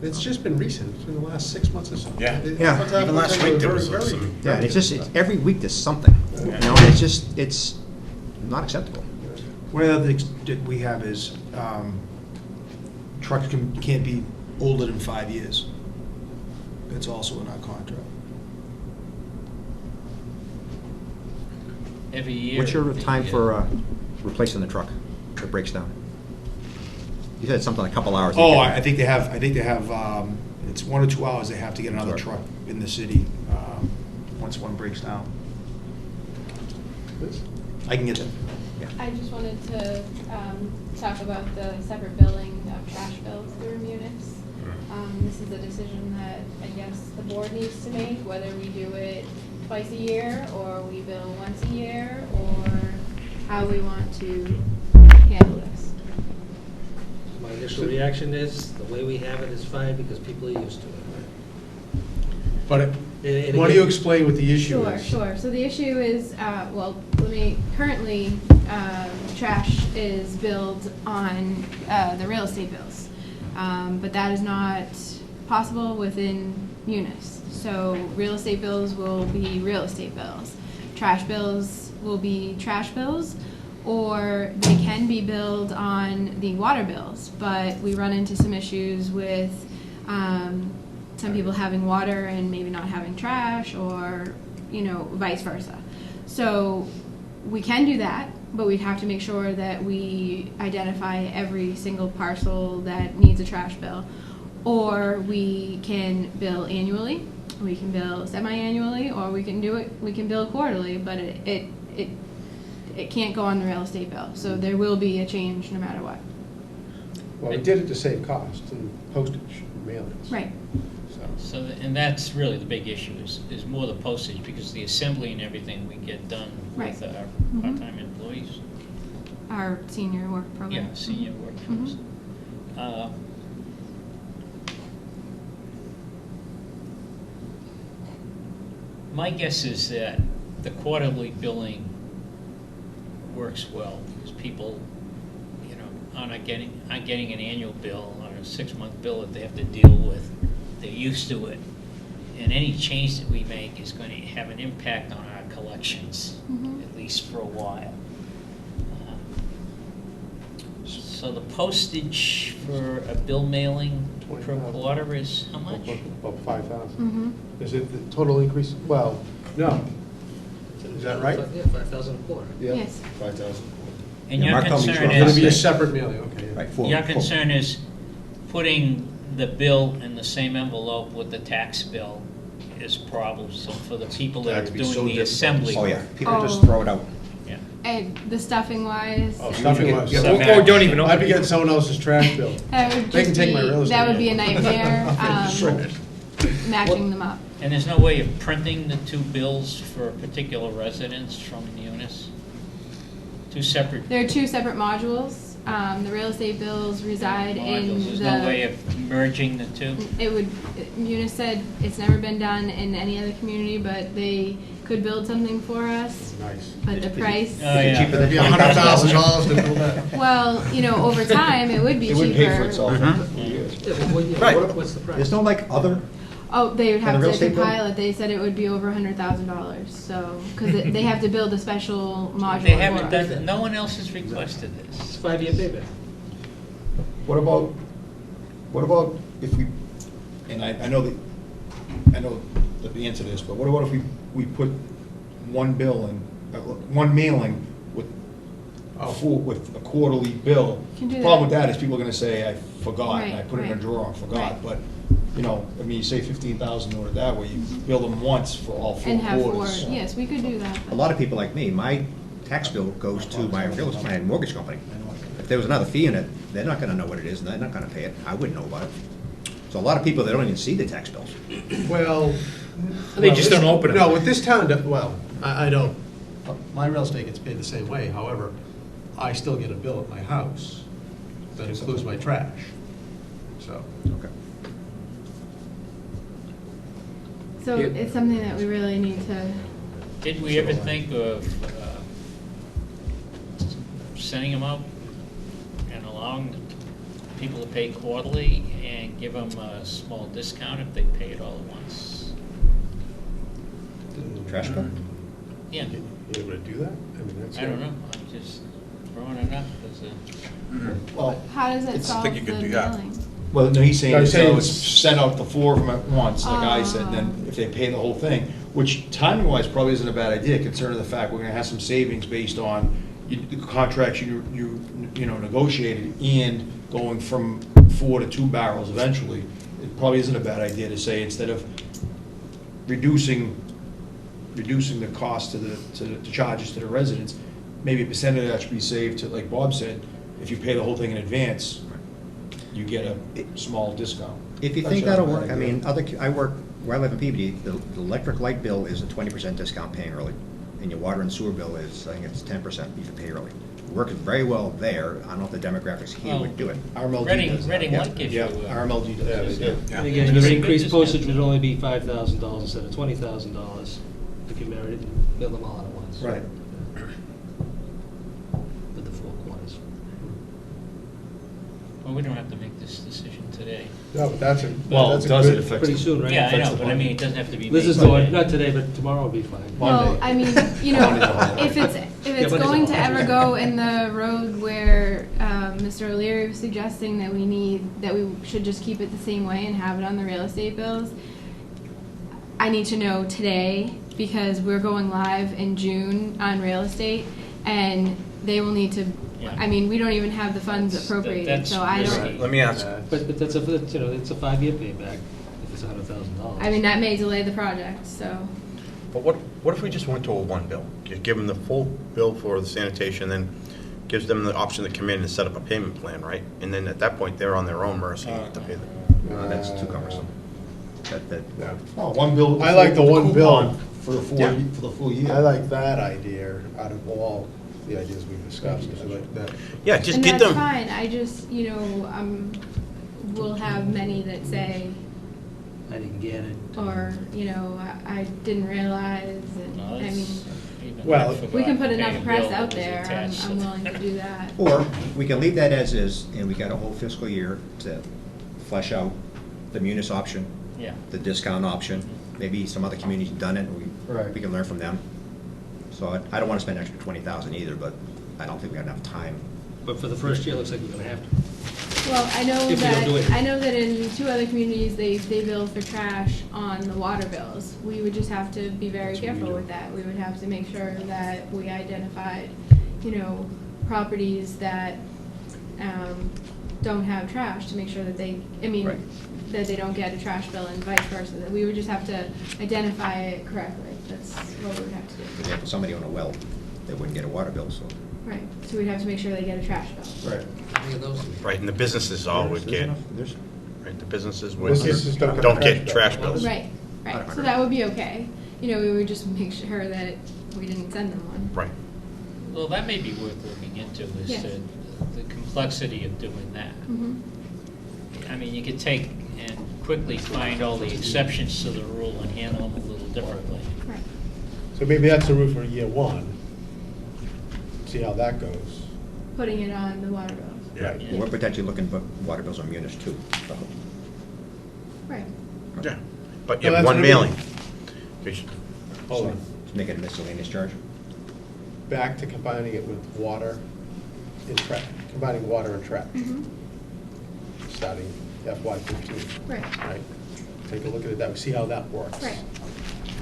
It's just been recent, it's been the last 6 months or so. Yeah. Yeah. Even last week there was Very, some. Yeah, and it's every week there's something. And it's not acceptable. One of the other things that we have is trucks can't be older than 5 years. That's also in our contract. Every year. What's your time for replacing the truck if it breaks down? You said something like a couple hours. Oh, I think they have, it's 1 or 2 hours they have to get another Right. truck in the city, once one breaks down. I can get that. I just wanted to talk about the separate billing of trash bills through Munis. This is a decision that I guess the board needs to make, whether we do it twice a year, or we bill once a year, or how we want to handle this. My initial reaction is, the way we have it is fine, because people are used to it. But And why don't you again- explain what the issue is? Sure. So the issue is, currently, trash is billed on the real estate bills. But that is not possible within Munis. So real estate bills will be real estate bills. Trash bills will be trash bills, or they can be billed on the water bills. But we run into some issues with some people having water and maybe not having trash, or vice versa. So we can do that, but we'd have to make sure that we identify every single parcel that needs a trash bill. Or we can bill annually, we can bill semi-annually, or we can bill quarterly, but it can't go on the real estate bill. So there will be a change no matter what. Well, we did it to save cost and postage and mailings. Right. So, and that's really the big issue, is more the postage, because the assembly and everything we get done with Right. our Mhm. part-time employees. Our senior work program. Yeah, senior workforce. My guess is that the quarterly billing works well, because people, aren't getting an annual bill or a 6-month bill that they have to deal with. They're used to it. And any change that we make is going to have an impact on our collections, at least for a while. So the postage for a bill mailing per quarter is how much? About 5,000. Mm-hmm. Is it the total increase? Well, no. Is that right? Yeah, 5,000 a quarter. Yeah. Yes. 5,000. And your concern It's going to be a is, separate mailing, okay. Right, your concern is putting the bill in the same envelope with the tax bill is a problem. So for the people that That'd are be doing so the difficult. assembly. Oh, yeah. People Oh. just throw it out. Yeah. And the stuffing wise, Oh, stuffing was. Yeah, Or don't even I'd be getting someone else's trash bill. that would They can just take my real be, estate that would be a bill. nightmare, Shred. matching them up. And there's no way of printing the two bills for a particular residence from Munis? Two separate There are two separate modules. The real estate bills reside in modules? There's no way of merging the two? It would, Munis said it's never been done in any other community, but they could build something for us. Nice. But the price. Oh, yeah. Cheaper than $100,000 to build that. Well, over time, it would be It cheaper. would pay for itself Mhm. after a few years. Right. What's the price? There's no like other, Oh, they would And have the real to estate bill? compile it. They said it would be over $100,000. So, because they have to build a special module. They haven't for us. done, no one else has requested It's this. 5-year payback. What about if we, and I know the answer to this, but what about if we put one bill in, one mailing with with a quarterly bill? Can do The problem that. with that is people are gonna say, I forgot, and I Right, put it in a right. drawer and forgot, Right. but, you say 15,000 ordered that way, you bill them once for all 4 And have quarters. four. Yes, we could do that. a lot of people like me, my tax bill goes to my my mortgage company. If there was another fee in it, they're not gonna know what it is, and they're not gonna pay it. I wouldn't know about it. So a lot of people, they don't even see the tax bills. Well. They just don't open them. No, with this town, well, I don't, my real estate gets paid the same way, however, I still get a bill at my house that includes my trash, so. Okay. So it's something that we really need to. Did we ever think of sending them out and allowing people to pay quarterly and give them a small discount if they pay it all at once? Trash bill? Yeah, You able to do that? I mean, that's. I don't know, I'm just throwing it up as a... Well, How does it It's- I solve think the you could do that. billing? well, no, he's saying, No, he's saying it's sent out the 4 of them at once, like I said, and then if they pay the whole thing, which timing-wise probably isn't a bad idea, considering the fact we're gonna have some savings based on the contracts you negotiated and going from 4 to 2 barrels eventually. It probably isn't a bad idea to say, instead of reducing the cost to the charges to the residents, maybe a percentage of that should be saved to, like Bob said, if you pay the whole thing in advance, you get a small discount. If you That's think not a that'll bad work, I idea. mean, where I live in Peabody, the electric light bill is a 20% discount paying early. And your water and sewer bill is, I think it's 10% you can pay early. Works very well there. I don't know if the demographics here would do it. RMLD Reading, does that. Reading Yeah. Light gives you... Yeah, RMLD does. Yeah, they do. And again, your increased postage would only be $5,000 instead of $20,000 if you married it and billed them all at once. Right. With the 4 quarters. Well, we don't have to make this decision today. No, but that's a. Well, that's a does it good- affect? Pretty soon, right? Yeah, I Affects know, the but I budget. mean, it doesn't have to be... This is made the one, today. not today, but tomorrow will be fine. Well, Monday. I mean, Monday's a holiday. if it's Monday's going a to holiday. ever go in the road where Mr. O'Leary was suggesting that we should just keep it the same way and have it on the real estate bills, I need to know today, because we're going live in June on real estate, and they will need to, Yeah. I mean, we don't even have the funds appropriated, that's so I risky. don't, Let me ask, But that's it's a 5-year payback if it's $100,000. I mean, that may delay the project, so. but what if we just went to a one bill? Just give them the full bill for the sanitation, then gives them the option to come in and set up a payment plan, right? And then at that point, they're on their own mercy to pay the... That's too cumbersome. Yeah. Oh, one bill. I like the one bill. For the full, Yeah. for the full year. I like that idea out of all the ideas we've discussed. I like that. Yeah, just And get that's them... fine, I just, we'll have many that say, I didn't get it. or, I didn't realize, and, No, I it's- mean, even Well, I forgot we can put to pay enough a press bill that out was there, attached. I'm willing to do that. Or we can leave that as is, and we got a whole fiscal year to flesh out the munis option, Yeah. the discount option. Maybe some other communities done it, and Right. we can learn from them. So I don't want to spend extra 20,000 either, but I don't think we have enough time. But for the first year, it looks like we're gonna have to. Well, I know If we don't do it. I know that in 2 other communities, they bill for trash on the water bills. We would just have to be very careful with that. We would have to make sure that we identified, properties that, don't have trash, to make sure that Right. that they don't get a trash bill and vice versa. That we would just have to identify it correctly. That's what we would have to do. For example, somebody on a well, they wouldn't get a water bill, so. Right, so we'd have to make sure they get a trash bill. Right. Right, and the businesses all would There's get, enough- there's- right, the businesses would, Businesses don't get don't trash get bills. trash bills. Right, Right, so that would be okay. You know, we would just make sure that we didn't send them one. Right. Well, that may be worth looking into, is Yes. the complexity of doing that. Mhm. I mean, you could take and quickly find all the exceptions to the rule and handle them a little differently. Right. So maybe that's the route for year one. See how that goes. Putting it on the water bills. Right. We're potentially looking for water bills on munis too. So, Right. Yeah, but Well, you have that's one what I mailing. mean. 'Cause Hold on. Let's make it a miscellaneous charge. Back to combining it with water and trash, combining water and trash, Mhm. starting FY 15. Right. Right? Take a look at it that way, see how that works. Right.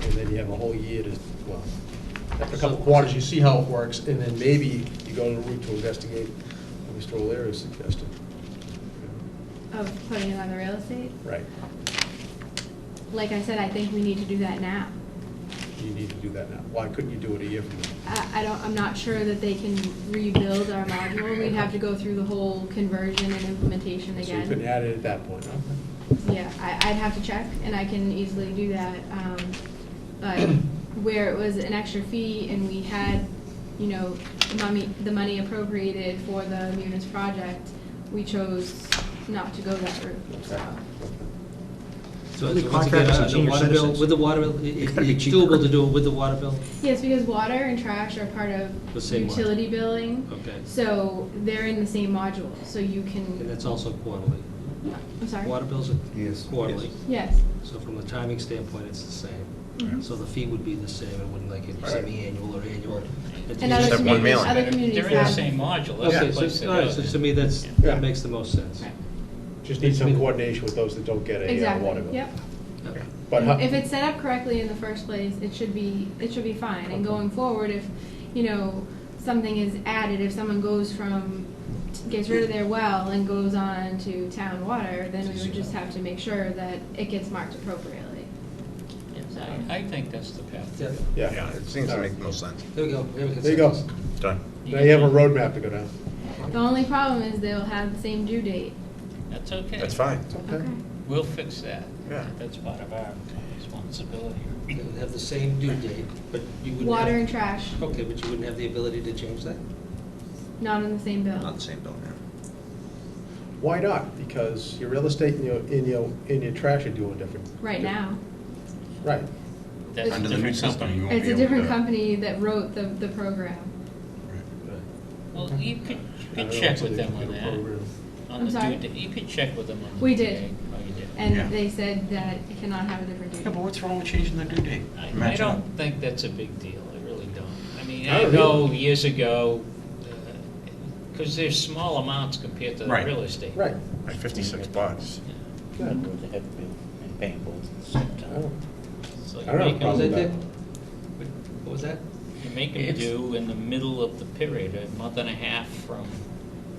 And then you have a whole year to, well, after a couple quarters, you see how it works, and then maybe you go to the route to investigate what Mr. O'Leary suggested. Of putting it on the real estate? Right. Like I said, I think we need to do that now. You need to do that now. Why couldn't you do it a year from now? I'm not sure that they can rebuild our module. We'd have to go through the whole conversion and implementation So you again. couldn't add it at that point, okay? Yeah, I'd have to check, and I can easily do that. But where it was an extra fee and we had, you know, the money appropriated for the Munis project, we chose not to go that route, so. So Only once again, contractors and the senior water bill, citizens. with the water bill, It's gotta be it's cheaper. doable to do it with the water bill? Yes, because water and trash are part of The same module. utility billing. Okay. So they're in the same module, so you And can, that's also quarterly? I'm sorry? Water bills are Yes. quarterly? Yes. So from a timing standpoint, it's the same? Mhm. So the fee would be the same, it wouldn't like it semi-annual or annual? It's And just- other have one communities, mailing. other communities They're in the have. same module, that's the Okay, place to so, all right, so go. to me, Yeah. that makes the most sense. Right. Just need some coordination with those that don't get a Exactly, water bill. yep. Okay. But how- If it's set up correctly in the first place, it should be fine. And going forward, if, you know, something is added, if someone goes from, gets rid of their well and goes on to town water, then we would just have to make sure that it gets marked appropriately. Yes, I think that's the path. Yeah. Yeah. Yeah, it seems to make most sense. There we go. We have a There you go. consensus. Done. Now you have a roadmap to go down. The only problem is they'll have the same due date. That's okay. That's fine. Okay. We'll fix that. Yeah. That's part of our responsibility. They would have the same due date, but you wouldn't Water have- and trash, Okay, but you wouldn't have the ability to change that? not in the same bill. Not the same bill now. Why not? Because your real estate and your trash are doing different. Right now. Right. That's a Under the new different system, company. you won't It's be a able to different do it. company that wrote the program. Well, you could I don't know check until with they them get on a that. program. On I'm the sorry? due date. You could check with them on the We due did. date. Oh, you did. And Yeah. they said that it cannot have a different due Yeah, date. but what's wrong with changing the due date? I Match don't up. think that's a big deal, I really don't. I mean, I I don't know years ago, because there's small amounts compared to the Right. real estate. Right. Like $56. Good. So I you don't have a make problem them, with that. What was that? you make them It's- due in the middle of the period, a month and a half from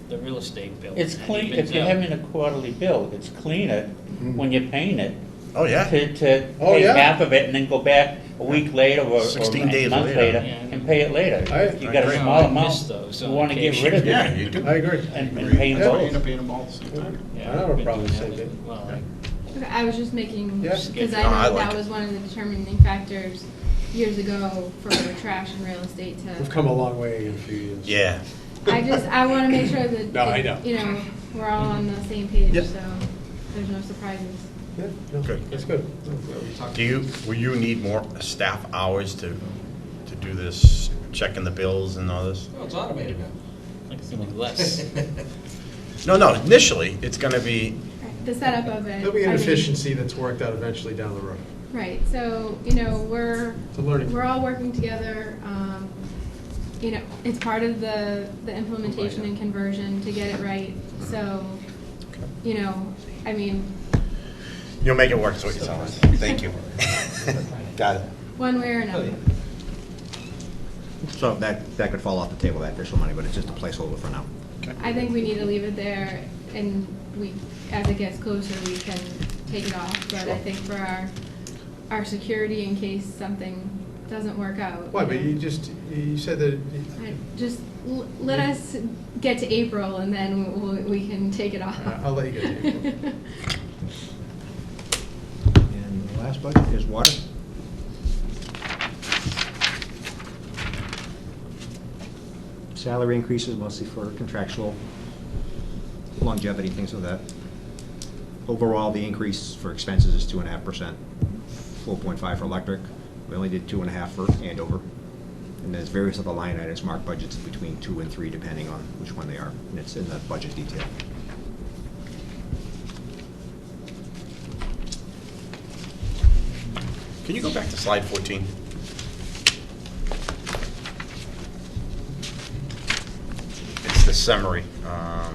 the real estate bill. It's and clean, evens if you're out. having a quarterly bill, it's cleaner when you're paying it. Oh, yeah. To Oh, pay yeah. half of it and then go back a week later or 16 a days month later. later Yeah. and pay it later. I- If you got I a agree. small I amount, miss those you on wanna get occasion. rid of it Yeah, you do. I agree. and pay them Yeah. both. End up paying them all at the same time. Yeah, I don't have a I've been problem with doing the that. same Well, Okay, I was just making, Yeah. because No, I I know like that it. was one of the determining factors years ago for trash and real estate We've to, come a long way in a few years. Yeah. I want to make sure that, No, I know. you know, we're all on the same page, Yep. so there's no surprises. Yeah, no, Good. that's good. Will you need more staff hours to do this, checking the bills and all this? Oh, it's automated now. like something less. No, Initially, it's gonna be, The setup of it. there'll be an I mean, efficiency that's worked out eventually down the road. Right, so, you know, It's a learning. we're all working together, you know, it's part of the implementation and conversion to get it right, so, you know, I mean, you'll make it work, is what you're telling us. Thank you. Got it. one way or another. So that could fall off the table, that additional money, but it's just a placeholder for now. I think we need to leave it there, and we, as it gets closer, we can take it off, but I think for our security in case something doesn't work out. Why, but know. you said that, Just let us get to April, and then we can take it off. I'll let you get to April. And the last budget is water. Salary increases mostly for contractual longevity, things like that. Overall, the increase for expenses is 2.5%, 4.5 for electric. We only did 2.5 for Andover. And there's various other line items, marked budgets between 2 and 3, depending on which one they are, and it's in the budget detail. Can you go back to slide 14? It's the summary. Where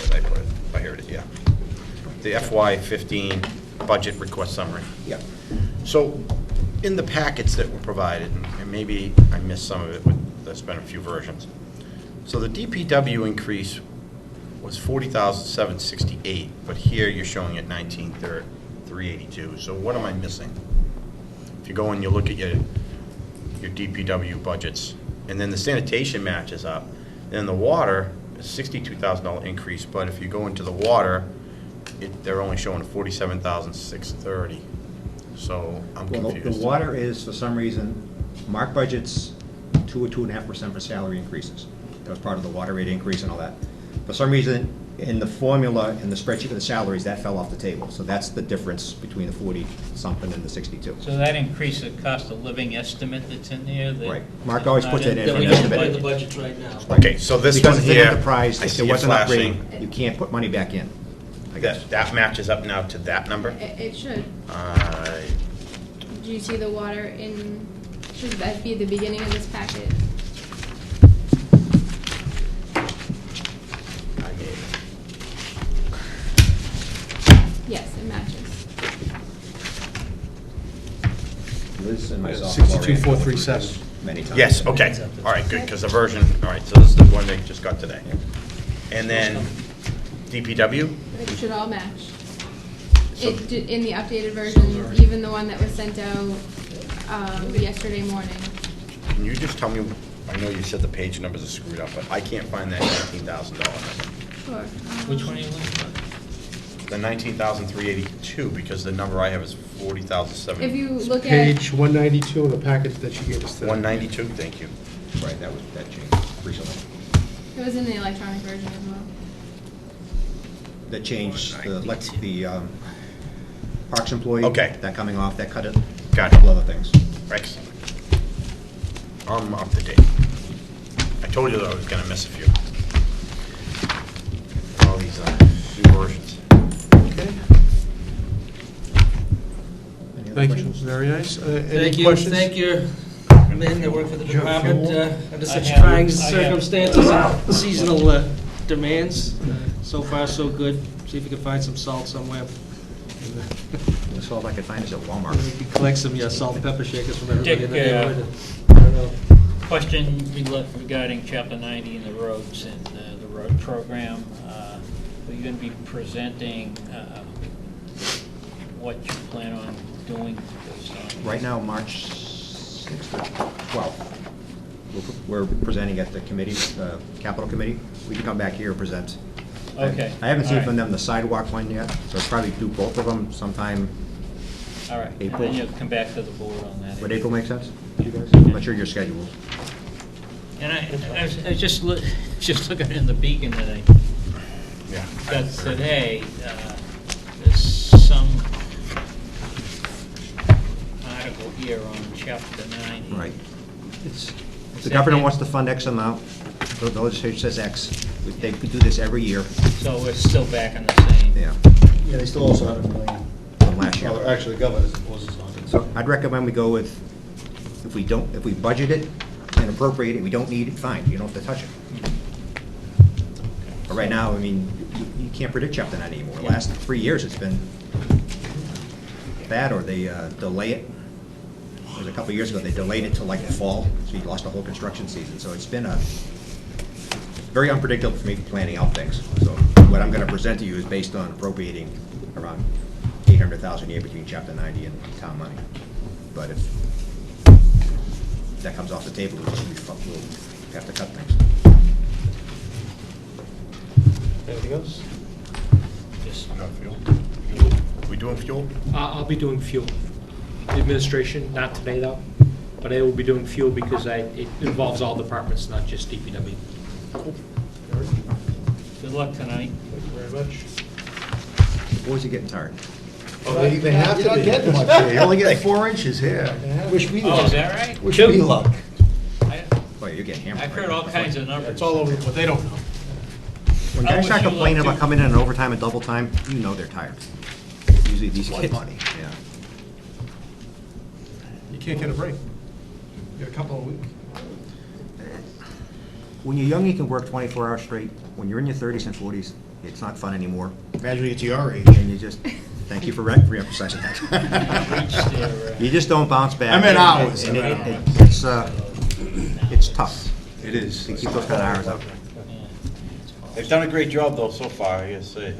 did I put it? Oh, here it is, yeah. The FY15 budget request summary. Yeah. So, in the packets that were provided, and maybe I missed some of it, there's been a few versions. So the DPW increase was $40,768, but here you're showing it $19,382. So what am I missing? If you go and you look at your DPW budgets, and then the sanitation matches up, then the water is $62,000 increase, but if you go into the water, they're only showing $47,630. So I'm confused. The water is, for some reason, marked budgets 2 or 2.5% for salary increases. That was part of the water rate increase and all that. For some reason, in the formula, in the spreadsheet of the salaries, that fell off the table. So that's the difference between the 40-something and the 62. So that increase the cost of living estimate that's in there? Right. Mark always puts it in That for we an don't buy estimate. the budgets right now. Okay, so this Because one it's an here, enterprise, I if see there it was an upgrade, flashing. you can't put money back in, I guess. That matches up now to that number? It should. Do you see the water in, should that be the beginning of this packet? Yes, it matches. Liz and myself. 62,437. Many times. Yes, okay, all right, good, because the version, all right, so this is the one they just got today. And then DPW? It should all match. So- In the updated version, even the one that was sent out yesterday morning. Can you just tell me, I know you said the page numbers are screwed up, but I can't find that $19,000 number. Sure. Which one are you looking for? The $19,382, because the number I have is $40,700. If you look at, Page 192 in the packet that you gave us today. 192, thank you. Right, that changed recently. it was in the electronic version as well. That changed the parks employee. Okay. That coming off, that cut it. Got it. A couple other things. Excellent. I'm up to date. I told you that I was gonna miss a few. All these new versions. Okay. Any other Thank you, questions? very nice. Any Thank you, questions? thank your men that work for the department under such I have- trying I have- circumstances and seasonal demands. So far, so good. See if you can find some salt somewhere. That's all I could find is at Walmart. You can collect some salt and pepper shakers from everybody in the Dick, neighborhood. I don't know. Question regarding Chapter 90 and the roads and the road program. Are you going to be presenting what you plan on doing based on? Right now, March 6th or 12th, we're presenting at the committee, capital committee. We can come back here and present. Okay. I haven't seen All right. from them the sidewalk one yet, so I'll probably do both of them sometime. All right, and April. then you'll come back to the board on that. Would April make sense to you guys? I'm not sure your schedules. And I was just looking in the Beacon that I got today. There's some article here on Chapter 90. Right. Is The that governor it? wants to fund X amount, the legislature says X. They could do this every year. So we're still back on the same. Yeah. Yeah, they still also have $1 million. From last year. Well, actually, the governor was on it. So I'd recommend we go with, if we budget it and appropriate it, we don't need it, fine, you don't have to touch it. But right now, I mean, you can't predict Chapter 90 anymore. The last 3 years, it's been that, or they delay it. It was a couple of years ago, they delayed it till like the fall, so you lost the whole construction season. So it's been very unpredictable for me planning out things. So what I'm gonna present to you is based on appropriating around $800,000 a year between Chapter 90 and town money. But if that comes off the table, we'll have to cut things. Anything else? Just We We doing fuel? I'll be doing fuel. Administration, not today though, but I will be doing fuel because it involves all departments, not just DPW. Good luck tonight. Thank you very much. The boys are getting tired. Oh, they have to be. You're not getting much here. You're only getting 4 inches here. Wish me Oh, luck. is that right? Wish Two? me luck. I- Boy, you're getting hammered. I've heard all kinds of numbers. It's all over, but they don't know. When I guys wish start you luck, complaining about too. coming in on overtime and double time, you know they're tired. Usually these Lot of kids. money. Yeah. You can't get a break. You get a couple of weeks. When you're young, you can work 24 hours straight. When you're in your 30s and 40s, it's not fun anymore. Imagine it's your age. And you just, thank you for re-emphasizing that. You just don't bounce back. I meant hours. And I meant it's tough It is. to keep those kind of hours up. They've done a great job though so far, I gotta say.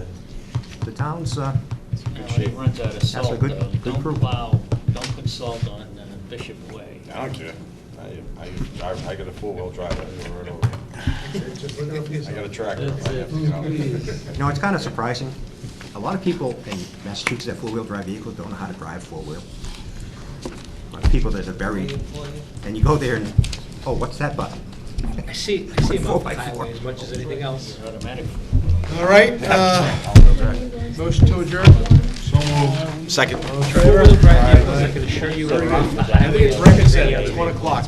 The town's, It runs out of That's a salt, good- though. good crew. Don't plow, don't put salt on Bishop Way. I don't care. I got a four-wheel drive, I go right over. I got a tractor. I have to get out. you know, it's kind of surprising. A lot of people in Massachusetts that four-wheel drive vehicles don't know how to drive four-wheel. A lot of people that are very, and you go there and, oh, what's that button? I see them on the 4x4. highway as much as anything else. Automatic. All right, motion to adjourn? So moved. Second. All in favor? Four-wheel drive vehicles, I can assure you. I think it's record set, it's 1 o'clock.